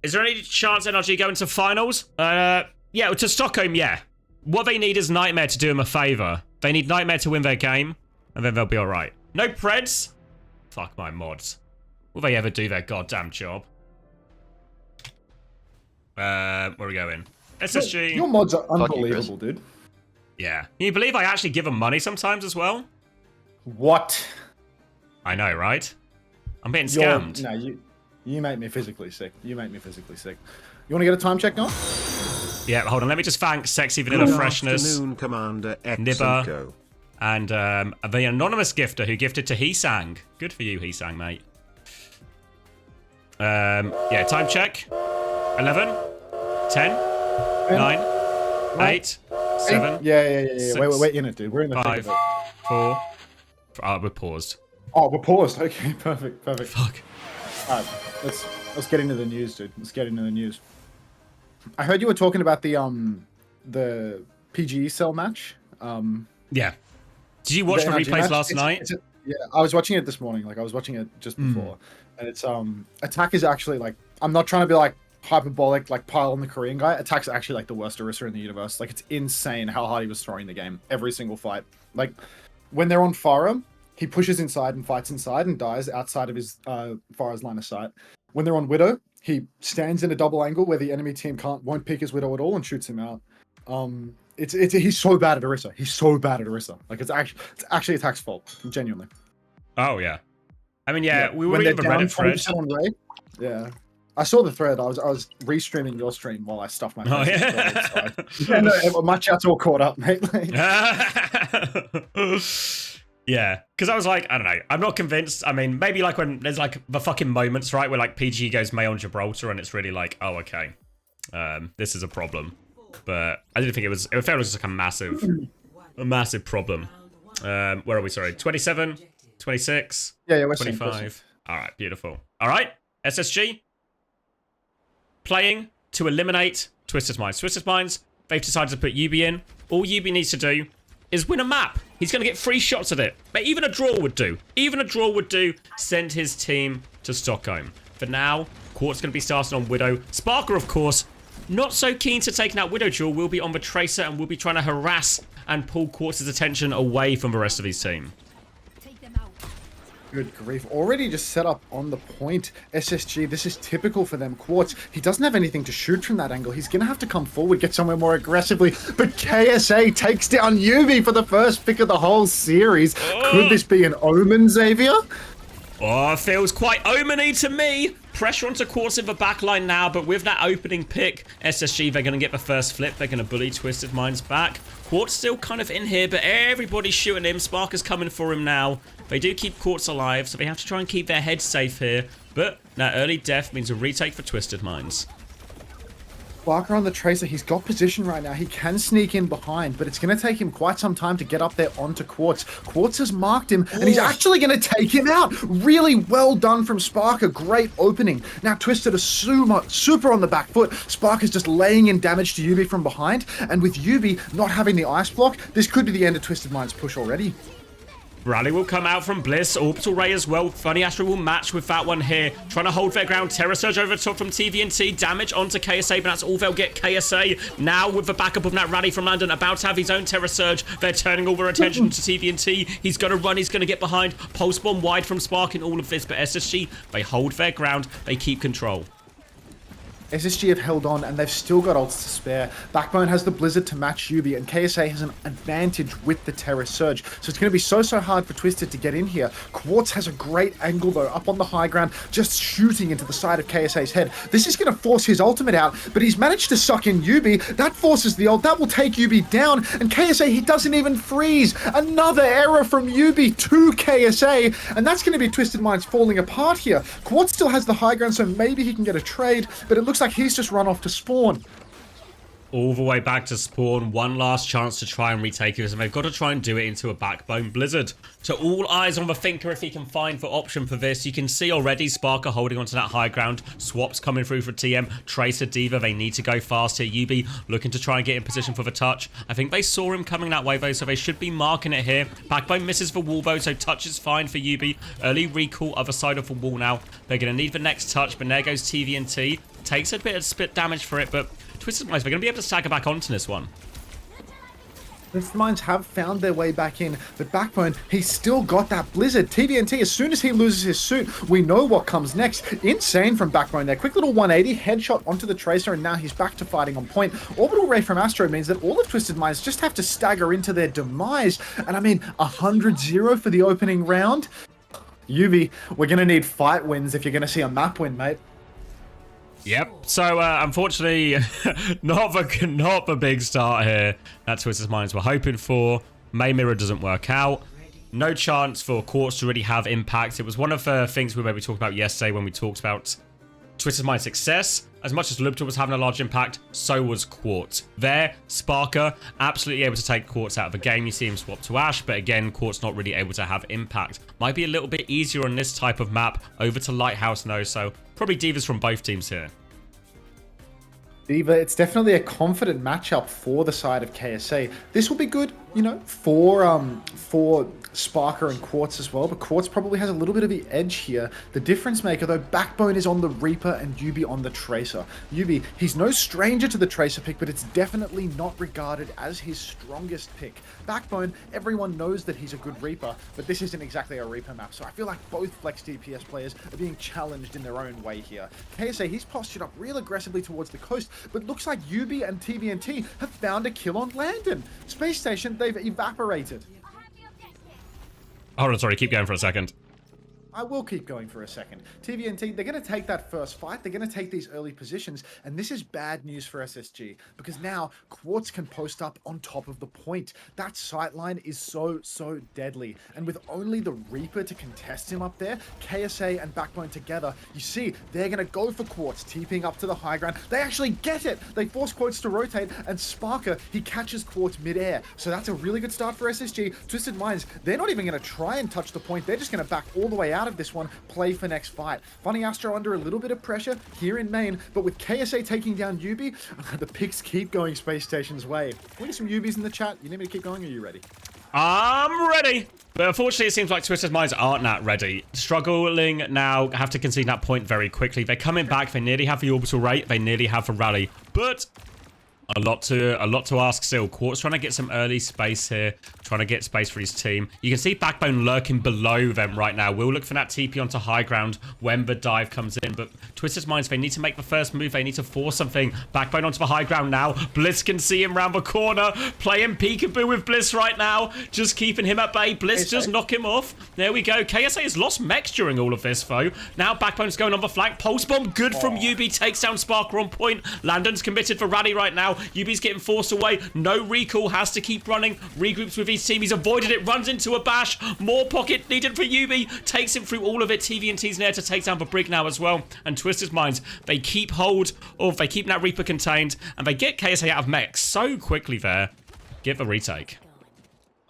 Is there any chance NRG go into finals? Yeah, to Stockholm, yeah. What they need is Nightmare to do them a favour. They need Nightmare to win their game, and then they'll be alright. No Preds? Fuck my mods. Will they ever do their goddamn job? Where are we going? SSG. Your mods are unbelievable, dude. Yeah. Can you believe I actually give them money sometimes as well? What? I know, right? I'm getting scammed. No, you make me physically sick. You make me physically sick. You want to get a time check now? Yeah, hold on. Let me just thank Sexy Vanilla Freshness, Afternoon, CommanderX Nibba, and the anonymous gifter who gifted to Hisang. Good for you, Hisang, mate. Yeah, time check. 11, 10, 9, 8, 7. Yeah. 6, Wait, in it, dude. We're in the 5, thick of it. 4. We're paused. Oh, we're paused. Okay, perfect. Fuck. All right, let's get into the news, dude. Let's get into the news. I heard you were talking about the PGE cell match. Yeah. Did you watch the NRG replays match? last night? Yeah, I was watching it this morning. Like I was watching it just before, and it's Attack is actually like, I'm not trying to be like hyperbolic, like pile on the Korean guy. Attack's actually like the worst Orisa in the universe. Like it's insane how hard he was throwing the game every single fight. Like when they're on Farah, he pushes inside and fights inside and dies outside of his Farah's line of sight. When they're on Widow, he stands in a double angle where the enemy team won't pick his Widow at all and shoots him out. He's so bad at Orisa. He's so bad at Orisa. Like it's actually Attack's fault, genuinely. Oh yeah. I mean, yeah, we were When they're reading the down Reddit thread. 20% on Ray. Yeah. I saw the thread. I was restreaming your stream while I stuffed my face. Oh, with yeah. Reddit, so yeah, no, my chat's all caught up, mate. Yeah, because I was like, I don't know. I'm not convinced. I mean, maybe like when there's like the fucking moments, right, where like PG goes May on Gibraltar and it's really like, oh, okay, this is a problem. But I didn't think it was. It felt like a massive problem. Where are we? Sorry, 27, 26, Yeah, 25. All right, beautiful. All right, SSG playing to eliminate Twisted Minds. Twisted Minds, they've decided to put Yubi in. All Yubi needs to do is win a map. He's going to get 3 shots at it. But even a draw would do. Even a draw would do. Send his team to Stockholm. For now, Quartz going to be starting on Widow. Sparker, of course, not so keen to taking out Widow Jewel. Will be on the Tracer and will be trying to harass and pull Quartz's attention away from the rest of his team. Good grief. Already just set up on the point. SSG, this is typical for them. Quartz, he doesn't have anything to shoot from that angle. He's going to have to come forward, get somewhere more aggressively. But KSA takes down Yubi for the first pick of the whole series. Could this be an omen, Xavier? Oh, feels quite omen-y to me. Pressure onto Quartz in the backline now, but with that opening pick, SSG, they're going to get the first flip. They're going to bully Twisted Minds back. Quartz still kind of in here, but everybody's shooting him. Sparker's coming for him now. They do keep Quartz alive, so they have to try and keep their heads safe here. But that early death means a retake for Twisted Minds. Sparker on the Tracer, he's got position right now. He can sneak in behind, but it's going to take him quite some time to get up there onto Quartz. Quartz has marked him, and he's actually going to take him out. Really well done from Sparker. Great opening. Now Twisted is super on the back foot. Sparker's just laying in damage to Yubi from behind, and with Yubi not having the ice block, this could be the end of Twisted Mind's push already. Rally will come out from Bliss. Orbital Ray as well. Funny Astro will match with that one here. Trying to hold their ground. Terror Surge over the top from TVNT. Damage onto KSA, but that's all they'll get. KSA now with the backup of that Rally from London. About to have his own Terror Surge. They're turning all their attention to TVNT. He's going to run. He's going to get behind. Pulse Bomb wide from Spark in all of this, but SSG, they hold their ground. They keep control. SSG have held on, and they've still got ults to spare. Backbone has the Blizzard to match Yubi, and KSA has an advantage with the Terror Surge. So it's going to be so hard for Twisted to get in here. Quartz has a great angle, though, up on the high ground, just shooting into the side of KSA's head. This is going to force his ultimate out, but he's managed to suck in Yubi. That forces the ult. That will take Yubi down, and KSA, he doesn't even freeze. Another error from Yubi to KSA, and that's going to be Twisted Minds falling apart here. Quartz still has the high ground, so maybe he can get a trade, but it looks like he's just run off to spawn. All the way back to spawn. One last chance to try and retake this, and they've got to try and do it into a Backbone Blizzard. So all eyes on the Thinker if he can find the option for this. You can see already Sparker holding onto that high ground. Swaps coming through for TM. Tracer, Diva, they need to go fast here. Yubi looking to try and get in position for the touch. I think they saw him coming that way though, so they should be marking it here. Backbone misses the wall though, so touch is fine for Yubi. Early recall, other side of the wall now. They're going to need the next touch, but there goes TVNT. Takes a bit of spit damage for it, but Twisted Minds, they're going to be able to stagger back onto this one. Twisted Minds have found their way back in, but Backbone, he's still got that Blizzard. TVNT, as soon as he loses his suit, we know what comes next. Insane from Backbone there. Quick little 180, headshot onto the Tracer, and now he's back to fighting on point. Orbital Ray from Astro means that all of Twisted Minds just have to stagger into their demise. And I mean, 100-0 for the opening round. Yubi, we're going to need fight wins if you're going to see a map win, mate. Yep. So, unfortunately, not the big start here that Twisted Minds were hoping for. May Mirror doesn't work out. No chance for Quartz to really have impact. It was one of the things we maybe talked about yesterday when we talked about Twisted Mind's success. As much as Lubta was having a large impact, so was Quartz. There, Sparker absolutely able to take Quartz out of the game. You see him swap to Ash, but again, Quartz not really able to have impact. Might be a little bit easier on this type of map. Over to Lighthouse, no, so probably divas from both teams here. Diva, it's definitely a confident matchup for the side of KSA. This will be good, you know, for Sparker and Quartz as well, but Quartz probably has a little bit of the edge here. The difference maker, though, Backbone is on the Reaper and Yubi on the Tracer. Yubi, he's no stranger to the Tracer pick, but it's definitely not regarded as his strongest pick. Backbone, everyone knows that he's a good Reaper, but this isn't exactly a Reaper map, so I feel like both Flex DPS players are being challenged in their own way here. KSA, he's postured up real aggressively towards the coast, but looks like Yubi and TVNT have found a kill on Landon. SpaceStation, they've evaporated. Hold on, sorry, keep going for a second. I will keep going for a second. TVNT, they're going to take that first fight. They're going to take these early positions. And this is bad news for SSG because now Quartz can post up on top of the point. That sightline is so deadly. And with only the Reaper to contest him up there, KSA and Backbone together, you see, they're going to go for Quartz, TPing up to the high ground. They actually get it. They force Quartz to rotate, and Sparker, he catches Quartz midair. So that's a really good start for SSG. Twisted Minds, they're not even going to try and touch the point. They're just going to back all the way out of this one, play for next fight. Funny Astro under a little bit of pressure here in main, but with KSA taking down Yubi, the picks keep going Space Station's way. We get some Ubis in the chat. You need me to keep going? Are you ready? I'm ready. But unfortunately, it seems like Twisted Minds aren't that ready. Struggling now, have to concede that point very quickly. They're coming back. They nearly have the orbital rate. They nearly have the rally. But a lot to ask still. Quartz trying to get some early space here, trying to get space for his team. You can see Backbone lurking below them right now. We'll look for that TP onto high ground when the dive comes in. But Twisted Minds, they need to make the first move. They need to force something. Backbone onto the high ground now. Bliss can see him round the corner. Playing peekaboo with Bliss right now. Just keeping him at bay. Bliss just knock him off. There we go. KSA has lost mechs during all of this, though. Now Backbone's going on the flank. Pulse bomb good from Yubi. Takes down Sparker on point. Landon's committed for rally right now. Yubi's getting forced away. No recall. Has to keep running. Regroups with his team. He's avoided it. Runs into a bash. More pocket needed for Yubi. Takes him through all of it. TVNT's there to take down the Brig now as well. And Twisted Minds, they keep hold of, they keep that Reaper contained, and they get KSA out of mech so quickly there. Give a retake.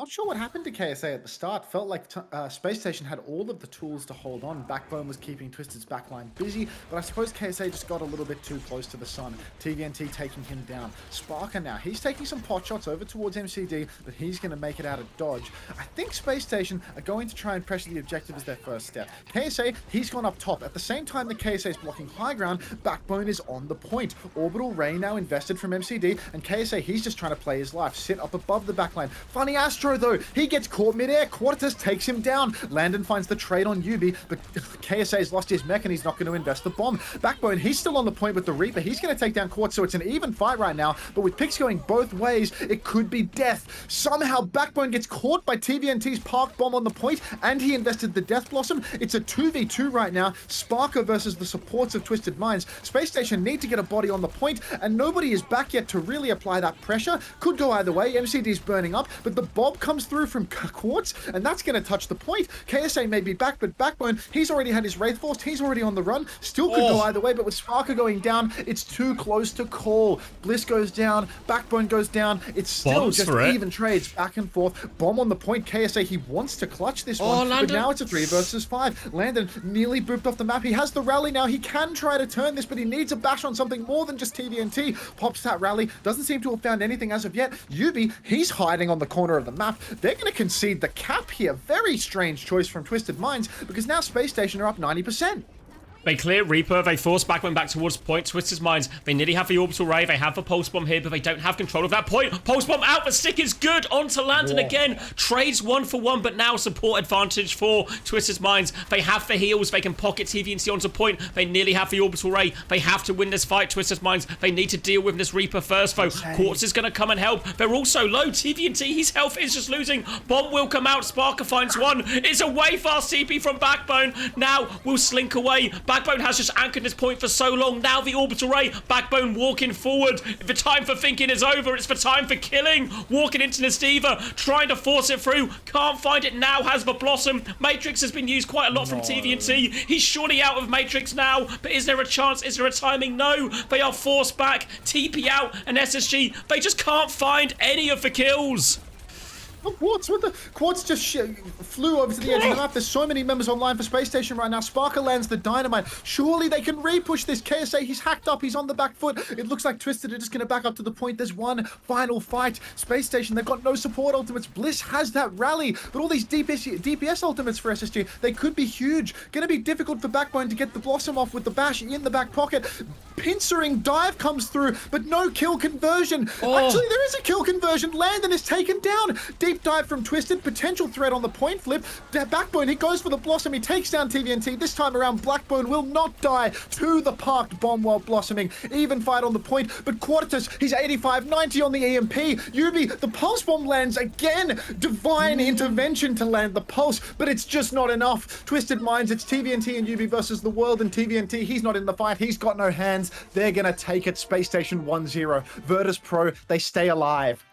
Not sure what happened to KSA at the start. Felt like Space Station had all of the tools to hold on. Backbone was keeping Twisted's backline busy, but I suppose KSA just got a little bit too close to the sun. TVNT taking him down. Sparker now, he's taking some pot shots over towards MCD, but he's going to make it out of dodge. I think Space Station are going to try and pressure the objective as their first step. KSA, he's gone up top. At the same time that KSA is blocking high ground, Backbone is on the point. Orbital Ray now invested from MCD, and KSA, he's just trying to play his life. Sit up above the backline. Funny Astro though, he gets caught midair. Quartus takes him down. Landon finds the trade on Yubi, but KSA's lost his mech and he's not going to invest the bomb. Backbone, he's still on the point with the Reaper. He's going to take down Quartz, so it's an even fight right now, but with picks going both ways, it could be death. Somehow Backbone gets caught by TVNT's Park Bomb on the point, and he invested the Death Blossom. It's a 2v2 right now. Sparker versus the supports of Twisted Minds. Space Station need to get a body on the point, and nobody is back yet to really apply that pressure. Could go either way. MCD's burning up, but the Bob comes through from Quartz, and that's going to touch the point. KSA may be back, but Backbone, he's already had his Wraith Force. He's already on the run. Still could go either way, but with Sparker going down, it's too close to call. Bliss goes down. Backbone goes down. It's still Bombs just even trades back and forth. Bomb on the point. KSA, he wants to clutch this one, Landon. but now it's a 3 versus 5. Landon nearly booped off the map. He has the rally now. He can try to turn this, but he needs a bash on something more than just TVNT. Pops that rally. Doesn't seem to have found anything as of yet. Yubi, he's hiding on the corner of the map. They're going to concede the cap here. Very strange choice from Twisted Minds, because now Space Station are up 90%. They clear Reaper, they force Backbone back towards point. Twisted Minds, they nearly have the Orbital Ray, they have the Pulse Bomb here, but they don't have control of that point. Pulse Bomb out, the stick is good, onto Landon again. Trades 1 for 1, but now support advantage for Twisted Minds. They have the heals, they can pocket TVNT onto point. They nearly have the Orbital Ray. They have to win this fight, Twisted Minds. They need to deal with this Reaper first, though. Quartz is going to come and help. They're also low. TVNT, his health is just losing. Bomb will come out, Sparker finds one. It's a way fast TP from Backbone. Now will slink away. Backbone has just anchored this point for so long. Now the Orbital Ray. Backbone walking forward. The time for thinking is over. It's the time for killing. Walking into Nestiva, trying to force it through. Can't find it now. Has the Blossom. Matrix has been used quite a lot from TVNT. He's surely out of Matrix now. But is there a chance? Is there a timing? No. They are forced back. TP out and SSG. They just can't find any of the kills. Quartz, what the? Quartz just flew over to the edge of the map. There's so many members online for Space Station right now. Sparker lands the dynamite. Surely they can re-push this. KSA, he's hacked up. He's on the back foot. It looks like Twisted are just going to back up to the point. There's one final fight. Space Station, they've got no support ultimates. Bliss has that rally, but all these DPS ultimates for SSG, they could be huge. Going to be difficult for Backbone to get the Blossom off with the bash in the back pocket. Pincering dive comes through, but no kill conversion. Actually, there is a kill conversion. Landon is taken down. DPS Great dive from Twisted. Potential threat on the point flip. Backbone, he goes for the Blossom. He takes down TVNT. This time around, Blackbone will not die to the parked bomb while blossoming. Even fight on the point, but Quartus, he's 85, 90 on the EMP. Yubi, the pulse bomb lands again. Divine intervention to land the pulse, but it's just not enough. Twisted Minds, it's TVNT and Yubi versus the world, and TVNT, he's not in the fight. He's got no hands. They're gonna take it. SpaceStation 1-0. Virtus Pro, they stay alive.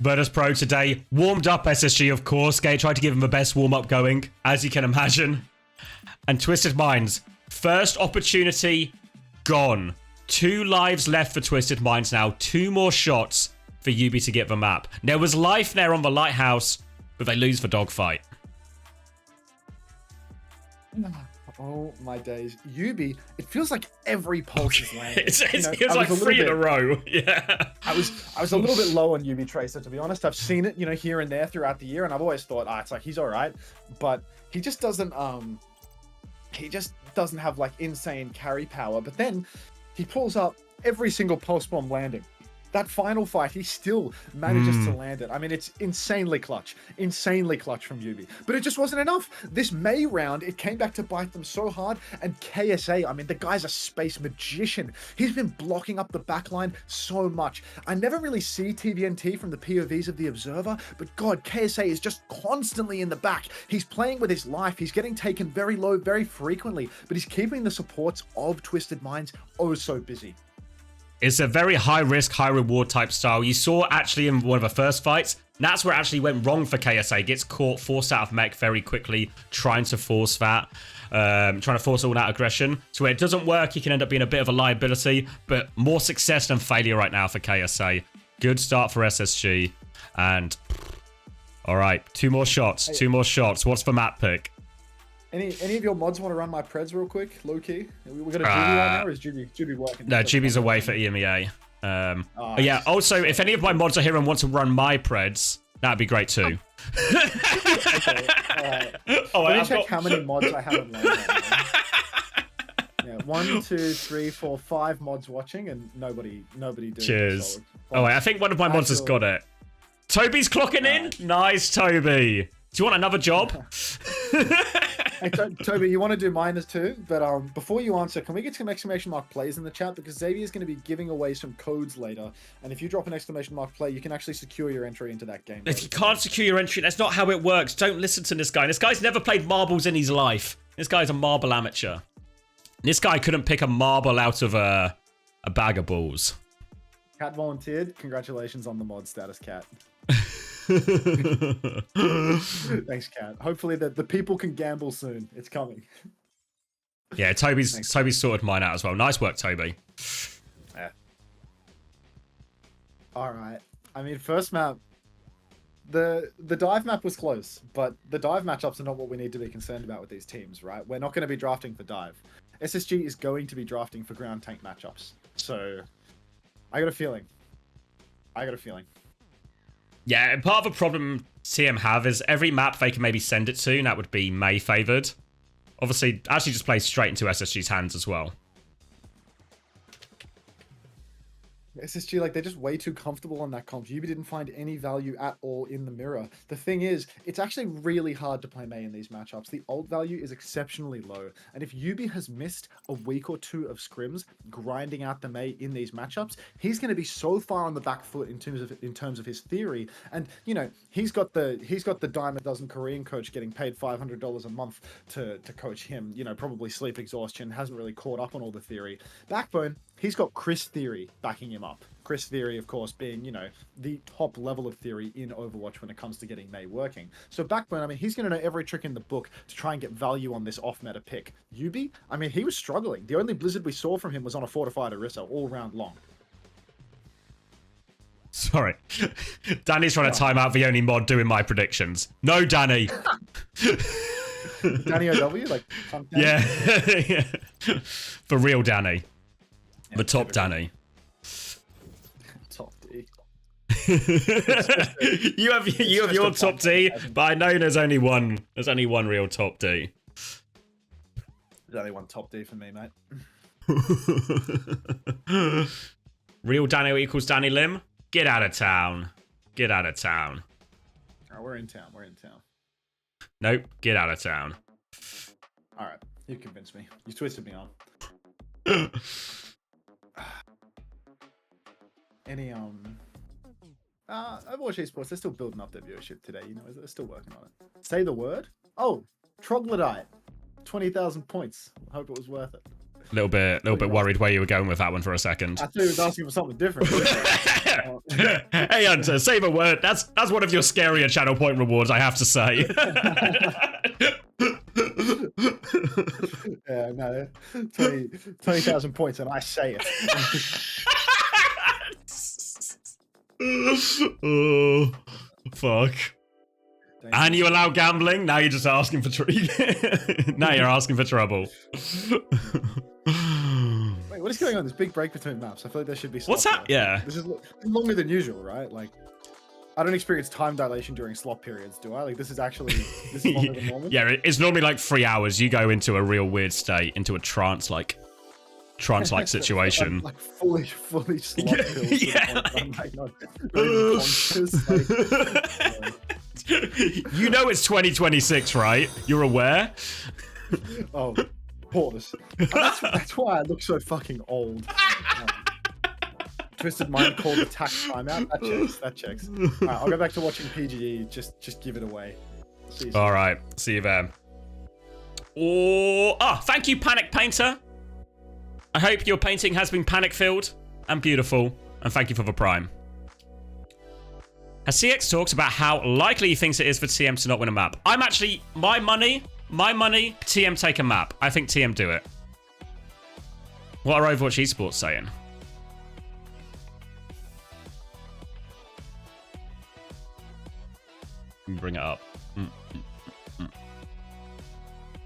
Virtus Pro today warmed up SSG, of course. Gate tried to give him the best warm-up going, as you can imagine. And Twisted Minds, first opportunity gone. 2 lives left for Twisted Minds now. 2 more shots for Yubi to get the map. There was life there on the lighthouse, but they lose the dogfight. Oh my days. Yubi, it feels like every pulse is landing. It feels like 3 in a row. Yeah. I was a little bit low on Yubi Tracer, to be honest. I've seen it, here and there throughout the year, and I've always thought, it's like he's all right, but he just doesn't have like insane carry power. But then he pulls up every single pulse bomb landing. That final fight, he still manages to land it. I mean, it's insanely clutch from Yubi. But it just wasn't enough. This May round, it came back to bite them so hard. And KSA, I mean, the guy's a space magician. He's been blocking up the backline so much. I never really see TVNT from the POVs of the Observer, but God, KSA is just constantly in the back. He's playing with his life. He's getting taken very low very frequently, but he's keeping the supports of Twisted Minds oh so busy. It's a very high risk, high reward type style. You saw actually in one of the first fights, that's where it actually went wrong for KSA. Gets caught, forced out of mech very quickly, trying to force that, trying to force all that aggression. So where it doesn't work, he can end up being a bit of a liability, but more success than failure right now for KSA. Good start for SSG. And, all right, 2 more shots, 2 more shots. What's the map pick? Any of your mods want to run my Preds real quick, low key? We got a Juby right now, or is Juby working? No, Juby's away for EMEA. But yeah, also, if any of my mods are here and want to run my Preds, that'd be great too. Okay, alright. Let me check how many mods I have on load right now. Yeah, 1, 2, 3, 4, 5 mods watching, and nobody doing Cheers. Oh wait, I think one of my mods has got it. Toby's clocking in? Nice, Toby. Do you want another job? Hey, Toby, you want to do mine as too? But before you answer, can we get some exclamation mark plays in the chat? Because Xavier's going to be giving away some codes later. And if you drop an exclamation mark play, you can actually secure your entry into that game. If you can't secure your entry, that's not how it works. Don't listen to this guy. This guy's never played marbles in his life. This guy's a marble amateur. This guy couldn't pick a marble out of a bag of balls. Cat volunteered. Congratulations on the mod status, Cat. Thanks, Cat. Hopefully the people can gamble soon. It's coming. Yeah, Toby's sorted mine out as well. Nice work, Toby. Yeah. All right. I mean, first map, the dive map was close, but the dive matchups are not what we need to be concerned about with these teams, right? We're not going to be drafting for dive. SSG is going to be drafting for ground tank matchups. So, I got a feeling. Yeah, and part of the problem TM have is every map they can maybe send it to, and that would be May favored. Obviously, actually just plays straight into SSG's hands as well. SSG, like, they're just way too comfortable on that comp. Yubi didn't find any value at all in the mirror. The thing is, it's actually really hard to play May in these matchups. The ult value is exceptionally low. And if Yubi has missed a week or 2 of scrims grinding out the May in these matchups, he's going to be so far on the back foot in terms of his theory. And, he's got the dime a dozen Korean coach getting paid $500 a month to coach him. Probably sleep exhaustion, hasn't really caught up on all the theory. Backbone, he's got Chris Theory backing him up. Chris Theory, of course, being, the top level of theory in Overwatch when it comes to getting May working. So Backbone, I mean, he's going to know every trick in the book to try and get value on this off-meta pick. Yubi, I mean, he was struggling. The only Blizzard we saw from him was on a fortified Orisa all round long. Sorry. Danny's trying to time out the only mod doing my predictions. No, Danny. Danny OW? Like, yeah. For real, Danny. Yeah, the top Danny. Top D. you have your top D, but I know there's only one real top D. There's only one top D for me, mate. Real Danny equals Danny Lim? Get out of town. Get out of town. Alright, we're in town. We're in town. Nope, get out of town. Alright, you convinced me. You twisted me on. Any Overwatch Esports, they're still building up their viewership today, you know, they're still working on it. Say the word. Oh, Troglodyte. 20,000 points. I hope it was worth it. A little bit worried where you were going with that one for a second. I thought he was asking for something different. Hey Hunter, save a word. That's one of your scarier channel point rewards, I have to say. Yeah, no. 20,000 points and I say it. Oh, fuck. And you allow gambling? Now you're just asking for now you're asking for trouble. Wait, what is going on? This big break between maps. I feel like there should be. What's that? Yeah. This is longer than usual, right? Like, I don't experience time dilation during slot periods, do I? Like, this is longer than normal. Yeah, it's normally like 3 hours. You go into a real weird state, into a trance-like situation. Like fully slot pills. Yeah. I'm like not even conscious. Like, You know it's 2026, right? You're aware? oh, pause. That's why I look so fucking old. Twisted Mind called attack timeout. That checks. Alright, I'll go back to watching PGE. Just give it away. All right, see you there. Thank you, Panic Painter. I hope your painting has been panic-filled and beautiful, and thank you for the prime. As CX talks about how likely he thinks it is for TM to not win a map. I'm actually, my money, TM take a map. I think TM do it. What are Overwatch Esports saying? Let me bring it up.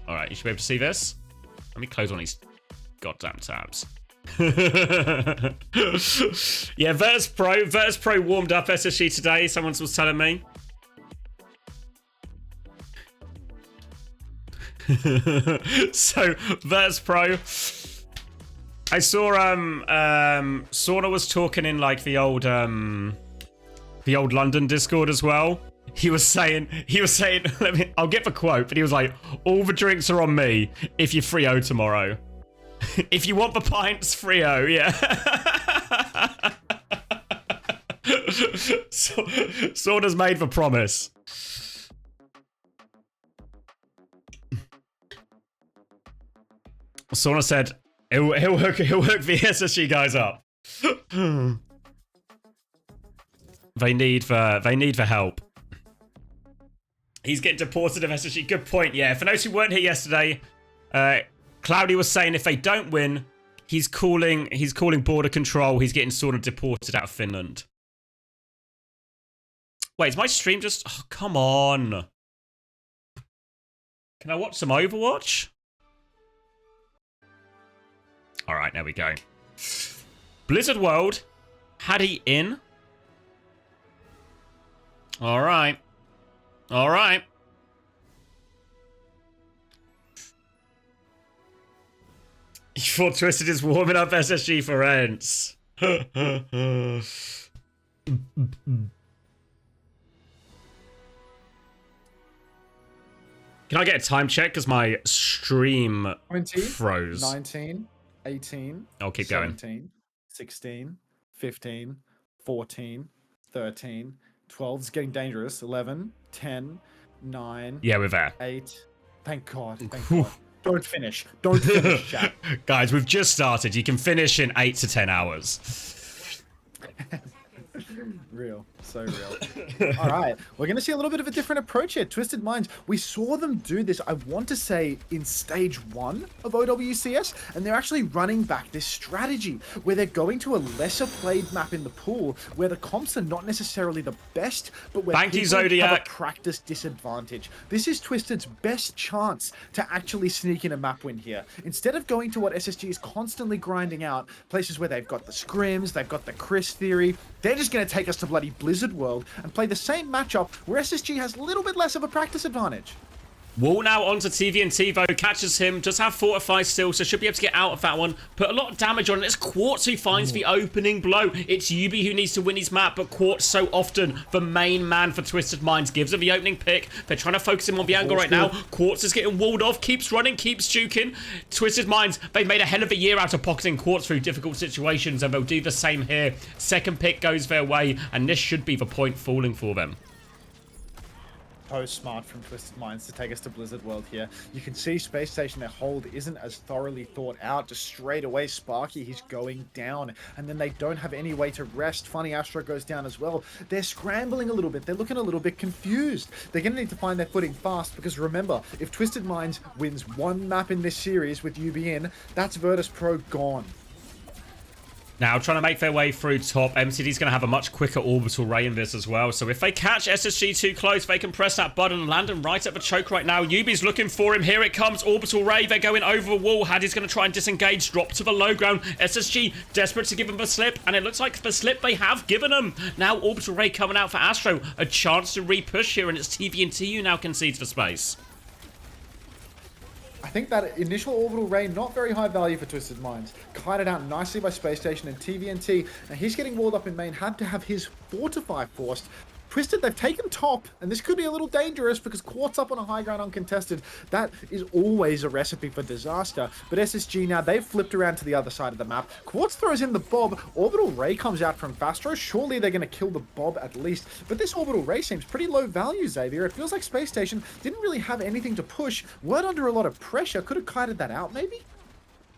All right, you should be able to see this. Let me close one of these goddamn tabs. Yeah, Virtus Pro warmed up SSG today. Someone was telling me. So Virtus Pro, I saw Sauna was talking in like the old London Discord as well. He was saying, I'll get the quote, but he was like, all the drinks are on me if you're 3-0 tomorrow. If you want the pints, 3-0, yeah. Sauna's made the promise. Sauna said he'll work the SSG guys up. They need the help. He's getting deported of SSG. Good point. Yeah. For those who weren't here yesterday, Cloudy was saying if they don't win, he's calling border control. He's getting sort of deported out of Finland. Wait, is my stream just? Oh, come on. Can I watch some Overwatch? All right, there we go. Blizzard World had he in. All right. All right. You thought Twisted is warming up SSG for ENCE. Can I get a time check? Because my stream 20, froze. 19, 18. I'll keep 17, going. 16, 15, 14, 13, 12. It's getting dangerous. 11, 10, 9. Yeah, we're there. 8. Thank God. Thank God. Don't finish. Don't finish, chat. Guys, we've just started. You can finish in 8 to 10 hours. Real. So real. All right. We're going to see a little bit of a different approach here. Twisted Minds. We saw them do this, I want to say, in stage 1 of OWCS. And they're actually running back this strategy where they're going to a lesser played map in the pool where the comps are not necessarily the best, but where Thank you, people have Zodiac. a practice disadvantage. This is Twisted's best chance to actually sneak in a map win here. Instead of going to what SSG is constantly grinding out, places where they've got the scrims, they've got the Chris theory, they're just going to take us to bloody Blizzard World and play the same matchup where SSG has a little bit less of a practice advantage. Wall now onto TVNT, though, catches him, does have Fortify still, so should be able to get out of that one. Put a lot of damage on it. It's Quartz who finds the opening blow. It's Yubi who needs to win his map, but Quartz so often the main man for Twisted Minds gives him the opening pick. They're trying to focus him on the angle right now. Quartz is getting walled off, keeps running, keeps juking. Twisted Minds, they've made a hell of a year out of pocketing Quartz through difficult situations, and they'll do the same here. Second pick goes their way, and this should be the point falling for them. So smart from Twisted Minds to take us to Blizzard World here. You can see SpaceStation, their hold isn't as thoroughly thought out. Just straight away, Sparky, he's going down. And then they don't have any way to rest. Funny Astro goes down as well. They're scrambling a little bit. They're looking a little bit confused. They're going to need to find their footing fast because remember, if Twisted Minds wins one map in this series with UB in, that's Virtus Pro gone. Now, trying to make their way through top, MCD's going to have a much quicker orbital ray in this as well. So if they catch SSG too close, they can press that button and land him right at the choke right now. Yubi's looking for him. Here it comes. Orbital ray. They're going over the wall. Haddy's going to try and disengage, drop to the low ground. SSG desperate to give him the slip, and it looks like the slip they have given him. Now, orbital ray coming out for Astro. A chance to re-push here, and it's TVNT who now concedes for space. I think that initial orbital ray, not very high value for Twisted Minds. Kited out nicely by SpaceStation and TVNT. Now he's getting walled up in main, had to have his Fortify forced. Twisted, they've taken top, and this could be a little dangerous because Quartz up on a high ground uncontested. That is always a recipe for disaster. But SSG now, they've flipped around to the other side of the map. Quartz throws in the Bob. Orbital Ray comes out from Fastro. Surely they're going to kill the Bob at least. But this Orbital Ray seems pretty low value, Xavier. It feels like SpaceStation didn't really have anything to push. Weren't under a lot of pressure. Could have kited that out, maybe?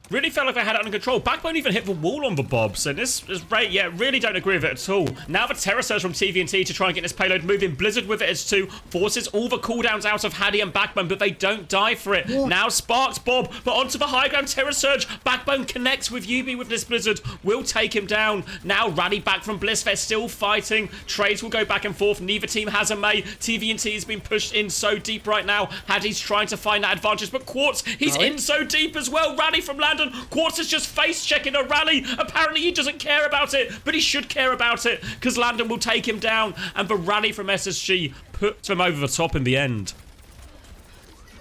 Really felt like they had it under control. Backbone even hit the wall on the Bob. So this is right. Yeah, really don't agree with it at all. Now the Terror Surge from TVNT to try and get this payload moving. Blizzard with it as two. Forces all the cooldowns out of Haddy and Backbone, but they don't die for it. What? Now Sparks Bob, but onto the high ground Terror Surge. Backbone connects with Yubi with this Blizzard. Will take him down. Now rally back from Bliss. They're still fighting. Trades will go back and forth. Neither team has a May. TVNT has been pushed in so deep right now. Haddy's trying to find that advantage, but Quartz, he's in so deep as well. Rally from Landon. Quartz is just face-checking a rally. Apparently he doesn't care about it, but he should care about it because Landon will take him down, and the rally from SSG puts him over the top in the end.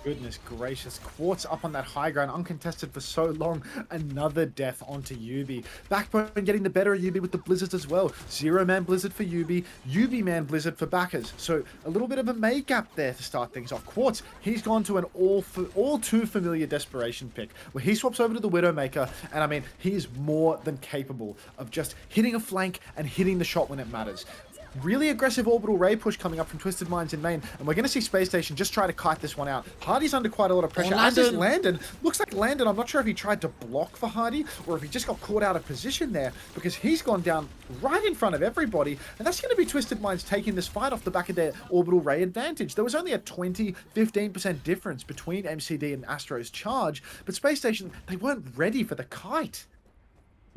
Goodness gracious. Quartz up on that high ground, uncontested for so long. Another death onto Yubi. Backbone getting the better of Yubi with the Blizzards as well. Zero-man Blizzard for Yubi. Yubi-man Blizzard for backers. So a little bit of a May gap there to start things off. Quartz, he's gone to an all too familiar desperation pick where he swaps over to the Widowmaker, and I mean, he is more than capable of just hitting a flank and hitting the shot when it matters. Really aggressive orbital ray push coming up from Twisted Minds in main, and we're going to see SpaceStation just try to kite this one out. Hardy's under quite a lot of pressure, as is Landon. Looks like Landon, I'm not sure if he tried to block for Hardy or if he just got caught out of position there because he's gone down right in front of everybody, and that's going to be Twisted Minds taking this fight off the back of their orbital ray advantage. There was only a 20-15% difference between MCD and Astro's charge, but SpaceStation, they weren't ready for the kite.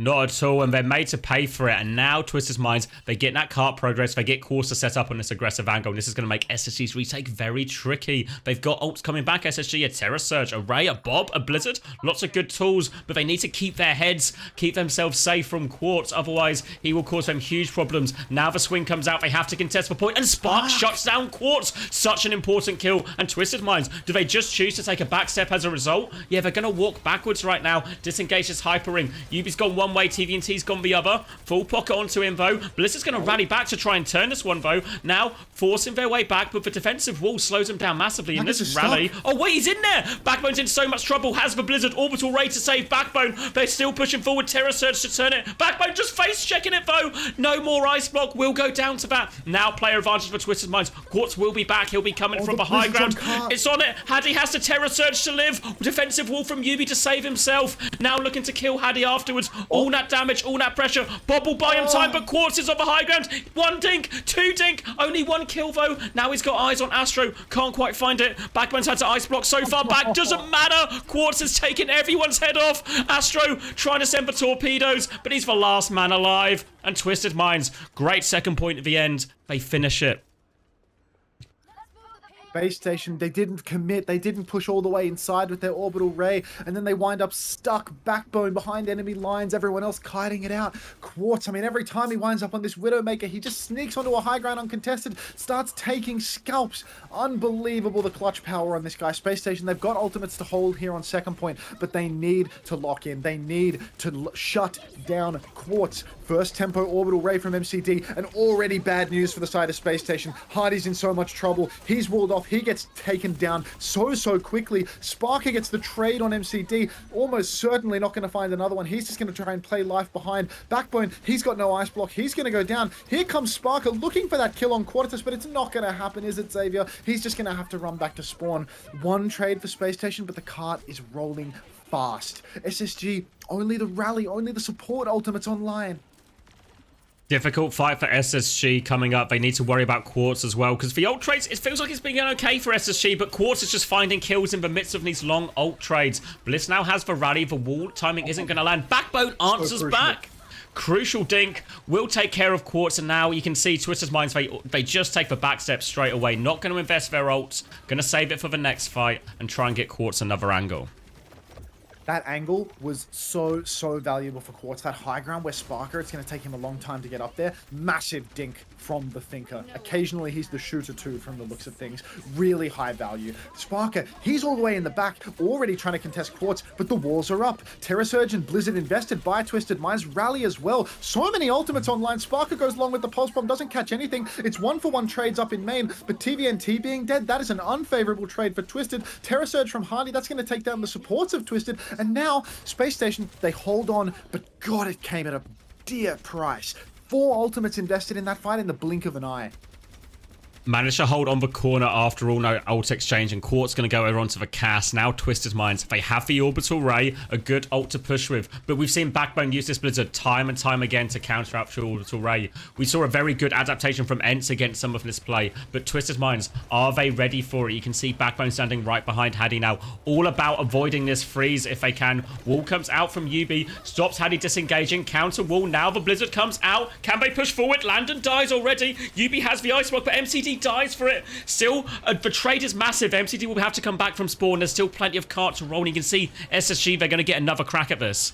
Not at all, and they're made to pay for it. And now, Twisted Minds, they get that cart progress. They get Quartz to set up on this aggressive angle, and this is going to make SSG's retake very tricky. They've got ults coming back. SSG, a Terror Surge, a Ray, a Bob, a Blizzard. Lots of good tools, but they need to keep their heads, keep themselves safe from Quartz. Otherwise, he will cause them huge problems. Now the swing comes out. They have to contest for point, and Spark shuts down Quartz. Such an important kill. And Twisted Minds, do they just choose to take a back step as a result? Yeah, they're going to walk backwards right now. Disengage this Hyper Ring. Yubi's gone one way, TVNT's gone the other. Full pocket onto him, though. Bliss is going to rally back to try and turn this one, though. Now, forcing their way back, but the defensive wall slows them down massively in this rally. Oh, wait, he's in there! Backbone's in so much trouble. Has the Blizzard orbital ray to save Backbone. They're still pushing forward. Terror Surge to turn it. Backbone just face-checking it, though. No more Ice Block. Will go down to that. Now, player advantage for Twisted Minds. Quartz will be back. He'll be coming from the high ground. It's on it. Haddy has to Terror Surge to live. Defensive wall from Yubi to save himself. Now looking to kill Haddy afterwards. All that damage, all that pressure. Bob will buy him time, but Quartz is on the high ground. One dink, two dink. Only one kill, though. Now he's got eyes on Astro. Can't quite find it. Backbone's had to ice block so far back. Doesn't matter. Quartz has taken everyone's head off. Astro trying to send for torpedoes, but he's the last man alive. And Twisted Minds, great second point at the end. They finish it. SpaceStation, they didn't commit, they didn't push all the way inside with their orbital ray, and then they wind up stuck backbone behind enemy lines, everyone else kiting it out. Quartz, I mean, every time he winds up on this Widowmaker, he just sneaks onto a high ground uncontested, starts taking scalps. Unbelievable, the clutch power on this guy. SpaceStation, they've got ultimates to hold here on second point, but they need to lock in. They need to shut down Quartz. First tempo orbital ray from MCD, and already bad news for the side of SpaceStation. Hardy's in so much trouble. He's walled off. He gets taken down so quickly. Sparker gets the trade on MCD. Almost certainly not going to find another one. He's just going to try and play life behind. Backbone, he's got no ice block. He's going to go down. Here comes Sparker looking for that kill on Quartus, but it's not going to happen, is it, Xavier? He's just going to have to run back to spawn. One trade for SpaceStation, but the cart is rolling fast. SSG, only the rally, only the support ultimates online. Difficult fight for SSG coming up. They need to worry about Quartz as well, because the ult trades, it feels like it's been going okay for SSG, but Quartz is just finding kills in the midst of these long ult trades. Bliss now has the rally. The wall timing isn't going to land. Backbone answers back. Crucial dink will take care of Quartz, and now you can see Twisted Minds, they just take the back step straight away. Not going to invest their ults. Going to save it for the next fight and try and get Quartz another angle. That angle was so valuable for Quartz. That high ground where Sparker, it's going to take him a long time to get up there. Massive dink from the Thinker. Occasionally, he's the shooter too, from the looks of things. Really high value. Sparker, he's all the way in the back, already trying to contest Quartz, but the walls are up. Terra Surge and Blizzard invested by Twisted Minds. Rally as well. So many ultimates online. Sparker goes along with the Pulse Bomb, doesn't catch anything. It's 1-for-1 trades up in main, but TVNT being dead, that is an unfavorable trade for Twisted. Terra Surge from Hardy, that's going to take down the supports of Twisted. And now, SpaceStation, they hold on, but God, it came at a dear price. 4 ultimates invested in that fight in the blink of an eye. Managed to hold on the corner after all. No ult exchange, and Quartz going to go over onto the cast. Now Twisted Minds, they have the orbital ray, a good ult to push with, but we've seen Backbone use this Blizzard time and time again to counter out the orbital ray. We saw a very good adaptation from ENCE against some of this play, but Twisted Minds, are they ready for it? You can see Backbone standing right behind Haddy now, all about avoiding this freeze if they can. Wall comes out from UB, stops Haddy disengaging, counter wall. Now the Blizzard comes out. Can they push forward? Landon dies already. UB has the ice block, but MCD dies for it. Still, the trade is massive. MCD will have to come back from spawn. There's still plenty of cart to roll. You can see SSG, they're going to get another crack at this.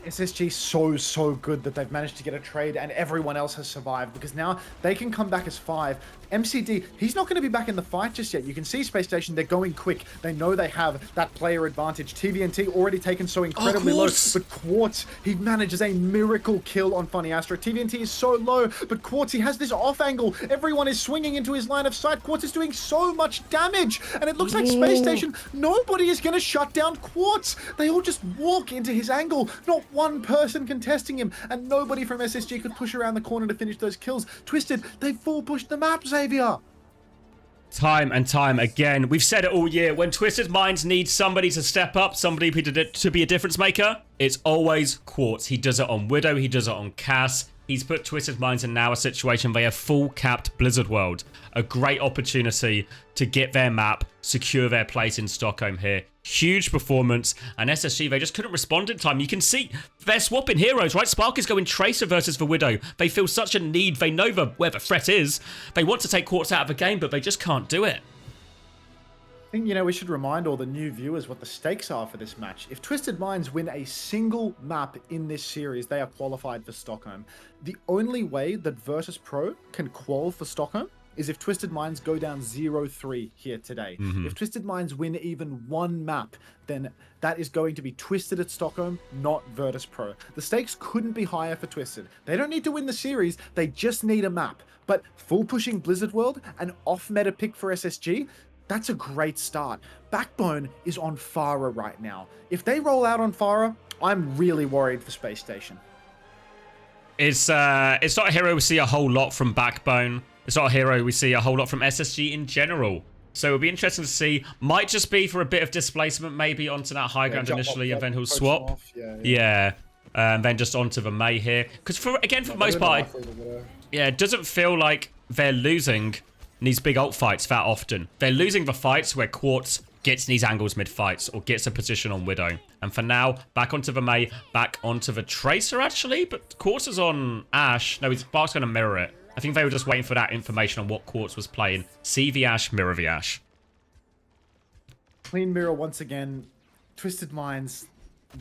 SSG so good that they've managed to get a trade and everyone else has survived, because now they can come back as 5. MCD, he's not going to be back in the fight just yet. You can see SpaceStation, they're going quick. They know they have that player advantage. TVNT already taken so incredibly low, but Quartz, he manages a miracle kill on Funny Astro. TVNT is so low, but Quartz, he has this off angle. Everyone is swinging into his line of sight. Quartz is doing so much damage, and it looks like SpaceStation, nobody is going to shut down Quartz. They all just walk into his angle. Not one person contesting him, and nobody from SSG could push around the corner to finish those kills. Twisted, they full pushed the map, Xavier. Time and time again, we've said it all year, when Twisted Minds need somebody to step up, somebody to be a difference maker, it's always Quartz. He does it on Widow, he does it on Cass. He's put Twisted Minds in now a situation where they have full capped Blizzard World. A great opportunity to get their map, secure their place in Stockholm here. Huge performance, and SSG, they just couldn't respond in time. You can see they're swapping heroes, right? Spark is going Tracer versus the Widow. They feel such a need. They know where the threat is. They want to take Quartz out of the game, but they just can't do it. I think, we should remind all the new viewers what the stakes are for this match. If Twisted Minds win a single map in this series, they are qualified for Stockholm. The only way that Virtus Pro can qual for Stockholm is if Twisted Minds go down 0-3 here today. If Twisted Minds win even one map, then that is going to be Twisted at Stockholm, not Virtus Pro. The stakes couldn't be higher for Twisted. They don't need to win the series, they just need a map. But full pushing Blizzard World, an off-meta pick for SSG, that's a great start. Backbone is on Farah right now. If they roll out on Farah, I'm really worried for SpaceStation. It's not a hero we see a whole lot from Backbone. It's not a hero we see a whole lot from SSG in general. So it'll be interesting to see. Might just be for a bit of displacement, maybe onto that high ground initially, and then he'll swap. Yeah. And then just onto the May here. Because for the most part, it doesn't feel like they're losing these big ult fights that often. They're losing the fights where Quartz gets these angles mid-fights or gets a position on Widow. And for now, back onto the May, back onto the Tracer actually, but Quartz is on Ash. No, Spark's going to mirror it. I think they were just waiting for that information on what Quartz was playing. See the Ash, mirror the Ash. Clean mirror once again. Twisted Minds.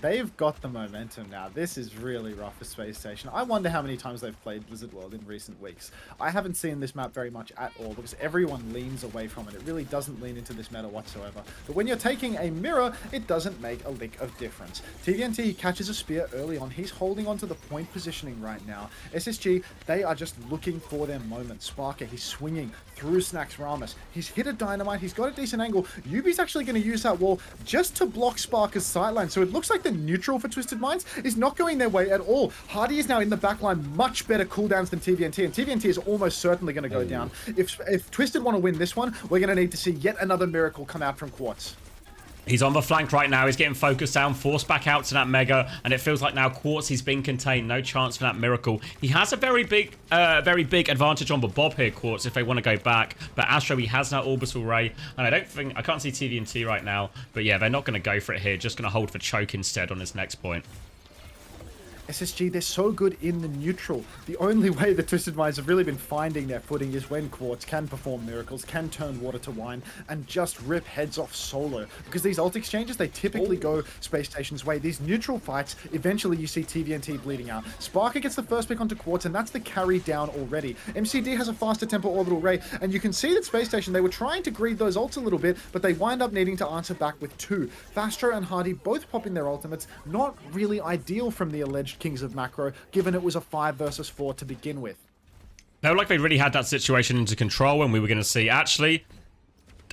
They've got the momentum now. This is really rough for SpaceStation. I wonder how many times they've played Blizzard World in recent weeks. I haven't seen this map very much at all because everyone leans away from it. It really doesn't lean into this meta whatsoever. But when you're taking a mirror, it doesn't make a lick of difference. TVNT catches a spear early on. He's holding onto the point positioning right now. SSG, they are just looking for their moment. Sparker, he's swinging through Snacks Ramus. He's hit a dynamite. He's got a decent angle. Yubi's actually going to use that wall just to block Sparker's sightline. So it looks like the neutral for Twisted Minds is not going their way at all. Hardy is now in the backline, much better cooldowns than TVNT, and TVNT is almost certainly going to go down. If Twisted want to win this one, we're going to need to see yet another miracle come out from Quartz. He's on the flank right now. He's getting focused down, forced back out to that Mega, and it feels like now Quartz, he's been contained. No chance for that miracle. He has a very big advantage on the Bob here, Quartz, if they want to go back. But Astro, he has that Orbital Ray, and I can't see TVNT right now. But yeah, they're not going to go for it here. Just going to hold for choke instead on this next point. SSG, they're so good in the neutral. The only way the Twisted Minds have really been finding their footing is when Quartz can perform miracles, can turn water to wine, and just rip heads off solo. Because these ult exchanges, they typically go SpaceStation's way. These neutral fights, eventually you see TVNT bleeding out. Sparker gets the first pick onto Quartz, and that's the carry down already. MCD has a faster tempo orbital ray, and you can see that SpaceStation, they were trying to greed those ults a little bit, but they wind up needing to answer back with 2. Fastro and Hardy both popping their ultimates, not really ideal from the alleged Kings of Macro, given it was a 5 versus 4 to begin with. Felt like they really had that situation into control, and we were going to see, actually,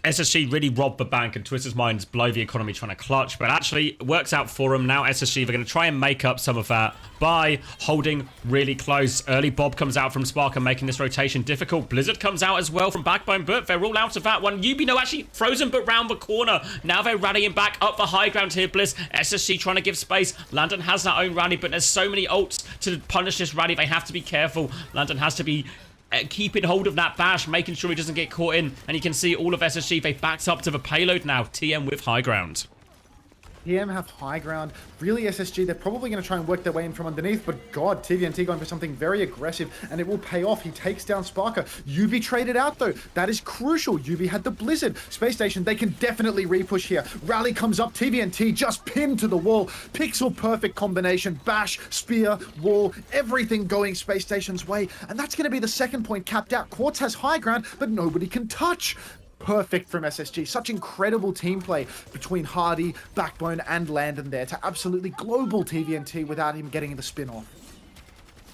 SSG really robbed the bank and Twisted Minds blow the economy trying to clutch, but actually it works out for them. Now SSG, they're going to try and make up some of that by holding really close. Early Bob comes out from Sparker, making this rotation difficult. Blizzard comes out as well from Backbone, but they're all out of that one. Yubino actually frozen, but round the corner. Now they're rallying back up the high ground here, Bliss. SSG trying to give space. Landon has that own rally, but there's so many ults to punish this rally. They have to be careful. Landon has to be keeping hold of that bash, making sure he doesn't get caught in, and you can see all of SSG, they backed up to the payload now. TM with high ground. TM have high ground. Really, SSG, they're probably going to try and work their way in from underneath, but God, TVNT going for something very aggressive, and it will pay off. He takes down Sparker. Yubi traded out, though. That is crucial. Yubi had the Blizzard. SpaceStation, they can definitely repush here. Rally comes up. TVNT just pinned to the wall. Pixel perfect combination. Bash, spear, wall, everything going SpaceStation's way, and that's going to be the second point capped out. Quartz has high ground, but nobody can touch. Perfect from SSG. Such incredible team play between Hardy, Backbone, and Landon there to absolutely global TVNT without him getting the spin off.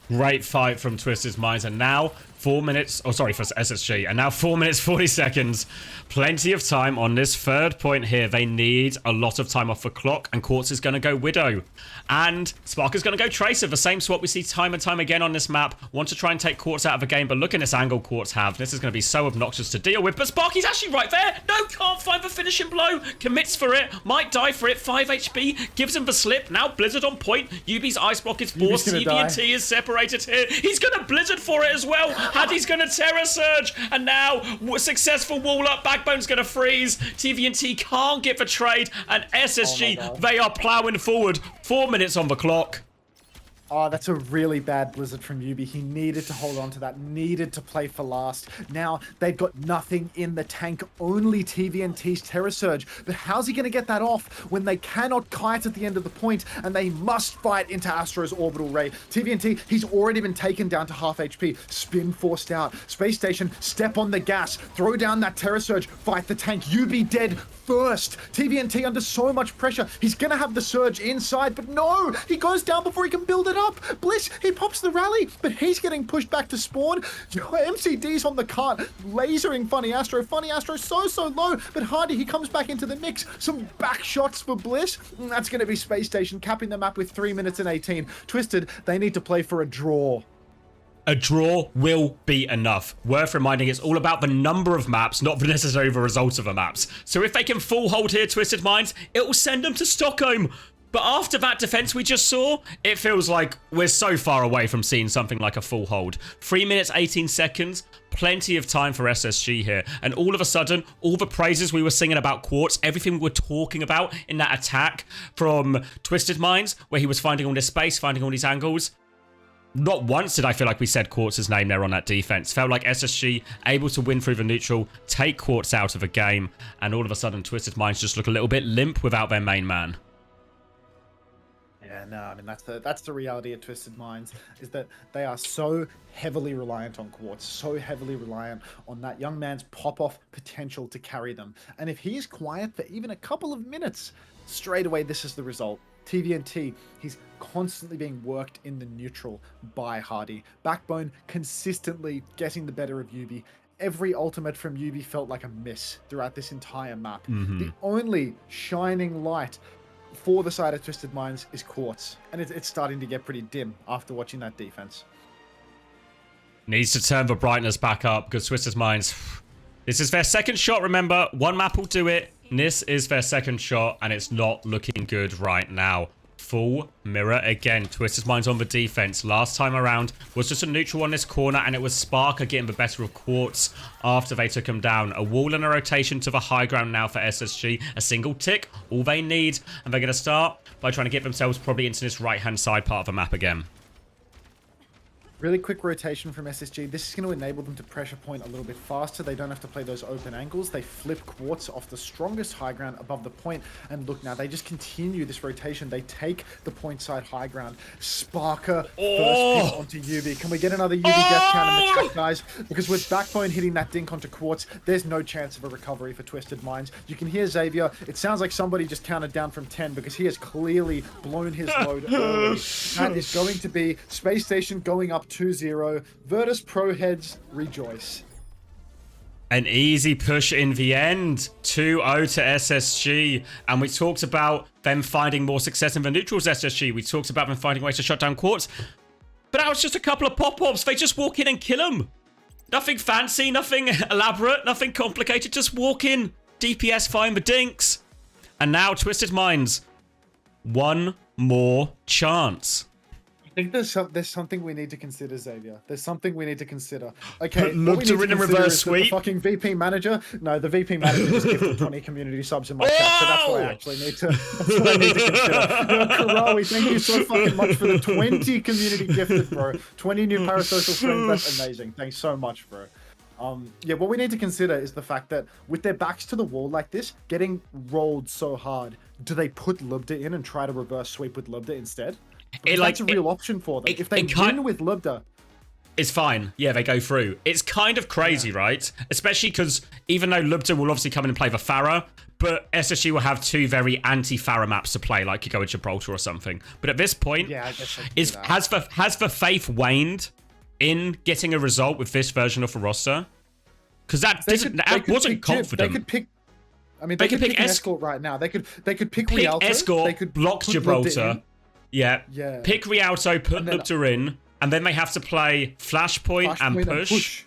Great fight from Twisted Minds, and now 4 minutes, for SSG, and now 4 minutes 40 seconds. Plenty of time on this third point here. They need a lot of time off the clock, and Quartz is going to go Widow. And Sparker's going to go Tracer, the same swap we see time and time again on this map. Want to try and take Quartz out of the game, but look at this angle Quartz have. This is going to be so obnoxious to deal with, but Sparky's actually right there. No, can't find the finishing blow. Commits for it, might die for it. 5 HP, gives him the slip. Now Blizzard on point. Yubi's ice block is forced. TVNT is separated here. He's going to Blizzard for it as well. Haddy's going to Terror Surge, and now successful wall up. Backbone's going to freeze. TVNT can't get the trade, and SSG, they are plowing forward. 4 minutes on the clock. Oh, that's a really bad Blizzard from Yubi. He needed to hold on to that, needed to play for last. Now, they've got nothing in the tank, only TVNT's Terror Surge. But how's he going to get that off when they cannot kite at the end of the point and they must fight into Astro's Orbital Ray? TVNT, he's already been taken down to half HP. Spin forced out. SpaceStation, step on the gas. Throw down that Terror Surge. Fight the tank. Yubi dead first. TVNT under so much pressure. He's going to have the Surge inside, but no! He goes down before he can build it up. Bliss, he pops the rally, but he's getting pushed back to spawn. MCD's on the cart, lasering Funny Astro. Funny Astro so low, but Hardy, he comes back into the mix. Some back shots for Bliss. That's going to be SpaceStation capping the map with 3 minutes and 18. Twisted, they need to play for a draw. A draw will be enough. Worth reminding, it's all about the number of maps, not necessarily the result of the maps. So if they can full hold here, Twisted Minds, it will send them to Stockholm. But after that defense we just saw, it feels like we're so far away from seeing something like a full hold. 3 minutes, 18 seconds, plenty of time for SSG here. And all of a sudden, all the praises we were singing about Quartz, everything we were talking about in that attack from Twisted Minds, where he was finding all this space, finding all these angles, not once did I feel like we said Quartz' name there on that defense. Felt like SSG able to win through the neutral, take Quartz out of a game, and all of a sudden Twisted Minds just look a little bit limp without their main man. Yeah, no, I mean that's the reality of Twisted Minds, is that they are so heavily reliant on Quartz, so heavily reliant on that young man's pop-off potential to carry them. And if he is quiet for even a couple of minutes, straight away this is the result. TVNT, he's constantly being worked in the neutral by Hardy. Backbone consistently getting the better of Yubi. Every ultimate from Yubi felt like a miss throughout this entire map. The only shining light for the side of Twisted Minds is Quartz, and it's starting to get pretty dim after watching that defense. Needs to turn the brightness back up because Twisted Minds, this is their second shot, remember. One map will do it. This is their second shot, and it's not looking good right now. Full mirror again. Twisted Minds on the defense. Last time around was just a neutral on this corner, and it was Sparker getting the better of Quartz after they took him down. A wall and a rotation to the high ground now for SSG. A single tick, all they need, and they're going to start by trying to get themselves probably into this right-hand side part of the map again. Really quick rotation from SSG. This is going to enable them to pressure point a little bit faster. They don't have to play those open angles. They flip Quartz off the strongest high ground above the point. And look now, they just continue this rotation. They take the point side high ground. Sparker first pick onto Yubi. Can we get another Yubi death count in the chat, guys? Because with Backbone hitting that dink onto Quartz, there's no chance of a recovery for Twisted Minds. You can hear Xavier. It sounds like somebody just counted down from 10 because he has clearly blown his load early. That is going to be SpaceStation going up 2-0. Virtus Pro heads rejoice. An easy push in the end. 2-0 to SSG. And we talked about them finding more success in the neutrals SSG. We talked about them finding ways to shut down Quartz. But that was just a couple of pop-ups. They just walk in and kill them. Nothing fancy, nothing elaborate, nothing complicated. Just walk in. DPS find the dinks. And now Twisted Minds. One more chance. I think there's something we need to consider, Xavier. There's something we need to consider. Okay, Look to win in reverse sweep. The fucking VP manager. No, the VP manager just gifted 20 community subs in my chat, so that's what I actually need to. That's what I need to consider. Karawi, thank you so fucking much for the 20 community gifted, bro. 20 new parasocial friends. That's amazing. Thanks so much, bro. Yeah, what we need to consider is the fact that with their backs to the wall like this, getting rolled so hard, do they put Lubda in and try to reverse sweep with Lubda instead? That's a real option for them. If they win with Lubda, it's fine. Yeah, they go through. It's kind of crazy, right? Especially because even though Lubda will obviously come in and play the Pharah, but SSG will have two very anti-Pharah maps to play, like you go in Gibraltar or something. But at this point, yeah, I guess has the faith waned in getting a result with this version of the roster? Because that wasn't confident. They could pick. I mean, they could pick an escort right now. They could pick Rialto. Escort, they could block Gibraltar. Yeah. Pick Rialto, put Lubda in, and then they have to play Flashpoint and push.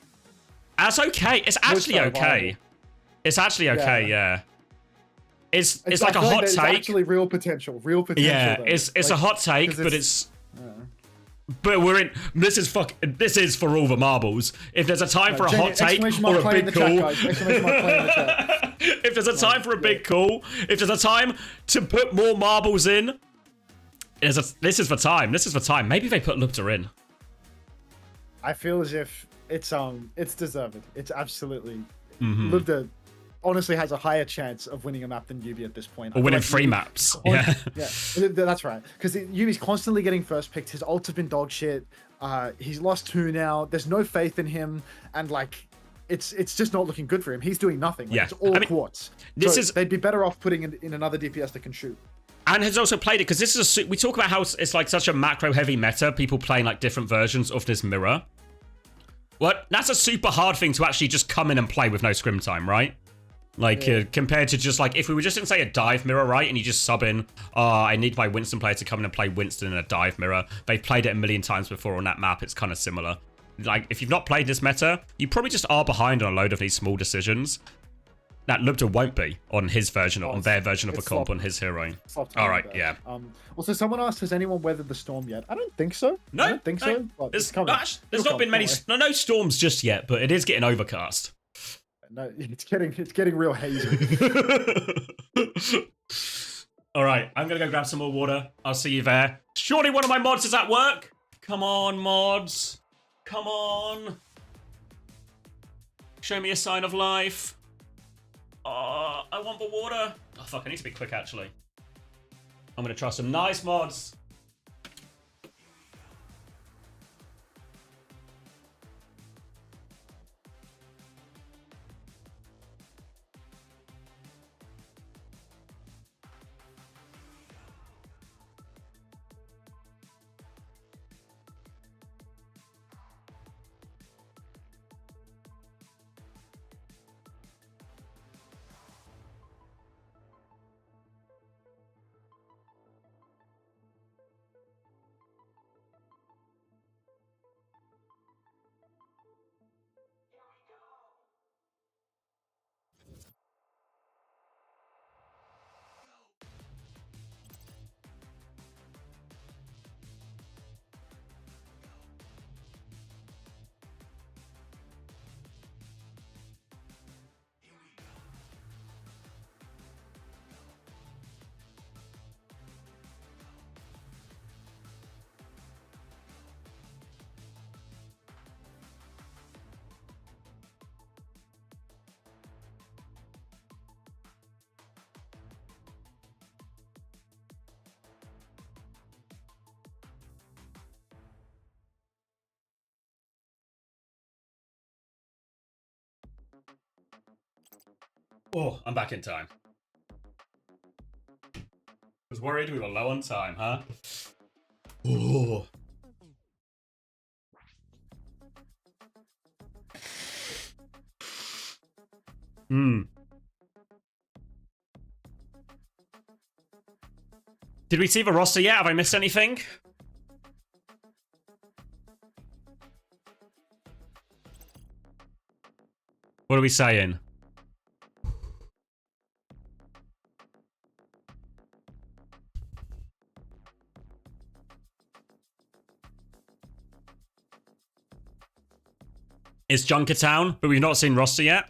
That's okay. It's actually okay. It's actually okay, yeah. It's like a hot take. It's actually real potential. Yeah, it's like, a hot take, but it's... But we're in... This is for all the marbles. If there's a time for a hot take or a big call... If there's a time for a big call, if there's a time to put more marbles in... This is the time. This is the time. Maybe they put Lubda in. I feel as if it's deserved. It's absolutely Lubda honestly has a higher chance of winning a map than Yubi at this point. Or winning three maps. Yeah, that's right. Because Yubi's constantly getting first picked. His ult has been dog shit. He's lost 2 now. There's no faith in him, and like it's just not looking good for him. He's doing nothing. Like, it's all Quartz. They'd be better off putting in another DPS that can shoot. And has also played it, because this is we talk about how it's like such a macro-heavy meta, people playing like different versions of this mirror. That's a super hard thing to actually just come in and play with no scrim time, right? Like, compared to just like, if we were just in, say, a dive mirror, right? And you just sub in, I need my Winston player to come in and play Winston in a dive mirror. They've played it a million times before on that map. It's kind of similar. Like, if you've not played this meta, you probably just are behind on a load of these small decisions. That Lubda won't be on his version, on their version of a comp on his hero. All right, yeah. Also, someone asked, has anyone weathered the storm yet? I don't think so. No, I don't think so. Well, there's not been many, no storms just yet, but it is getting overcast. No, it's getting real hazy. All right, I'm gonna go grab some more water. I'll see you there. Surely one of my mods is at work, Come on, mods. Come on. Show me a sign of life. Oh, I want the water. Oh, fuck, I need to be quick, actually. I'm gonna try some nice mods. Oh, I'm back in time. Was worried we were low on time, huh? Oh. Did we see the roster yet? Have I missed anything? What are we saying? It's Junkertown, but we've not seen roster yet.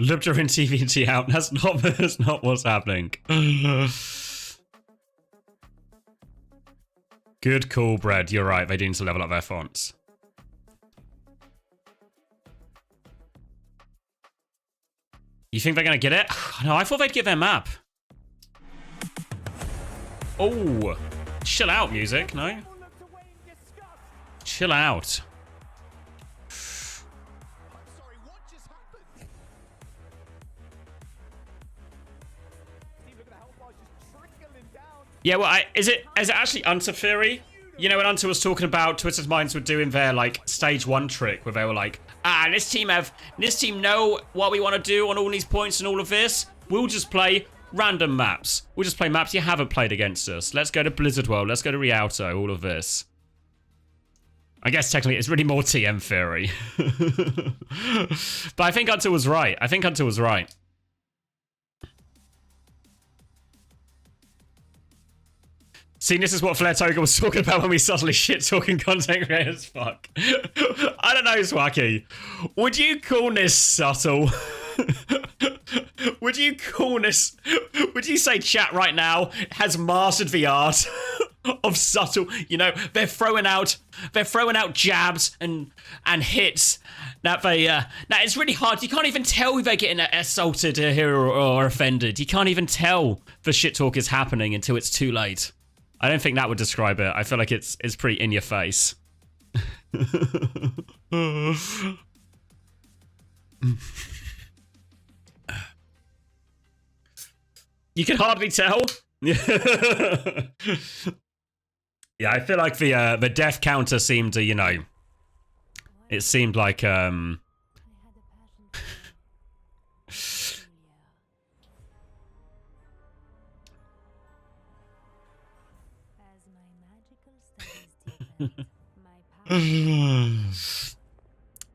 Lubter in TVT out. That's not what's happening. Good call, Bread. You're right. They do need to level up their fonts. You think they're going to get it? No, I thought they'd get their map. Oh, chill out, music. No? Chill out. Yeah, well, is it actually Unter Theory? You know, when Unter was talking about Twitter's Minds were doing their, like, stage 1 trick, where they were like, this team know what we want to do on all these points and all of this. We'll just play random maps. We'll just play maps you haven't played against us. Let's go to Blizzard World. Let's go to Rialto. All of this. I guess technically it's really more TM Theory. But I think Unter was right. See, this is what Flair Toga was talking about when we subtly shit-talking content creators. Fuck. I don't know, Swacky. Would you call this subtle? Would you say chat right now has mastered the art of subtle? You know, they're throwing out jabs and hits that they now it's really hard. You can't even tell if they're getting assaulted here or offended. You can't even tell the shit talk is happening until it's too late. I don't think that would describe it. I feel like it's pretty in your face. You can hardly tell. Yeah, I feel like the death counter seemed to, you know, it seemed like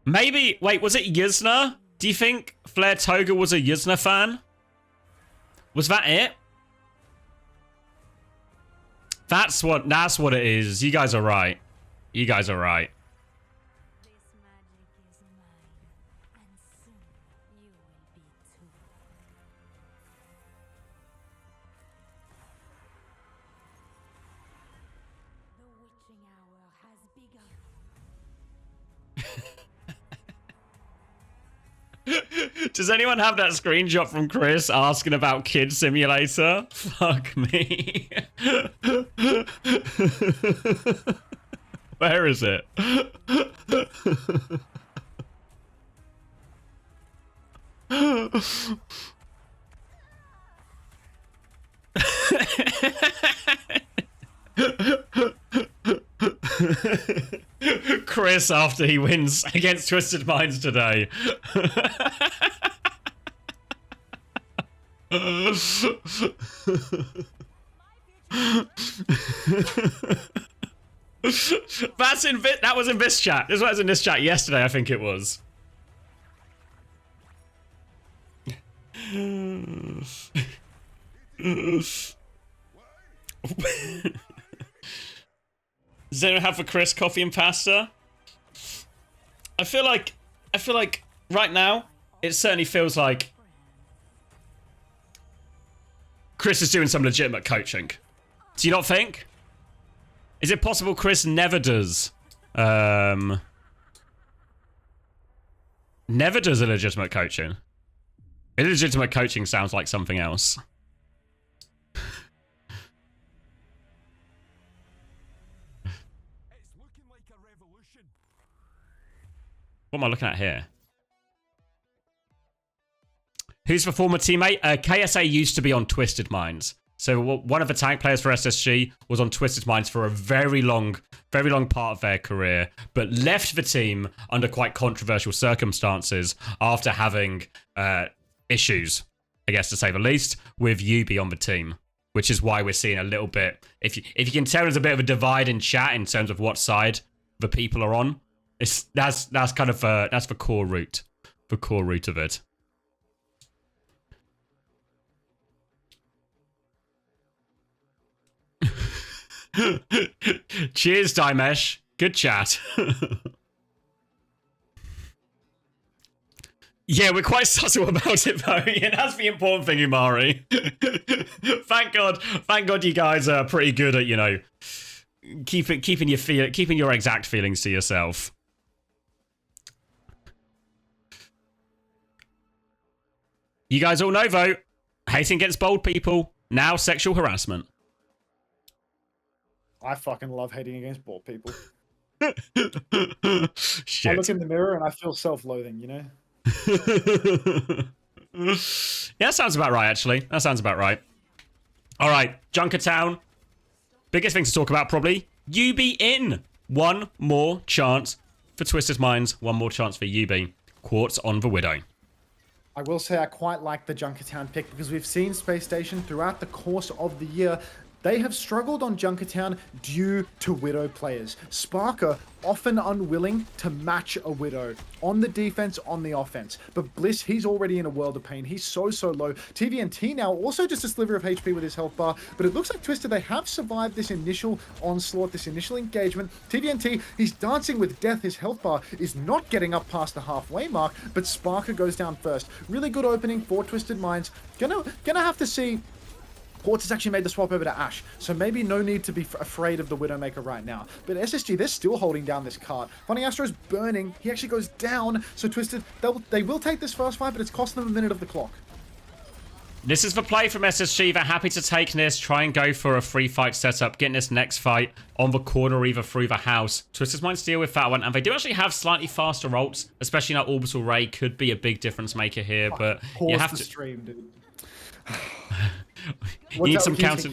maybe, wait, was it Yuzna? Do you think Flair Toga was a Yuzna fan? Was that it? That's what it is. You guys are right. You guys are right. Does anyone have that screenshot from Chris asking about Kid Simulator? Fuck me. Where is it? Chris after he wins against Twisted Minds today. That was in this chat. This was in this chat yesterday, I think it was. Does anyone have for Chris coffee and pasta? I feel like right now it certainly feels like Chris is doing some legitimate coaching. Do you not think? Is it possible Chris never does never does a legitimate coaching? Illegitimate coaching sounds like something else. What am I looking at here? Who's the former teammate? KSA used to be on Twisted Minds. So one of the tank players for SSG was on Twisted Minds for a very long part of their career, but left the team under quite controversial circumstances after having issues, I guess to say the least, with Yubi on the team. Which is why we're seeing a little bit. If you can tell, there's a bit of a divide in chat in terms of what side the people are on. That's kind of that's the core root of it. Cheers, Dimesh. Good chat. Yeah, we're quite subtle about it though. Yeah, that's the important thing, Umari. Thank God you guys are pretty good at, you know, keeping your exact feelings to yourself. You guys all know though, hating against bold people, now sexual harassment. I fucking love hating against bald people. Shit. I look in the mirror and I feel self-loathing, you know? Yeah, that sounds about right, actually. That sounds about right. All right, Junkertown. Biggest thing to talk about, probably. UB in. One more chance for Twisted Minds. One more chance for UB. Quartz on the Widow. I will say I quite like the Junkertown pick because we've seen SpaceStation throughout the course of the year. They have struggled on Junkertown due to Widow players. Sparker often unwilling to match a Widow on the defense, on the offense. But Bliss, he's already in a world of pain. He's so low. TVNT now also just a sliver of HP with his health bar, but it looks like Twisted, they have survived this initial onslaught, this initial engagement. TVNT, he's dancing with death. His health bar is not getting up past the halfway mark, but Sparker goes down first. Really good opening for Twisted Minds. Gonna have to see. Quartz has actually made the swap over to Ashe, so maybe no need to be afraid of the Widowmaker right now. But SSG, they're still holding down this card. Funny Astro's burning. He actually goes down, so Twisted, they will take this first fight, but it's costing them a minute of the clock. This is the play from SSG. They're happy to take this, try and go for a free fight setup, getting this next fight on the corner, either through the house. Twisted's might deal with that one, and they do actually have slightly faster ults, especially now Orbital Ray could be a big difference maker here, but you have to stream, dude. You need some counts.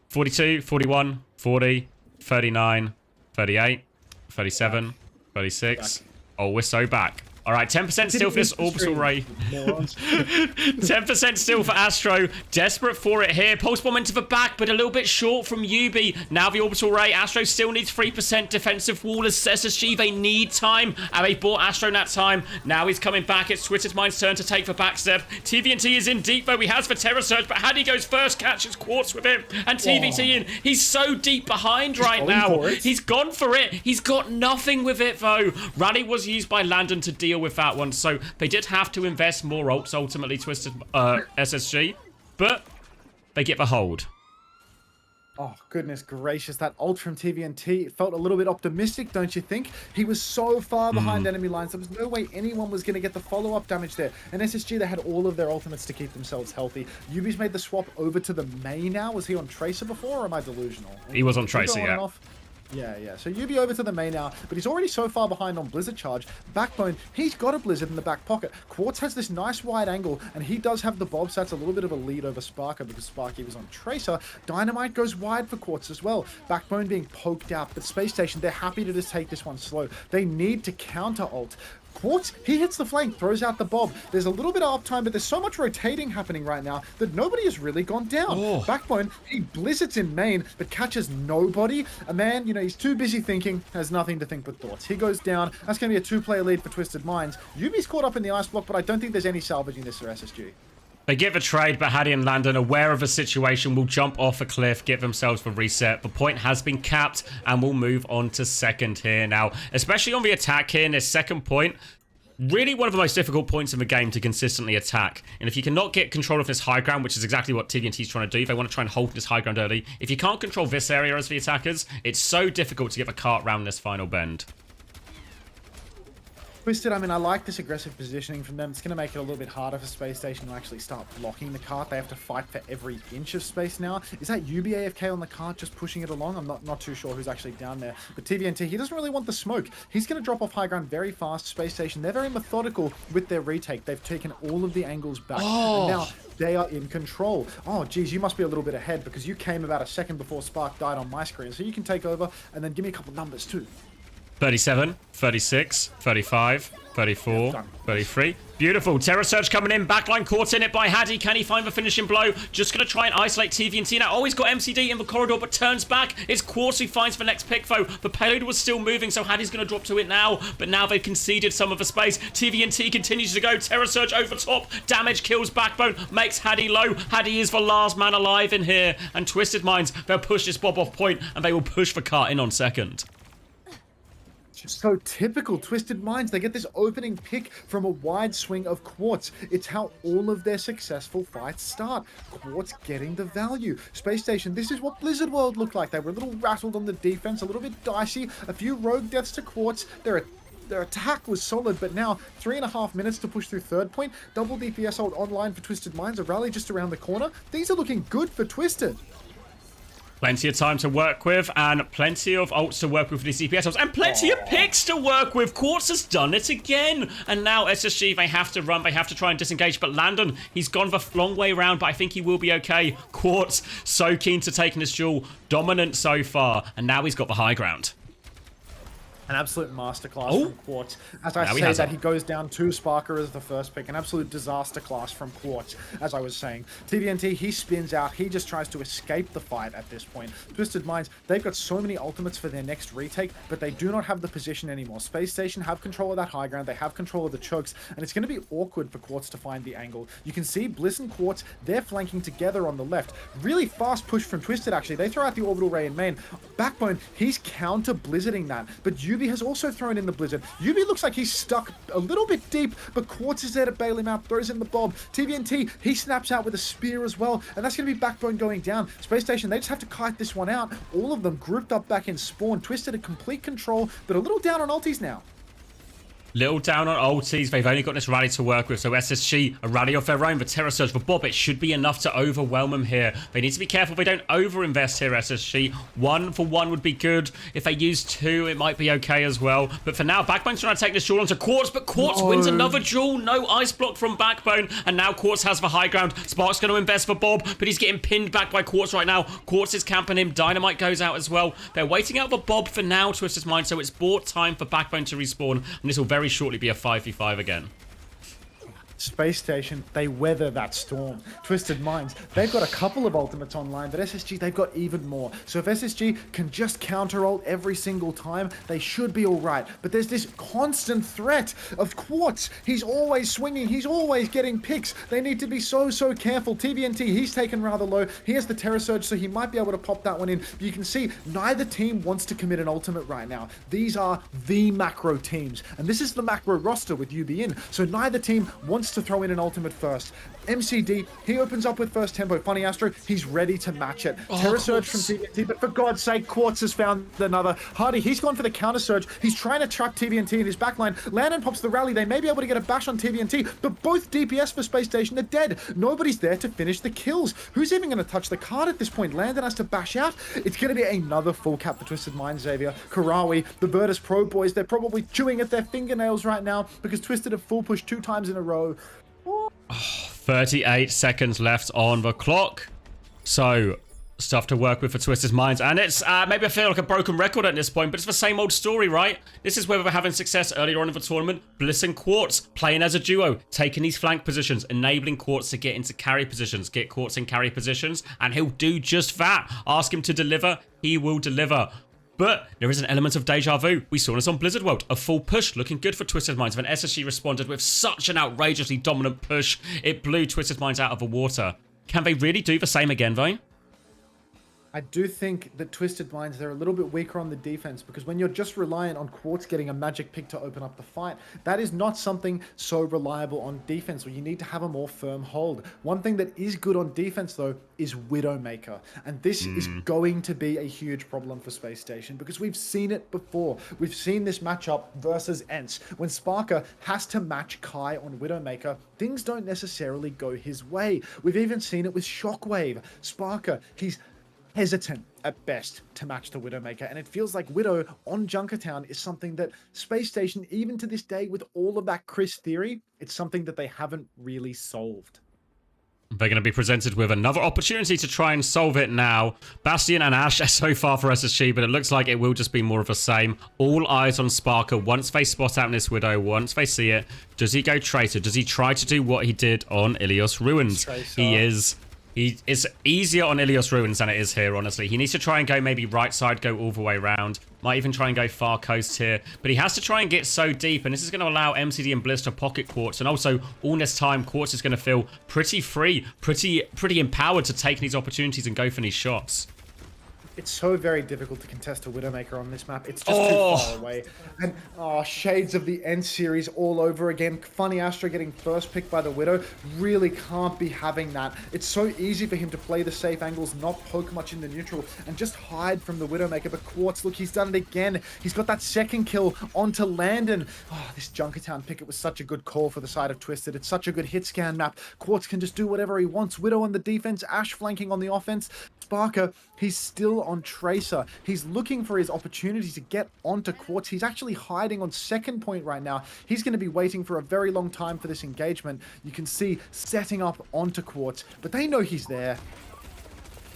42, 41, 40, 39, 38, 37, 36. Oh, we're so back. All right, 10% still for this Orbital Ray. 10% still for Astro. Desperate for it here. Pulse Bomb into the back, but a little bit short from Yubi. Now the Orbital Ray. Astro still needs 3% defensive wall as SSG. They need time, and they bought Astro that time. Now he's coming back. It's Twisted Mind's turn to take the back step. TVNT is in deep, though. He has the Terror Surge, but Haddy goes first, catches Quartz with him. And TVT in. He's so deep behind right now. He's gone for it. He's got nothing with it, though. Rally was used by Landon to deal with that one, so they did have to invest more ults, ultimately, Twisted SSG, but they get the hold. Oh, goodness gracious. That ult from TVNT felt a little bit optimistic, don't you think? He was so far behind enemy lines. There was no way anyone was going to get the follow-up damage there. And SSG, they had all of their ultimates to keep themselves healthy. Yubi's made the swap over to the Mei now. Was he on Tracer before, or am I delusional? He was on Tracer, yeah. Yeah. So Yubi over to the Mei now, but he's already so far behind on Blizzard charge. Backbone, he's got a Blizzard in the back pocket. Quartz has this nice wide angle, and he does have the Bob, so that's a little bit of a lead over Sparker because Sparky was on Tracer. Dynamite goes wide for Quartz as well. Backbone being poked out, but SpaceStation, they're happy to just take this one slow. They need to counter ult. Quartz, he hits the flank, throws out the Bob. There's a little bit of uptime, but there's so much rotating happening right now that nobody has really gone down. Backbone, he blizzards in main, but catches nobody. A man, you know, he's too busy thinking, has nothing to think but thoughts. He goes down. That's going to be a two-player lead for Twisted Minds. Yubi's caught up in the ice block, but I don't think there's any salvaging this for SSG. They give a trade, but Hattie and Landon, aware of the situation, will jump off a cliff, give themselves the reset. The point has been capped, and we'll move on to second here now. Especially on the attack here in this second point. Really one of the most difficult points in the game to consistently attack. And if you cannot get control of this high ground, which is exactly what TVNT is trying to do, they want to try and hold this high ground early. If you can't control this area as the attackers, it's so difficult to get the cart round this final bend. Twisted, I mean, I like this aggressive positioning from them. It's going to make it a little bit harder for SpaceStation to actually start blocking the cart. They have to fight for every inch of space now. Is that UB AFK on the cart just pushing it along? I'm not too sure who's actually down there. But TVNT, he doesn't really want the smoke. He's going to drop off high ground very fast. SpaceStation, they're very methodical with their retake. They've taken all of the angles back. And now they are in control. Oh, geez, you must be a little bit ahead because you came about a second before Spark died on my screen. So you can take over and then give me a couple numbers too. 37, 36, 35, 34, 33. Beautiful. Terror Surge coming in. Backline caught in it by Hattie. Can he find the finishing blow? Just going to try and isolate TVNT now. Oh, he's got MCD in the corridor, but turns back. It's Quartz who finds the next pick, though. The payload was still moving, so Hattie's going to drop to it now. But now they've conceded some of the space. TVNT continues to go. Terror Surge over top. Damage kills Backbone. Makes Hattie low. Hattie is the last man alive in here. And Twisted Minds, they'll push this Bob off point, and they will push the cart in on second. So typical Twisted Minds. They get this opening pick from a wide swing of Quartz. It's how all of their successful fights start. Quartz getting the value. SpaceStation, this is what Blizzard World looked like. They were a little rattled on the defense, a little bit dicey. A few rogue deaths to Quartz. Their attack was solid, but now 3.5 minutes to push through third point. Double DPS hold online for Twisted Minds. A rally just around the corner. Things are looking good for Twisted. Plenty of time to work with, and plenty of ults to work with for these DPS ults, and plenty of picks to work with. Quartz has done it again. And now SSG, they have to run, they have to try and disengage, but Landon, he's gone the long way around, but I think he will be okay. Quartz, so keen to taking this duel, dominant so far, and now he's got the high ground. An absolute masterclass from Quartz. As I say that, he goes down to Sparker as the first pick. An absolute disaster class from Quartz, as I was saying. TVNT, he spins out. He just tries to escape the fight at this point. Twisted Minds, they've got so many ultimates for their next retake, but they do not have the position anymore. SpaceStation have control of that high ground. They have control of the chokes, and it's going to be awkward for Quartz to find the angle. You can see Bliss and Quartz, they're flanking together on the left. Really fast push from Twisted, actually. They throw out the orbital ray in main. Backbone, he's counter-blizzarding that, but Yubi has also thrown in the blizzard. Yubi looks like he's stuck a little bit deep, but Quartz is there to bail him out, throws in the Bob. TVNT, he snaps out with a spear as well, and that's going to be Backbone going down. SpaceStation, they just have to kite this one out. All of them grouped up back in spawn. Twisted at complete control, but a little down on ultis now. Little down on ultis. They've only got this rally to work with. So SSG, a rally of their own. The Terror Surge for Bob. It should be enough to overwhelm them here. They need to be careful they don't overinvest here, SSG. 1 for 1 would be good. If they use 2, it might be okay as well. But for now, Backbone's trying to take this duel onto Quartz. But Quartz wins another duel. No ice block from Backbone. And now Quartz has the high ground. Spark's going to invest for Bob. But he's getting pinned back by Quartz right now. Quartz is camping him. Dynamite goes out as well. They're waiting out for Bob for now, Twisted Mind. So it's bought time for Backbone to respawn. And this will very shortly be a 5v5 again. SpaceStation, they weather that storm. Twisted Minds, they've got a couple of ultimates online, but SSG, they've got even more. So if SSG can just counter ult every single time, they should be all right. But there's this constant threat of Quartz. He's always swinging. He's always getting picks. They need to be so careful. TVNT, he's taken rather low. He has the Terror Surge, so he might be able to pop that one in. But you can see neither team wants to commit an ultimate right now. These are the macro teams, and this is the macro roster with UB in. So neither team wants to throw in an ultimate first. MCD, he opens up with first tempo. Funny Astro, he's ready to match it. Terra Surge from TVNT, but for God's sake, Quartz has found another. Hardy, he's gone for the counter surge. He's trying to trap TVNT in his backline. Landon pops the rally. They may be able to get a bash on TVNT, but both DPS for SpaceStation are dead. Nobody's there to finish the kills. Who's even going to touch the card at this point? Landon has to bash out. It's going to be another full cap for Twisted Mind, Xavier. Karawi, the Virtus Pro boys, they're probably chewing at their fingernails right now because Twisted have full push 2 times in a row. 38 seconds left on the clock. So, stuff to work with for Twisted Minds. And it's, maybe I feel like a broken record at this point, but it's the same old story, right? This is where we were having success earlier on in the tournament. Bliss and Quartz playing as a duo, taking these flank positions, enabling Quartz to get into carry positions, get Quartz in carry positions, and he'll do just that. Ask him to deliver, he will deliver. But there is an element of deja vu. We saw this on Blizzard World. A full push looking good for Twisted Minds. When SSG responded with such an outrageously dominant push, it blew Twisted Minds out of the water. Can they really do the same again, though? I do think that Twisted Minds, they're a little bit weaker on the defense because when you're just reliant on Quartz getting a magic pick to open up the fight, that is not something so reliable on defense where you need to have a more firm hold. One thing that is good on defense, though, is Widowmaker. And this is going to be a huge problem for SpaceStation because we've seen it before. We've seen this matchup versus ENCE. When Sparker has to match Kai on Widowmaker, things don't necessarily go his way. We've even seen it with Shockwave. Sparker, he's hesitant at best to match the Widowmaker, and it feels like Widow on Junkertown is something that SpaceStation, even to this day, with all of that Chris theory, it's something that they haven't really solved. They're going to be presented with another opportunity to try and solve it now. Bastion and Ash are so far for SSG, but it looks like it will just be more of the same. All eyes on Sparker once they spot out this Widow, once they see it. Does he go Tracer? Does he try to do what he did on Ilios Ruins? Tracer. He is. It's easier on Ilios Ruins than it is here, honestly. He needs to try and go maybe right side, go all the way around. Might even try and go far coast here. But he has to try and get so deep, and this is going to allow MCD and Bliss to pocket Quartz. And also, all this time, Quartz is going to feel pretty free, pretty empowered to take these opportunities and go for these shots. It's so very difficult to contest a Widowmaker on this map. It's just too far away. And shades of the ENCE series all over again. Funny Astro getting first pick by the Widow. Really can't be having that. It's so easy for him to play the safe angles, not poke much in the neutral, and just hide from the Widowmaker. But Quartz, look, he's done it again. He's got that second kill onto Landon. Oh, this Junkertown pick, it was such a good call for the side of Twisted. It's such a good hit scan map. Quartz can just do whatever he wants. Widow on the defense, Ash flanking on the offense. Sparker, he's still on Tracer. He's looking for his opportunity to get onto Quartz. He's actually hiding on second point right now. He's going to be waiting for a very long time for this engagement. You can see setting up onto Quartz, but they know he's there.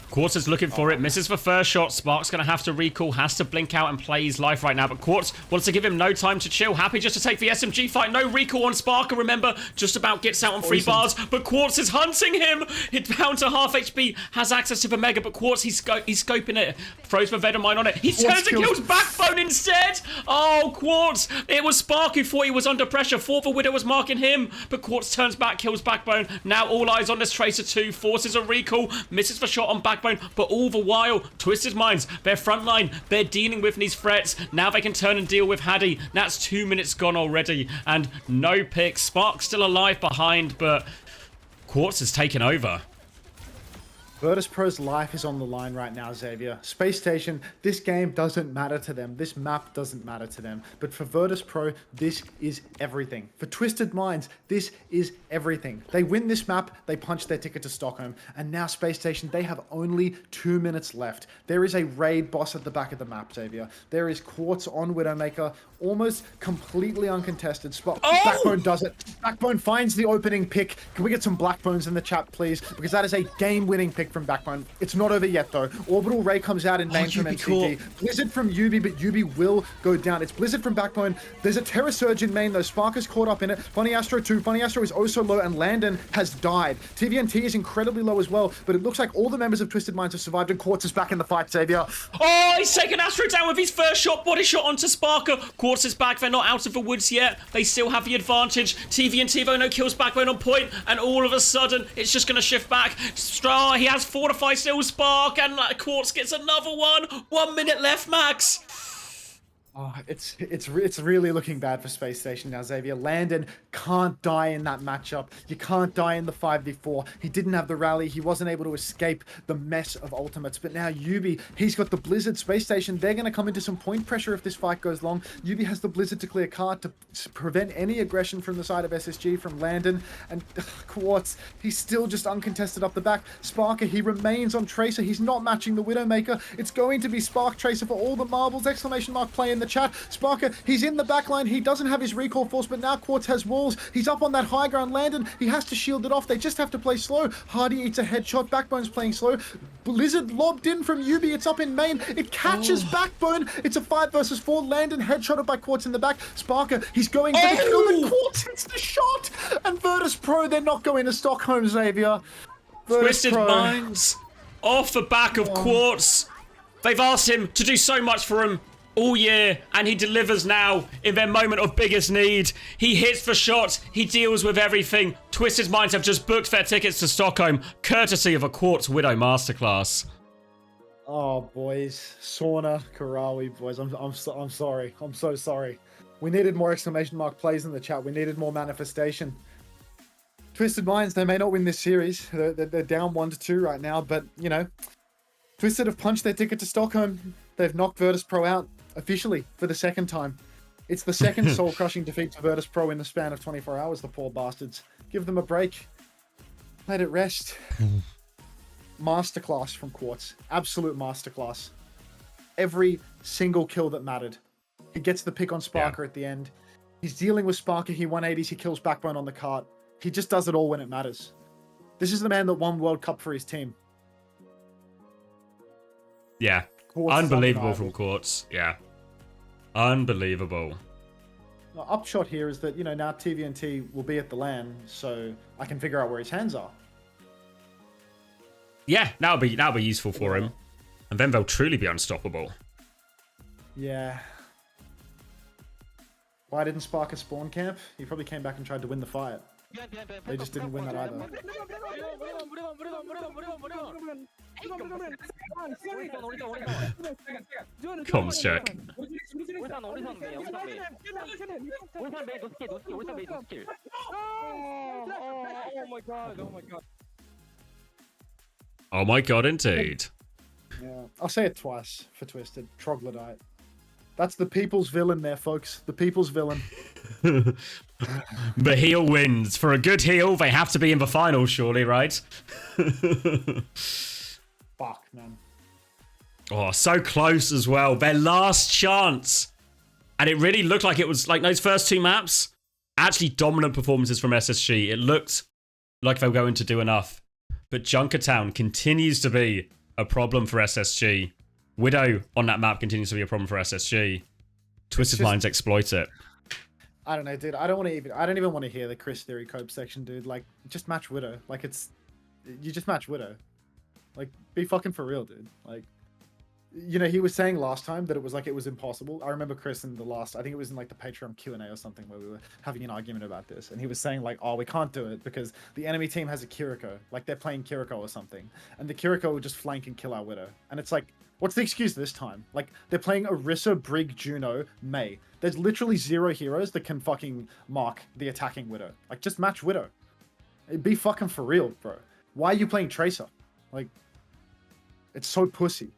Quartz is looking for it, misses the first shot. Spark's going to have to recall, has to blink out and play his life right now. But Quartz wants to give him no time to chill. Happy just to take the SMG fight. No recall on Sparker, remember. Just about gets out on 3 bars. But Quartz is hunting him. It's down to half HP, has access to the Mega. But Quartz, he's scoping it. Throws the Venomine on it. He turns and kills Backbone instead. Oh, Quartz. It was Spark who thought he was under pressure. Thought the Widow was marking him. But Quartz turns back, kills Backbone. Now all eyes on this Tracer 2. Forces a recall. Misses the shot on Backbone. But all the while, Twisted Minds, their front line, they're dealing with these threats. Now they can turn and deal with Haddy. That's 2 minutes gone already. And no pick. Spark's still alive behind, but Quartz has taken over. Virtus Pro's life is on the line right now, Xavier. SpaceStation, this game doesn't matter to them. This map doesn't matter to them. But for Virtus Pro, this is everything. For Twisted Minds, this is everything. They win this map, they punch their ticket to Stockholm. And now SpaceStation, they have only 2 minutes left. There is a raid boss at the back of the map, Xavier. There is Quartz on Widowmaker, almost completely uncontested spot. Oh! Backbone does it. Backbone finds the opening pick. Can we get some Blackbones in the chat, please? Because that is a game-winning pick from Backbone. It's not over yet, though. Orbital Ray comes out in main from MCD. Cool. Blizzard from Yubi, but Yubi will go down. It's Blizzard from Backbone. There's a Terra Surge in main, though. Spark is caught up in it. Funny Astro too. Funny Astro is oh so low, and Landon has died. TVNT is incredibly low as well, but it looks like all the members of Twisted Minds have survived, and Quartz is back in the fight, Xavier. Oh, he's taken Astro down with his first shot. Body shot onto Sparker. Quartz is back. They're not out of the woods yet. They still have the advantage. TVNT, though, no kills. Backbone on point, and all of a sudden, it's just going to shift back. He has Fortify still, Spark, and Quartz gets another one. 1 minute left, Max. Oh, it's really looking bad for SpaceStation now, Xavier. Landon can't die in that matchup. You can't die in the 5v4. He didn't have the rally. He wasn't able to escape the mess of ultimates. But now Yubi, he's got the Blizzard. SpaceStation, they're going to come into some point pressure if this fight goes long. Yubi has the Blizzard to clear card to prevent any aggression from the side of SSG, from Landon. And Quartz, he's still just uncontested up the back. Sparker, he remains on Tracer. He's not matching the Widowmaker. It's going to be Spark Tracer for all the marbles. Exclamation mark play in the chat. Sparker, he's in the backline. He doesn't have his recall force, but now Quartz has walls. He's up on that high ground. Landon, he has to shield it off. They just have to play slow. Hardy eats a headshot. Backbone's playing slow. Blizzard lobbed in from Yubi. It's up in main. It catches Backbone. It's a 5 versus 4. Landon headshotted by Quartz in the back. Sparker, he's going for the kill, and Quartz hits the shot. And Virtus Pro, they're not going to Stockholm, Xavier. Twisted Minds off the back of Quartz. They've asked him to do so much for him all year, and he delivers now in their moment of biggest need. He hits the shot, he deals with everything. Twisted Minds have just booked their tickets to Stockholm, courtesy of a Quartz Widow Masterclass. Oh, boys. Sauna, Karawi, boys. I'm sorry. I'm so sorry. We needed more exclamation mark plays in the chat. We needed more manifestation. Twisted Minds, they may not win this series. They're down 1-2 right now, but, you know, Twisted have punched their ticket to Stockholm. They've knocked Virtus Pro out officially for the second time. It's the second soul-crushing defeat to Virtus Pro in the span of 24 hours, the poor bastards. Give them a break. Let it rest. Masterclass from Quartz. Absolute masterclass. Every single kill that mattered. He gets the pick on Sparker at the end. He's dealing with Sparker. He 180s. He kills Backbone on the cart. He just does it all when it matters. This is the man that won World Cup for his team. Yeah. Quartz Unbelievable from Quartz. Yeah. Unbelievable. The upshot here is that, you know, now TVNT will be at the LAN, so I can figure out where his hands are. Yeah, that'll be useful for him. And then they'll truly be unstoppable. Yeah. Why didn't Sparker spawn camp? He probably came back and tried to win the fight. They just didn't win that either. Comms check. Oh my god, indeed. Yeah, I'll say it twice for Twisted. Troglodyte. That's the people's villain there, folks. The people's villain. The heel wins. For a good heel, they have to be in the final, surely, right? Fuck, man. Oh, so close as well. Their last chance. And it really looked like it was, like, those first two maps, actually dominant performances from SSG. It looked like they were going to do enough. But Junkertown continues to be a problem for SSG. Widow on that map continues to be a problem for SSG. Twisted Minds exploit it. I don't know, dude. I don't even want to hear the Chris Theory Cope section, dude. Like, just match Widow. Like, you just match Widow. Like, be fucking for real, dude. Like, you know, he was saying last time that it was impossible. I remember Chris in the last, I think it was in like the Patreon Q&A or something, where we were having an argument about this, and he was saying like, oh, we can't do it because the enemy team has a Kiriko, like they're playing Kiriko or something, and the Kiriko will just flank and kill our Widow. And it's like, what's the excuse this time? Like, they're playing Orisa, Brig, Juno, Mei. There's literally 0 heroes that can fucking mark the attacking Widow. Like, just match Widow. Be fucking for real, bro. Why are you playing Tracer? Like, it's so pussy.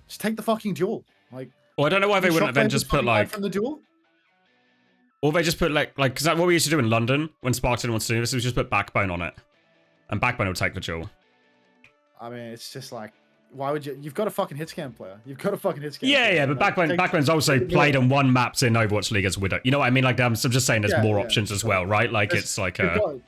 Just take the fucking duel. Like, well, I don't know why they wouldn't have then just put like from the duel. Or they just put like because that's what we used to do in London when Sparks didn't want to do this. Was just put Backbone on it, and Backbone would take the duel. I mean, it's just like, why would you? You've got a fucking hit scan player. You've got a fucking hit scan. Yeah, player. yeah, but Backbone's also played on 1 maps in Overwatch League as Widow. You know what I mean? Like, I'm just saying there's more options as well, right? Like, it's like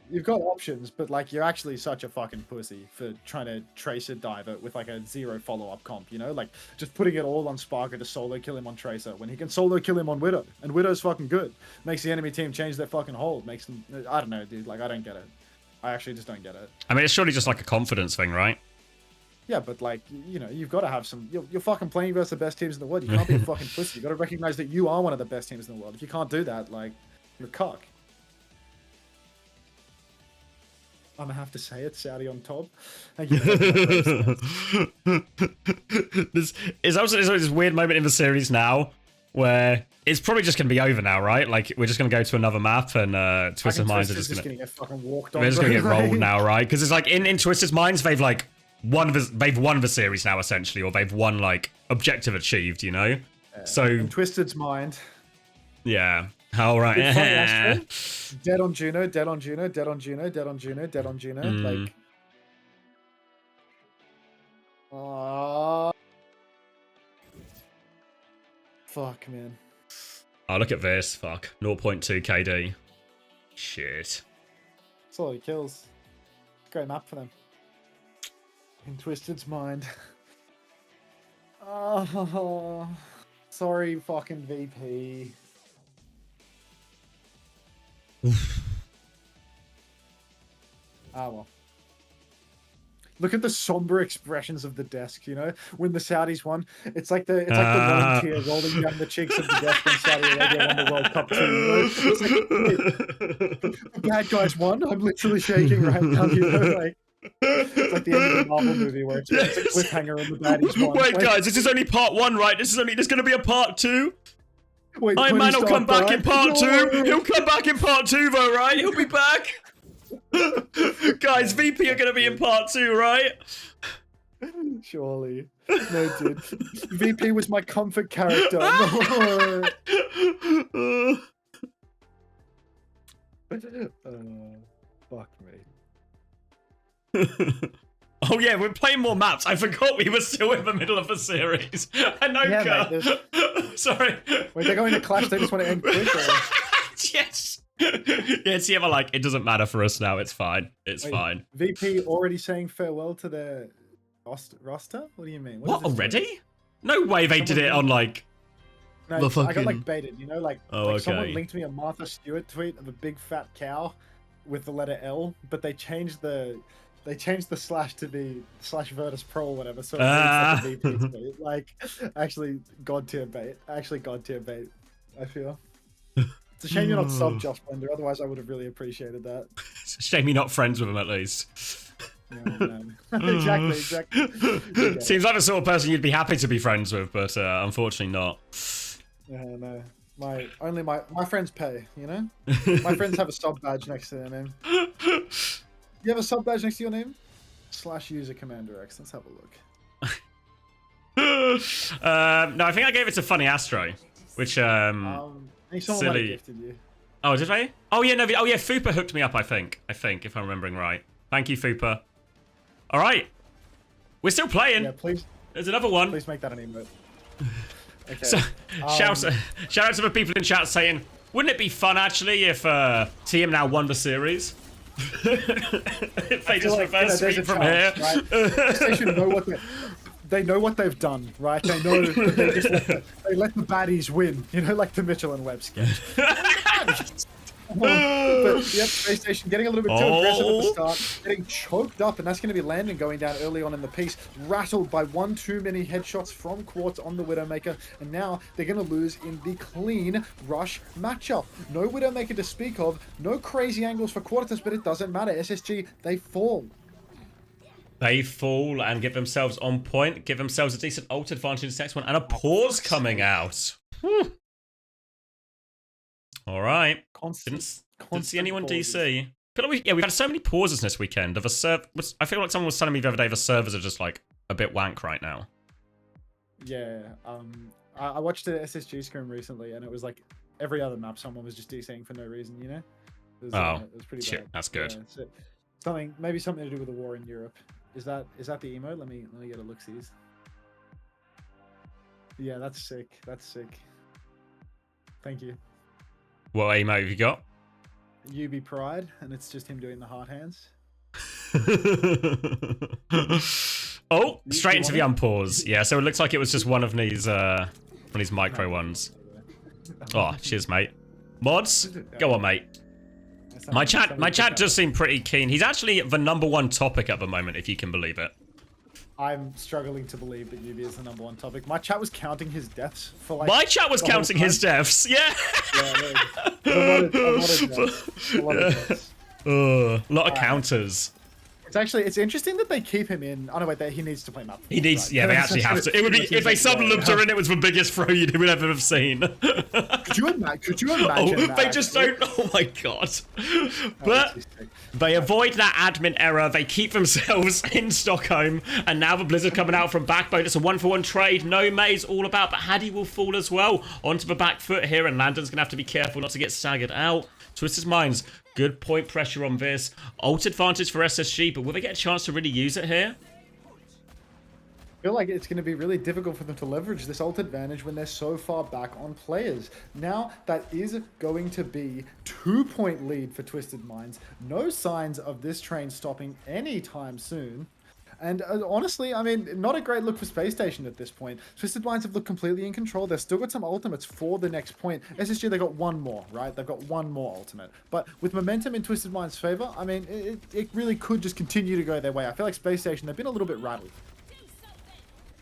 you've got options, but like, you're actually such a fucking pussy for trying to Tracer dive it with like a 0 follow-up comp, you know? Like, just putting it all on Sparker to solo kill him on Tracer when he can solo kill him on Widow. And Widow's fucking good. Makes the enemy team change their fucking hold. Makes them, I don't know, dude. Like, I don't get it. I actually just don't get it. I mean, it's surely just like a confidence thing, right? Yeah, but like, you know, you've got to have some. You're fucking playing versus the best teams in the world. You can't be a fucking pussy. You got to recognize that you are one of the best teams in the world. If you can't do that, like, you're a cock. I'm gonna have to say it, Saudi on top. Thank you. There's also this weird moment in the series now where it's probably just going to be over now, right? Like, we're just going to go to another map and Twisted Minds are just going to... get fucking walked on. They're just going to get bro. rolled now, right? Because it's like, in Twisted Minds, they've like, won the series now, essentially, or they've won, like, objective achieved, you know? So... In Twisted's mind. Yeah. All right. Big funny Astro, dead on Juno, dead on Juno, dead on Juno, dead on Juno, dead on Juno. Like... Fuck, man. Oh, look at this. Fuck. 0.2 KD. Shit. That's all he kills. Great map for them. In Twisted's mind. Oh, sorry, fucking VP. Ah, well. Look at the somber expressions of the desk, you know? When the Saudis won, it's like the lone tear rolling down the cheeks of the desk when Saudi Arabia won the World Cup too, you know? It's like, wait, the bad guys won? I'm literally shaking right now, you know? Like, it's like the end of the Marvel movie where it's a cliffhanger and the baddies won. Wait, like, guys, this is only part 1, right? There's going to be a part 2? wait, Iron Man will Tony come Stark back in died? part 2. He'll come back in part 2, though, right? He'll be back. Guys, VP are going to be in part 2, right? Surely. No, dude. VP was my comfort character. No. Fuck me. Oh yeah, we're playing more maps. I forgot we were still in the middle of a series. Anoka. Yeah, Sorry. Wait, they're going to clash. They just want to end quick. Or... Yes. Yeah, see, I'm like, it doesn't matter for us now. It's fine. It's Wait, fine. VP already saying farewell to their roster? What do you mean? What, does this already? mean? No way they did it on like... No, the I got fucking- like baited, you know, like, Oh, like someone okay. linked me a Martha Stewart tweet of a big fat cow with the letter L, but they changed the slash to be /Virtus Pro or whatever, so it reads like a VP tweet. Like, actually god tier bait. Actually god tier bait, I feel. It's a shame you're not sub Just Blender, otherwise I would have really appreciated that. It's a shame you're not friends with him at least. Yeah, no. Exactly. Yeah. Seems like the sort of person you'd be happy to be friends with, but unfortunately not. Yeah, no. My friends pay, you know? My friends have a sub badge next to their name. You have a sub badge next to your name? /user CommanderX. Let's have a look. No, I think I gave it to Funny Astro, which I think someone might have silly. gifted you. Oh, did they? Oh yeah, no. Oh yeah, Fupa hooked me up. I think if I'm remembering right. Thank you, Fupa. All right, we're still playing. Yeah, please There's another one. make that an emote. Okay. So, shout out to the people in chat saying, wouldn't it be fun actually if TM now won the series? If they just reverse there's a from chance, here. right? PlayStation know what they know what they've done, right? They know that they just they let the baddies win, you know, like the Mitchell and Webb sketch. But yep, PlayStation getting a little bit too aggressive at the start, getting choked up, and that's going to be Landon going down early on in the piece, rattled by one too many headshots from Quartz on the Widowmaker, and now they're going to lose in the clean rush matchup. No Widowmaker to speak of, no crazy angles for Quartz, but it doesn't matter. SSG, they fall. They fall and get themselves on point, give themselves a decent ult advantage in the next one, and a pause coming out. Whew. All right. Didn't see anyone pauses. DC. But we've had so many pauses this weekend. Of I feel like someone was telling me the other day the servers are just like a bit wank right now. Yeah, I watched the SSG scrim recently, and it was like every other map someone was just DCing for no reason, you know? It was pretty shit, bad. that's good. Yeah, so maybe something to do with the war in Europe. Is that the emote? Let me get a look-sees. Yeah, that's sick. That's sick. Thank you. What emote have you got? UB Pride, and it's just him doing the heart hands. Oh, straight into the unpause. Yeah, so it looks like it was just one of these micro ones. Oh, cheers, mate. Mods, go on, mate. My chat does seem pretty keen. He's actually the #1 topic at the moment, if you can believe it. I'm struggling to believe that UB is the #1 topic. My chat was counting his deaths for like. My chat was counting his deaths. Yeah. A lot of deaths. A lot of counters. It's interesting that they keep him in. Oh no, wait, he needs to play map. He needs, yeah, they actually have to. It would be if they sub looped her in. It was the biggest throw you would ever have seen. Could you imagine? Oh, that, they just don't. Oh my god! But they avoid that admin error. They keep themselves in Stockholm, and now the Blizzard coming out from Backbone. It's a 1-for-1 trade. No May's all about, but Haddy will fall as well onto the back foot here, and Landon's gonna have to be careful not to get staggered out. Twisted Minds, good point pressure on this. Ult advantage for SSG, but will they get a chance to really use it here? I feel like it's going to be really difficult for them to leverage this ult advantage when they're so far back on players. Now, that is going to be 2-point lead for Twisted Minds. No signs of this train stopping anytime soon. And honestly, I mean, not a great look for SpaceStation at this point. Twisted Minds have looked completely in control. They've still got some ultimates for the next point. SSG, they got one more, right? They've got one more ultimate. But with momentum in Twisted Minds' favor, I mean, it really could just continue to go their way. I feel like SpaceStation, they've been a little bit rattled.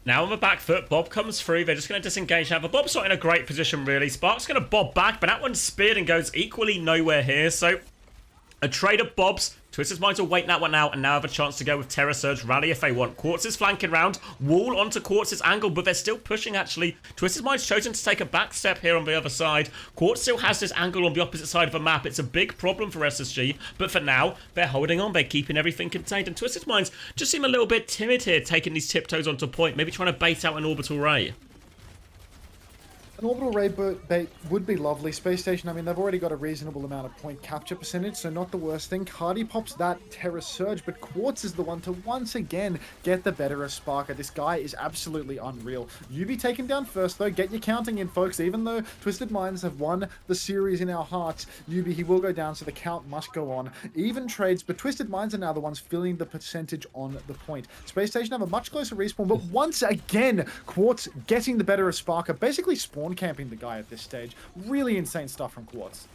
Now on the back foot, Bob comes through. They're just going to disengage now. But Bob's not in a great position, really. Spark's going to bob back, but that one's speared and goes equally nowhere here. So a trade of Bob's. Twisted Minds will wait that one out and now have a chance to go with Terror Surge Rally if they want. Quartz is flanking round. Wall onto Quartz's angle, but they're still pushing, actually. Twisted Minds chosen to take a back step here on the other side. Quartz still has this angle on the opposite side of the map. It's a big problem for SSG, but for now, they're holding on. They're keeping everything contained, and Twisted Minds just seem a little bit timid here, taking these tiptoes onto point, maybe trying to bait out an orbital ray. An orbital ray bait would be lovely. SpaceStation, I mean, they've already got a reasonable amount of point capture percentage, so not the worst thing. Cardi pops that Terror Surge, but Quartz is the one to once again get the better of Sparker. This guy is absolutely unreal. You be taken down first, though. Get your counting in, folks. Even though Twisted Minds have won the series in our hearts, Yubi, he will go down, so the count must go on. Even trades, but Twisted Minds are now the ones filling the percentage on the point. SpaceStation have a much closer respawn, but once again, Quartz getting the better of Sparker, basically spawn camping the guy at this stage. Really insane stuff from Quartz.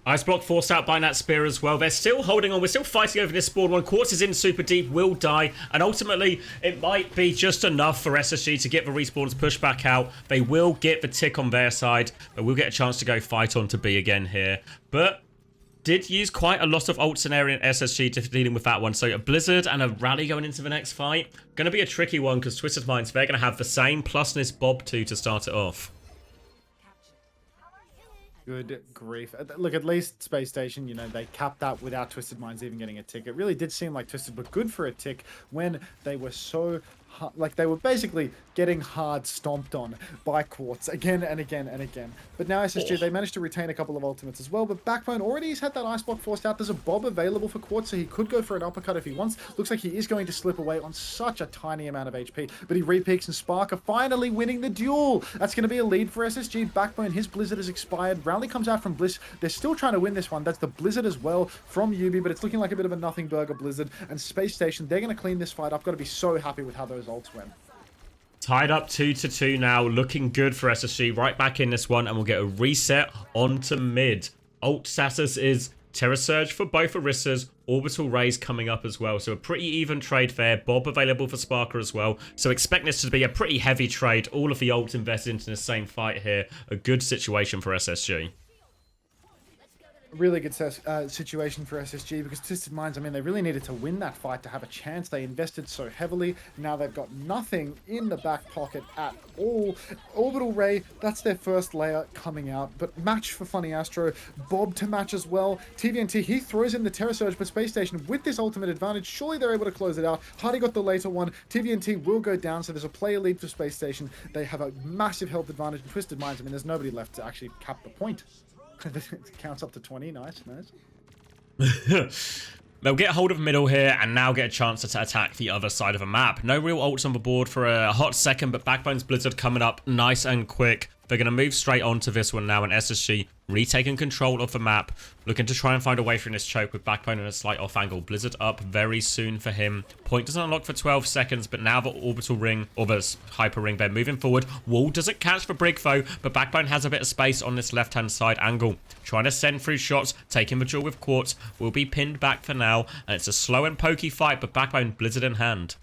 Ice block forced out by that spear as well. They're still holding on. We're still fighting over this spawn one. Quartz is in super deep, will die, and ultimately it might be just enough for SSG to get the respawns pushed back out. They will get the tick on their side, but we'll get a chance to go fight on to B again here. But did use quite a lot of ults in area in SSG to dealing with that one. So a Blizzard and a Rally going into the next fight. Going to be a tricky one because Twisted Minds, they're going to have the same plus this Bob 2 to start it off. Good grief. Look, at least SpaceStation, you know, they capped that without Twisted Minds even getting a tick. It really did seem like Twisted were good for a tick when they were so... like, they were basically getting hard stomped on by Quartz again and again and again. But now SSG, they managed to retain a couple of ultimates as well. But Backbone already has had that ice block forced out. There's a Bob available for Quartz, so he could go for an uppercut if he wants. Looks like he is going to slip away on such a tiny amount of HP. But he repeaks, and Sparker finally winning the duel. That's going to be a lead for SSG. Backbone, his Blizzard has expired. Rally comes out from Bliss. They're still trying to win this one. That's the Blizzard as well from Yubi, but it's looking like a bit of a nothing burger Blizzard. And SpaceStation, they're going to clean this fight up. Got to be so happy with how those ults went. Tied up 2-2 now, looking good for SSG. Right back in this one, and we'll get a reset onto mid. Ult status is Terror Surge for both Orissas. Orbital Rays coming up as well. So a pretty even trade there. Bob available for Sparker as well. So expect this to be a pretty heavy trade. All of the ults invested into the same fight here. A good situation for SSG. Really good situation for SSG because Twisted Minds, I mean, they really needed to win that fight to have a chance. They invested so heavily. Now they've got nothing in the back pocket at all. Orbital Ray, that's their first layer coming out. But match for Funny Astro. Bob to match as well. TVNT, he throws in the Terror Surge, but SpaceStation with this ultimate advantage, surely they're able to close it out. Hardy got the later one. TVNT will go down, so there's a player lead for SpaceStation. They have a massive health advantage. And Twisted Minds, I mean, there's nobody left to actually cap the point. It counts up to 20. Nice. They'll get hold of middle here and now get a chance to attack the other side of the map. No real ults on the board for a hot second, but Backbone's Blizzard coming up nice and quick. They're going to move straight onto this one now, and SSG retaking control of the map, looking to try and find a way through this choke with Backbone in a slight off angle. Blizzard up very soon for him. Point doesn't unlock for 12 seconds, but now the orbital ring, or the hyper ring, they're moving forward. Wall doesn't catch for Brigfo, but Backbone has a bit of space on this left-hand side angle. Trying to send through shots, taking the duel with Quartz, will be pinned back for now, and it's a slow and pokey fight, but Backbone Blizzard in hand.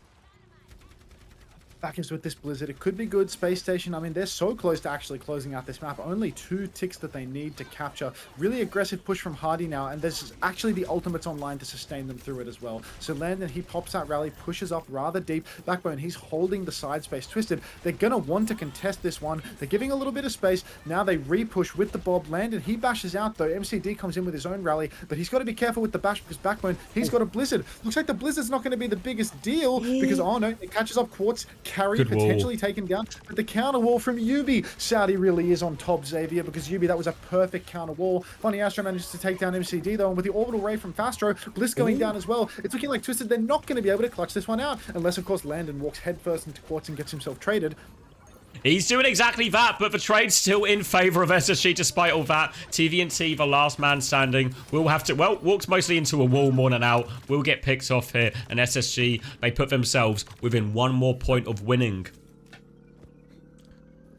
Back is with this Blizzard. It could be good. SpaceStation, I mean, they're so close to actually closing out this map. Only 2 ticks that they need to capture. Really aggressive push from Hardy now, and there's actually the ultimates online to sustain them through it as well. So Landon, he pops that rally, pushes up rather deep. Backbone, he's holding the side space. Twisted, they're going to want to contest this one. They're giving a little bit of space. Now they re-push with the Bob. Landon, he bashes out though. MCD comes in with his own rally, but he's got to be careful with the bash because Backbone, he's got a Blizzard. Looks like the Blizzard's not going to be the biggest deal because, oh no, it catches up Quartz. Carry Good wall. potentially taken down, but the counter wall from Yubi. Saudi really is on top, Xavier, because Yubi, that was a perfect counter wall. Funny Astro manages to take down MCD though, and with the orbital ray from Fastro, Bliss going down as well. It's looking like Twisted, they're not going to be able to clutch this one out, unless of course Landon walks headfirst into Quartz and gets himself traded. He's doing exactly that, but the trade's still in favor of SSG despite all that. TVNT, the last man standing, will have to, well, walks mostly into a wall more than out, will get picked off here, and SSG, they put themselves within 1 more point of winning.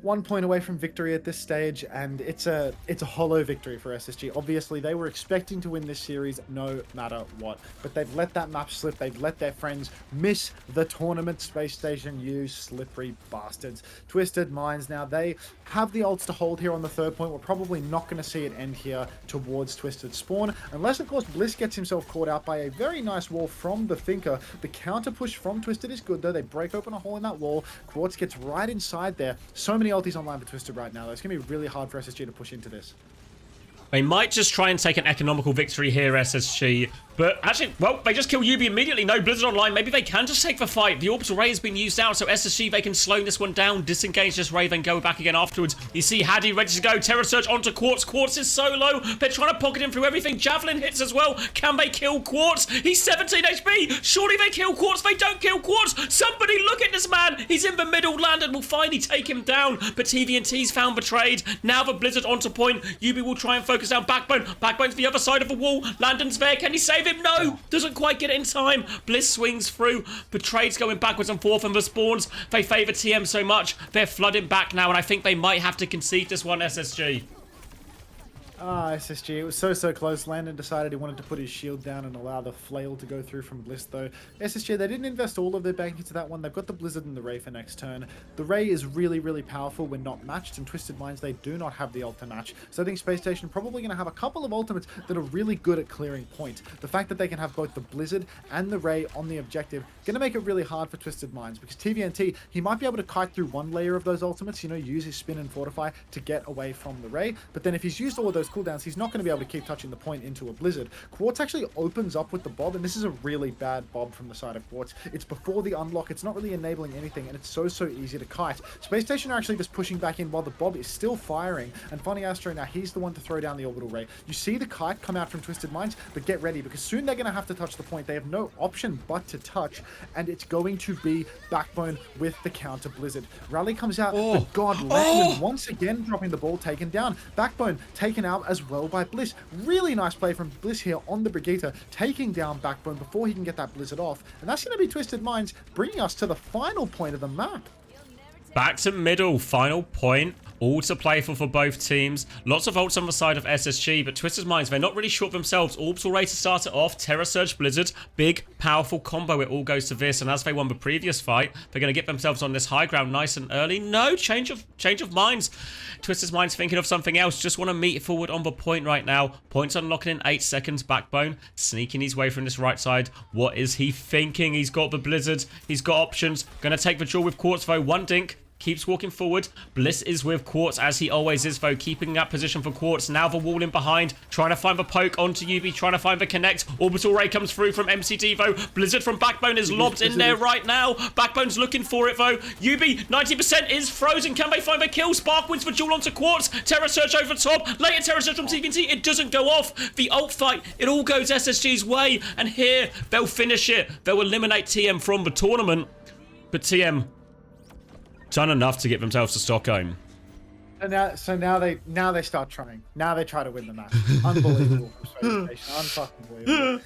1 point away from victory at this stage, and it's a hollow victory for SSG. Obviously, they were expecting to win this series no matter what, but they've let that map slip. They've let their friends miss the tournament. SpaceStation, you slippery bastards. Twisted Minds, now they have the ults to hold here on the 3rd point. We're probably not going to see it end here towards Twisted Spawn, unless of course Bliss gets himself caught out by a very nice wall from the Thinker. The counter push from Twisted is good though. They break open a hole in that wall. Quartz gets right inside there. So many ultis online for Twisted right now though. It's going to be really hard for SSG to push into this. They might just try and take an economical victory here, SSG. But actually, well, they just kill Yubi immediately. No Blizzard online. Maybe they can just take the fight. The orbital ray has been used out, so SSG, they can slow this one down, disengage this ray, then go back again afterwards. You see Haddy ready to go. Terror Surge onto Quartz. Quartz is so low. They're trying to pocket him through everything. Javelin hits as well. Can they kill Quartz? He's 17 HP. Surely they kill Quartz. They don't kill Quartz. Somebody look at this man. He's in the middle. Landon will finally take him down, but TVNT's found betrayed. Now the Blizzard onto point. Yubi will try and focus down Backbone. Backbone's the other side of the wall. Landon's there. Can he save him? No. Doesn't quite get it in time. Bliss swings through. Betrayed's going backwards and forth, and the spawns, they favour TM so much. They're flooding back now, and I think they might have to concede this one, SSG. SSG, it was so close. Landon decided he wanted to put his shield down and allow the flail to go through from Bliss though. SSG, they didn't invest all of their bank into that one. They've got the Blizzard and the Ray for next turn. The Ray is really powerful when not matched, and Twisted Minds, they do not have the ult to match. So I think SpaceStation probably going to have a couple of ultimates that are really good at clearing point. The fact that they can have both the Blizzard and the Ray on the objective, going to make it really hard for Twisted Minds, because TVNT, he might be able to kite through one layer of those ultimates, you know, use his spin and fortify to get away from the Ray, but then if he's used all of those cooldowns, he's not going to be able to keep touching the point into a Blizzard. Quartz actually opens up with the Bob, and this is a really bad Bob from the side of Quartz. It's before the unlock, it's not really enabling anything, and it's so easy to kite. SpaceStation are actually just pushing back in while the Bob is still firing, and Funny Astro, now he's the one to throw down the orbital ray. You see the kite come out from Twisted Minds, but get ready, because soon they're going to have to touch the point. They have no option but to touch, and it's going to be Backbone with the counter Blizzard. Rally comes out, but God, Landon once again dropping the ball, taken down. Backbone taken out as well by Bliss. Really nice play from Bliss here on the Brigitte, taking down Backbone before he can get that Blizzard off. And that's going to be Twisted Minds, bringing us to the final point of the map. Back to middle, final point. All to play for both teams. Lots of ults on the side of SSG, but Twisted Minds, they're not really sure of themselves. Orbital Ray to start it off. Terror Surge Blizzard. Big, powerful combo. It all goes to this. And as they won the previous fight, they're going to get themselves on this high ground nice and early. No, change of minds. Twisted Minds thinking of something else. Just want to meet forward on the point right now. Points unlocking in 8 seconds. Backbone sneaking his way from this right side. What is he thinking? He's got the Blizzard. He's got options. Going to take the draw with Quartz though. One dink. Keeps walking forward. Bliss is with Quartz as he always is though, keeping that position for Quartz. Now the wall in behind, trying to find the poke onto Yubi, trying to find the connect. Orbital Ray comes through from MCD though. Blizzard from Backbone is lobbed in there right now. Backbone's looking for it though. Yubi, 90% is frozen. Can they find the kill? Spark wins the duel onto Quartz. Terror Surge over top. Later Terror Surge from TVNT. It doesn't go off. The ult fight, it all goes SSG's way. And here, they'll finish it. They'll eliminate TM from the tournament. But TM done enough to get themselves to Stockholm. So now they start trying. Now they try to win the match. Unbelievable. Unfucking believable.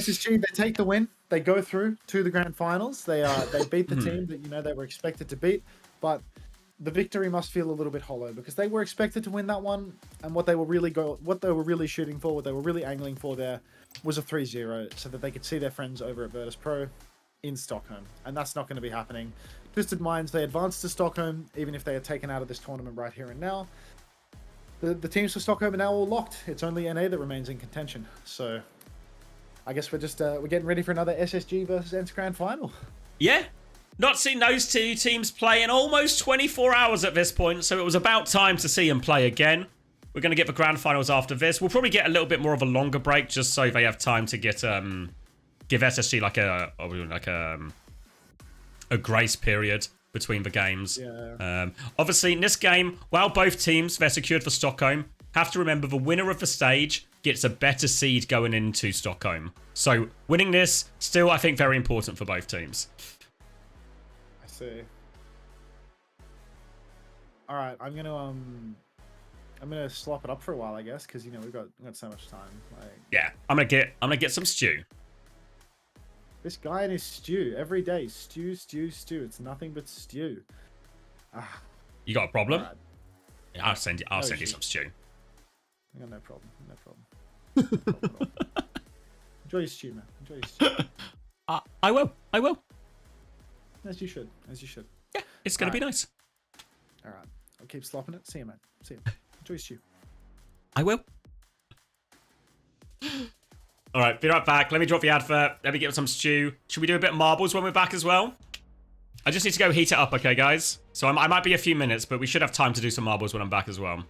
SSG, they take the win. They go through to the grand finals. They beat the team that they were expected to beat, but the victory must feel a little bit hollow because they were expected to win that one, and what they were really shooting for, what they were really angling for there was a 3-0 so that they could see their friends over at Virtus Pro in Stockholm, and that's not going to be happening. Twisted Minds, they advanced to Stockholm, even if they are taken out of this tournament right here and now. The teams for Stockholm are now all locked. It's only NA that remains in contention. So I guess we're just we're getting ready for another SSG versus ENCE Grand Final. Yeah. Not seen those two teams play in almost 24 hours at this point, so it was about time to see them play again. We're going to get the Grand Finals after this. We'll probably get a little bit more of a longer break just so they have time to get give SSG like a grace period between the games. Yeah. Obviously, in this game, while both teams, they're secured for Stockholm, have to remember the winner of the stage gets a better seed going into Stockholm. So winning this, still, I think, very important for both teams. I see. All right, I'm gonna slop it up for a while, I guess, because we've got so much time. Like, Yeah, I'm gonna get some stew. this guy and his stew every day, stew. It's nothing but stew. Ah, You got a problem? all right. Yeah, I'll send you No some issues. stew. I got no problem. No problem at all. Enjoy your stew, man. Enjoy your stew. I will. As you should. As you should. Yeah, it's gonna be nice. All right. I'll keep slopping it. See you, man. See you. Enjoy your stew. I will. All right, be right back. Let me drop the advert. Let me get some stew. Should we do a bit of marbles when we're back as well? I just need to go heat it up, okay, guys? So I might be a few minutes, but we should have time to do some marbles when I'm back as well.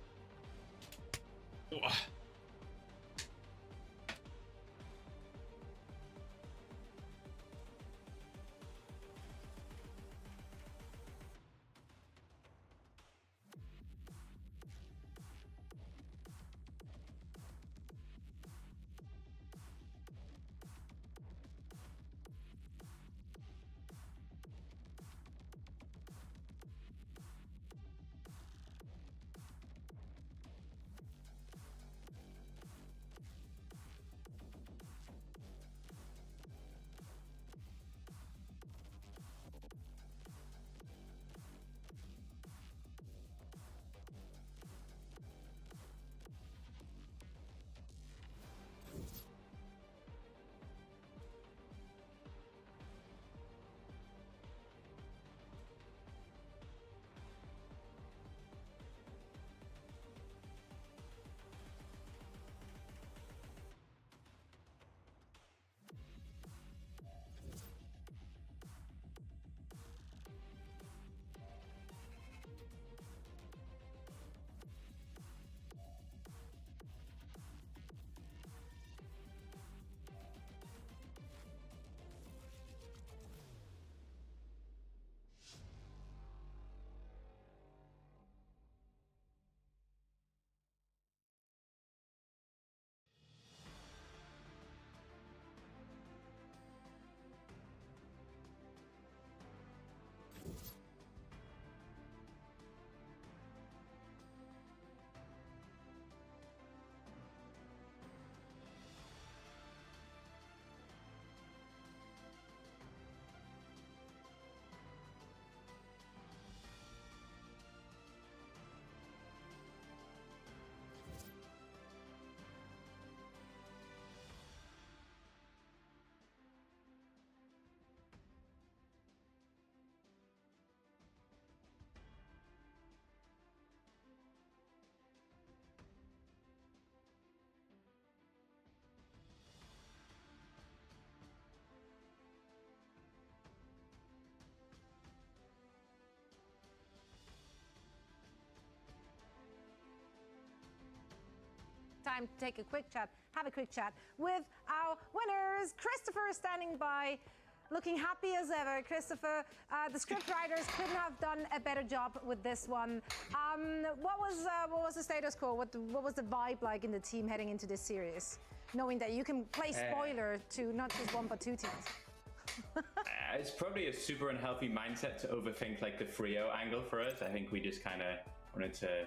Time to take a quick chat, have a quick chat with our winners. Christopher is standing by, looking happy as ever. Christopher, the script writers couldn't have done a better job with this one. What was the status quo? What was the vibe like in the team heading into this series, knowing that you can play spoiler to not just one but two teams? It's probably a super unhealthy mindset to overthink like the Frio angle for us. I think we just kind of wanted to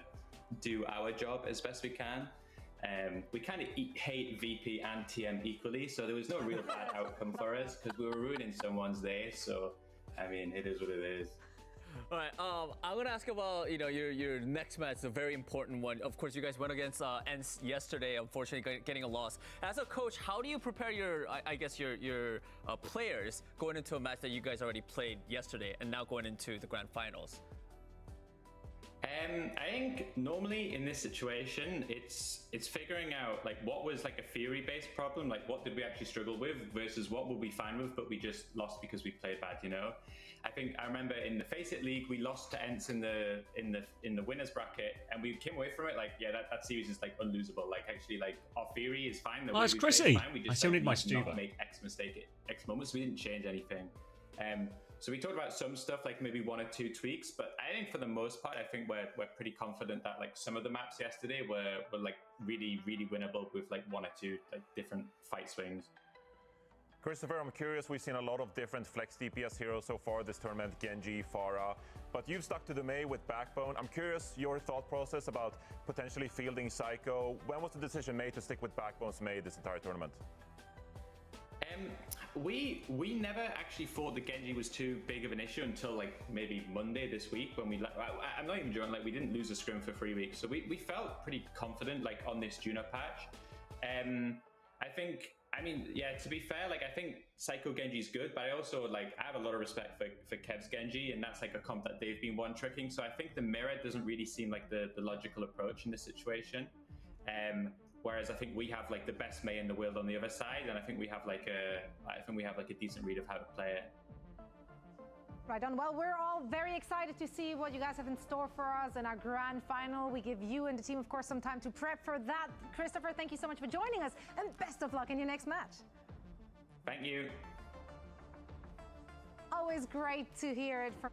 do our job as best we can. We kind of hate VP and TM equally, so there was no real bad outcome for us because we were ruining someone's day. So, I mean, it is what it is. All right. I'm gonna ask about your next match, a very important one. Of course, you guys went against ENCE yesterday. Unfortunately, getting a loss. As a coach, how do you prepare your players going into a match that you guys already played yesterday and now going into the grand finals? I think normally in this situation, it's figuring out like what was like a theory-based problem, like what did we actually struggle with versus what were we fine with, but we just lost because we played bad. I think I remember in the Face It League, we lost to ENCE in the winners bracket, and we came away from it like, yeah, that series is like unlosable. Like actually, like our theory is fine. The Oh, way it's we play is Chrissy. fine. We just I still like, need my to not Stuva. make X mistake at X moments. We didn't change anything. So we talked about some stuff like maybe 1 or 2 tweaks, but I think for the most part, I think we're pretty confident that like some of the maps yesterday were like really, really winnable with like 1 or 2 like different fight swings. Christopher, I'm curious, we've seen a lot of different flex DPS heroes so far this tournament, Genji, Pharah, but you've stuck to the Mei with Backbone. I'm curious your thought process about potentially fielding Psycho. When was the decision made to stick with Backbone's Mei this entire tournament? We never actually thought the Genji was too big of an issue until like maybe Monday this week when I'm not even joking, like we didn't lose a scrim for 3 weeks, so we felt pretty confident like on this Juno patch. I mean, yeah, to be fair, like I think Psycho Genji is good, but I also like I have a lot of respect for Kev's Genji, and that's like a comp that they've been one tricking. So I think the mirror doesn't really seem like the logical approach in this situation. Whereas I think we have like the best Mei in the world on the other side, and I think we have like a decent read of how to play it. Right on. Well, we're all very excited to see what you guys have in store for us in our grand final. We give you and the team, of course, some time to prep for that. Christopher, thank you so much for joining us, and best of luck in your next match. Thank you. Always great to hear it from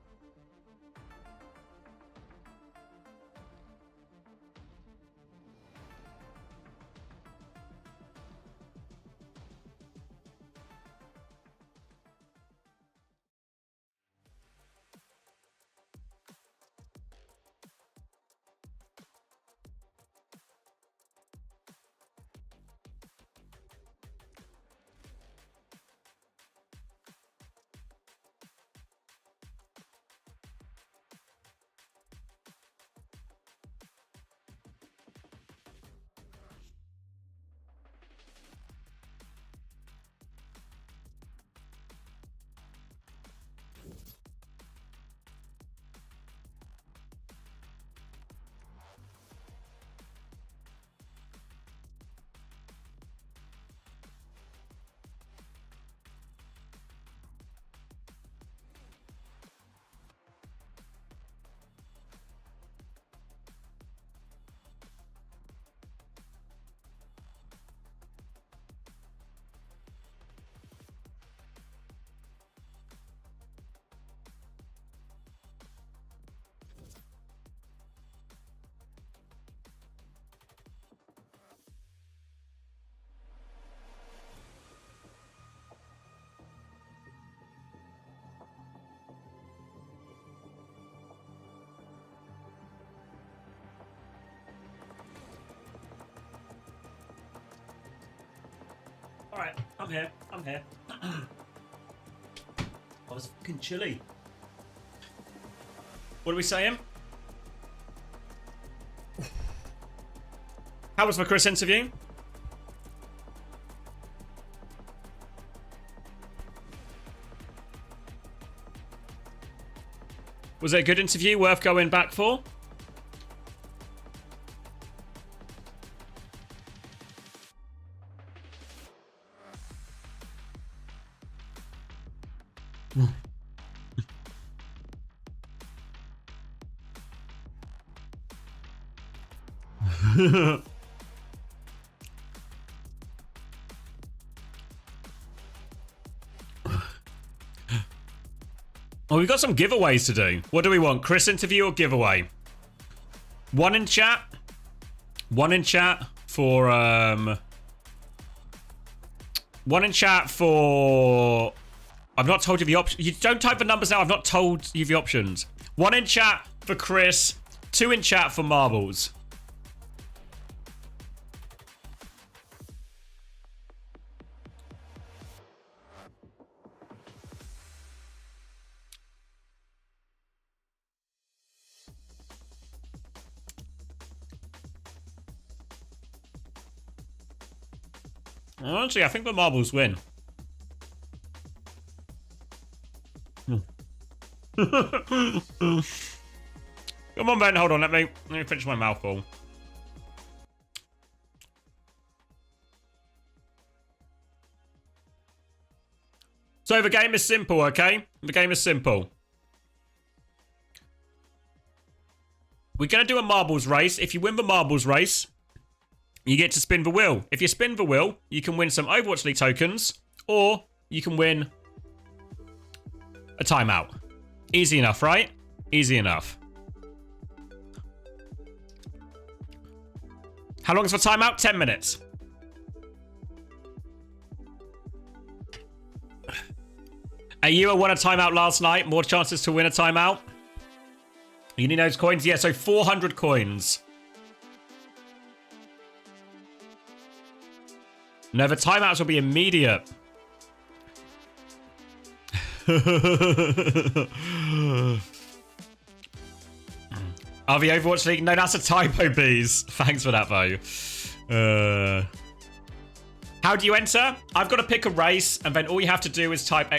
All right, I'm here. I was fucking chilly. What are we saying? How was my Chris interview? Was it a good interview worth going back for? Oh, we've got some giveaways to do. What do we want? Chris interview or giveaway? One in chat for I've not told you the option. You don't type the numbers now. I've not told you the options. 1 in chat for Chris, 2 in chat for marbles. Honestly, I think the marbles win. Come on, Ben. Hold on. Let me finish my mouthful. So the game is simple, okay? The game is simple. We're going to do a marbles race. If you win the marbles race, you get to spin the wheel. If you spin the wheel, you can win some Overwatch League tokens, or you can win a timeout. Easy enough, right? Easy enough. How long is the timeout? 10 minutes. You won a timeout last night. More chances to win a timeout. You need those coins? Yeah, so 400 coins. No, the timeouts will be immediate. Oh, the Overwatch League? No, that's a typo, bees. Thanks for that, though. How do you enter? I've got to pick a race, and then all you have to do is type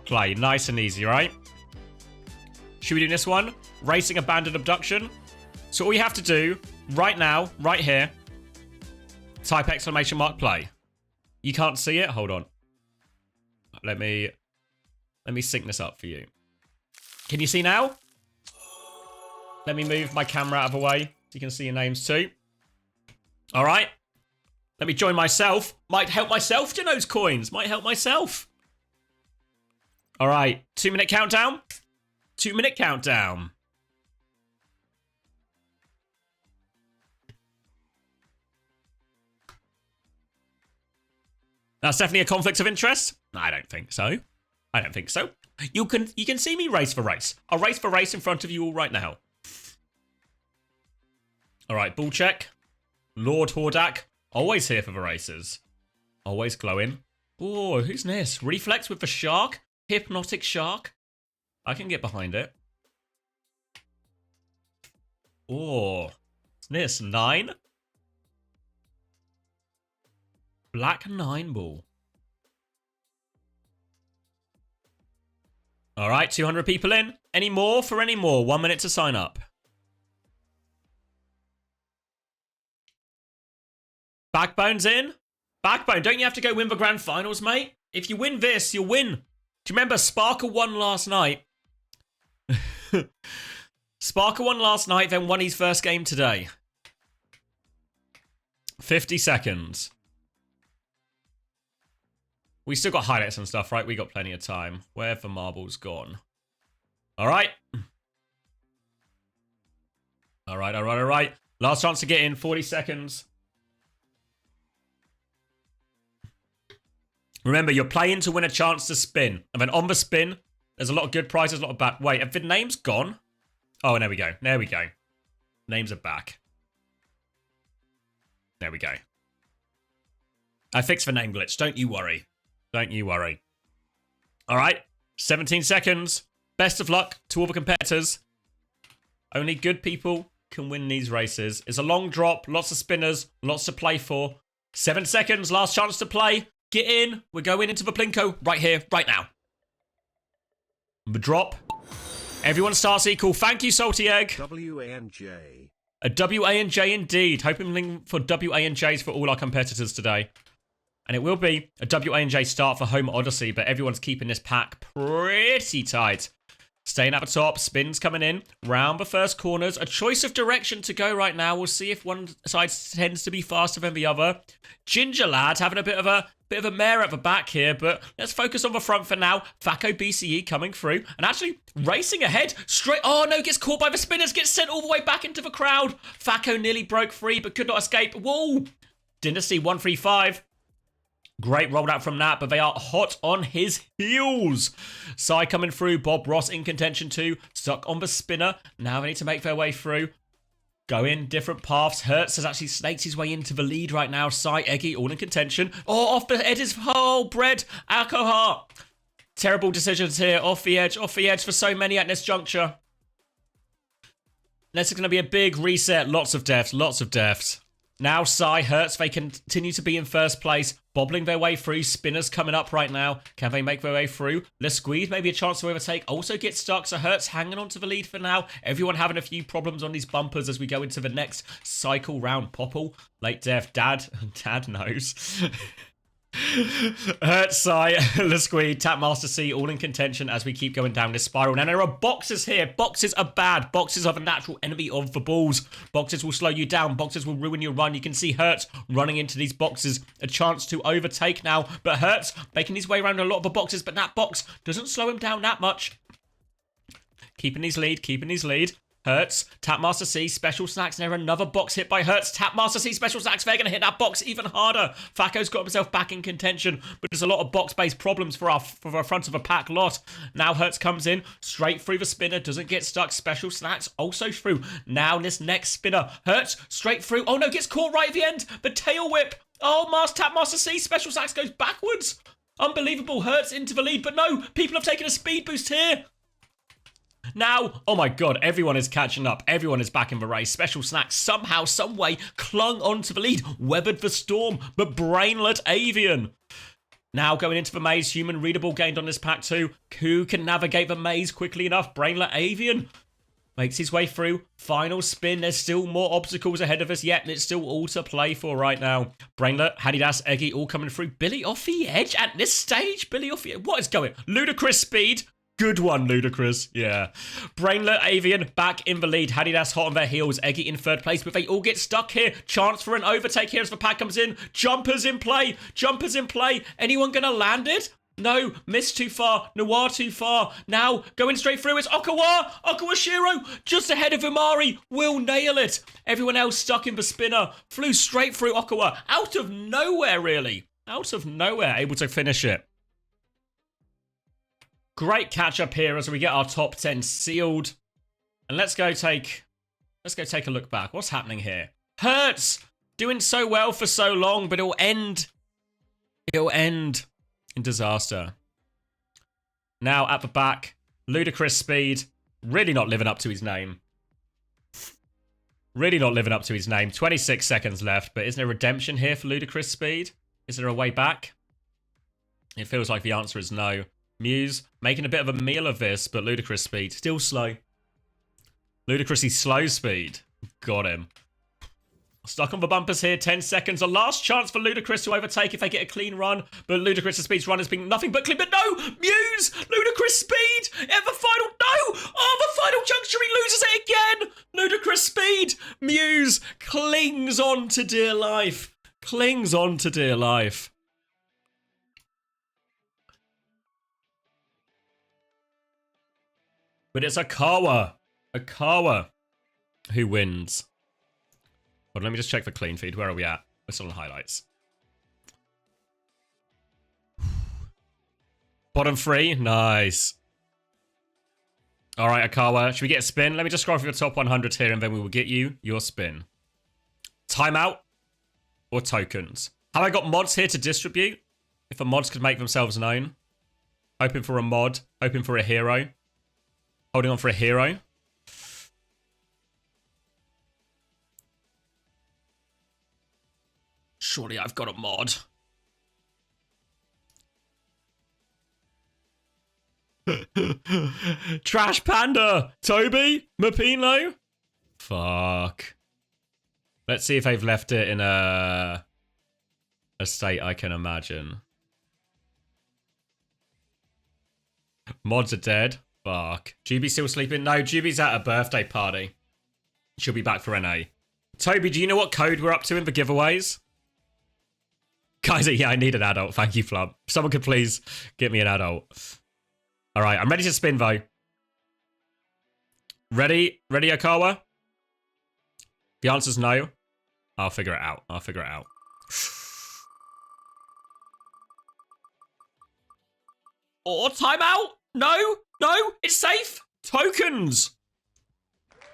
!play. Nice and easy, right? Should we do this one? Racing Abandoned Abduction. So all you have to do, right now, right here, type !play. You can't see it? Hold on. Let me sync this up for you. Can you see now? Let me move my camera out of the way so you can see your names too. All right. Let me join myself. Might help myself to those coins. Might help myself. All right. 2-minute countdown. 2-minute countdown. That's definitely a conflict of interest. I don't think so. I don't think so. You can see me race for race. I'll race for race in front of you all right now. All right, ball check. Lord Hordak, always here for the races. Always glowing. Oh, who's this? Reflex with the shark? Hypnotic shark? I can get behind it. Oh, what's this? 9? Black 9 ball. All right, 200 people in. Any more for any more? 1 minute to sign up. Backbone's in. Backbone, don't you have to go win the grand finals, mate? If you win this, you'll win. Do you remember Sparker won last night? Sparker won last night, then won his first game today. 50 seconds. We still got highlights and stuff, right? We got plenty of time. Where have the marbles gone? All right. All right, all right, all right. Last chance to get in. 40 seconds. Remember, you're playing to win a chance to spin. And then on the spin, there's a lot of good prizes, a lot of bad. Wait, have the names gone? Oh, there we go. There we go. Names are back. There we go. I fixed the name glitch. Don't you worry. Don't you worry. All right. 17 seconds. Best of luck to all the competitors. Only good people can win these races. It's a long drop. Lots of spinners. Lots to play for. 7 seconds. Last chance to play. Get in. We're going into the Plinko right here, right now. The drop. Everyone starts equal. Thank you, Salty Egg. WANJ. A WANJ indeed. Hoping for WANJs for all our competitors today. And it will be a WANJ start for Home Odyssey, but everyone's keeping this pack pretty tight. Staying at the top, spins coming in, round the first corners. A choice of direction to go right now. We'll see if one side tends to be faster than the other. Ginger Lad having a bit of a mare at the back here, but let's focus on the front for now. Faco BCE coming through and actually racing ahead. Straight, oh no, gets caught by the spinners, gets sent all the way back into the crowd. Faco nearly broke free, but could not escape. Whoa! Dynasty 135. Great rollout from that, but they are hot on his heels. Sai coming through. Bob Ross in contention too. Stuck on the spinner. Now they need to make their way through. Go in different paths. Hertz has actually snaked his way into the lead right now. Sai, Eggy, all in contention. Oh, off the edge is bread. Alcohol. Terrible decisions here. Off the edge for so many at this juncture. This is going to be a big reset. Lots of deaths. Now Sai, Hertz, they continue to be in first place, bobbling their way through. Spinners coming up right now. Can they make their way through? Le Squeeze, maybe a chance to overtake. Also gets stuck, so Hertz hanging on to the lead for now. Everyone having a few problems on these bumpers as we go into the next cycle round. Popple, late death, Dad knows. Hertz, Sai, Le Squeeze, Tapmaster C, all in contention as we keep going down this spiral. Now, there are boxes here. Boxes are bad. Boxes are the natural enemy of the balls. Boxes will slow you down. Boxes will ruin your run. You can see Hertz running into these boxes. A chance to overtake now. But Hertz making his way around a lot of the boxes, but that box doesn't slow him down that much. Keeping his lead. Hertz, Tapmaster C, Special Snacks, and there another box hit by Hertz. Tapmaster C, Special Snacks, they're going to hit that box even harder. Faco's got himself back in contention, but there's a lot of box-based problems for our front of the pack lot. Now Hertz comes in, straight through the spinner, doesn't get stuck. Special Snacks also through. Now this next spinner, Hertz, straight through. Oh no, gets caught right at the end. The tail whip. Oh, Tapmaster C, Special Snacks goes backwards. Unbelievable, Hertz into the lead, but no, people have taken a speed boost here. Now, oh my god, everyone is catching up. Everyone is back in the race. Special Snacks somehow, some way, clung onto the lead, weathered the storm, but Brainlet Avian. Now going into the maze, Human Readable gained on this pack too. Who can navigate the maze quickly enough? Brainlet Avian makes his way through. Final spin. There's still more obstacles ahead of us yet, and it's still all to play for right now. Brainlet, Hadidas, Eggy all coming through. Billy off the edge at this stage. Billy off the edge. What is going? Ludicrous speed. Good one, Ludicrous. Yeah. Brainlet Avian back in the lead. Hadidas hot on their heels. Eggy in third place, but they all get stuck here. Chance for an overtake here as the pack comes in. Jumpers in play. Anyone gonna land it? No. Missed too far. Noir too far. Now going straight through is Okawa Shiro just ahead of Umari. Will nail it. Everyone else stuck in the spinner. Flew straight through Okawa. Out of nowhere, really. Out of nowhere. Able to finish it. Great catch up here as we get our top 10 sealed. And let's go take a look back. What's happening here? Hertz doing so well for so long, but it'll end in disaster. Now at the back, Ludicrous Speed, really not living up to his name. 26 seconds left, but is there redemption here for Ludicrous Speed? Is there a way back? It feels like the answer is no. Muse making a bit of a meal of this, but Ludicrous Speed still slow. Ludicrously slow speed. Got him. Stuck on the bumpers here. 10 seconds. A last chance for Ludicrous to overtake if they get a clean run. But Ludicrous Speed's run has been nothing but clean. But no! Muse! Ludicrous Speed! At the final... No! Oh, the final juncture, he loses it again! Ludicrous Speed! Muse clings on to dear life. But it's Akawa who wins. Hold on, let me just check the clean feed. Where are we at? We're still on highlights. Bottom 3, nice. All right, Akawa, should we get a spin? Let me just scroll through the top 100 here, and then we will get you your spin. Timeout or tokens? Have I got mods here to distribute? If the mods could make themselves known. Hoping for a mod, hoping for a hero. Holding on for a hero. Surely I've got a mod. Trash Panda. Toby. Mapino. Fuck. Let's see if they've left it in a state I can imagine. Mods are dead. Fuck. Juby still sleeping? No, Juby's at a birthday party. She'll be back for NA. Toby, do you know what code we're up to in the giveaways? Guys, yeah, I need an adult. Thank you, Flub. If someone could please get me an adult. All right, I'm ready to spin, though. Ready, Akawa? The answer's no. I'll figure it out. Or timeout? No, it's safe. Tokens.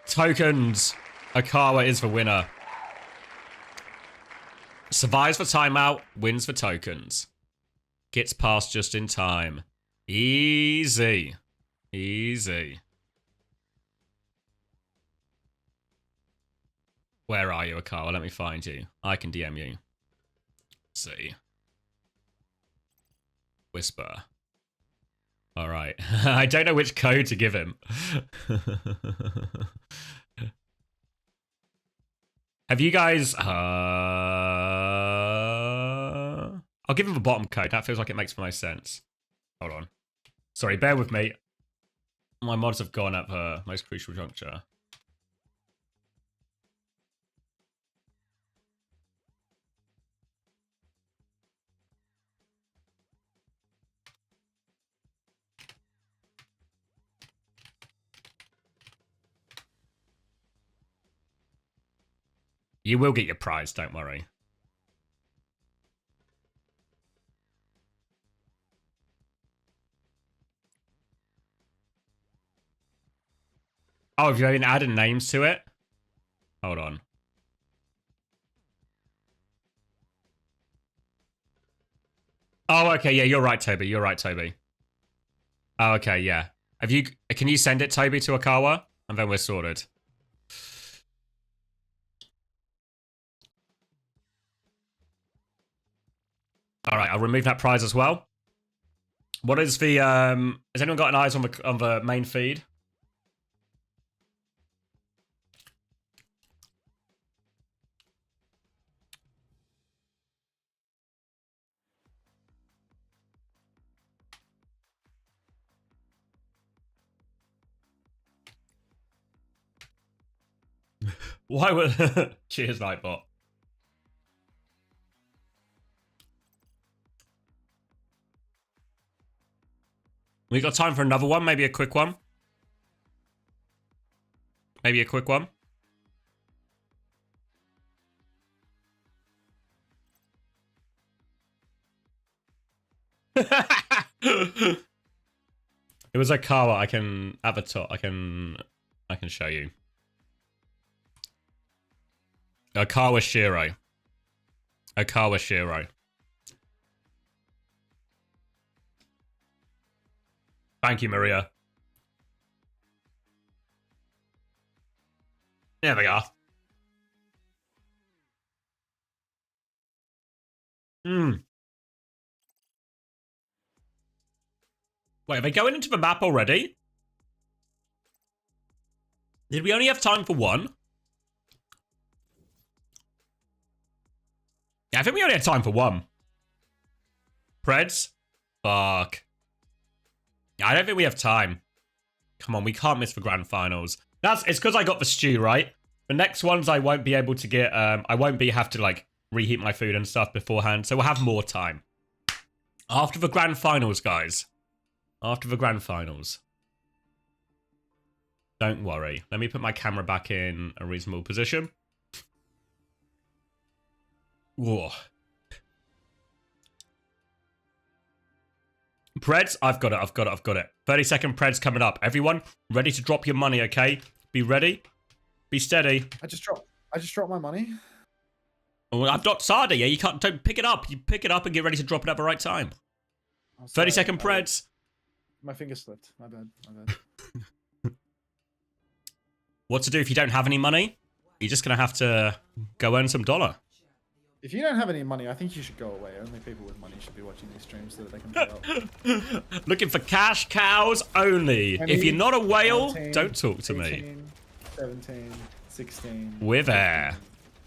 Akawa is the winner. Survives for timeout, wins for tokens. Gets past just in time. Easy. Where are you, Akawa? Let me find you. I can DM you. Let's see. Whisper. All right. I don't know which code to give him. Have you guys... I'll give him the bottom code. That feels like it makes the most sense. Hold on. Sorry, bear with me. My mods have gone at the most crucial juncture. You will get your prize, don't worry. Oh, have you been adding names to it? Hold on. Oh, okay, yeah, you're right, Toby. You're right, Toby. Oh, okay, yeah. Have you? Can you send it, Toby, to Akawa? And then we're sorted. All right, I'll remove that prize as well. What is the? Has anyone got an eyes on the main feed? Why would? Cheers, Nightbot. We got time for another one, maybe a quick one. Maybe a quick one. It was a Akawa. I can avatar. I can show you. Akawa Shiro. Akawa Shiro. Thank you, Maria. There we are. Wait, are they going into the map already? Did we only have time for one? Yeah, I think we only had time for one. Preds? Fuck. I don't think we have time. Come on, we can't miss the grand finals. It's because I got the stew, right? The next ones I won't be able to get, I won't have to like reheat my food and stuff beforehand, so we'll have more time. After the grand finals, guys. After the grand finals. Don't worry. Let me put my camera back in a reasonable position. Whoa. Preds, I've got it. 30-second Preds coming up. Everyone, ready to drop your money, okay? Be ready. Be steady. I just dropped my money. Oh, I've got Sada, yeah? Don't pick it up. You pick it up and get ready to drop it at the right time. 30-second Preds. My finger slipped. My bad. What to do if you don't have any money? You're just going to have to go earn some dollar. If you don't have any money, I think you should go away. Only people with money should be watching these streams so that they can pay up. Looking for cash cows only. 20, if you're not a whale, 19, don't talk to 18, me. 17, 16. We're there.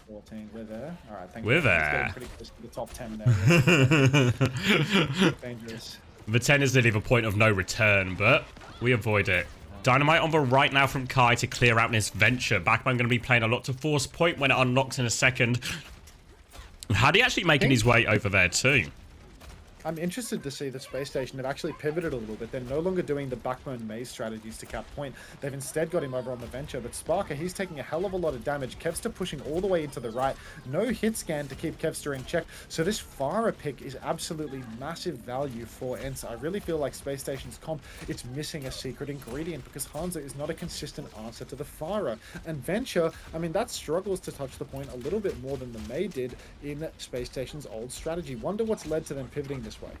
14. We're there. All right, thank We're you. there. It's getting pretty close to the top 10 there. Dangerous. The 10 is nearly the point of no return, but we avoid it. Dynamite on the right now from Kai to clear out this venture. Backbone going to be playing a lot to force point when it unlocks in a second. How do you actually making his way over there too? I'm interested to see the SpaceStation have actually pivoted a little bit. They're no longer doing the backbone maze strategies to cap point. They've instead got him over on the venture. But Sparker, he's taking a hell of a lot of damage. Kevster pushing all the way into the right. No hit scan to keep Kevster in check. So this Farah pick is absolutely massive value for ENCE. I really feel like SpaceStation's comp, it's missing a secret ingredient because Hansa is not a consistent answer to the Farah. And venture, I mean, that struggles to touch the point a little bit more than the May did in SpaceStation's old strategy. Wonder what's led to them pivoting this way.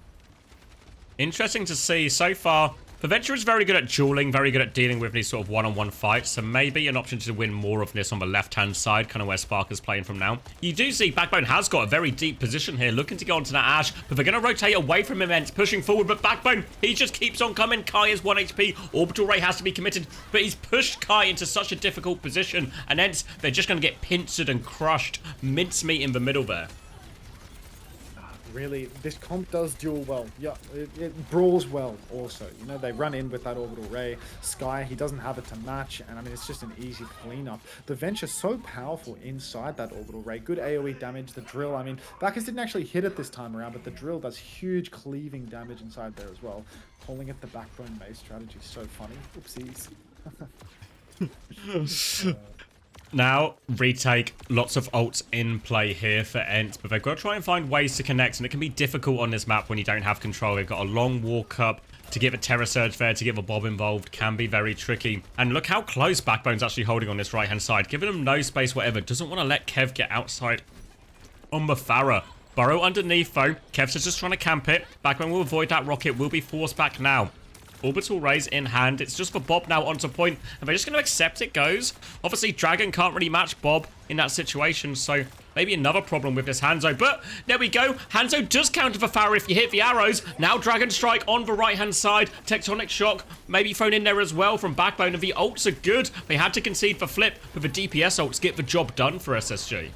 Interesting to see so far. Preventure is very good at dueling, very good at dealing with these sort of one-on-one fights, so maybe an option to win more of this on the left-hand side, kind of where Sparker's playing from now. You do see Backbone has got a very deep position here, looking to go onto that Ash, but they're going to rotate away from him, ENCE, pushing forward, but Backbone, he just keeps on coming. Kai is 1 HP, Orbital Ray has to be committed, but he's pushed Kai into such a difficult position, and ENCE, they're just going to get pincered and crushed, mincemeat in the middle there. Really, this comp does duel well. Yeah, it brawls well also. You know, they run in with that orbital ray. Sky, he doesn't have it to match, and I mean, it's just an easy cleanup. The Venture so powerful inside that orbital ray. Good AoE damage. The drill, I mean, Bacchus didn't actually hit it this time around, but the drill does huge cleaving damage inside there as well. Calling it the Backbone Maze strategy. So funny. Oopsies. Now, retake, lots of ults in play here for ENCE, but they've got to try and find ways to connect, and it can be difficult on this map when you don't have control. They've got a long walk up. To give a Terra Surge there, to give a Bob involved, can be very tricky. And look how close Backbone's actually holding on this right-hand side, giving him no space whatever. Doesn't want to let Kev get outside on the Farah. Burrow underneath, though. Kev's just trying to camp it. Backbone will avoid that rocket, will be forced back now. Orbital Rays in hand. It's just for Bob now onto point. And they're just going to accept it goes. Obviously, Dragon can't really match Bob in that situation. So maybe another problem with this Hanzo. But there we go. Hanzo does counter for Farah if you hit the arrows. Now Dragon Strike on the right-hand side. Tectonic Shock maybe thrown in there as well from Backbone. And the ults are good. They had to concede for Flip. But the DPS ults get the job done for SSG.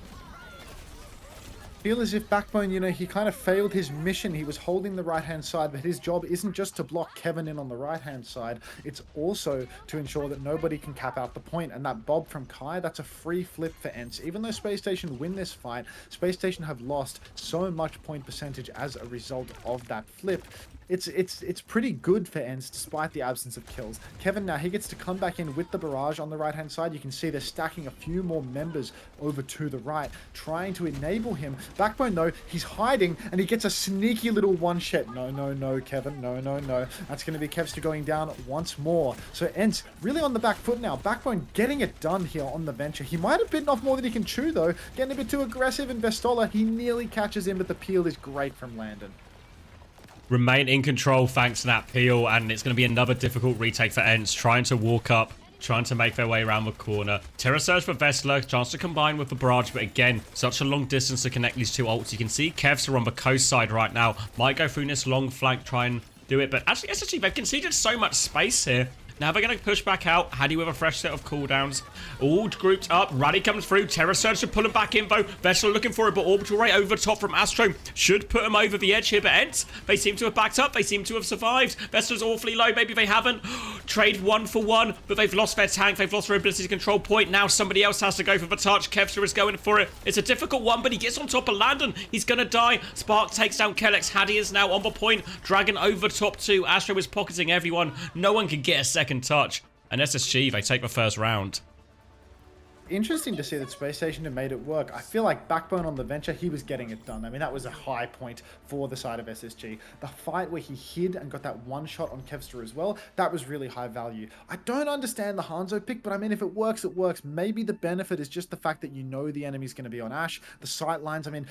Feel as if Backbone, you know, he kind of failed his mission. He was holding the right-hand side, but his job isn't just to block Kevin in on the right-hand side. It's also to ensure that nobody can cap out the point. And that Bob from Kai, that's a free flip for ENCE. Even though SpaceStation win this fight, SpaceStation have lost so much point percentage as a result of that flip. It's pretty good for ENCE despite the absence of kills. Kevin now, he gets to come back in with the barrage on the right-hand side. You can see they're stacking a few more members over to the right, trying to enable him. Backbone, though, he's hiding, and he gets a sneaky little one-shot. No, Kevin. No. That's going to be Kevster going down once more. So ENCE really on the back foot now. Backbone getting it done here on the Venture. He might have bitten off more than he can chew, though. Getting a bit too aggressive in Vestola. He nearly catches him, but the peel is great from Landon. Remain in control thanks to that peel, and it's going to be another difficult retake for ENCE, trying to walk up, trying to make their way around the corner. Terra Surge for Vestler, chance to combine with the barrage, but again, such a long distance to connect these two ults. You can see Kevs are on the coast side right now. Might go through this long flank, try and do it, but actually, SSG, they've conceded so much space here. Now they're going to push back out. Haddy with a fresh set of cooldowns. All grouped up. Raddy comes through. Terra Surge to pull him back in, though. Vessel looking for it, but Orbital Ray over the top from Astro should put him over the edge here. But ENCE, they seem to have backed up. They seem to have survived. Vessel's awfully low. Maybe they haven't. Trade 1 for 1, but they've lost their tank. They've lost their ability to control point. Now somebody else has to go for the touch. Kevster is going for it. It's a difficult one, but he gets on top of Landon. He's going to die. Spark takes down Kellex. Haddy is now on the point. Dragon over top 2. Astro is pocketing everyone. No one can get a second touch. And SSG, they take the first round. Interesting to see that SpaceStation have made it work. I feel like Backbone on the Venture, he was getting it done. I mean, that was a high point for the side of SSG. The fight where he hid and got that one shot on Kevster as well, that was really high value. I don't understand the Hanzo pick, but I mean, if it works, it works. Maybe the benefit is just the fact that you know the enemy's going to be on Ash. The sight lines, I mean,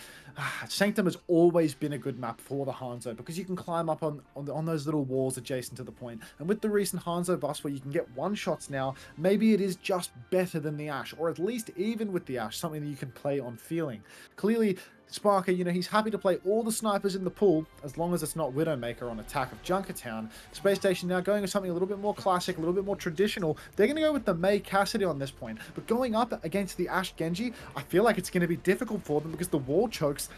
Sanctum has always been a good map for the Hanzo because you can climb up on those little walls adjacent to the point. And with the recent Hanzo buffs where you can get one shots now, maybe it is just better than the Ash, or at least even with the Ash, something that you can play on feeling. Clearly, Sparker, you know, he's happy to play all the snipers in the pool as long as it's not Widowmaker on Attack of Junkertown. SpaceStation now going with something a little bit more classic, a little bit more traditional. They're going to go with the Mei Cassidy on this point. But going up against the Ash Genji, I feel like it's going to be difficult for them because the wall chokes,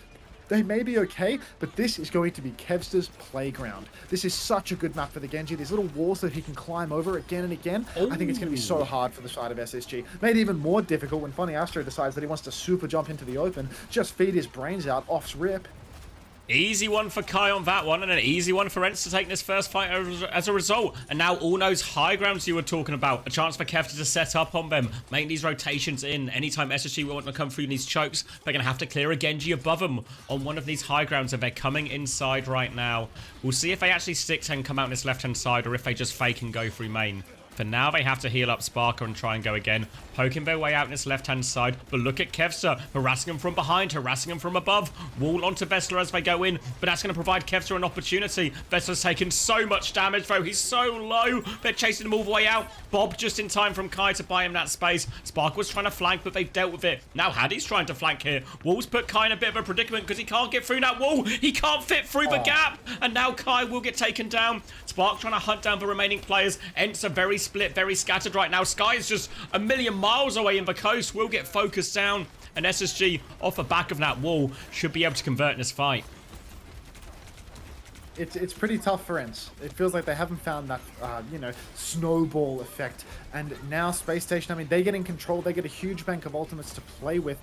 they may be okay, but this is going to be Kevster's playground. This is such a good map for the Genji. These little walls that he can climb over again and again. I think it's going to be so hard for the side of SSG. Made even more difficult when Funny Astro decides that he wants to super jump into the open, just feed his brains out off rip. Easy one for Kai on that one, and an easy one for ENCE to take this first fight as a result. And now all those high grounds you were talking about, a chance for Kevster to set up on them, make these rotations in. Anytime SSG will want to come through these chokes, they're going to have to clear a Genji above them on one of these high grounds, and they're coming inside right now. We'll see if they actually stick and come out on this left-hand side, or if they just fake and go through main. For now, they have to heal up Sparker and try and go again. Poking their way out in this left-hand side. But look at Kevster, harassing him from behind, harassing him from above. Wall onto Vessler as they go in. But that's going to provide Kevster an opportunity. Vessler's taken so much damage, though. He's so low. They're chasing him all the way out. Bob just in time from Kai to buy him that space. Sparker was trying to flank, but they've dealt with it. Now Hattie's trying to flank here. Wall's put Kai in a bit of a predicament because he can't get through that wall. He can't fit through the gap. And now Kai will get taken down. Spark trying to hunt down the remaining players. ENCE are very split, very scattered right now. Sky is just a million miles away in the coast. Will get focused down. And SSG off the back of that wall should be able to convert in this fight. It's pretty tough for ENCE. It feels like they haven't found that, you know, snowball effect. And now SpaceStation, I mean, they get in control. They get a huge bank of ultimates to play with.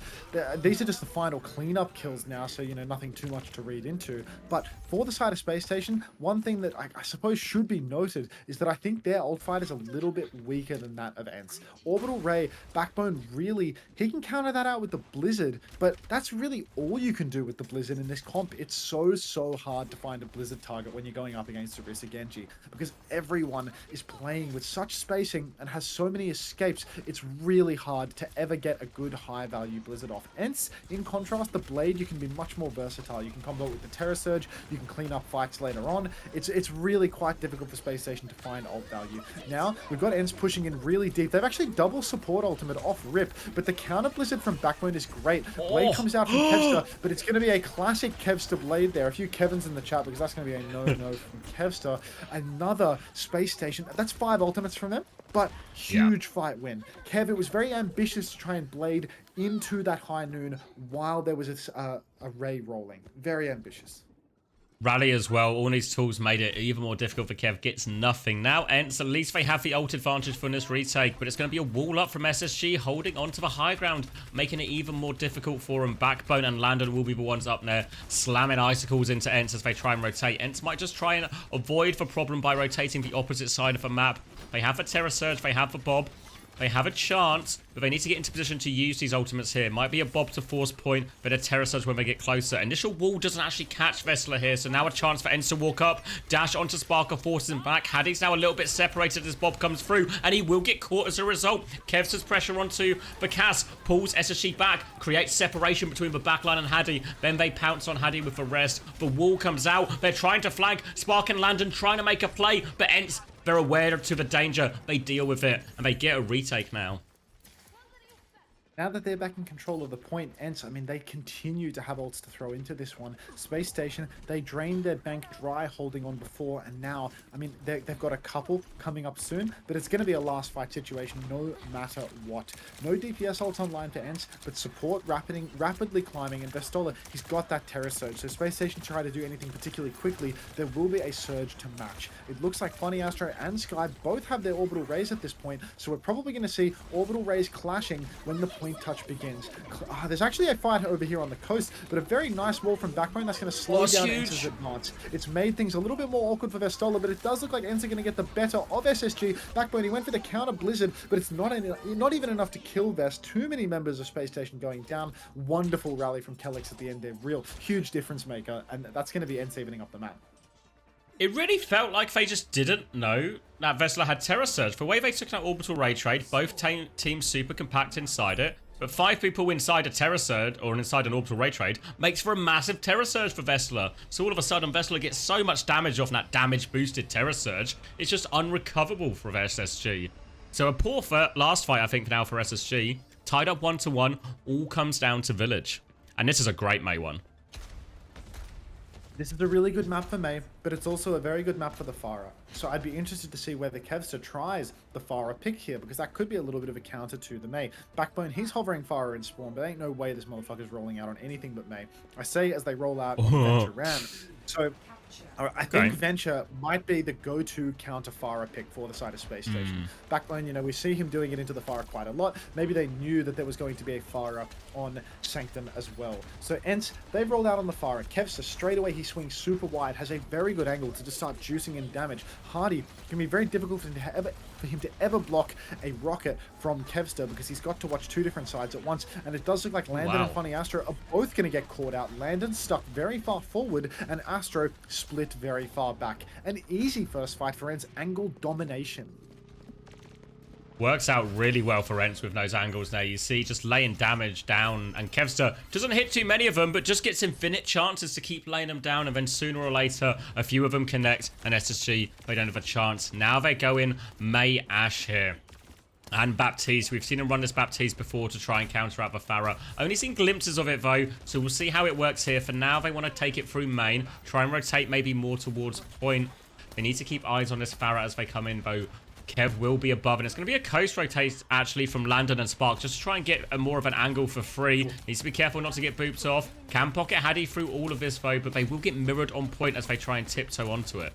These are just the final cleanup kills now, so, you know, nothing too much to read into. But for the side of SpaceStation, one thing that I suppose should be noted is that I think their ult fight is a little bit weaker than that of ENCE. Orbital Ray, Backbone, really, he can counter that out with the Blizzard, but that's really all you can do with the Blizzard in this comp. It's so hard to find a Blizzard target when you're going up against Orisa Genji, because everyone is playing with such spacing and has so many escapes. It's really hard to ever get a good high value Blizzard off. ENCE, in contrast, the Blade, you can be much more versatile. You can combo with the Terror Surge, you can clean up fights later on. It's really quite difficult for SpaceStation to find ult value. Now, we've got ENCE pushing in really deep. They've actually double support ultimate off rip, but the counter Blizzard from Backbone is great. Blade comes out from Kevster, but it's going to be a classic Kevster Blade there. A few Kevins in the chat, because that's going to be a no from Kevster. Another SpaceStation. That's 5 ultimates from them, but huge fight win. Kev, it was very ambitious to try and Blade into that high noon while there was a Ray rolling. Very ambitious. Rally as well. All these tools made it even more difficult for Kev. Gets nothing. Now ENCE, at least they have the ult advantage for this retake, but it's going to be a wall up from SSG, holding on to the high ground, making it even more difficult for them. Backbone and Landon will be the ones up there, slamming icicles into ENCE as they try and rotate. ENCE might just try and avoid the problem by rotating the opposite side of the map. They have a Terror Surge, they have the Bob. They have a chance, but they need to get into position to use these ultimates here. Might be a Bob to force point, but a Terror Surge when they get closer. Initial wall doesn't actually catch Vessler here, so now a chance for ENCE to walk up. Dash onto Sparker, forces him back. Haddie's now a little bit separated as Bob comes through, and he will get caught as a result. Kev says pressure onto the Cass, pulls SSG back, creates separation between the backline and Haddie. Then they pounce on Haddie with the rest. The wall comes out. They're trying to flank. Spark and Landon trying to make a play, but ENCE, they're aware to the danger. They deal with it, and they get a retake now. Now that they're back in control of the point, ENCE, I mean, they continue to have ults to throw into this one. SpaceStation, they drained their bank dry holding on before, and now, I mean, they've got a couple coming up soon, but it's going to be a last fight situation no matter what. No DPS ults online for ENCE, but support rapidly climbing, and Vestola, he's got that Terror Surge, so SpaceStation try to do anything particularly quickly, there will be a surge to match. It looks like Funny Astro and Sky both have their Orbital Rays at this point, so we're probably going to see Orbital Rays clashing when the point touch begins. There's actually a fight over here on the coast, but a very nice wall from Backbone that's going to slow down ENCE's advance. It's made things a little bit more awkward for Vestola, but it does look like ENCE are going to get the better of SSG. Backbone, he went for the counter Blizzard, but it's not even enough to kill Vest. Too many members of SpaceStation going down. Wonderful rally from Kellex at the end there. Real huge difference maker, and that's going to be ENCE evening up the map. It really felt like they just didn't know that Vessler had Terror Surge. The way they took that Orbital Ray trade, both teams super compact inside it, but 5 people inside a Terror Surge, or inside an Orbital Ray trade, makes for a massive Terror Surge for Vessler. So all of a sudden, Vessler gets so much damage off that damage-boosted Terror Surge, it's just unrecoverable for SSG. So a poor last fight, I think, now for SSG. Tied up 1-1, all comes down to Village. And this is a great May one. This is a really good map for May, but it's also a very good map for the Pharah. So I'd be interested to see whether Kevster tries the Pharah pick here, because that could be a little bit of a counter to the May. Backbone, he's hovering Pharah in spawn, but ain't no way this motherfucker's rolling out on anything but May. I say as they roll out on Venture Ram. So I think Venture might be the go-to counter Pharah pick for the side of SpaceStation. Backbone, you know, we see him doing it into the Pharah quite a lot. Maybe they knew that there was going to be a Pharah on Sanctum as well. So ENCE, they've rolled out on the Pharah. Kevster, straight away he swings super wide, has a very good angle to just start juicing in damage. Hardy, can be very difficult for him to ever block a rocket from Kevster, because he's got to watch 2 different sides at once, and it does look like Landon and Funny Astro are both going to get caught out. Landon's stuck very far forward, and Astro split very far back. An easy first fight for ENCE, angle domination. Works out really well for ENCE with those angles there. You see, just laying damage down. And Kevster doesn't hit too many of them, but just gets infinite chances to keep laying them down. And then sooner or later, a few of them connect. And SSG, they don't have a chance. Now they go in May Ash here. And Baptiste. We've seen him run this Baptiste before to try and counter out the Pharah. Only seen glimpses of it, though, so we'll see how it works here. For now, they want to take it through main. Try and rotate maybe more towards point. They need to keep eyes on this Pharah as they come in, though. Kev will be above, and it's going to be a coast rotate, actually, from Landon and Spark, just to try and get a more of an angle for free. Needs to be careful not to get booped off. Can pocket Haddy through all of this, though, but they will get mirrored on point as they try and tiptoe onto it.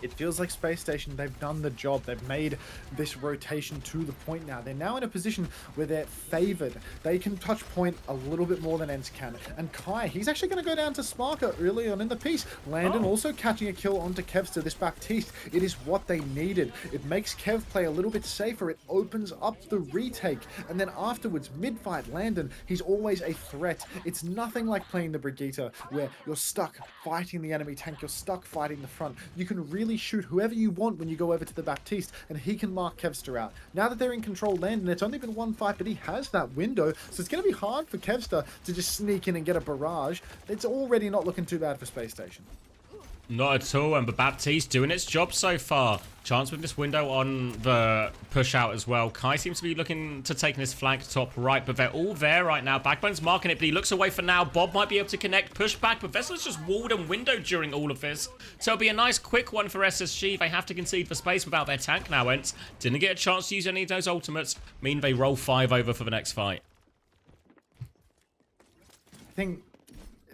It feels like SpaceStation, they've done the job. They've made this rotation to the point now. They're now in a position where they're favored. They can touch point a little bit more than ENCE can. And Kai, he's actually going to go down to Sparker early on in the piece. Landon also catching a kill onto Kevster, this Baptiste. It is what they needed. It makes Kev play a little bit safer. It opens up the retake. And then afterwards, mid-fight, Landon, he's always a threat. It's nothing like playing the Brigitte, where you're stuck fighting the enemy tank. You're stuck fighting the front. You can really shoot whoever you want when you go over to the Baptiste, and he can mark Kevster out. Now that they're in control Landon, it's only been one fight, but he has that window, so it's going to be hard for Kevster to just sneak in and get a barrage. It's already not looking too bad for SpaceStation. Not at all, and the Baptiste doing its job so far. Chance with this window on the push out as well. Kai seems to be looking to take this flank top right, but they're all there right now. Backbone's marking it, but he looks away for now. Bob might be able to connect, push back, but Vessel's just walled and windowed during all of this. So it'll be a nice quick one for SSG. They have to concede for space without their tank now, ENCE. Didn't get a chance to use any of those ultimates, mean they roll 5 over for the next fight. I think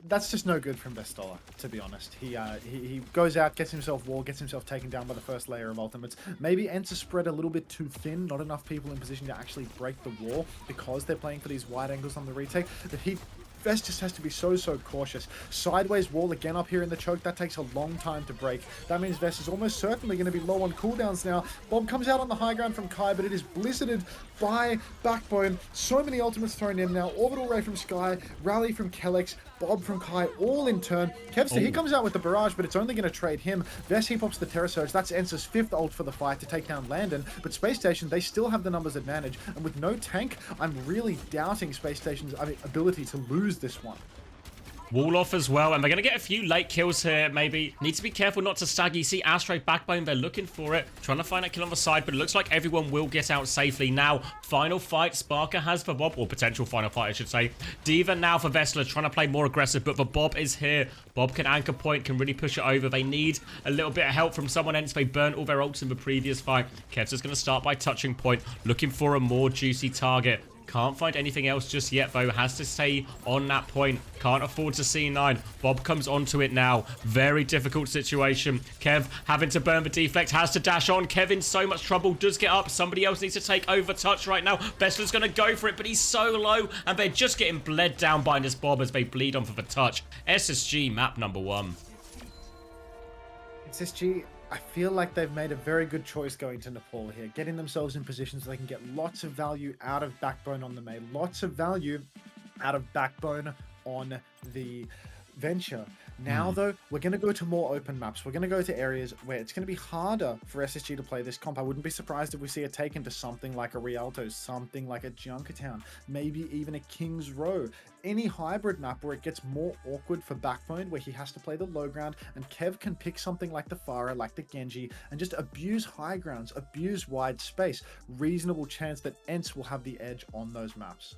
that's just no good from Vestola, to be honest. He goes out, gets himself wall, gets himself taken down by the first layer of ultimates. Maybe ENCE is spread a little bit too thin, not enough people in position to actually break the wall because they're playing for these wide angles on the retake. But Vest just has to be so cautious. Sideways wall again up here in the choke. That takes a long time to break. That means Vest is almost certainly going to be low on cooldowns now. Bob comes out on the high ground from Kai, but it is blizzarded by Backbone. So many ultimates thrown in now. Orbital Ray from Sky, Rally from Kellex, Bob from Kai, all in turn. Kevster, he comes out with the barrage, but it's only going to trade him. Vest, he pops the Terror Surge. That's ENCE's 5th ult for the fight to take down Landon. But SpaceStation, they still have the numbers advantage. And with no tank, I'm really doubting SpaceStation's ability to lose this one. Wall off as well, and they're going to get a few late kills here, maybe. Need to be careful not to stag. You see Astro Backbone, they're looking for it. Trying to find a kill on the side, but it looks like everyone will get out safely. Now, final fight Sparker has for Bob, or potential final fight, I should say. Diva now for Vessler, trying to play more aggressive, but the Bob is here. Bob can anchor point, can really push it over. They need a little bit of help from someone else. They burnt all their ults in the previous fight. Kev's just going to start by touching point, looking for a more juicy target. Can't find anything else just yet, though. Has to stay on that point. Can't afford to C9. Bob comes onto it now. Very difficult situation. Kev having to burn the deflect. Has to dash on. Kev in so much trouble. Does get up. Somebody else needs to take over touch right now. Bessler's going to go for it, but he's so low. And they're just getting bled down by this Bob as they bleed on for the touch. SSG map number 1. SSG, I feel like they've made a very good choice going to Nepal here, getting themselves in positions so they can get lots of value out of Backbone on the May, lots of value out of Backbone on the Venture. Now, though, we're going to go to more open maps. We're going to go to areas where it's going to be harder for SSG to play this comp. I wouldn't be surprised if we see it taken to something like a Rialto, something like a Junkertown, maybe even a King's Row. Any hybrid map where it gets more awkward for Backbone, where he has to play the low ground, and Kev can pick something like the Pharah, like the Genji, and just abuse high grounds, abuse wide space. Reasonable chance that ENCE will have the edge on those maps.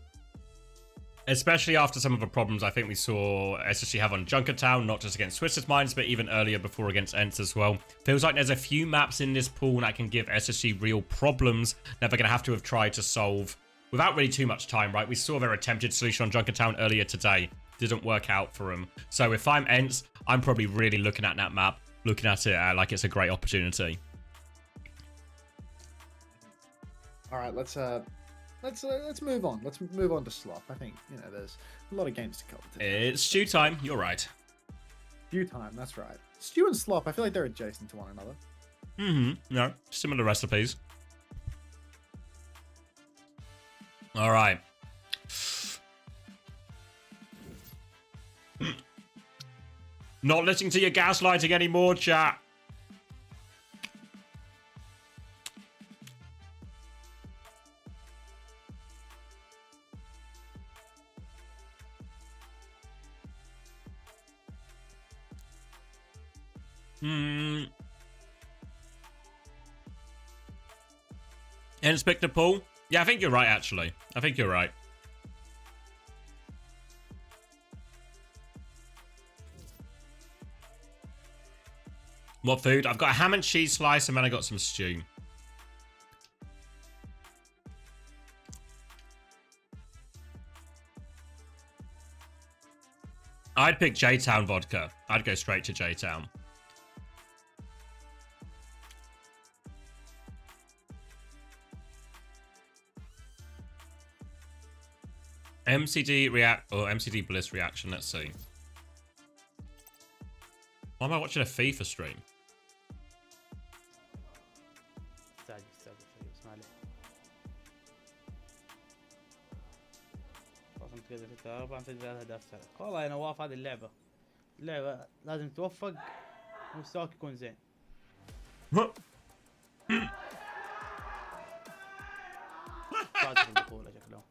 Especially after some of the problems I think we saw SSG have on Junkertown, not just against Twisted Minds, but even earlier before against ENCE as well. Feels like there's a few maps in this pool that can give SSG real problems that they're going to have tried to solve without really too much time, right? We saw their attempted solution on Junkertown earlier today. Didn't work out for them. So if I'm ENCE, I'm probably really looking at that map, looking at it like it's a great opportunity. All right, let's move on. Let's move on to Slop. I think, there's a lot of games to cover today. It's stew time. You're right. Stew time, that's right. Stew and Slop, I feel like they're adjacent to one another. No, similar recipes. All right. Not listening to your gaslighting anymore, chat. Inspector Paul? Yeah, I think you're right, actually. I think you're right. What food? I've got a ham and cheese slice, and then I got some stew. I'd pick J-Town vodka. I'd go straight to J-Town. MCD Bliss reaction. Let's see. Why am I watching a FIFA stream? والله يا نواف هذه اللعبة لازم توفق ومستواك يكون زين. فازوا بالبطولة شكلهم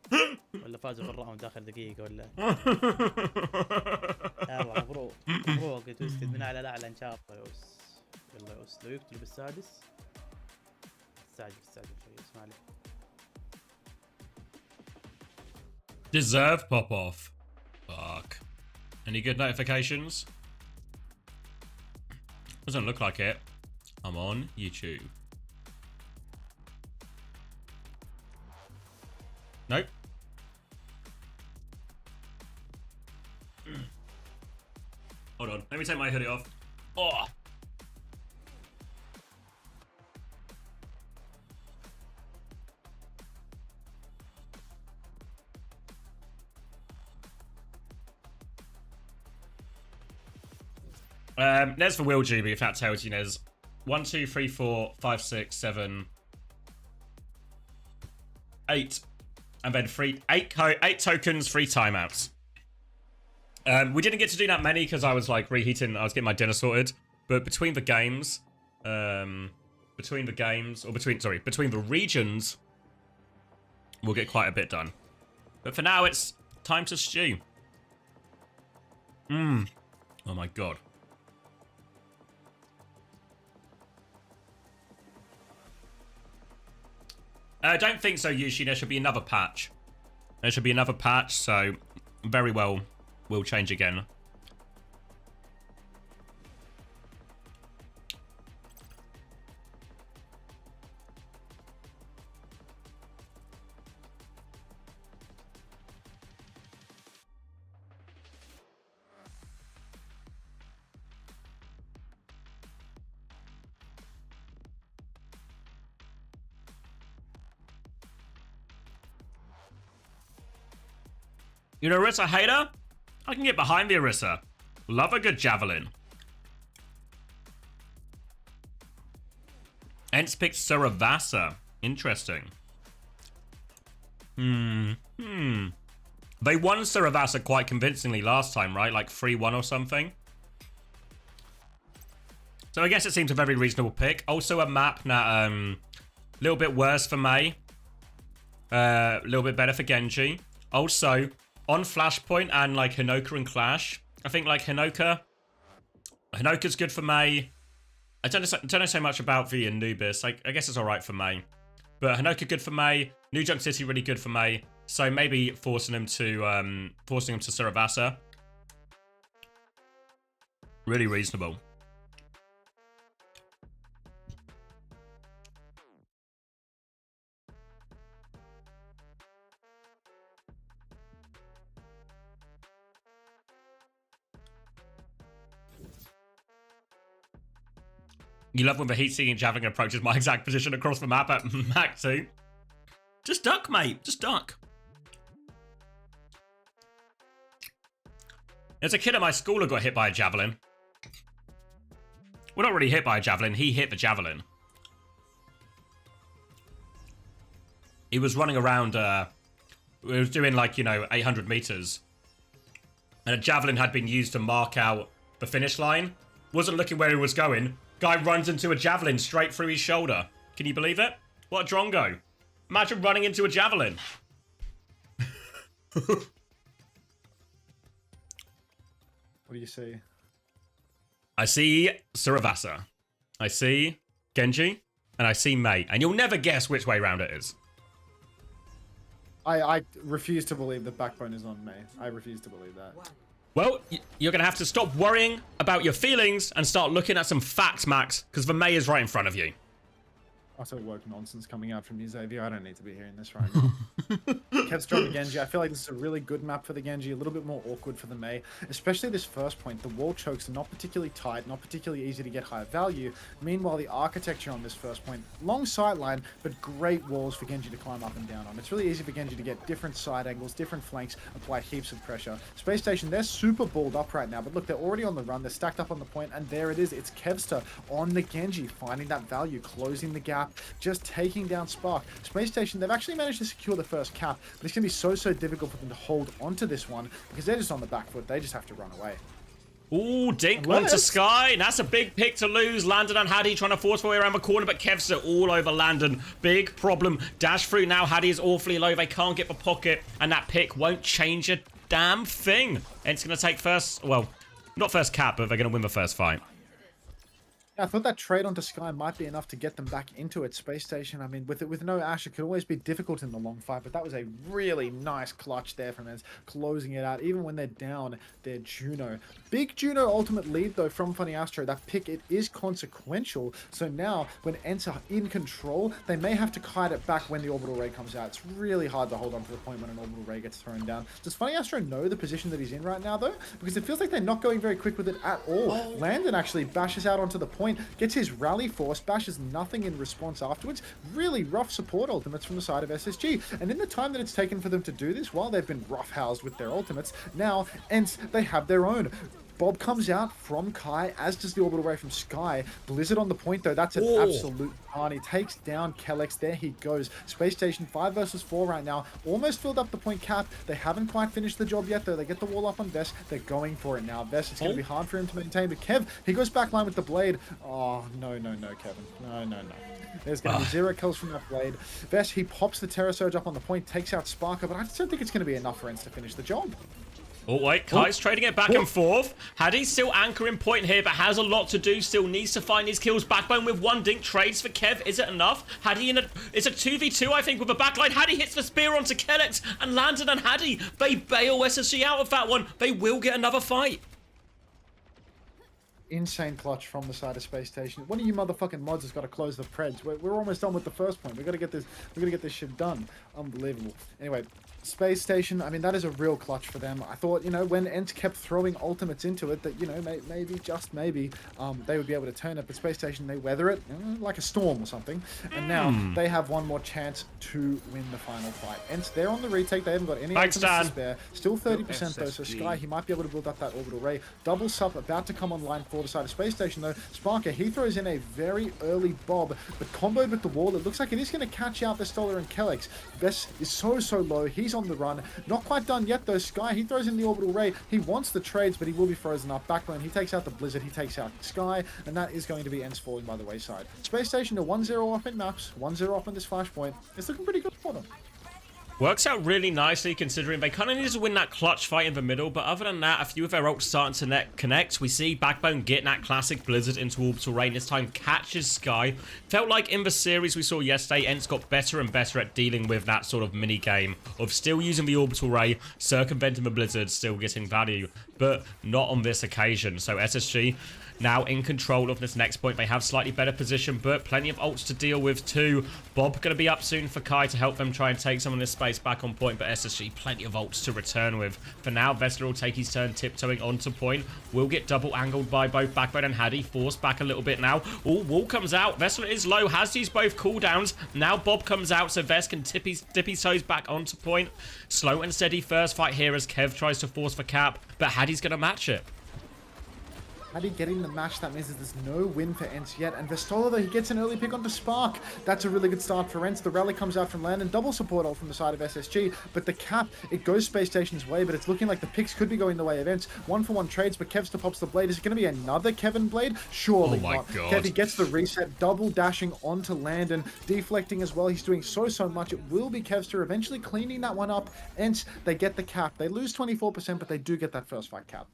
ولا فازوا في الراوند آخر دقيقة ولا. يلا مبروك مبروك يا تويستد من أعلى لأعلى إن شاء الله. يلا يا لو يقتلوا بالسادس. استعجل شوي اسمع لي. Deserve pop off. Fuck. Any good notifications? Doesn't look like it. I'm on YouTube. Nope. Hold on. Let me take my hoodie off. Oh. There's for Will GB, if that tells you. There's 1, 2, 3, 4, 5, 6, 7, 8, and then 8 tokens, 3 timeouts. We didn't get to do that many because I was like reheating. I was getting my dinner sorted. But between the games, between the regions, we'll get quite a bit done. But for now, it's time to stew. Oh my god. I don't think so, Yushi. There should be another patch. There should be another patch, so very well will change again. You're an Orisa hater? I can get behind the Orisa. Love a good javelin. ENCE picked Saravasa. Interesting. They won Saravasa quite convincingly last time, right? Like 3-1 or something. So I guess it seems a very reasonable pick. Also a map that, a little bit worse for Mei. A little bit better for Genji. Also, on Flashpoint and like Hinoka and Clash, I think like Hinoka's good for Mei. I don't know so much about V and Anubis. I guess it's alright for Mei. But Hinoka good for Mei. New Junk City really good for Mei. So maybe forcing him to Saravasa. Really reasonable. You love when the heat-seeking javelin approaches my exact position across the map at Mach 2. Just duck, mate. Just duck. There's a kid at my school who got hit by a javelin. Well, not really hit by a javelin. He hit the javelin. He was running around, he was doing like, 800 meters. And a javelin had been used to mark out the finish line. Wasn't looking where he was going. Guy runs into a javelin straight through his shoulder. Can you believe it? What a drongo. Imagine running into a javelin. What do you see? I see Suravasa. I see Genji. And I see Mei. And you'll never guess which way round it is. I refuse to believe that Backbone is on Mei. I refuse to believe that. Well, you're going to have to stop worrying about your feelings and start looking at some facts, Max, because the Mei is right in front of you. Utter woke nonsense coming out from you, Xavier. I don't need to be hearing this right now. Kev's on the Genji. I feel like this is a really good map for the Genji, a little bit more awkward for the Mei, especially this first point. The wall chokes are not particularly tight, not particularly easy to get high value. Meanwhile, the architecture on this first point, long sightline, but great walls for Genji to climb up and down on. It's really easy for Genji to get different side angles, different flanks, apply heaps of pressure. SpaceStation, they're super balled up right now, but look, they're already on the run. They're stacked up on the point, and there it is. It's Kevster on the Genji, finding that value, closing the gap, just taking down Spark. SpaceStation, they've actually managed to secure the first cap, but it's going to be so difficult for them to hold onto this one because they're just on the back foot. They just have to run away. Ooh, Dink onto Sky. That's a big pick to lose. Landon and Haddy trying to force their way around the corner, but Kevster all over Landon. Big problem. Dash through now. Haddy is awfully low. They can't get the pocket, and that pick won't change a damn thing. It's going to take first, well, not first cap, but they're going to win the first fight. I thought that trade onto Sky might be enough to get them back into it. SpaceStation, I mean, with no Ash, it could always be difficult in the long fight, but that was a really nice clutch there from ENCE, closing it out. Even when they're down, they're Juno. Big Juno ultimate lead, though, from Funny Astro. That pick, it is consequential. So now, when ENCE are in control, they may have to kite it back when the orbital ray comes out. It's really hard to hold on to the point when an orbital ray gets thrown down. Does Funny Astro know the position that he's in right now, though? Because it feels like they're not going very quick with it at all. Landon actually bashes out onto the point, gets his rally force, bashes nothing in response afterwards. Really rough support ultimates from the side of SSG. And in the time that it's taken for them to do this, while they've been roughhoused with their ultimates, now ENCE, they have their own. Bob comes out from Kai, as does the orbital ray from Sky. Blizzard on the point, though. That's an absolute barn. He takes down Kellex. There he goes. SpaceStation 5 versus 4 right now. Almost filled up the point cap. They haven't quite finished the job yet, though. They get the wall up on Vest. They're going for it now. Vest, it's going to be hard for him to maintain. But Kev, he goes backline with the blade. Oh, no, Kevin. No. There's going to be 0 kills from that blade. Vest, he pops the Terror Surge up on the point, takes out Sparker, but I just don't think it's going to be enough for ENCE to finish the job. Oh, wait, Kai's trading it back and forth. Haddy's still anchoring point here, but has a lot to do. Still needs to find his kills. Backbone with one dink. Trades for Kev. Is it enough? Haddy it's a 2v2, I think, with a backline. Haddy hits the spear onto Kellex, and Landon and Haddy, they bail SSG out of that one. They will get another fight. Insane clutch from the side of SpaceStation. One of you motherfucking mods has got to close the preds. We're almost done with the first point. We got to get this shit done. Unbelievable. Anyway, SpaceStation, I mean, that is a real clutch for them. I thought, you know, when ENCE kept throwing ultimates into it, that, you know, maybe, just maybe, they would be able to turn it. But SpaceStation, they weather it like a storm or something. And now they have one more chance to win the final fight. ENCE, they're on the retake. They haven't got any ultimates to spare. Still 30% though, so Sky, he might be able to build up that orbital ray. Double sub about to come online for the side of SpaceStation though. Sparker, he throws in a very early bob, but comboed with the wall, it looks like it is going to catch out the Stoller and Kellex. Vest is so low. He's on the run. Not quite done yet though. Sky, he throws in the orbital ray. He wants the trades, but he will be frozen up. Backline, he takes out the Blizzard. He takes out Sky, and that is going to be ENCE falling by the wayside. SpaceStation are 1-0 off in maps, 1-0 off in this flashpoint. It's looking pretty good for them. Works out really nicely considering they kind of need to win that clutch fight in the middle, but other than that, a few of their ults starting to connect. We see Backbone getting that classic Blizzard into orbital rain. This time catches Sky. Felt like in the series we saw yesterday, ENCE got better and better at dealing with that sort of mini game of still using the orbital ray, circumventing the Blizzard, still getting value, but not on this occasion. So SSG now in control of this next point. They have slightly better position, but plenty of ults to deal with too. Bob going to be up soon for Kai to help them try and take some of this space back on point, but SSG plenty of ults to return with. For now, Vessler will take his turn tiptoeing onto point. Will get double angled by both Backbone and Haddy. Forced back a little bit now. Oh, wall comes out. Vessler is low. Has used both cooldowns. Now Bob comes out, so Vess can dip his toes back onto point. Slow and steady first fight here as Kev tries to force for cap, but Haddy's going to match it. Haddy getting the match, that means that there's no win for ENCE yet. And Vestola, though, he gets an early pick onto Spark. That's a really good start for ENCE. The rally comes out from Landon. Double support ult from the side of SSG. But the cap, it goes SpaceStation's way, but it's looking like the picks could be going the way of ENCE. 1-for-1 trades, but Kevster pops the blade. Is it going to be another Kevin blade? Surely not. Kev, he gets the reset, double dashing onto Landon, deflecting as well. He's doing so much. It will be Kevster eventually cleaning that one up. ENCE, they get the cap. They lose 24%, but they do get that first fight cap.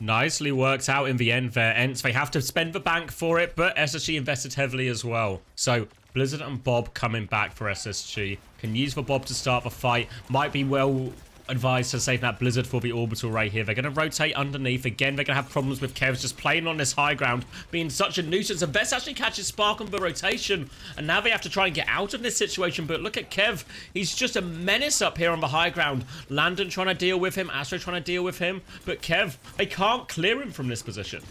Nicely worked out in the end there, ENCE. They have to spend the bank for it, but SSG invested heavily as well. So Blizzard and Bob coming back for SSG. Can use the Bob to start the fight. Might be well advised to save that Blizzard for the orbital ray here. They're going to rotate underneath. Again, they're going to have problems with Kev's just playing on this high ground, being such a nuisance. And Vest actually catches Spark on the rotation. And now they have to try and get out of this situation. But look at Kev. He's just a menace up here on the high ground. Landon trying to deal with him. Astro trying to deal with him. But Kev, they can't clear him from this position.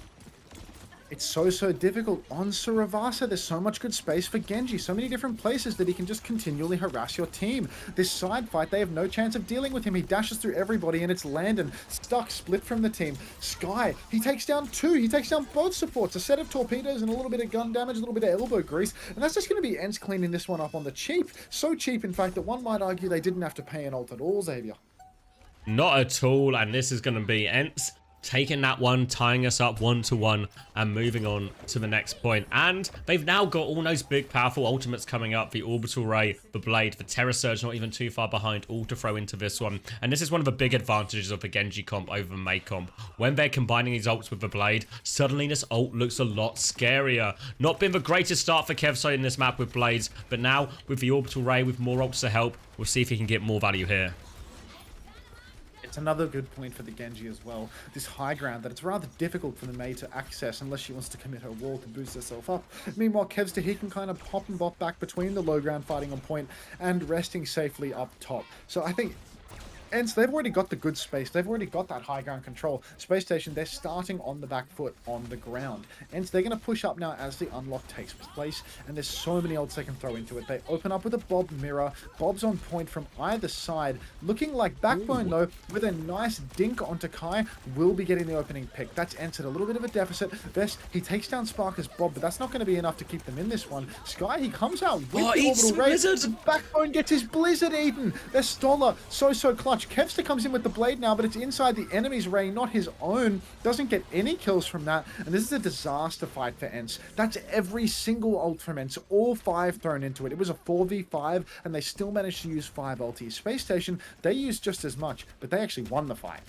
It's so difficult on Saravasa. There's so much good space for Genji. So many different places that he can just continually harass your team. This side fight, they have no chance of dealing with him. He dashes through everybody and it's Landon stuck, split from the team. Sky, he takes down 2. He takes down both supports. A set of torpedoes and a little bit of gun damage, a little bit of elbow grease. And that's just going to be ENCE cleaning this one up on the cheap. So cheap, in fact, that one might argue they didn't have to pay an ult at all, Xavier. Not at all. And this is going to be ENCE taking that one, tying us up 1-1 and moving on to the next point. And they've now got all those big powerful ultimates coming up, the orbital ray, the blade, the Terror Surge not even too far behind, all to throw into this one. And this is one of the big advantages of the Genji comp over the Mei comp. When they're combining these ults with the blade, suddenly this ult looks a lot scarier. Not been the greatest start for Kevso in this map with blades, but now with the orbital ray, with more ults to help, we'll see if he can get more value here. It's another good point for the Genji as well. This high ground that it's rather difficult for the Mei to access unless she wants to commit her wall to boost herself up. Meanwhile, Kevster, he can kind of pop and bop back between the low ground fighting on point and resting safely up top. So I think ENCE, they've already got the good space. They've already got that high ground control. SpaceStation, they're starting on the back foot on the ground. ENCE, they're going to push up now as the unlock takes place, and there's so many ults they can throw into it. They open up with a Bob mirror. Bob's on point from either side. Looking like Backbone, though, with a nice dink onto Kai, will be getting the opening pick. That's ENCE at a little bit of a deficit. Vest, he takes down Spark as Bob, but that's not going to be enough to keep them in this one. Sky, he comes out with the orbital ray. Backbone gets his Blizzard eaten. Their Stoller, so clutch. Kevster comes in with the blade now, but it's inside the enemy's ray, not his own. Doesn't get any kills from that, and this is a disaster fight for ENCE. That's every single ult from ENCE, all 5 thrown into it. It was a 4v5, and they still managed to use 5 ultis. SpaceStation, they used just as much, but they actually won the fight.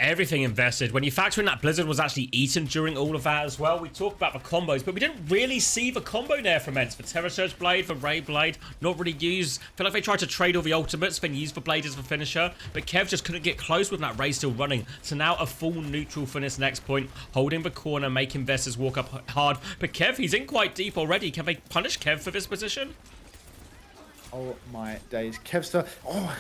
Everything invested. When you factor in that Blizzard was actually eaten during all of that as well, we talked about the combos, but we didn't really see the combo there from ENCE. The Terror Surge Blade, the Ray Blade, not really used. Feel like they tried to trade all the ultimates, then use the Blade as the finisher, but Kev just couldn't get close with that Ray still running. So now a full neutral for this next point, holding the corner, making Vesters walk up hard. But Kev, he's in quite deep already. Can they punish Kev for this position? Oh my days. Kevster,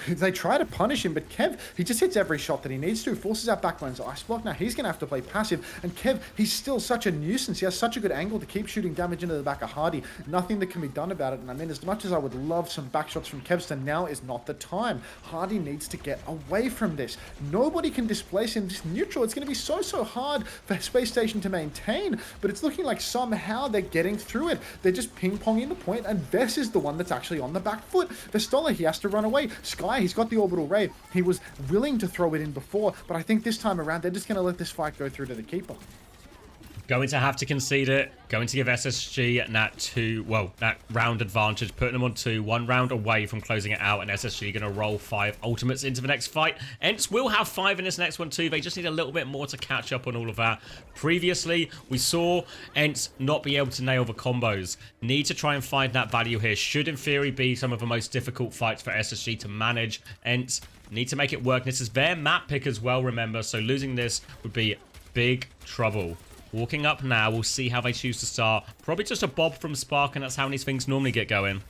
they try to punish him, but Kev, he just hits every shot that he needs to, forces out Backbone's Ice Block. Now he's going to have to play passive, and Kev, he's still such a nuisance. He has such a good angle to keep shooting damage into the back of Hardy. Nothing that can be done about it, and I mean, as much as I would love some backshots from Kevster, now is not the time. Hardy needs to get away from this. Nobody can displace him. This neutral, it's going to be so hard for SpaceStation to maintain, but it's looking like somehow they're getting through it. They're just ping-ponging the point, and Vess is the one that's actually on the back foot. Vestola, he has to run away. Sky, he's got the orbital ray. He was willing to throw it in before, but I think this time around, they're just going to let this fight go through to the keeper. Going to have to concede it. Going to give SSG that round advantage, putting them on 2, 1 round away from closing it out, and SSG going to roll 5 ultimates into the next fight. ENCE will have 5 in this next one too. They just need a little bit more to catch up on all of that. Previously, we saw ENCE not be able to nail the combos. Need to try and find that value here. Should in theory be some of the most difficult fights for SSG to manage. ENCE need to make it work. This is their map pick as well, remember, so losing this would be big trouble. Walking up now, we'll see how they choose to start. Probably just a Bob from Spark, and that's how these things normally get going.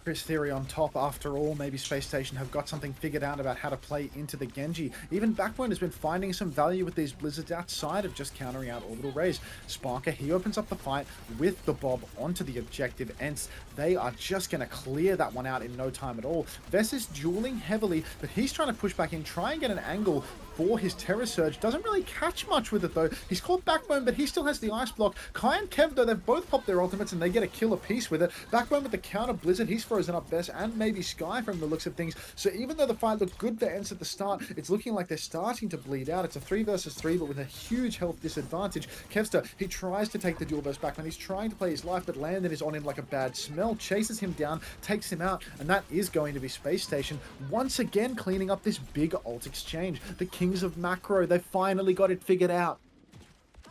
Chris Theory on top after all. Maybe SpaceStation have got something figured out about how to play into the Genji. Even Backbone has been finding some value with these Blizzards outside of just countering out orbital rays. Sparker, he opens up the fight with the Bob onto the objective. ENCE, they are just going to clear that one out in no time at all. Vess is dueling heavily, but he's trying to push back in, try and get an angle for his Terror Surge. Doesn't really catch much with it though. He's caught Backbone, but he still has the Ice Block. Kai and Kev though, they've both popped their ultimates and they get a kill apiece with it. Backbone with the counter Blizzard, he's frozen up Bess and maybe Sky from the looks of things. So even though the fight looked good for ENCE at the start, it's looking like they're starting to bleed out. It's a 3 versus 3, but with a huge health disadvantage. Kevster, he tries to take the dual burst back, man. He's trying to play his life, but Landon is on him like a bad smell, chases him down, takes him out, and that is going to be SpaceStation once again cleaning up this big ult exchange. The Kings of Macro, they finally got it figured out.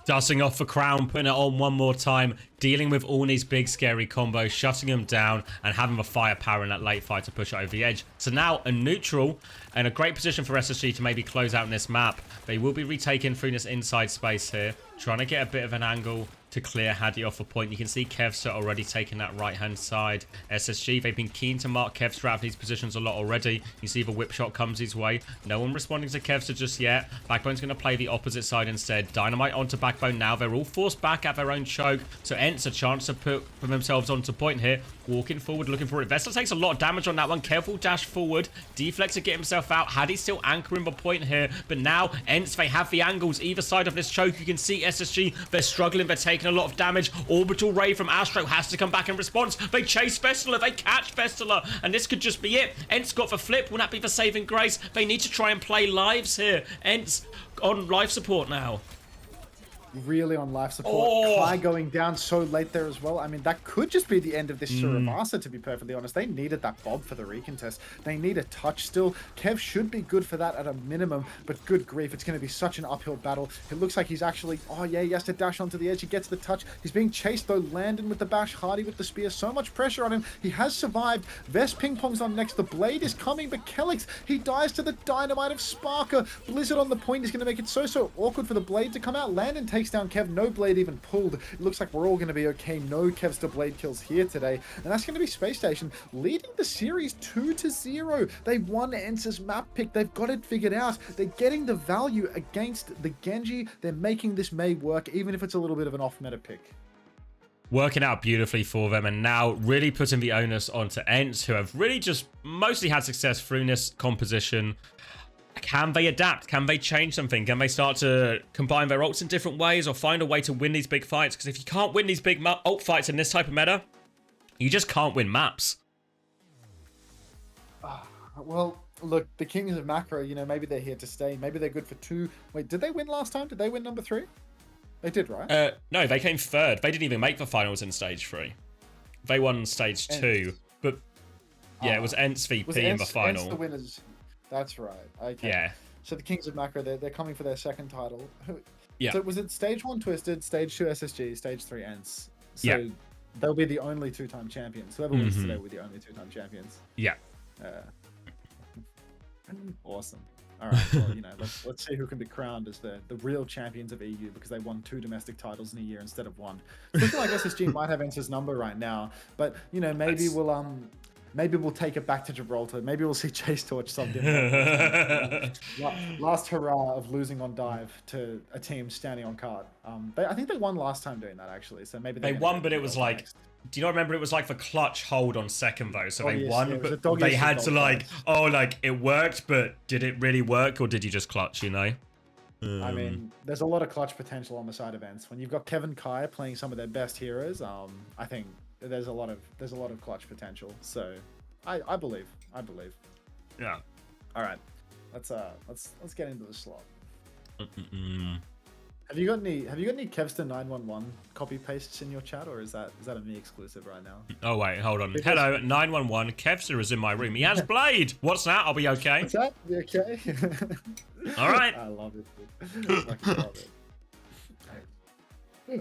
Dusting off for Crown, putting it on one more time, dealing with Orne's big scary combo, shutting him down, and having the firepower in that late fight to push it over the edge. So now a neutral and a great position for SSG to maybe close out in this map. They will be retaking through this inside space here, trying to get a bit of an angle to clear Haddy off a point. You can see Kevster already taking that right-hand side. SSG, they've been keen to mark Kevster out of these positions a lot already. You see the whip shot comes his way. No one responding to Kevster just yet. Backbone's going to play the opposite side instead. Dynamite onto Backbone now. They're all forced back at their own choke. So ENCE a chance to put themselves onto point here. Walking forward, looking for it. Vessel takes a lot of damage on that one. Careful dash forward. Deflex to get himself out. Haddy's still anchoring the point here. But now, ENCE, they have the angles either side of this choke. You can see SSG, they're struggling. They're taking a lot of damage. Orbital Ray from Astro has to come back in response. They chase Vestler. They catch Vestler. And this could just be it. ENCE got the flip. Will that be the saving grace? They need to try and play lives here. ENCE on life support now. Really on life support. Kai going down so late there as well. I mean, that could just be the end of this Suravasa, to be perfectly honest. They needed that Bob for the recontest. They need a touch still. Kev should be good for that at a minimum, but good grief, it's going to be such an uphill battle. It looks like he's actually, oh yeah, he has to dash onto the edge. He gets the touch. He's being chased though. Landon with the bash, Hardy with the spear. So much pressure on him. He has survived. Vest ping pongs on next. The blade is coming, but Kelix, he dies to the dynamite of Sparker. Blizzard on the point is going to make it so awkward for the blade to come out. Landon takes down Kev. No blade even pulled. It looks like we're all going to be okay. No Kevster blade kills here today. And that's going to be SpaceStation leading the series 2-0. They won ENCE's map pick. They've got it figured out. They're getting the value against the Genji. They're making this May work, even if it's a little bit of an off-meta pick. Working out beautifully for them, and now really putting the onus onto ENCE, who have really just mostly had success through this composition. Can they adapt? Can they change something? Can they start to combine their ults in different ways or find a way to win these big fights? Because if you can't win these big ult fights in this type of meta, you just can't win maps. Well, look, the Kings of Macro, you know, maybe they're here to stay. Maybe they're good for 2. Wait, did they win last time? Did they win number 3? They did, right? No, they came 3rd. They didn't even make the finals in stage 3. They won stage 2. But yeah, it was ENCE VP in the final. ENCE the winners. That's right. Okay. Yeah. So the Kings of Macro, they're coming for their 2nd title. Yeah. So was it stage 1 Twisted, stage 2 SSG, stage 3 ENCE? So yeah. They'll be the only 2-time champions. Whoever wins today will be the only 2-time champions. Yeah. Awesome. All right. Well, you know, let's see who can be crowned as the real champions of EU, because they won 2 domestic titles in a year instead of 1. It's looking like SSG might have ENCE's number right now, but you know, maybe we'll take it back to Gibraltar. Maybe we'll see Chase Torch someday. Last hurrah of losing on dive to a team standing on cart. I think they won last time doing that, actually. So maybe they won, but it was like, do you not remember? It was like the clutch hold on 2nd though. So they won, yeah, but they had to like, it worked, but did it really work, or did you just clutch? You know. I mean, there's a lot of clutch potential on the side of ENCE. When you've got Kevin Kai playing some of their best heroes, I think there's a lot of clutch potential. So I believe. Yeah. All right. Let's get into the slot. Have you got any Kevster 911 copy pastes in your chat, or is that a me exclusive right now? Oh wait, hold on. Hello, 911. Kevster is in my room. He has blade. What's that? I'll be okay. What's that? You okay? All right. I love it. I love it.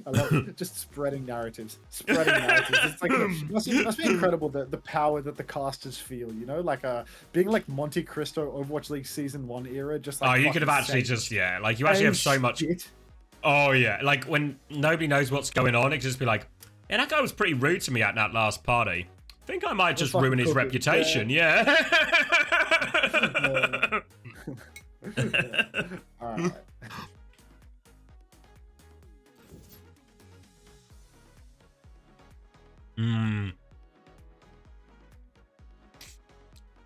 I love it. Just spreading narratives. It's like it must be incredible the power that the casters feel. You know, like being like Monte Cristo Overwatch League Season 1 era. Just like you could have actually just like you actually have so much. Shit. Oh yeah, like when nobody knows what's going on, it could just be like, yeah, that guy was pretty rude to me at that last party. I think I might just ruin his reputation. Yeah. All right.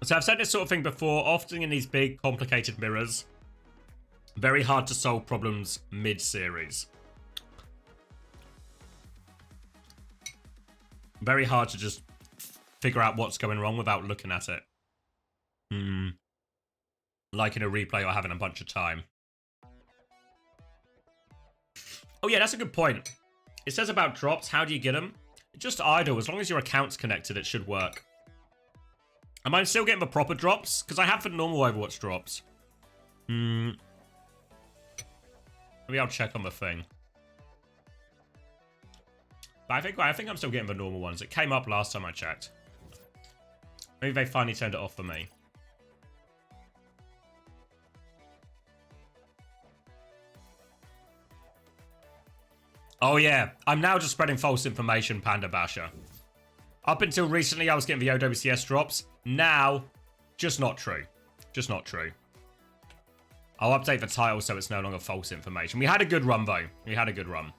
So I've said this sort of thing before, often in these big, complicated mirrors, very hard to solve problems mid-series. Very hard to just figure out what's going wrong without looking at it. Like in a replay or having a bunch of time. Oh yeah, that's a good point. It says about drops, how do you get them? Just idle, as long as your account's connected, it should work. Am I still getting the proper drops? Because I have the normal Overwatch drops. Maybe I'll check on the thing. But I think I'm still getting the normal ones. It came up last time I checked. Maybe they finally turned it off for me. Oh yeah, I'm now just spreading false information, Panda Basher. Up until recently, I was getting the OWCS drops. Now, just not true. Just not true. I'll update the title so it's no longer false information. We had a good run, though. We had a good run.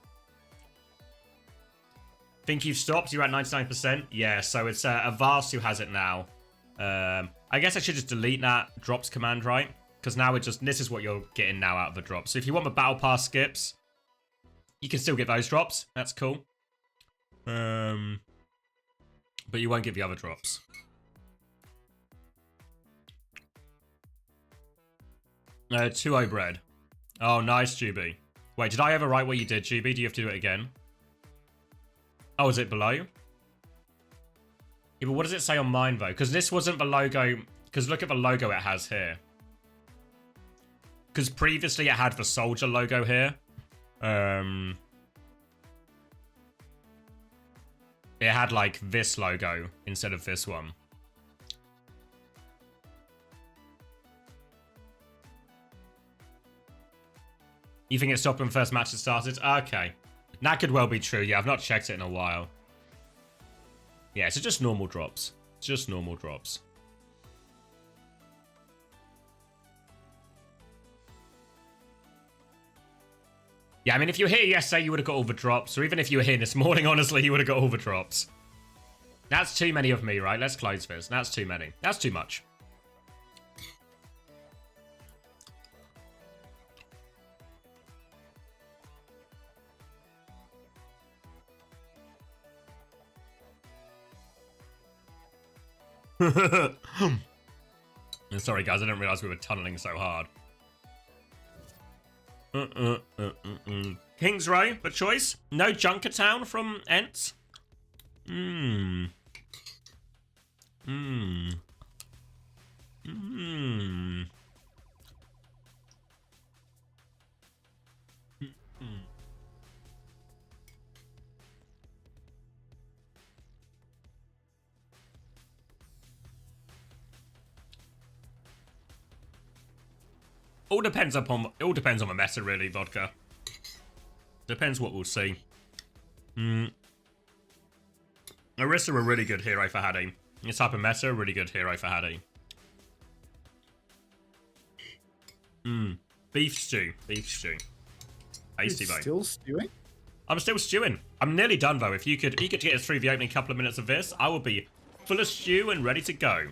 Think you've stopped? You're at 99%? Yeah, so it's Avast who has it now. I guess I should just delete that drops command, right? Because now this is what you're getting now out of the drops. So if you want the Battle Pass skips, you can still get those drops. That's cool. But you won't get the other drops. Tuo bread. Oh, nice, GB. Wait, did I overwrite what you did, GB? Do you have to do it again? Oh, is it below? Yeah, but what does it say on mine, though? Because this wasn't the logo. Because look at the logo it has here. Because previously it had the soldier logo here. It had, like, this logo instead of this one. You think it stopped when first match had started? Okay. That could well be true. Yeah, I've not checked it in a while. Yeah, so just normal drops. Just normal drops. Yeah, I mean, if you were here yesterday, you would have got all the drops. Or even if you were here this morning, honestly, you would have got all the drops. That's too many of me, right? Let's close this. That's too many. That's too much. Sorry, guys. I didn't realize we were tunneling so hard. Kings Row, the choice. No Junkertown from ENCE. All depends on the meta, really, Vodka. Depends what we'll see. Orisa a really good hero for Hadi. This type of meta, a really good hero for Hadi. Beef stew. Beef stew. Tasty, though. Still stewing? I'm still stewing. I'm nearly done, though. If you could get us through the opening couple of minutes of this, I will be full of stew and ready to go.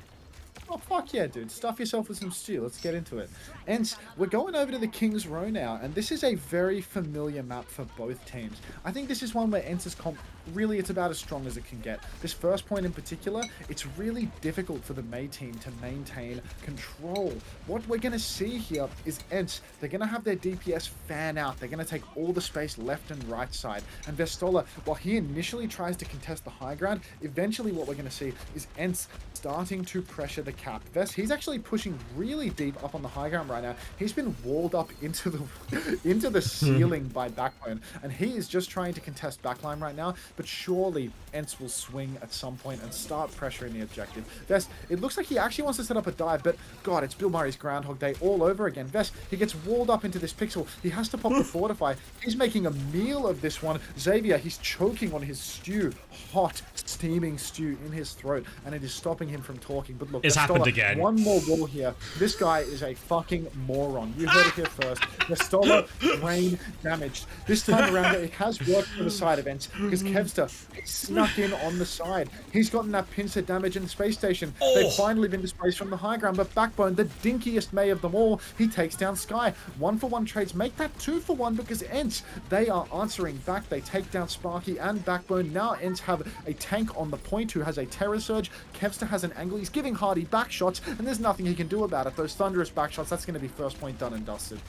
Oh, fuck yeah, dude. Stuff yourself with some stew. Let's get into it. And we're going over to the King's Row now, and this is a very familiar map for both teams. I think this is one where ENCE's comp, really, it's about as strong as it can get. This first point in particular, it's really difficult for the May team to maintain control. What we're going to see here is ENCE. They're going to have their DPS fan out. They're going to take all the space left and right side. And Vestola, while he initially tries to contest the high ground, eventually what we're going to see is ENCE starting to pressure the cap. Vest, he's actually pushing really deep up on the high ground right now. He's been walled up into the ceiling by Backbone, and he is just trying to contest backline right now, but surely ENCE will swing at some point and start pressuring the objective. Vest, it looks like he actually wants to set up a dive, but God, it's Bill Murray's Groundhog Day all over again. Vest, he gets walled up into this pixel. He has to pop the Fortify. He's making a meal of this one. Xavier, he's choking on his stew, hot, steaming stew in his throat, and it is stopping him him from talking. But look, It's happened again. One more wall here. This guy is a fucking moron. You heard it here first. Vestola brain damaged. This time around, it has worked for the side events because Kevster snuck in on the side. He's gotten that pincer damage in SpaceStation. They've finally been displaced from the high ground, but Backbone, the dinkiest May of them all, he takes down Sky. 1-for-1 trades make that 2-for-1 because ENCE, they are answering back. They take down Sparky and Backbone. Now ENCE have a tank on the point who has a Terror Surge. Kevster has an angle. He's giving Hardy back shots, and there's nothing he can do about it. Those thunderous back shots, that's going to be first point done and dusted.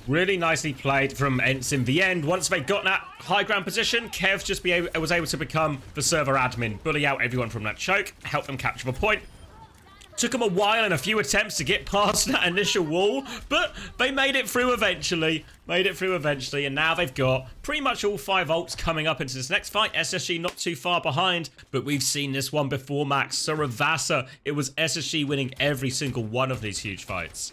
Really nicely played from ENCE in the end. Once they got that high ground position, Kev just was able to become the server admin, bully out everyone from that choke, help them capture the point. Took them a while and a few attempts to get past that initial wall, but they made it through eventually. And now they've got pretty much all 5 ults coming up into this next fight. SSG not too far behind, but we've seen this one before, Max. Saravasa, it was SSG winning every single one of these huge fights.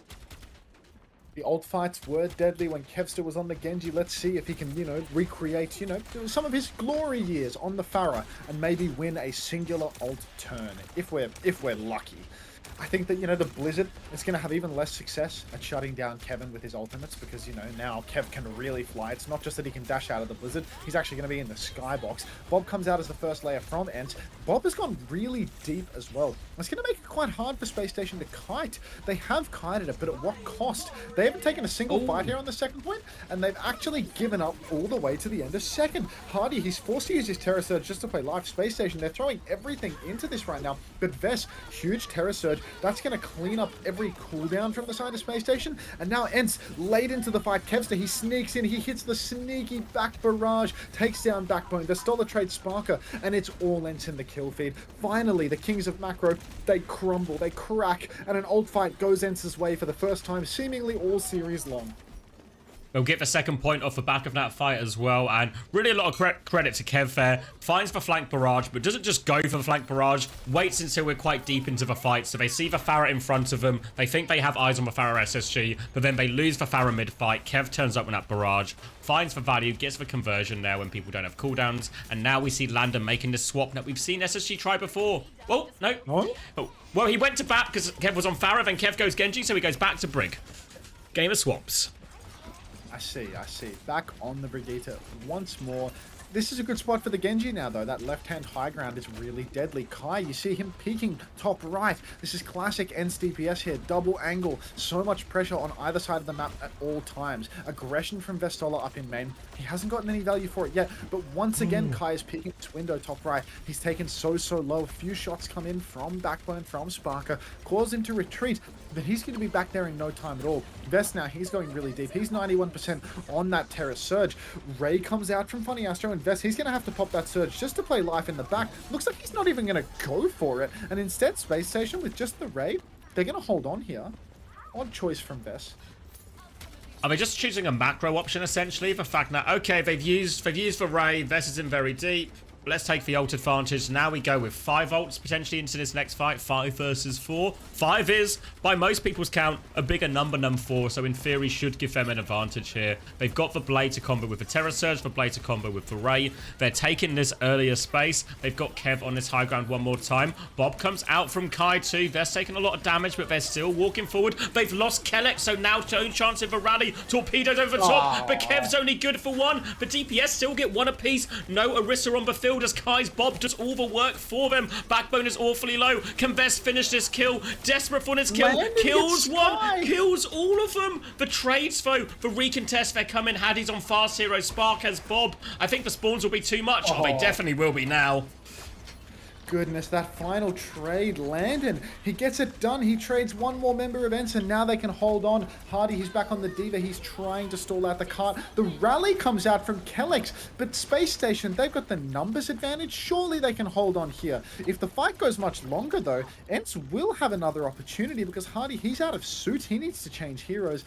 The ult fights were deadly when Kevster was on the Genji. Let's see if he can, recreate, some of his glory years on the Pharah and maybe win a singular ult turn if we're lucky. I think that, the Blizzard is going to have even less success at shutting down Kevin with his ultimates because, now Kev can really fly. It's not just that he can dash out of the Blizzard. He's actually going to be in the skybox. Bob comes out as the first layer from ENCE. Bob has gone really deep as well. It's going to make it quite hard for SpaceStation to kite. They have kited it, but at what cost? They haven't taken a single fight here on the second point, and they've actually given up all the way to the end of second. Hardy, he's forced to use his Terror Surge just to play live SpaceStation. They're throwing everything into this right now, but Vess, huge Terror Surge. That's going to clean up every cooldown from the side of SpaceStation. And now ENCE, late into the fight, Kevster, he sneaks in, he hits the sneaky back barrage, takes down Backbone, the Stoller trades Sparker, and it's all ENCE in the kill feed. Finally, the Kings of Macro, they crumble, they crack, and an ult fight goes ENCE's way for the first time, seemingly all series long. They'll get the second point off the back of that fight as well, and really a lot of credit to Kev there. Finds the flank barrage, but doesn't just go for the flank barrage, waits until we're quite deep into the fight, so they see the Pharah in front of them, they think they have eyes on the Pharah SSG, but then they lose the Pharah mid-fight. Kev turns up with that barrage, finds the value, gets the conversion there when people don't have cooldowns, and now we see Landon making this swap that we've seen SSG try before. Oh, no. Oh, well, he went to bat because Kev was on Pharah, then Kev goes Genji, so he goes back to Brig. Game of swaps. I see. Back on the Brigitte once more. This is a good spot for the Genji now, though. That left-hand high ground is really deadly. Kai, you see him peeking top right. This is classic ENCE DPS here. Double angle. So much pressure on either side of the map at all times. Aggression from Vestola up in main. He hasn't gotten any value for it yet, but once again, Kai is peeking this window top right. He's taken so low. A few shots come in from Backbone, from Sparker, cause him to retreat, but he's going to be back there in no time at all. Vest now, he's going really deep. He's 91% on that Terror Surge. Ray comes out from Funny Astro, and Vest, he's going to have to pop that Surge just to play life in the back. Looks like he's not even going to go for it, and instead, SpaceStation with just the Ray, they're going to hold on here. Odd choice from Vest. Are they just choosing a macro option, essentially? The fact that, okay, they've used the Ray, Vest is in very deep. Let's take the ult advantage. Now we go with 5 ults potentially into this next fight. 5 versus 4. 5 is, by most people's count, a bigger number than 4. So in theory, should give them an advantage here. They've got the Blade to combo with the Terror Surge, the Blade to combo with the Ray. They're taking this earlier space. They've got Kev on this high ground one more time. Bob comes out from Kai too. They're taking a lot of damage, but they're still walking forward. They've lost Kellex, so now no chance of a rally. Torpedoes over the top, but Kev's only good for 1. The DPS still get 1 apiece. No Orisa on the field as Kai's Bob does all the work for them. Backbone is awfully low. Can Vest finish this kill? Desperate for this kill. Kills 1. Kills all of them. The trades, though. The recontest, they're coming. Hattie's on Fast Hero. Spark has Bob. I think the spawns will be too much. Oh, they definitely will be now. Goodness, that final trade, Landon, he gets it done. He trades 1 more member of ENCE, and now they can hold on. Hardy, he's back on the Diva. He's trying to stall out the cart. The rally comes out from Kellex, but SpaceStation, they've got the numbers advantage. Surely they can hold on here. If the fight goes much longer, though, ENCE will have another opportunity because Hardy, he's out of suit. He needs to change heroes.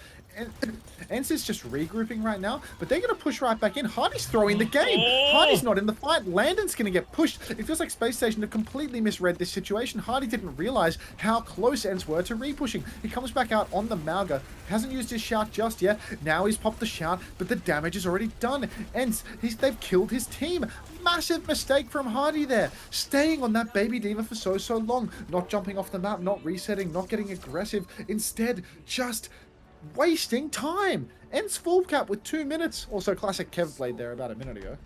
ENCE is just regrouping right now, but they're going to push right back in. Hardy's throwing the game. Hardy's not in the fight. Landon's going to get pushed. It feels like SpaceStation have completely misread this situation. Hardy didn't realize how close ENCE were to repushing. He comes back out on the Mauga, hasn't used his shout just yet. Now he's popped the shout, but the damage is already done. ENCE, they've killed his team. Massive mistake from Hardy there. Staying on that baby diva for so long. Not jumping off the map, not resetting, not getting aggressive. Instead, just wasting time. ENCE full cap with 2 minutes. Also, classic Kev played there about a minute ago.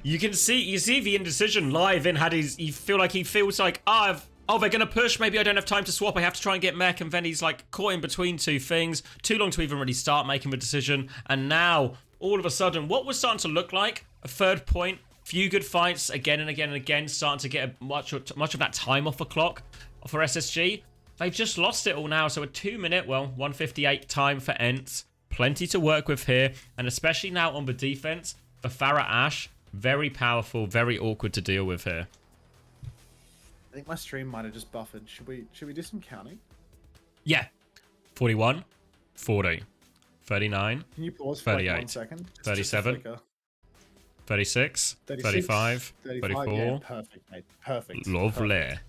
You see the indecision live in Haddy's. You feel like he feels like, oh, they're gonna push. Maybe I don't have time to swap. I have to try and get mech, and then he's like caught in between two things. Too long to even really start making the decision. And now, all of a sudden, what was starting to look like a third point, few good fights again and again and again, starting to get much of that time off the clock for SSG. They've just lost it all now. So a 2 minute, well, 1:58 time for ENCE. Plenty to work with here, and especially now on the defense. The Farah Ashe, very powerful, very awkward to deal with here. I think my stream might have just buffered. Should we do some counting? Yeah. 41, 40, 39, Can you pause for 38, like 1 second? 37, 36, 35, 34. Yeah, perfect, mate. Perfect. Lovely. Perfect.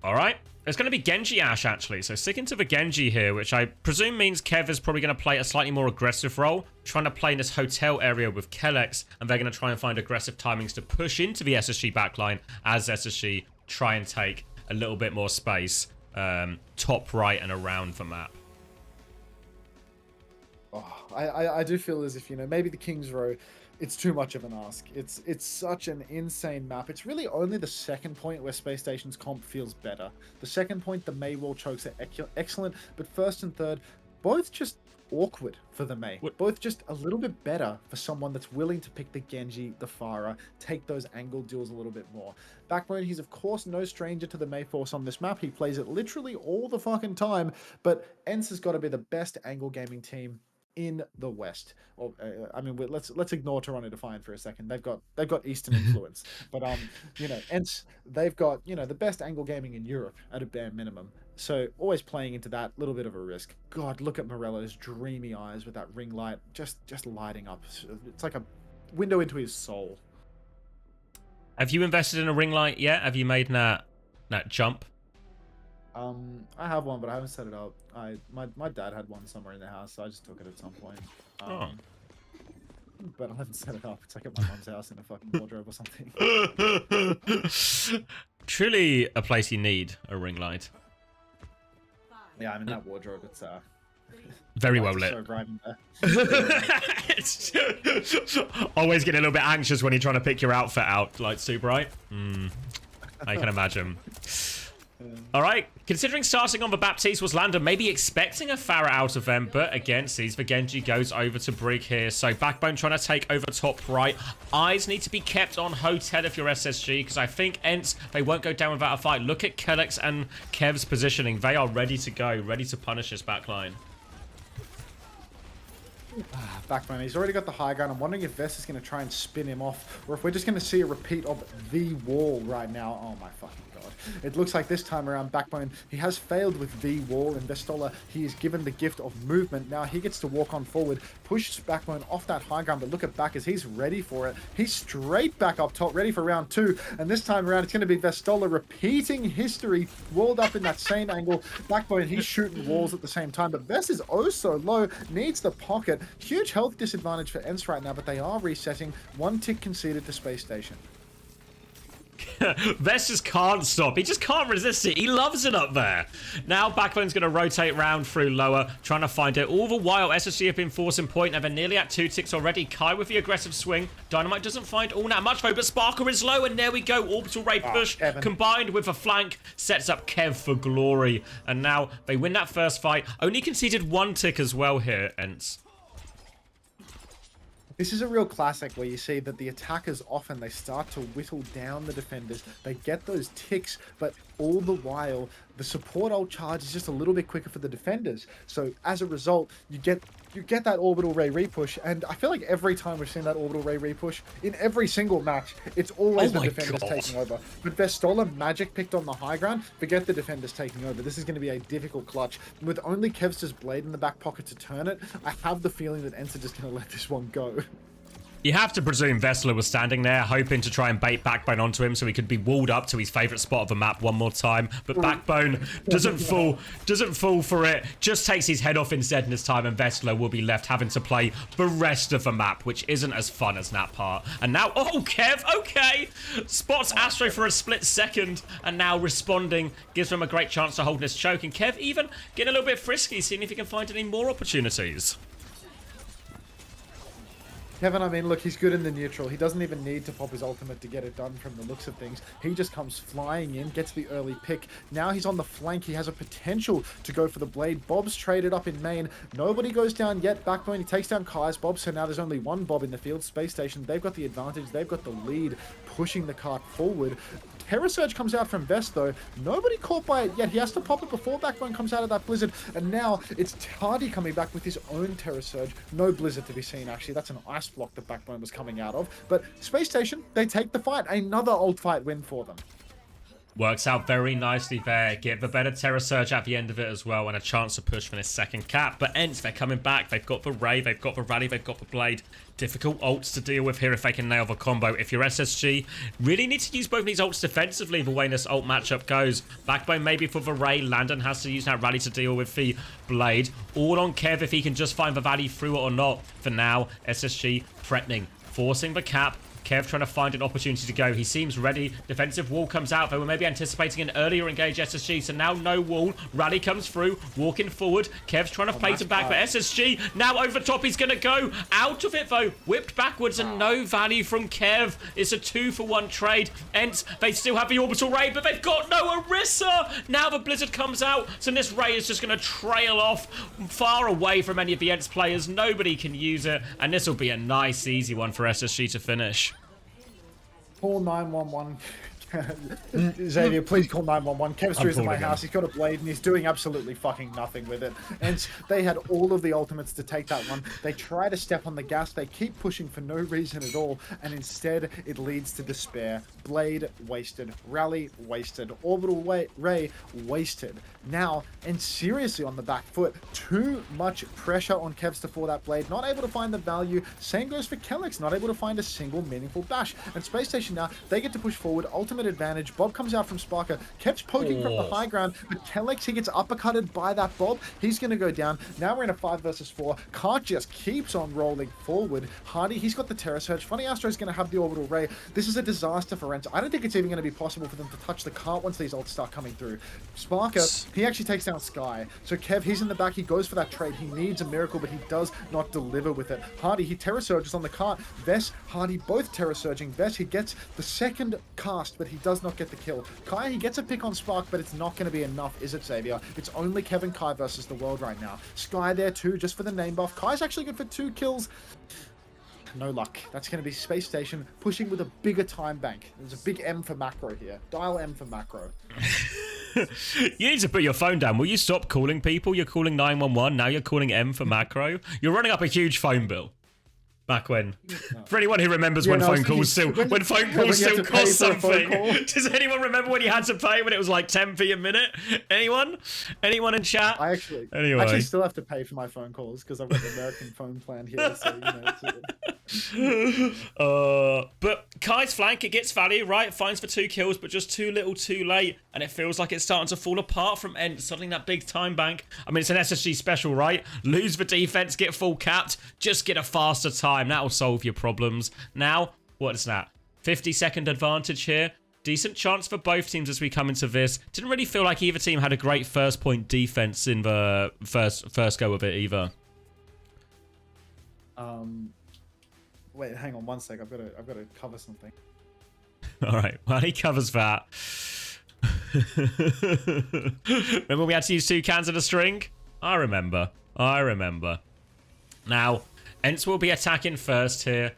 All right. It's going to be Genji Ashe, actually. So sticking to the Genji here, which I presume means Kev is probably going to play a slightly more aggressive role, trying to play in this hotel area with Kellex, and they're going to try and find aggressive timings to push into the SSG backline as SSG try and take a little bit more space top right and around the map. Oh, I do feel as if, maybe the King's Row, it's too much of an ask. It's such an insane map. It's really only the second point where SpaceStation's comp feels better. The second point, the Mei wall chokes are excellent, but first and third, both just awkward for the Mei. Both just a little bit better for someone that's willing to pick the Genji, the Farah, take those angle deals a little bit more. Backbone, he's of course no stranger to the Mei Force on this map. He plays it literally all the fucking time, but ENCE has got to be the best angle gaming team in the West. Or I mean, let's ignore Toronto Defiant for a second. They've got Eastern influence, but ENCE, they've got the best angle gaming in Europe at a bare minimum. So always playing into that little bit of a risk. God, look at Morello's dreamy eyes with that ring light just lighting up. It's like a window into his soul. Have you invested in a ring light yet? Have you made that jump? I have one, but I haven't set it up. My dad had one somewhere in the house, so I just took it at some point. But I haven't set it up. It's like at my mom's house in a fucking wardrobe or something. Truly a place you need a ring light. Yeah, I'm in that wardrobe. It's very well lit. So bright in there. Always getting a little bit anxious when you're trying to pick your outfit out. Light's too bright. I can imagine. All right, considering starting on the Baptiste was Lando, maybe expecting a Farah out of them, but again, sees the Genji, goes over to Brig here. So Backbone trying to take over top right. Eyes need to be kept on Hotel if you're SSG, because I think ENCE, they won't go down without a fight. Look at Kellex and Kev's positioning. They are ready to go, ready to punish this backline. Backbone, he's already got the high ground. I'm wondering if Vest is going to try and spin him off, or if we're just going to see a repeat of the wall right now. Oh my fucking god. It looks like this time around, Backbone, he has failed with the wall. In Vestola, he is given the gift of movement. Now he gets to walk on forward, pushes Backbone off that high ground, but look at Back as he's ready for it. He's straight back up top, ready for round 2. And this time around, it's going to be Vestola repeating history, walled up in that same angle. Backbone, he's shooting walls at the same time, but Vest is oh so low, needs the pocket. Huge health disadvantage for ENCE right now, but they are resetting. 1 tick conceded to SpaceStation. Vest just can't stop. He just can't resist it. He loves it up there. Now Backbone's going to rotate round through lower, trying to find it. All the while, SSG have been forcing point, and they're nearly at 2 ticks already. Kai with the aggressive swing. Dynamite doesn't find all that much, though, but Sparker is low, and there we go. Orbital Ray push combined with a flank sets up Kev for glory. And now they win that first fight. Only conceded 1 tick as well here, ENCE. This is a real classic where you see that the attackers often, they start to whittle down the defenders. They get those ticks, but all the while, the support ult charge is just a little bit quicker for the defenders. So as a result, you get that orbital ray repush, and I feel like every time we've seen that orbital ray repush, in every single match, it's always the defenders taking over. But Vestola magic picked on the high ground, forget the defenders taking over. This is going to be a difficult clutch. With only Kev's blade in the back pocket to turn it, I have the feeling that ENCE are just going to let this one go. You have to presume Vessler was standing there, hoping to try and bait Backbone onto him so he could be walled up to his favourite spot of the map one more time. But Backbone doesn't fall for it, just takes his head off instead in this time, and Vessler will be left having to play the rest of the map, which isn't as fun as that part. And now, oh, Kev, okay! Spots Astro for a split second, and now responding, gives him a great chance to hold this choke. And Kev even getting a little bit frisky, seeing if he can find any more opportunities. Kevin, I mean, look, he's good in the neutral. He doesn't even need to pop his ultimate to get it done from the looks of things. He just comes flying in, gets the early pick. Now he's on the flank. He has a potential to go for the blade. Bob's traded up in main. Nobody goes down yet. Backbone, he takes down Kai's Bob, so now there's only one Bob in the field. SpaceStation, they've got the advantage. They've got the lead, pushing the cart forward. Terror Surge comes out from Vest, though. Nobody caught by it yet. He has to pop it before Backbone comes out of that Blizzard. And now it's Hardy coming back with his own Terror Surge. No Blizzard to be seen, actually. That's an ice block that Backbone was coming out of. But SpaceStation, they take the fight. Another old fight win for them. Works out very nicely there. Get the better Terror Surge at the end of it as well, and a chance to push for this second cap. But ENCE, they're coming back. They've got the Ray, they've got the Rally, they've got the Blade. Difficult ults to deal with here if they can nail the combo. If you're SSG, really need to use both of these ults defensively the way this ult matchup goes. Backbone maybe for the Ray. Landon has to use that Rally to deal with the Blade. All on Kev if he can just find the value through it or not. For now, SSG threatening, forcing the cap. Kev trying to find an opportunity to go. He seems ready. Defensive wall comes out. They were maybe anticipating an earlier engage SSG, so now no wall. Rally comes through, walking forward. Kev's trying to plate him back, but SSG now over the top. He's going to go out of it, though. Whipped backwards and no value from Kev. It's a 2-for-1 trade. ENCE, they still have the orbital ray, but they've got no Orisa. Now the Blizzard comes out, so this ray is just going to trail off far away from any of the ENCE players. Nobody can use it, and this will be a nice, easy one for SSG to finish. Call 911. Xavier, please call 911. Kev's in my house. He's got a blade and he's doing absolutely fucking nothing with it. And they had all of the ultimates to take that one. They try to step on the gas. They keep pushing for no reason at all. And instead, it leads to despair. Blade wasted. Rally wasted. Orbital ray wasted. Now, and seriously on the back foot, too much pressure on Kevs to for that blade. Not able to find the value. Same goes for Kellex. Not able to find a single meaningful bash. And SpaceStation now, they get to push forward. Ultimate advantage. Bob comes out from Sparker. Kev's poking from the high ground, but Kellex, he gets uppercutted by that Bob. He's going to go down. Now we're in a 5 versus 4. Cart just keeps on rolling forward. Hardy, he's got the Terror Surge. Funny Astro's going to have the Orbital Ray. This is a disaster for ENCE. I don't think it's even going to be possible for them to touch the cart once these ults start coming through. Sparker, he actually takes down Sky. So Kev, he's in the back. He goes for that trade. He needs a miracle, but he does not deliver with it. Hardy, he Terror Surges on the cart. Vess, Hardy, both Terror Surging. Vess, he gets the second cast, but he does not get the kill. Kai, he gets a pick on Spark, but it's not going to be enough, is it, Xavier? It's only Kevin Kai versus the world right now. Sky there too, just for the name buff. Kai's actually good for 2 kills. No luck. That's going to be SpaceStation pushing with a bigger time bank. There's a big M for macro here. Dial M for macro. You need to put your phone down. Will you stop calling people? You're calling 911. Now you're calling M for macro. You're running up a huge phone bill. Back when, for anyone who remembers when phone calls still cost something. Does anyone remember when you had to pay when it was like 10p a minute? Anyone in chat? I actually still have to pay for my phone calls because I've got the American phone plan here. So but Kai's flank, it gets value, right? It finds for 2 kills, but just too little, too late, and it feels like it's starting to fall apart from ENCE. Suddenly that big time bank. I mean, it's an SSG special, right? Lose the defense, get full capped, just get a faster time. That'll solve your problems. Now, what is that? 50-second advantage here. Decent chance for both teams as we come into this. Didn't really feel like either team had a great first point defense in the first go of it either. Wait, hang on one sec. I've got to cover something. All right, while he covers that. Remember we had to use 2 cans of a string? I remember. Now, ENCE will be attacking first here.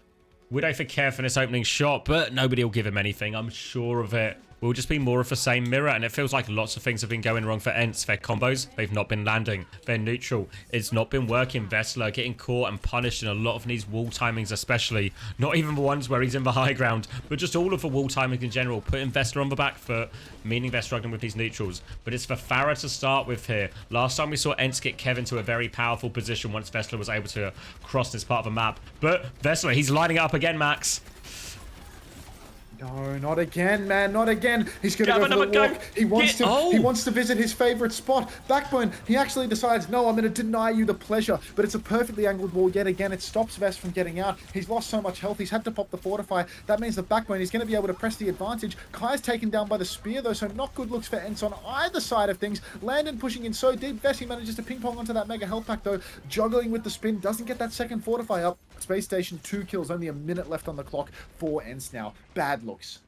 Widow for Kev in this opening shot, but nobody will give him anything. I'm sure of it. will just be more of the same mirror, and it feels like lots of things have been going wrong for ENCE. Their combos, they've not been landing. Their neutral, it's not been working. Vessler getting caught and punished in a lot of these wall timings especially. Not even the ones where he's in the high ground, but just all of the wall timings in general. Putting Vessler on the back foot, meaning they're struggling with these neutrals. But it's for Farah to start with here. Last time we saw ENCE get Kev into a very powerful position once Vessler was able to cross this part of the map. But Vessler, he's lining up again, Max. No, not again, man, not again. He's going to go for the walk. He wants to visit his favorite spot. Backbone, he actually decides, no, I'm going to deny you the pleasure. But it's a perfectly angled wall yet again. It stops Vest from getting out. He's lost so much health. He's had to pop the fortify. That means the Backbone, he's going to be able to press the advantage. Kai's taken down by the spear, though, so not good looks for ENCE on either side of things. Landon pushing in so deep. Vest, he manages to ping pong onto that mega health pack, though. Juggling with the spin. Doesn't get that second fortify up. SpaceStation 2 kills. Only a minute left on the clock for ENCE now. Bad looks.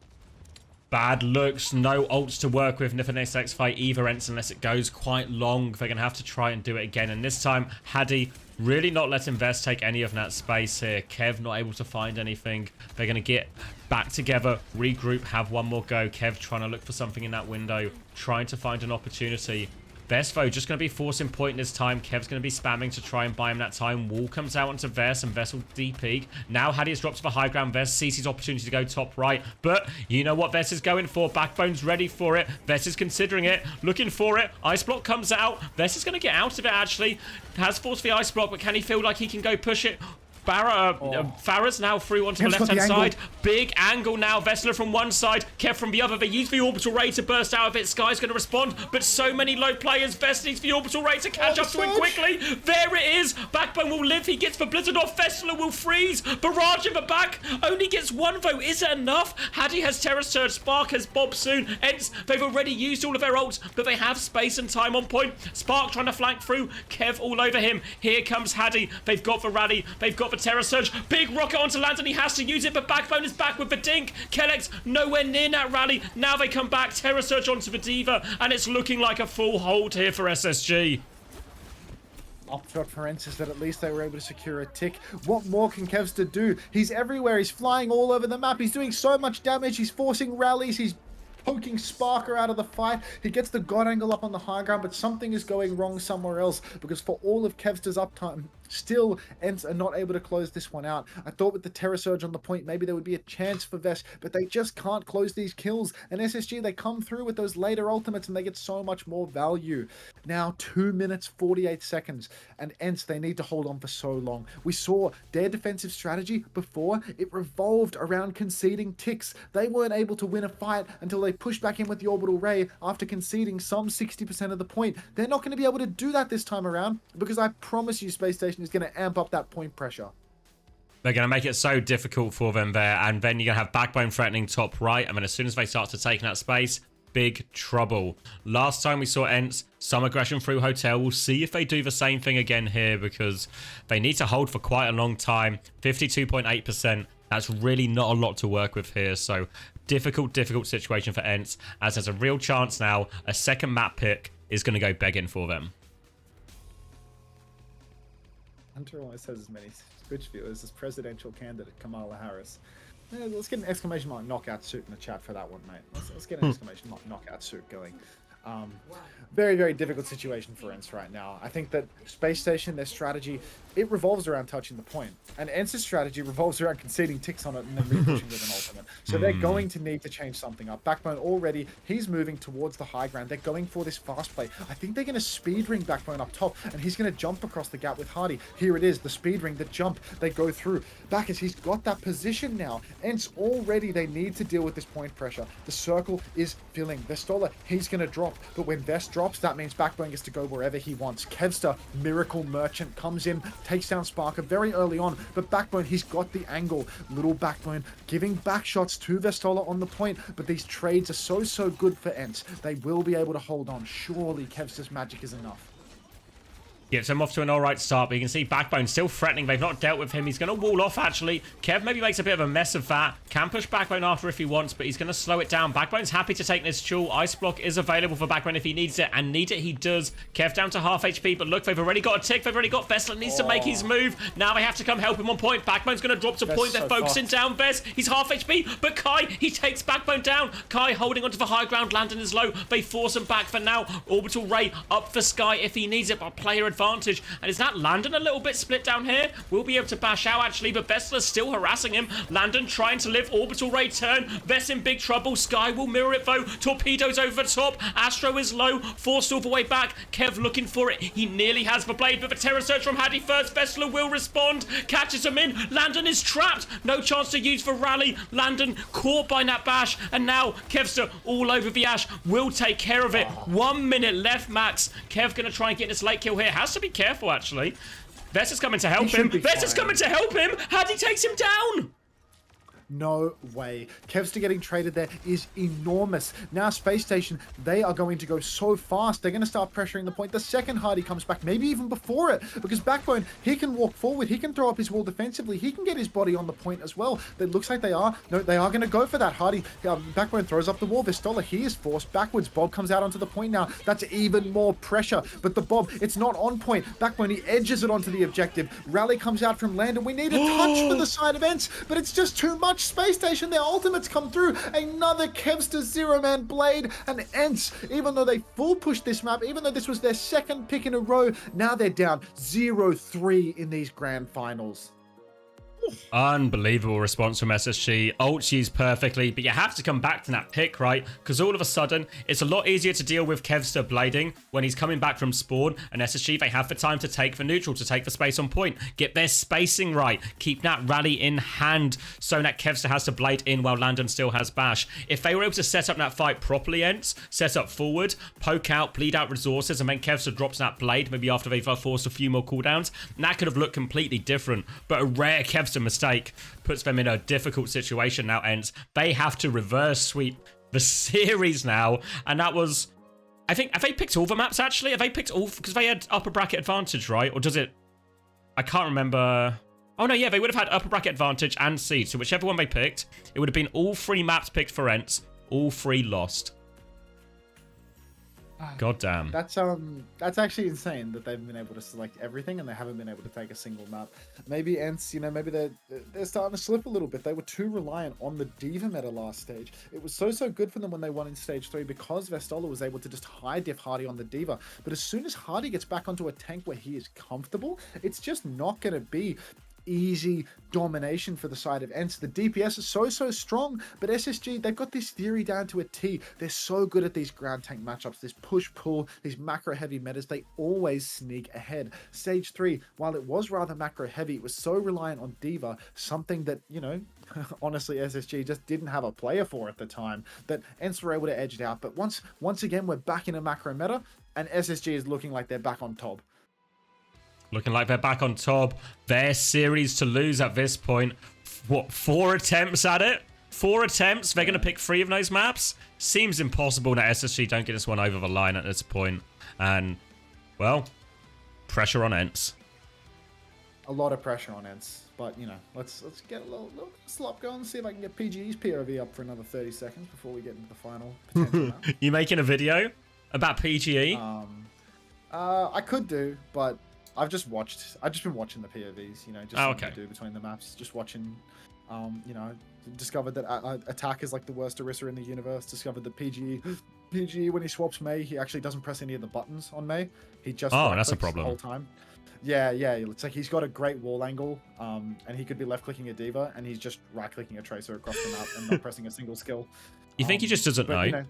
Bad looks, no ults to work with for this next fight either, ENCE, unless it goes quite long. They're going to have to try and do it again. And this time, Hadi really not letting Vest take any of that space here. Kev not able to find anything. They're going to get back together, regroup, have one more go. Kev trying to look for something in that window, trying to find an opportunity. Vest, though, just going to be forcing point this time. Kev's going to be spamming to try and buy him that time. Wall comes out onto Vest, and Vest will D-peek. Now Hadi has dropped to the high ground. Vest sees his opportunity to go top right. But you know what Vest is going for. Backbone's ready for it. Vest is considering it, looking for it. Ice block comes out. Vest is going to get out of it, actually. Has forced the ice block, but can he feel like he can go push it? Farah's now through onto the left-hand side. Big angle now. Vessler from one side, Kev from the other. They use the orbital ray to burst out of it. Sky's going to respond, but so many low players. Vest needs the orbital ray to catch up to it quickly. There it is. Backbone will live. He gets the blizzard off. Vessler will freeze. Barrage in the back. Only gets one vote. Is it enough? Hadi has Terror Surge. Spark has Bob soon. ENCE, they've already used all of their ults, but they have space and time on point. Spark trying to flank through. Kev all over him. Here comes Hadi. They've got the rally. They've got the Terror Surge. Big rocket onto Landon. He has to use it, but Backbone is back with the dink. Kellex nowhere near that rally. Now they come back. Terror Surge onto the Diva, and it's looking like a full hold here for SSG. Upshot for ENCE is that at least they were able to secure a tick. What more can Kevster do? He's everywhere. He's flying all over the map. He's doing so much damage. He's forcing rallies. He's poking Sparker out of the fight. He gets the God angle up on the high ground, but something is going wrong somewhere else, because for all of Kevster's uptime, still ENCE are not able to close this one out. I thought with the Terror Surge on the point, maybe there would be a chance for Vest, but they just can't close these kills. And SSG, they come through with those later ultimates and they get so much more value. Now 2 minutes 48 seconds, and ENCE, they need to hold on for so long. We saw their defensive strategy before. It revolved around conceding ticks. They weren't able to win a fight until they pushed back in with the orbital ray after conceding some 60% of the point. They're not going to be able to do that this time around, because I promise you SpaceStation is going to amp up that point pressure. They're going to make it so difficult for them there, and then you're going to have Backbone threatening top right, and then as soon as they start to take that space, big trouble. Last time we saw ENCE, some aggression through Hotel. We'll see if they do the same thing again here, because they need to hold for quite a long time. 52.8%. That's really not a lot to work with here, so difficult situation for ENCE, as there's a real chance now a second map pick is going to go begging for them. Hunter always has as many Twitch viewers as presidential candidate Kamala Harris. Yeah, let's get an exclamation mark knockout suit in the chat for that one, mate. Let's get an exclamation mark knockout suit going. Very difficult situation for ENCE right now. I think that SpaceStation, their strategy, it revolves around touching the point. And ENCE's strategy revolves around conceding ticks on it and then re-pushing with an ultimate. So they're going to need to change something up. Backbone already, he's moving towards the high ground. They're going for this fast play. I think they're going to speed ring Backbone up top, and he's going to jump across the gap with Hardy. Here it is, the speed ring, the jump. They go through. Bacchus, he's got that position now. ENCE already, they need to deal with this point pressure. The circle is filling. Vestola, he's going to drop. But when Vest drops, that means Backbone gets to go wherever he wants. Kevster, Miracle Merchant, comes in, takes down Sparker very early on, but Backbone, he's got the angle. Little Backbone giving back shots to Vestola on the point, but these trades are so good for ENCE. They will be able to hold on. Surely Kevster's magic is enough. Gets him off to an alright start, but you can see Backbone still threatening. They've not dealt with him. He's going to wall off, actually. Kev maybe makes a bit of a mess of that. Can push Backbone after if he wants, but he's going to slow it down. Backbone's happy to take this duel. Ice Block is available for Backbone if he needs it, and need it he does. Kev down to half HP, but look, they've already got a tick. They've already got Vessler needs to make his move. Now they have to come help him on point. Backbone's going to drop to point. They're focusing down Vess. He's half HP, but Kai, he takes Backbone down. Kai holding onto the high ground. Landon is low. They force him back for now. Orbital Ray up for Sky if he needs it, but player advantage. And is that Landon a little bit split down here? We'll be able to bash out, actually, but Vessler's still harassing him. Landon trying to live. Orbital Ray turn. Vess in big trouble. Sky will mirror it, though. Torpedoes over the top. Astro is low. Forced all the way back. Kev looking for it. He nearly has the blade, but the Terror Search from Haddy first. Vessler will respond. Catches him in. Landon is trapped. No chance to use for rally. Landon caught by Nat Bash, and now Kevster all over the Ash. Will take care of it. 1 minute left, max. Kev gonna try and get this late kill here. Has to be careful, actually. Vess is coming to help him. Vess is coming to help him. Haddy takes him down. No way. Kevster getting traded there is enormous. Now SpaceStation, they are going to go so fast. They're going to start pressuring the point the second Hardy comes back, maybe even before it, because Backbone, he can walk forward. He can throw up his wall defensively. He can get his body on the point as well. It looks like they are. No, they are going to go for that. Hardy, Backbone throws up the wall. Vistola, he is forced backwards. Bob comes out onto the point now. That's even more pressure. But the Bob, it's not on point. Backbone, he edges it onto the objective. Rally comes out from land, and we need a touch for the side of ENCE, but it's just too much. SpaceStation, their ultimates come through. Another Kevster zero-man blade, and ENCE, even though they full pushed this map, even though this was their second pick in a row, now they're down 0-3 in these grand finals. Unbelievable response from SSG. Ults used perfectly, but you have to come back to that pick, right? Because all of a sudden, it's a lot easier to deal with Kevster blading when he's coming back from spawn, and SSG, they have the time to take the neutral, to take the space on point, get their spacing right, keep that rally in hand so that Kevster has to blade in while Landon still has bash. If they were able to set up that fight properly, ENCE, set up forward, poke out, bleed out resources, and then Kevster drops that blade, maybe after they've forced a few more cooldowns, that could have looked completely different. But a rare Kevster mistake puts them in a difficult situation now, ENCE. They have to reverse sweep the series now, and that was, I think, have they picked all the maps, actually? Have they picked all, because they had upper bracket advantage, right? Or does it, I can't remember. Oh no, yeah, they would have had upper bracket advantage and seed, so whichever one they picked, it would have been all 3 maps picked for ENCE, all 3 lost. God damn. That's actually insane that they've been able to select everything and they haven't been able to take a single map. Maybe ENCE, you know, maybe they're starting to slip a little bit. They were too reliant on the Diva meta last stage. It was so good for them when they won in stage 3 because Vestola was able to just high diff Hardy on the Diva. But as soon as Hardy gets back onto a tank where he is comfortable, it's just not going to be easy domination for the side of ENCE. The DPS is so strong, but SSG, they've got this theory down to a T. They're so good at these ground tank matchups, this push-pull, these macro-heavy metas. They always sneak ahead. Stage 3, while it was rather macro-heavy, it was so reliant on Diva, something that, you know, honestly, SSG just didn't have a player for at the time, that ENCE were able to edge it out. But once again, we're back in a macro meta, and SSG is looking like they're back on top. Looking like they're back on top. Their series to lose at this point. What, 4 attempts at it? 4 attempts? They're going to pick 3 of those maps? Seems impossible that SSG don't get this one over the line at this point. And, well, pressure on ENCE. A lot of pressure on ENCE. But, you know, let's get a little slop going. See if I can get PGE's POV up for another 30 seconds before we get into the final potential map. You making a video about PGE? I could do, but I've just been watching the POVs, you know, just something to do between the maps, just watching, you know, discovered that Attack is like the worst Orisa in the universe, discovered that PGE, when he swaps Mei, he actually doesn't press any of the buttons on Mei, he just that's a problem the whole time. Yeah, it's like he's got a great wall angle, and he could be left-clicking a Diva, and he's just right-clicking a Tracer across the map and not pressing a single skill. You think he just doesn't know? You know,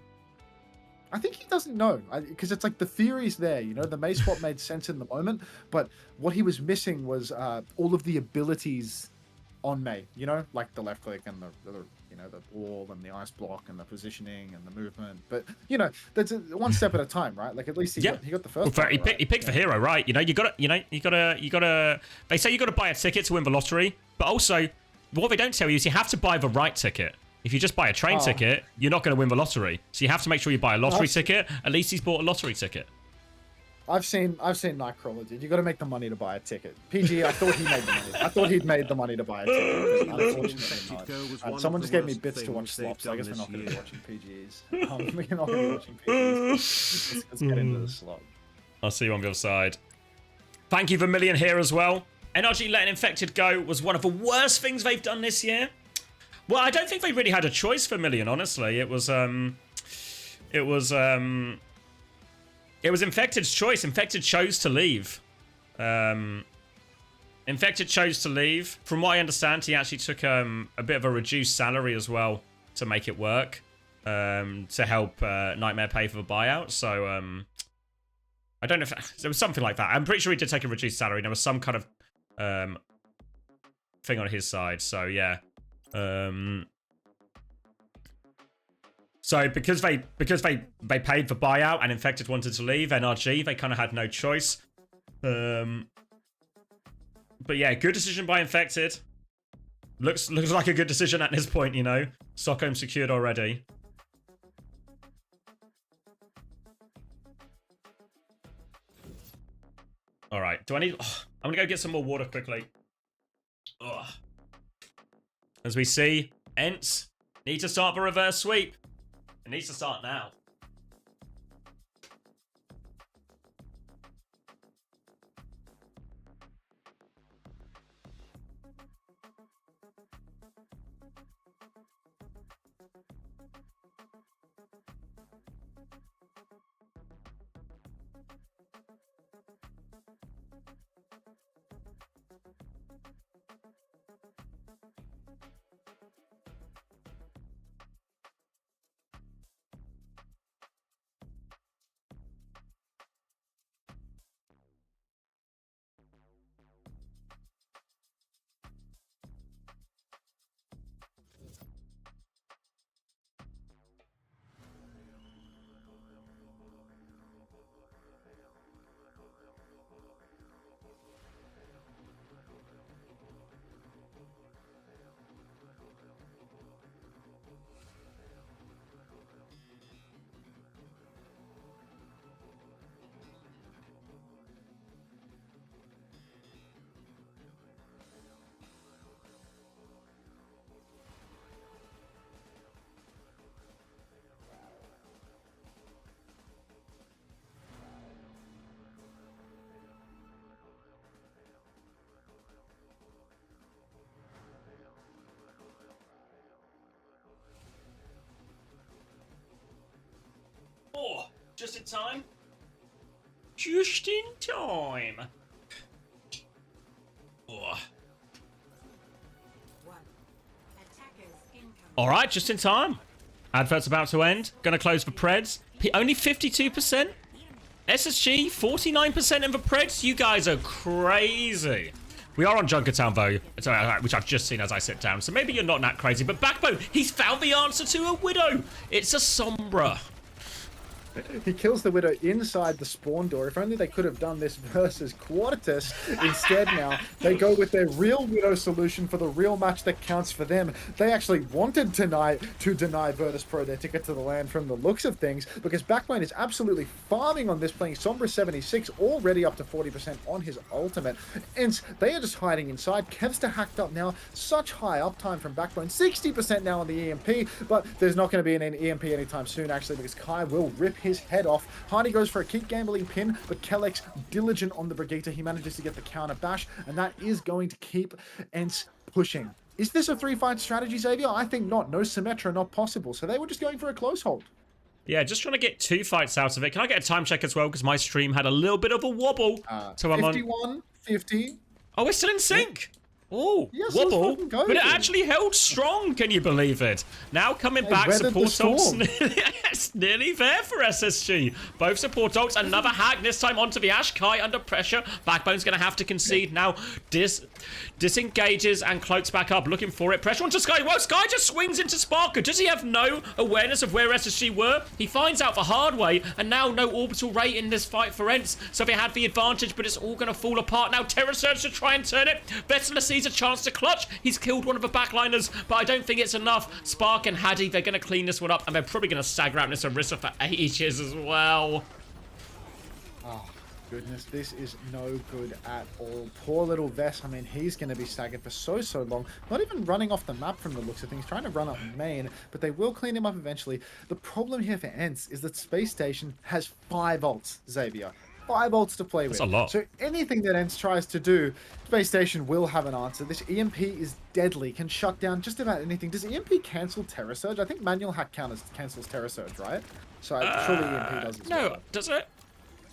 I think he doesn't know, because it's like the theory's there, you know, the Mei swap made sense in the moment, but what he was missing was all of the abilities on Mei, you know, like the left click and the you know, the wall and the ice block and the positioning and the movement. But, you know, that's one step at a time, right? Like at least he got the first one. He picked the hero, right? You know, you gotta they say you gotta buy a ticket to win the lottery, but also what they don't tell you is you have to buy the right ticket. If you just buy a train ticket, you're not going to win the lottery. So you have to make sure you buy a lottery ticket. At least he's bought a lottery ticket. I've seen Nightcrawler, dude. You got to make the money to buy a ticket. PG, I thought he made the money. I thought he'd made the money to buy a ticket. But unfortunately not. Someone just gave me bits to watch slops, so I guess we're not going to be watching PGs. We're not going to be watching PGs. Let's get into the slot. I'll see you on the other side. Thank you Vermilion here as well. NRG letting Infected go was one of the worst things they've done this year. Well, I don't think they really had a choice, Vermilion, honestly. It was Infected's choice. Infected chose to leave. Infected chose to leave. From what I understand, he actually took a bit of a reduced salary as well to make it work. To help Nightmare pay for the buyout. So, I don't know if there was something like that. I'm pretty sure he did take a reduced salary. There was some kind of thing on his side. So, yeah. So because they paid for buyout and Infected wanted to leave, NRG, they kind of had no choice. But yeah, good decision by Infected. Looks like a good decision at this point, you know. Stockholm secured already. All right. Do I need? Oh, I'm gonna go get some more water quickly. Ugh. As we see, ENCE need to start the reverse sweep. It needs to start now. Oh, just in time. Just in time. Oh. All right, just in time. Advert's about to end. Gonna close for Preds. Only 52%. SSG, 49% in the Preds. You guys are crazy. We are on Junkertown, though, which I've just seen as I sit down. So maybe you're not that crazy. But Backbone, he's found the answer to a Widow. It's a Sombra. He kills the Widow inside the spawn door. If only they could have done this versus Quartus. Instead now, they go with their real Widow solution for the real match that counts for them. They actually wanted tonight to deny Virtus Pro their ticket to the land from the looks of things, because Backbone is absolutely farming on this, playing Sombra 76, already up to 40% on his ultimate. And they are just hiding inside. Kevster hacked up now. Such high uptime from Backbone. 60% now on the EMP, but there's not going to be an EMP anytime soon, actually, because Kai will rip his head off. Hardy goes for a keep gambling pin, but Kellex diligent on the Brigitte. He manages to get the counter bash, and that is going to keep ENCE pushing. Is this a 3-fight strategy, Xavier? I think not. No Symmetra, not possible. So they were just going for a close hold. Yeah, just trying to get 2 fights out of it. Can I get a time check as well? Because my stream had a little bit of a wobble. So I'm 51, 50. Oh, we're still in sync. Oh, yes, wobble, but it actually held strong, can you believe it? Now coming back, support ults nearly there for SSG. Both support ults, another hack, this time onto the Ash. Kai under pressure. Backbone's going to have to concede now. Disengages and cloaks back up, looking for it. Pressure onto Sky. Well, Sky just swings into Sparker. Does he have no awareness of where SSG were? He finds out the hard way, and now no orbital rate in this fight for ENCE. So they had the advantage, but it's all going to fall apart now. Terror Surge to try and turn it. Vessler sees a chance to clutch. He's killed one of the backliners, but I don't think it's enough. Spark and Haddy, they're going to clean this one up, and they're probably going to stagger out this Orisa for ages as well. Oh, Goodness, this is no good at all. Poor little Vess. I mean, he's going to be staggered for so long. Not even running off the map from the looks of things. Trying to run up main, but they will clean him up eventually. The problem here for ENCE is that SpaceStation has 5 ults, Xavier. 5 ults to play with. That's a lot. So anything that ENCE tries to do, SpaceStation will have an answer. This EMP is deadly. Can shut down just about anything. Does EMP cancel Terror Surge? I think manual hack cancels Terror Surge, right? So surely EMP does as well. No, does it?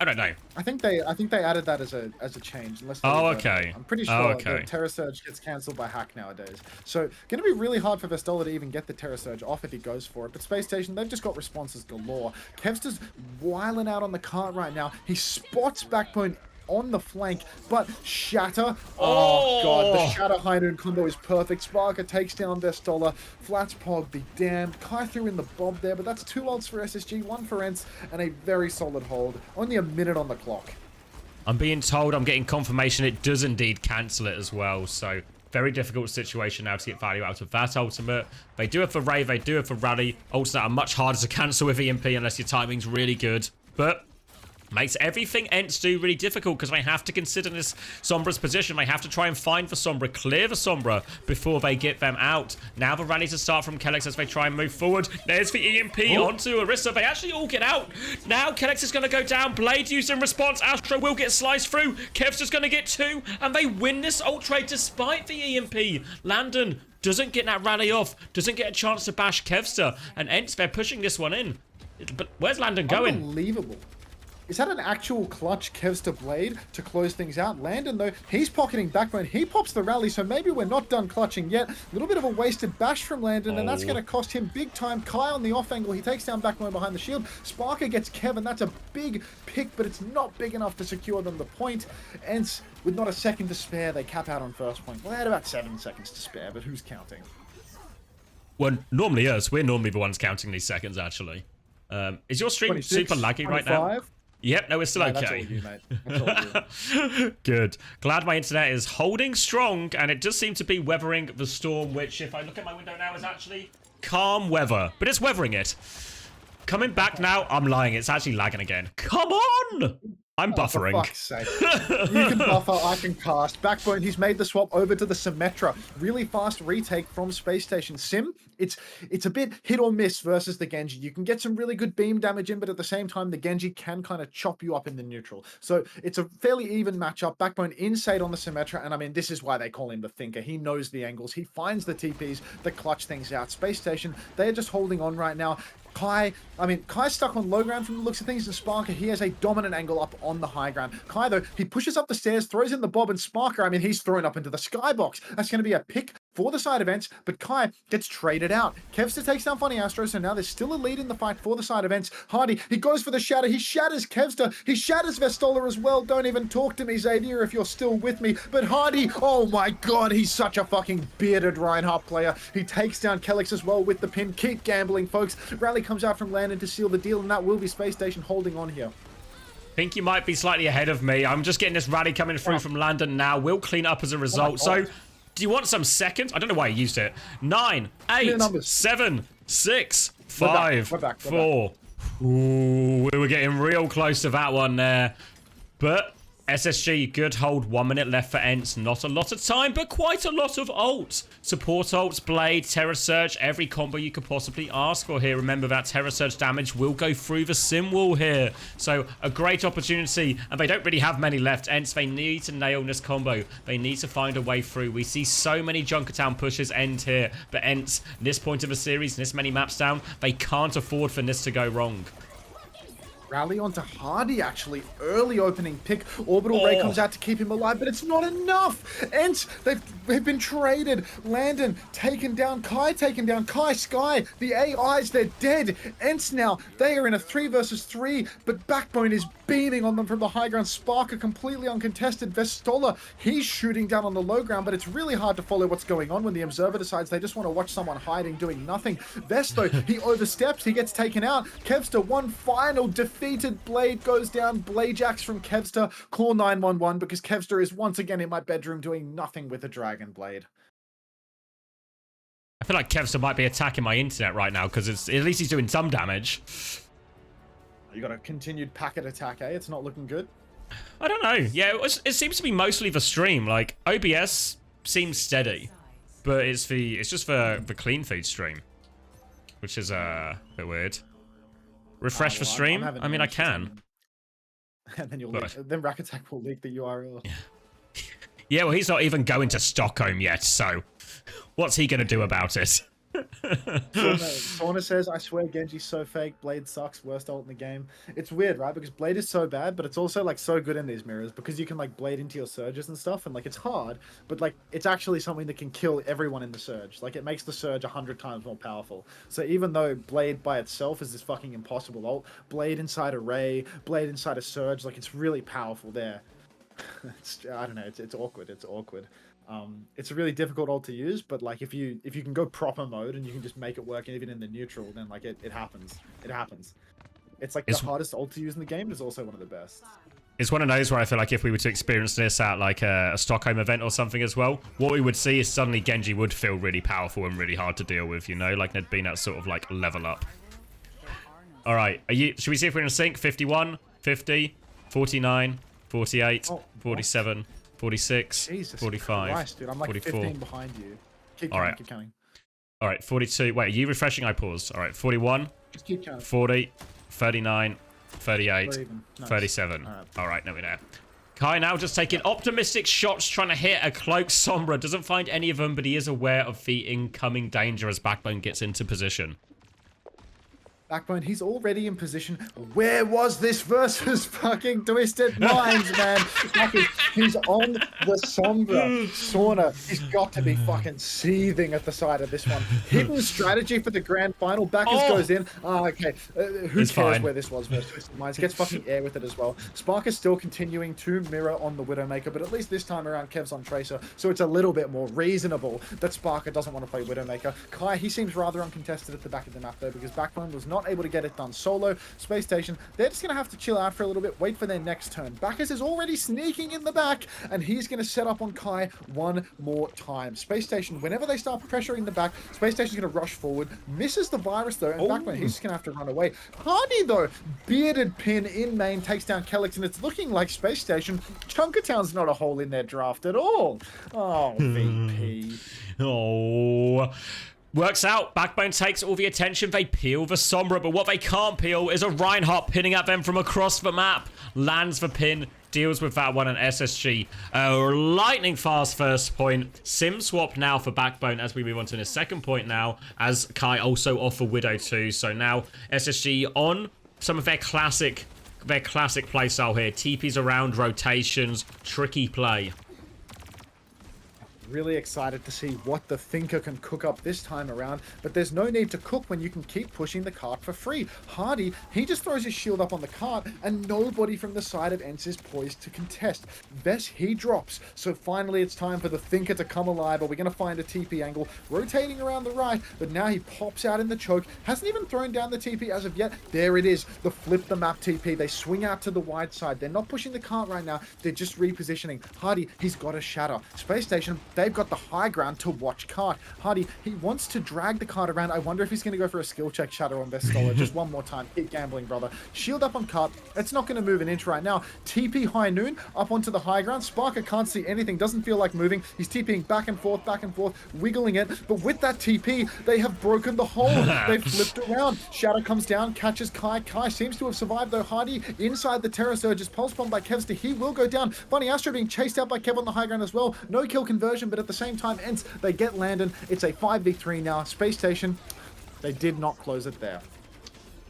I don't know. I think they added that as a change. Unless they okay. I'm pretty sure the Terror Surge gets cancelled by hack nowadays. So going to be really hard for Vestola to even get the Terror Surge off if he goes for it. But SpaceStation, they've just got responses galore. Kevster's whiling out on the cart right now. He spots Backbone on the flank, but Shatter. Oh god, the Shatter High Noon combo is perfect. Sparker takes down Vestola. Flats Pog be damned. Kai threw in the bob there, but that's 2 ults for SSG, 1 for ENCE, and a very solid hold. Only a minute on the clock. I'm being told, I'm getting confirmation it does indeed cancel it as well, so very difficult situation now to get value out of that ultimate. They do it for Ray, they do it for Rally. Ults that are much harder to cancel with EMP unless your timing's really good, but makes everything ENCE do really difficult because they have to consider this Sombra's position. They have to try and find the Sombra, clear the Sombra before they get them out. Now the rally to start from Kellex as they try and move forward. There's the EMP onto Orisa. They actually all get out. Now Kellex is going to go down. Blade used in response. Astro will get sliced through. Kevster's going to get 2 and they win this ult trade despite the EMP. Landon doesn't get that rally off, doesn't get a chance to bash Kevster, and ENCE, they're pushing this one in. But where's Landon going? Unbelievable. Is that an actual clutch Kevster Blade to close things out? Landon, though, he's pocketing Backbone. He pops the rally, so maybe we're not done clutching yet. A little bit of a wasted bash from Landon, and that's going to cost him big time. Kai on the off angle. He takes down Backbone behind the shield. Sparker gets Kevin. That's a big pick, but it's not big enough to secure them the point. ENCE, with not a second to spare, they cap out on first point. Well, they had about 7 seconds to spare, but who's counting? Well, normally us. We're normally the ones counting these seconds, actually. Is your stream super laggy 25? right now? Yep, no, it's still okay. That's all you, mate. That's all you. Good. Glad my internet is holding strong, and it does seem to be weathering the storm, which, if I look at my window now, is actually calm weather. But it's weathering it. Coming back now, I'm lying. It's actually lagging again. Come on! I'm buffering. For fuck's sake. You can buffer, I can cast. Backbone, he's made the swap over to the Symmetra. Really fast retake from SpaceStation. Sim, it's a bit hit or miss versus the Genji. You can get some really good beam damage in, but at the same time, the Genji can kind of chop you up in the neutral. So it's a fairly even matchup. Backbone inside on the Symmetra, and I mean, this is why they call him the Thinker. He knows the angles. He finds the TPs that clutch things out. SpaceStation, they're just holding on right now. Kai's stuck on low ground from the looks of things, and Sparker, he has a dominant angle up on the high ground. Kai, though, he pushes up the stairs, throws in the bob, and Sparker, I mean, he's thrown up into the skybox. That's going to be a pick for the side of ENCE, but Kai gets traded out. Kevster takes down Funny Astro, so now there's still a lead in the fight for the side of ENCE. Hardy, he goes for the shatter. He shatters Kevster. He shatters Vestola as well. Don't even talk to me, Xavier, if you're still with me. But Hardy, oh my god, he's such a fucking bearded Reinhardt player. He takes down Kellex as well with the pin. Keep gambling, folks. Rally comes out from Landon to seal the deal, and that will be SpaceStation holding on here. Think you might be slightly ahead of me. I'm just getting this rally coming through from Landon now. We'll clean up as a result. So, do you want some seconds? I don't know why you used it. 9, 8, 7, 6, 5, 4. Ooh, we were getting real close to that one there. But SSG, good hold. 1 minute left for ENCE. Not a lot of time, but quite a lot of ults. Support ults, Blade, Terror Surge, every combo you could possibly ask for here. Remember that Terror Surge damage will go through the sim wall here. So a great opportunity, and they don't really have many left. ENCE, they need to nail this combo. They need to find a way through. We see so many Junkertown pushes end here, but ENCE, this point of the series, this many maps down, they can't afford for this to go wrong. Rally onto Hardy, actually. Early opening pick. Orbital Ray comes out to keep him alive, but it's not enough. ENCE, they've been traded. Landon taken down. Kai taken down. Kai, Sky, the AIs, they're dead. ENCE now, they are in a 3 versus 3, but Backbone is beaming on them from the high ground. Sparker completely uncontested. Vestola, he's shooting down on the low ground, but it's really hard to follow what's going on when the observer decides they just want to watch someone hiding, doing nothing. Vesto, he oversteps, he gets taken out. Kevster, one final defeated Blade goes down. Bladejax from Kevster. Call 911 because Kevster is once again in my bedroom doing nothing with a Dragon Blade. I feel like Kevster might be attacking my internet right now because at least he's doing some damage. You got a continued packet attack, eh? It's not looking good. I don't know. Yeah, it seems to be mostly the stream. Like, OBS seems steady, but it's just the clean feed stream, which is a bit weird. Refresh for stream? I mean, I can. And then then Rack Attack will leak the URL. Yeah, well, he's not even going to Stockholm yet, so what's he going to do about it? Sauna says, I swear Genji's so fake. Blade sucks. Worst ult in the game. It's weird, right? Because Blade is so bad, but it's also like so good in these mirrors because you can like Blade into your surges and stuff, and like it's hard, but like it's actually something that can kill everyone in the surge. Like it makes the surge 100 times more powerful. So even though Blade by itself is this fucking impossible ult, Blade inside a Ray, Blade inside a surge, like it's really powerful there. I don't know. It's awkward. It's awkward. It's a really difficult ult to use, but like if you can go proper mode and you can just make it work even in the neutral, then like it happens. It happens. It's like the hardest ult to use in the game, but it's also one of the best. It's one of those where I feel like if we were to experience this at like a Stockholm event or something as well, what we would see is suddenly Genji would feel really powerful and really hard to deal with, you know, like there'd been that sort of like level up. All right, should we see if we're in sync? 51, 50, 49, 48, 47. 46, Jesus 45, Christ, dude, I'm like 44. 15 behind you. Keep counting, All right. keep counting. All right, 42. Wait, are you refreshing? I paused. All right, 41, Just keep counting. 40, 39, 38, Nice. 37. All right, no, we're there. Kai now just taking optimistic shots, trying to hit a cloak. Sombra doesn't find any of them, but he is aware of the incoming danger as Backbone gets into position. Backbone, he's already in position. Where was this versus fucking Twisted Minds, man? He's on the Sombra sauna. He's got to be fucking seething at the side of this one. Hidden strategy for the grand final. Backers goes in. Okay. Who It's cares fine. where this was versus Twisted Minds? Gets fucking air with it as well. Spark is still continuing to mirror on the Widowmaker, but at least this time around Kev's on Tracer, so it's a little bit more reasonable that Sparker doesn't want to play Widowmaker. Kai, he seems rather uncontested at the back of the map though, because Backbone was not able to get it done solo. SpaceStation, they're just going to have to chill out for a little bit, wait for their next turn. Backers is already sneaking in the back, and he's going to set up on Kai one more time. SpaceStation, whenever they start pressuring the back, SpaceStation's going to rush forward, misses the virus though, and Backbone, he's just going to have to run away. Hardy though, bearded pin in main, takes down Kellex, and it's looking like SpaceStation. Chunkertown's not a hole in their draft at all. Oh, VP. Oh. Works out. Backbone takes all the attention. They peel the Sombra, but what they can't peel is a Reinhardt pinning at them from across the map. Lands the pin, deals with that one, and SSG. Lightning fast first point. Sim swap now for Backbone as we move on to the second point now, as Kai also off for Widow too. So now SSG on some of their classic playstyle here. TPs around, rotations, tricky play. Really excited to see what the Thinker can cook up this time around, but there's no need to cook when you can keep pushing the cart for free. Hardy, he just throws his shield up on the cart, and nobody from the side of ENCE is poised to contest. Vess, he drops, so finally it's time for the Thinker to come alive. Are we going to find a TP angle? Rotating around the right, but now he pops out in the choke. Hasn't even thrown down the TP as of yet. There it is, the flip the map TP. They swing out to the wide side. They're not pushing the cart right now. They're just repositioning. Hardy, he's got a shatter. SpaceStation, they've got the high ground to watch cart. Hardy, he wants to drag the cart around. I wonder if he's going to go for a skill check shatter on Vestola. Just one more time. Keep gambling, brother. Shield up on cart. It's not going to move an inch right now. TP High Noon up onto the high ground. Sparker can't see anything. Doesn't feel like moving. He's TPing back and forth, wiggling it. But with that TP, they have broken the hole. They've flipped around. Shatter comes down, catches Kai. Kai seems to have survived though. Hardy inside the Terror Surge is pulse bomb by Kevster. He will go down. Bunny Astro being chased out by Kev on the high ground as well. No kill conversion, but at the same time, ENCE, they get Landon. It's a 5v3 now. SpaceStation, they did not close it there.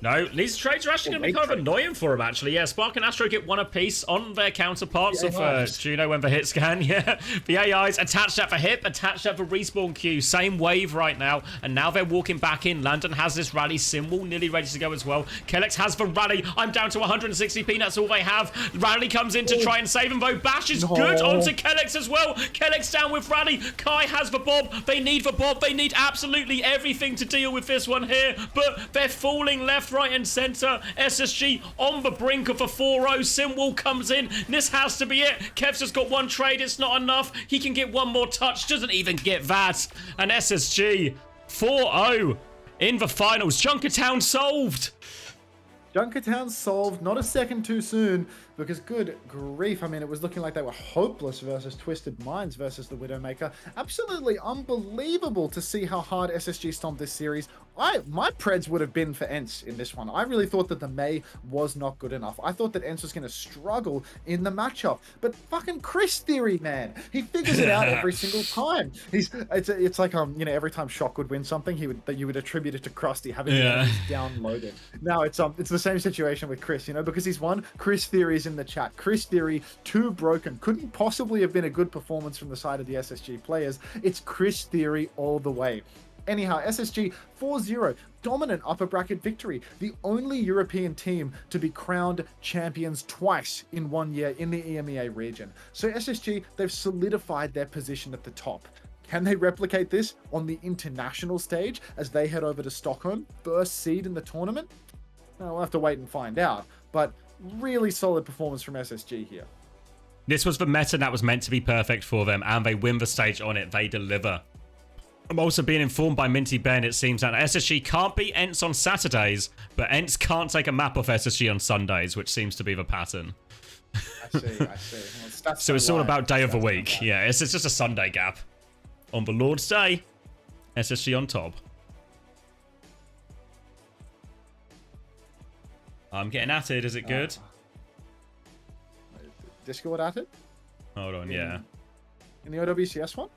No, these trades are actually going to be kind of annoying for him, actually. Yeah, Spark and Astro get one apiece on their counterparts of Juno when the hit scan. Yeah, the AIs attached at the hip, attached at the respawn queue. Same wave right now, and now they're walking back in. Landon has this rally. Simwall nearly ready to go as well. Kellex has the rally. I'm down to 160p. That's all they have. Rally comes in to try and save him, though. Bash is good onto Kellex as well. Kellex down with rally. Kai has the bomb. They need the bomb. They need absolutely everything to deal with this one here, but they're falling left, right and center. SSG on the brink of a 4-0. Simwall comes in. This has to be it. Kev's just got one trade. It's not enough. He can get one more touch. Doesn't even get that. And SSG 4-0 in the finals. Junkertown solved. Junkertown solved, not a second too soon, because good grief, I mean, it was looking like they were hopeless versus Twisted Minds versus the Widowmaker. Absolutely unbelievable to see how hard SSG stomped this series. My preds would have been for ENCE in this one. I really thought that the May was not good enough. I thought that ENCE was going to struggle in the matchup. But fucking Chris Theory, man, he figures it out every single time. It's like you know, every time Shock would win something, you would attribute it to Krusty having it downloaded. Now it's the same situation with Chris, you know, because he's won. Chris Theory's in the chat. Chris Theory, too broken. Couldn't possibly have been a good performance from the side of the SSG players. It's Chris Theory all the way. Anyhow, SSG 4-0, dominant upper bracket victory. The only European team to be crowned champions twice in 1 year in the EMEA region. So SSG, they've solidified their position at the top. Can they replicate this on the international stage as they head over to Stockholm, first seed in the tournament? We'll have to wait and find out, but really solid performance from SSG here. This was the meta that was meant to be perfect for them, and they win the stage on it. They deliver. I'm also being informed by Minty Ben, it seems that SSG can't beat ENCE on Saturdays, but ENCE can't take a map off SSG on Sundays, which seems to be the pattern. I see. Well, so it's all about day of the week. Yeah, it's just a Sunday gap. On the Lord's Day, SSG on top. I'm getting at it. Is it good? Discord at it? Hold on, yeah. In the OWCS one?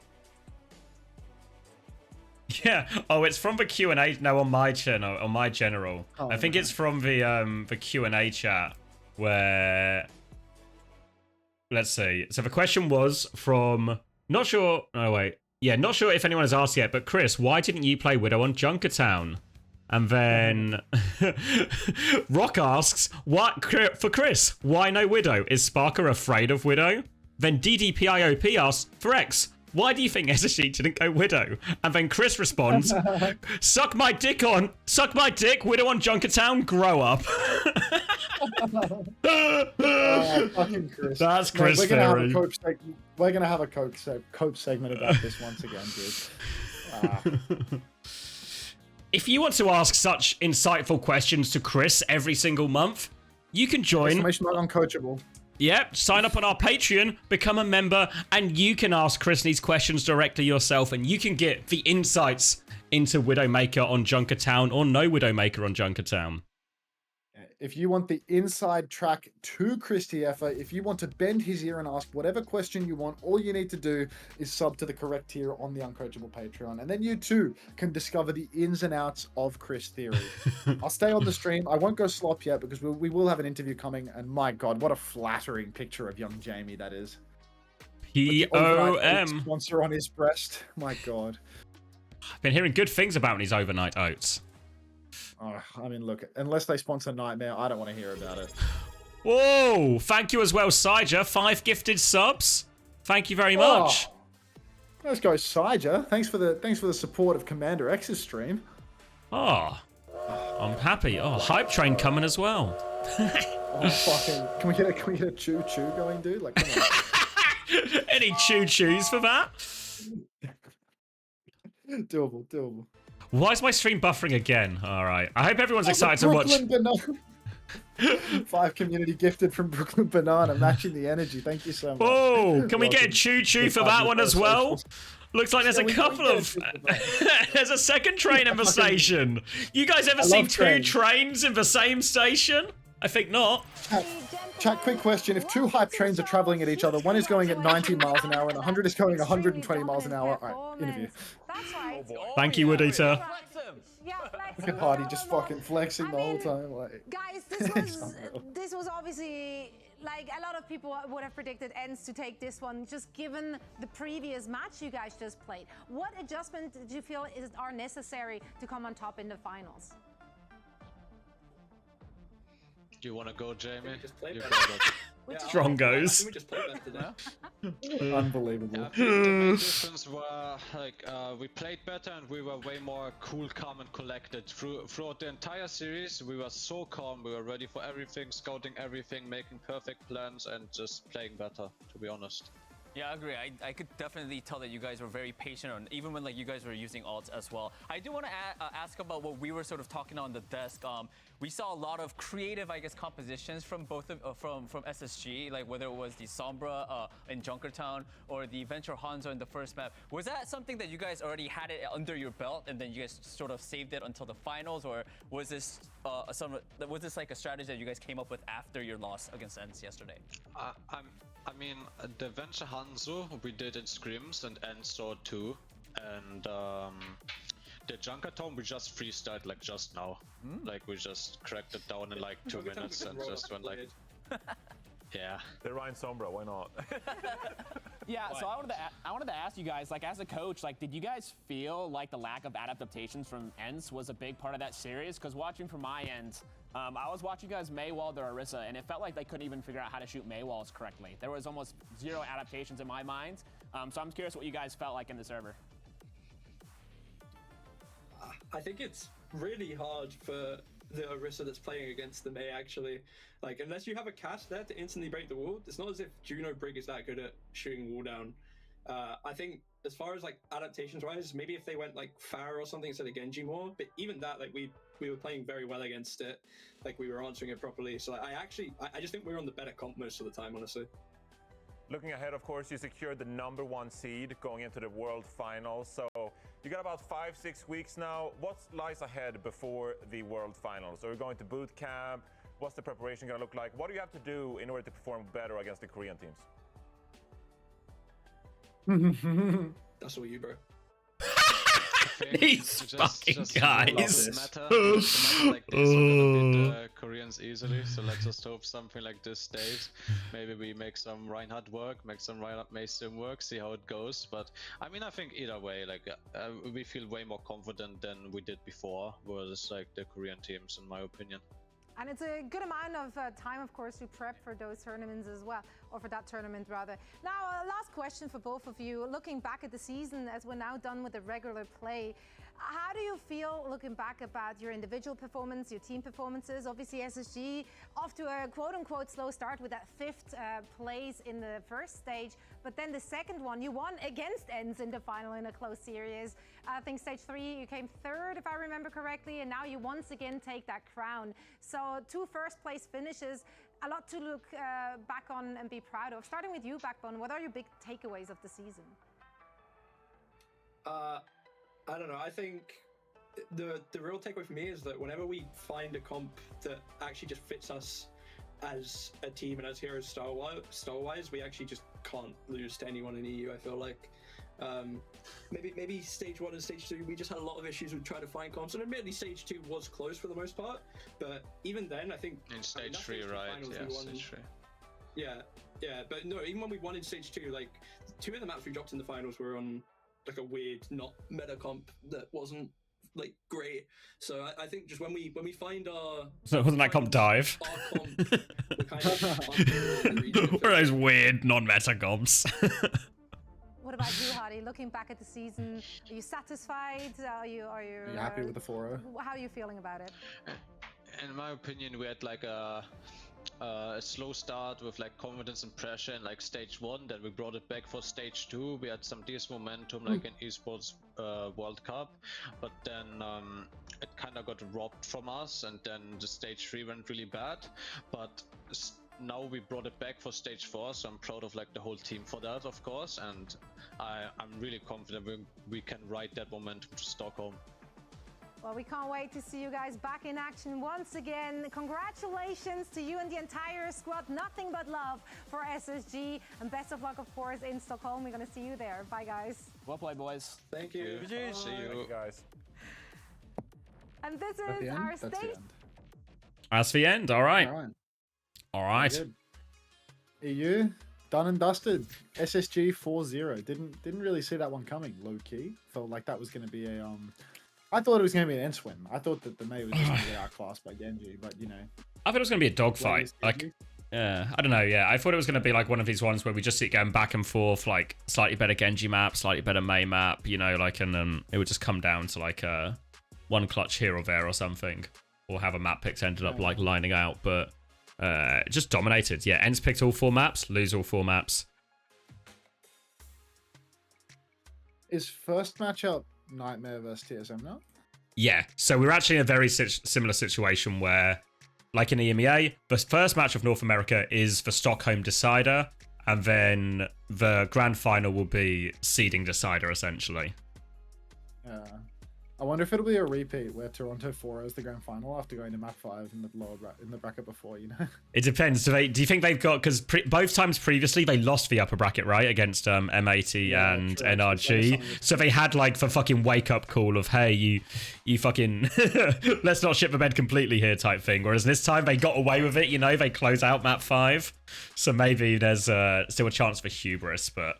Yeah. Oh, it's from the Q&A. No, on my channel, on my general. Oh, I think it's from the Q&A chat where. Let's see. So the question was from. Not sure. Oh wait. Yeah, not sure if anyone has asked yet. But Chris, why didn't you play Widow on Junkertown? And then Rock asks, "What for Chris? Why no Widow? Is Sparker afraid of Widow?" Then DDPIOP asks, "For X, why do you think SSG didn't go Widow?" And then Chris responds, suck my dick, Widow on Junkertown, grow up. Fucking Chris. That's Chris Theory. We're going to have a cope segment about this once again, dude. If you want to ask such insightful questions to Chris every single month, you can join. Uncoachable. Yep, sign up on our Patreon, become a member, and you can ask Chris these questions directly yourself, and you can get the insights into Widowmaker on Junkertown or no Widowmaker on Junkertown. If you want the inside track to Chris TFA, if you want to bend his ear and ask whatever question you want, all you need to do is sub to the correct tier on the Uncoachable Patreon. And then you too can discover the ins and outs of Chris Theory. I'll stay on the stream. I won't go slop yet because we will have an interview coming. And my God, what a flattering picture of young Jamie that is. POM. Sponsor on his breast. My God. I've been hearing good things about his overnight oats. Oh, I mean, look, unless they sponsor Nightmare, I don't want to hear about it. Whoa! Thank you as well, Saija. 5 gifted subs. Thank you very much. Let's go, Saija. Thanks for the support of CommanderX's stream. Oh, I'm happy. Oh, hype train coming as well. Oh, fucking! Can we get a choo choo going, dude? Like, come on. Any choo choos for that? Doable. Why is my stream buffering again? All right. I hope everyone's excited to watch. Banana. 5 community gifted from Brooklyn Banana, matching the energy. Thank you so much. Oh, can we get a choo-choo for that one as well? Looks like there's a couple of... There's a second train in the station. You guys ever seen 2 trains in the same station? I think not. Chat, quick question. If 2 hype trains are traveling at each other, one is going at 90 miles an hour and 100 is going 120 miles an hour. All right, interview. Thank you, Wood Eater. Look at Hardy just fucking flexing the whole time. Like, guys, this was obviously, like, a lot of people would have predicted ENCE to take this one, just given the previous match you guys just played. What adjustments do you feel are necessary to come on top in the finals? Do you want to go, Jamie? Strong goes. Unbelievable. The difference were like we played better and we were way more cool, calm, and collected. Throughout the entire series, we were so calm. We were ready for everything, scouting everything, making perfect plans, and just playing better. To be honest. Yeah, I agree. I could definitely tell that you guys were very patient, on, even when like you guys were using alts as well. I do want to ask about what we were sort of talking on the desk. We saw a lot of creative, I guess, compositions from both of from SSG, like whether it was the Sombra in Junkertown or the Venture Hanzo in the first map. Was that something that you guys already had it under your belt and then you guys sort of saved it until the finals, or was this like a strategy that you guys came up with after your loss against ENCE yesterday? I mean, the Venture Hanzo we did in scrims and ENCE too, and the Junkertown we just freestyled like just now. Like we just cracked it down in like 2 minutes and just went like, yeah. They Ryan Sombra, why not? Yeah, so I wanted to ask you guys, like as a coach, like did you guys feel like the lack of adaptations from ENCE was a big part of that series? Because watching from my end, I was watching you guys Maywall their Orisa, and it felt like they couldn't even figure out how to shoot Maywalls correctly. There was almost 0 adaptations in my mind. So I'm curious what you guys felt like in the server. I think it's really hard for the Orisa that's playing against the Mei, actually. Like, unless you have a cast there to instantly break the wall, it's not as if Juno Brig is that good at shooting wall down. I think as far as like adaptations wise, maybe if they went like Pharah or something instead of Genji more, but even that, like we were playing very well against it. Like we were answering it properly. So like, I just think we were on the better comp most of the time, honestly. Looking ahead, of course, you secured the #1 seed going into the World Finals. So you got about 5-6 weeks now. What lies ahead before the World Finals? Are we going to boot camp? What's the preparation going to look like? What do you have to do in order to perform better against the Korean teams? That's all you, bro. These fucking guys. Meta like this, we're gonna beat the Koreans easily, so let's just hope something like this stays. Maybe we make some Reinhardt work, make some Reinhardt Mason work, see how it goes. But I mean, I think either way, like we feel way more confident than we did before versus like the Korean teams, in my opinion. And it's a good amount of time, of course, to prep for those tournaments as well, or for that tournament rather. Now, last question for both of you. Looking back at the season, as we're now done with the regular play, how do you feel looking back about your individual performance, your team performances? Obviously, SSG off to a quote-unquote slow start with that 5th place in the first stage, but then the second one, you won against ENCE in the final in a close series. I think stage 3, you came 3rd, if I remember correctly, and now you once again take that crown. So 2 first-place finishes, a lot to look back on and be proud of. Starting with you, Backbone, what are your big takeaways of the season? I don't know. I think the real takeaway for me is that whenever we find a comp that actually just fits us as a team and as heroes style-wise, we actually just can't lose to anyone in EU, I feel like. Maybe stage 1 and stage 2, we just had a lot of issues with trying to find comps, and admittedly stage 2 was close for the most part, but even then, I think... In stage 3, right? Yeah, stage 3. Yeah, but no, even when we won in stage 2, like, 2 of the maps we dropped in the finals were on like a weird, not meta comp that wasn't like great. So I think just when we find our... So wasn't that comp dive? Our comp, we're kind of what are those weird non-meta comps? What about you, Hardy? Looking back at the season, are you satisfied? Are you happy with the 4-0? How are you feeling about it? In my opinion, we had like a slow start with like confidence and pressure in like stage 1. Then we brought it back for stage 2. We had some decent momentum like in esports World Cup, but then it kind of got robbed from us, and then the stage 3 went really bad. But now we brought it back for stage 4, so I'm proud of like the whole team for that, of course, and I'm really confident we can ride that momentum to Stockholm. Well, we can't wait to see you guys back in action once again. Congratulations to you and the entire squad. Nothing but love for SSG, and best of luck, of course, in Stockholm. We're going to see you there. Bye, guys. Well played, boys. Thank you. See you guys. And this is our stage. That's the end. All right. All right. EU done and dusted. SSG 4-0. Didn't really see that one coming. Low key. Felt like that was going to be a I thought it was going to be an ENCE win. I thought that the Mei was just going to get outclassed by Genji, but you know. I thought it was going to be a dogfight. Like, yeah, I don't know. Yeah, I thought it was going to be like one of these ones where we just sit going back and forth, like slightly better Genji map, slightly better Mei map, you know, like, and then it would just come down to like one clutch here or there or something, or have a map picks ended up like lining out, but just dominated. Yeah, ENCE picked all 4 maps, lose all 4 maps. is first matchup Nightmare versus TSM now? Yeah, so we're actually in a very similar situation where, like in the EMEA, the first match of North America is the Stockholm decider, and then the grand final will be seeding decider, essentially. Yeah. I wonder if it'll be a repeat where Toronto 4 is the grand final after going to map 5 in the in the bracket before, you know? It depends. Do you think they've got, because both times previously they lost the upper bracket, right, against M80 and true. NRG, so they had like the fucking wake up call of, hey, you fucking let's not shit the bed completely here type thing, whereas this time they got away with it, you know, they close out map 5, so maybe there's still a chance for hubris, but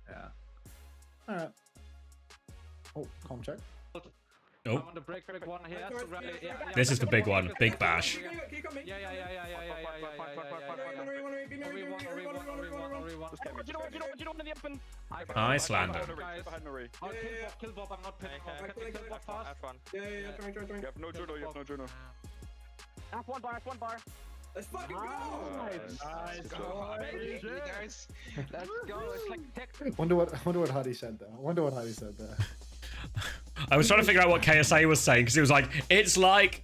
yeah. Alright. Oh, com check. Oh. On the break one here. This is the big one, big bash. Nice lander. Kill Bob, I'm not pinning. You have no Juno, you have no Juno. F1 bar. Let's fucking go! Nice. Guys. Let's go. It's like tech. Wonder what Huddy said there. I was trying to figure out what KSA was saying, because he was like, it's like...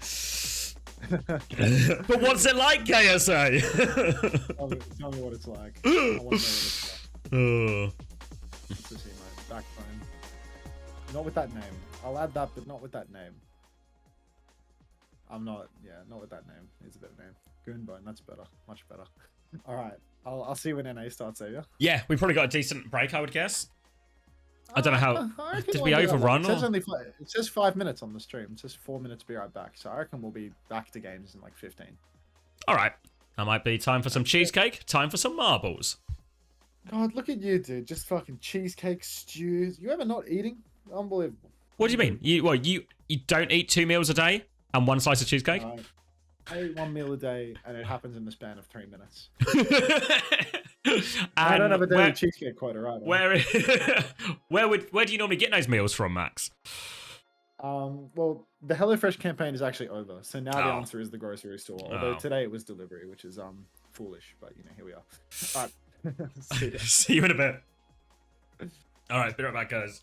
But what's it like, KSA? tell me what it's like. I want to know what it's like. Let's see my backbone. Not with that name. I'll add that, but not with that name. Not with that name. It's a better name. Goonbone, that's better. Much better. Alright. I'll see when NA starts, Xavier. Yeah, we probably got a decent break, I would guess. I don't know how... Did we overrun? It says 5 minutes on the stream. It says 4 minutes, be right back. So I reckon we'll be back to games in like 15. Alright. That might be time for some cheesecake. Time for some marbles. God, look at you, dude. Just fucking cheesecake, stews. You ever not eating? Unbelievable. What do you mean? You don't eat 2 meals a day and 1 slice of cheesecake? I eat 1 meal a day, and it happens in the span of 3 minutes. I don't have a daily cheesecake quota, right? Where do you normally get those meals from, Max? Well, the HelloFresh campaign is actually over, so now the answer is the grocery store. Although today it was delivery, which is foolish, but you know, here we are. All right. See you in a bit. All right, be right back, guys.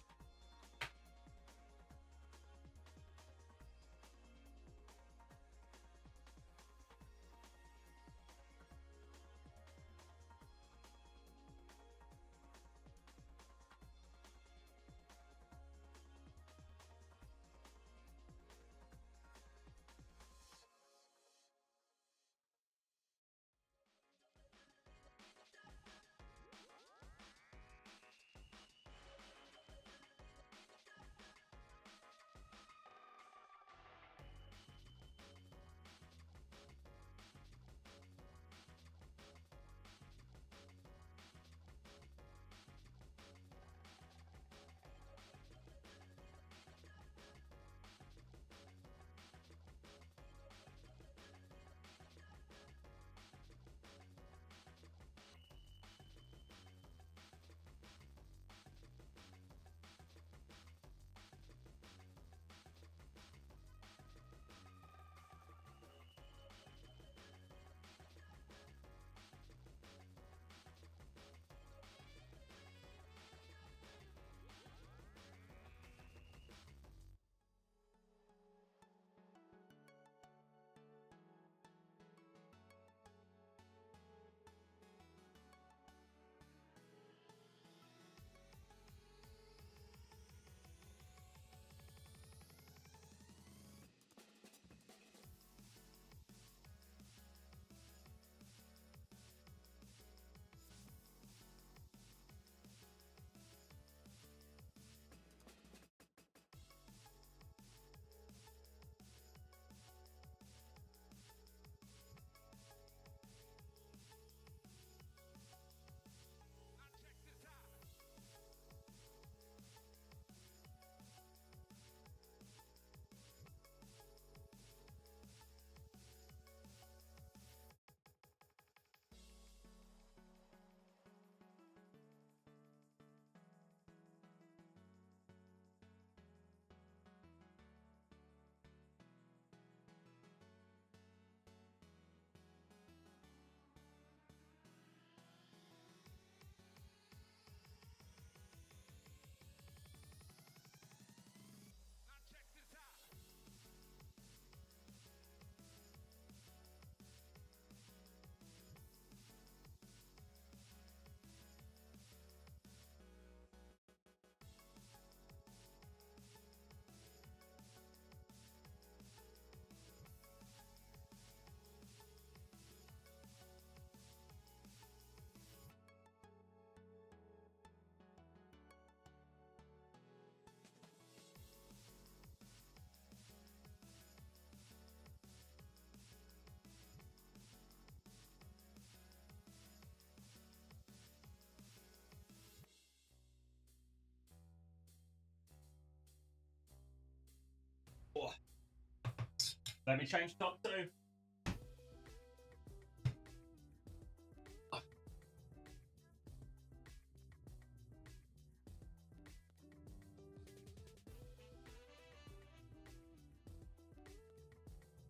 Let me change top 2.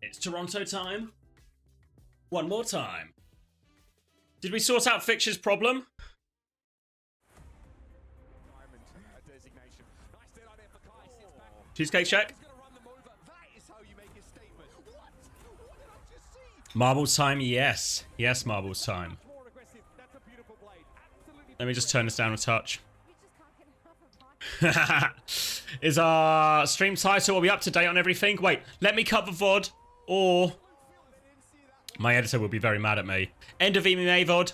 It's Toronto time. One more time. Did we sort out Fixture's problem? Cheesecake Shack? Marbles time, yes. Yes, marbles time. Let me just turn this down a touch. Is our stream title, are we up to date on everything? Wait, let me cover VOD, or my editor will be very mad at me. End of EMEA VOD.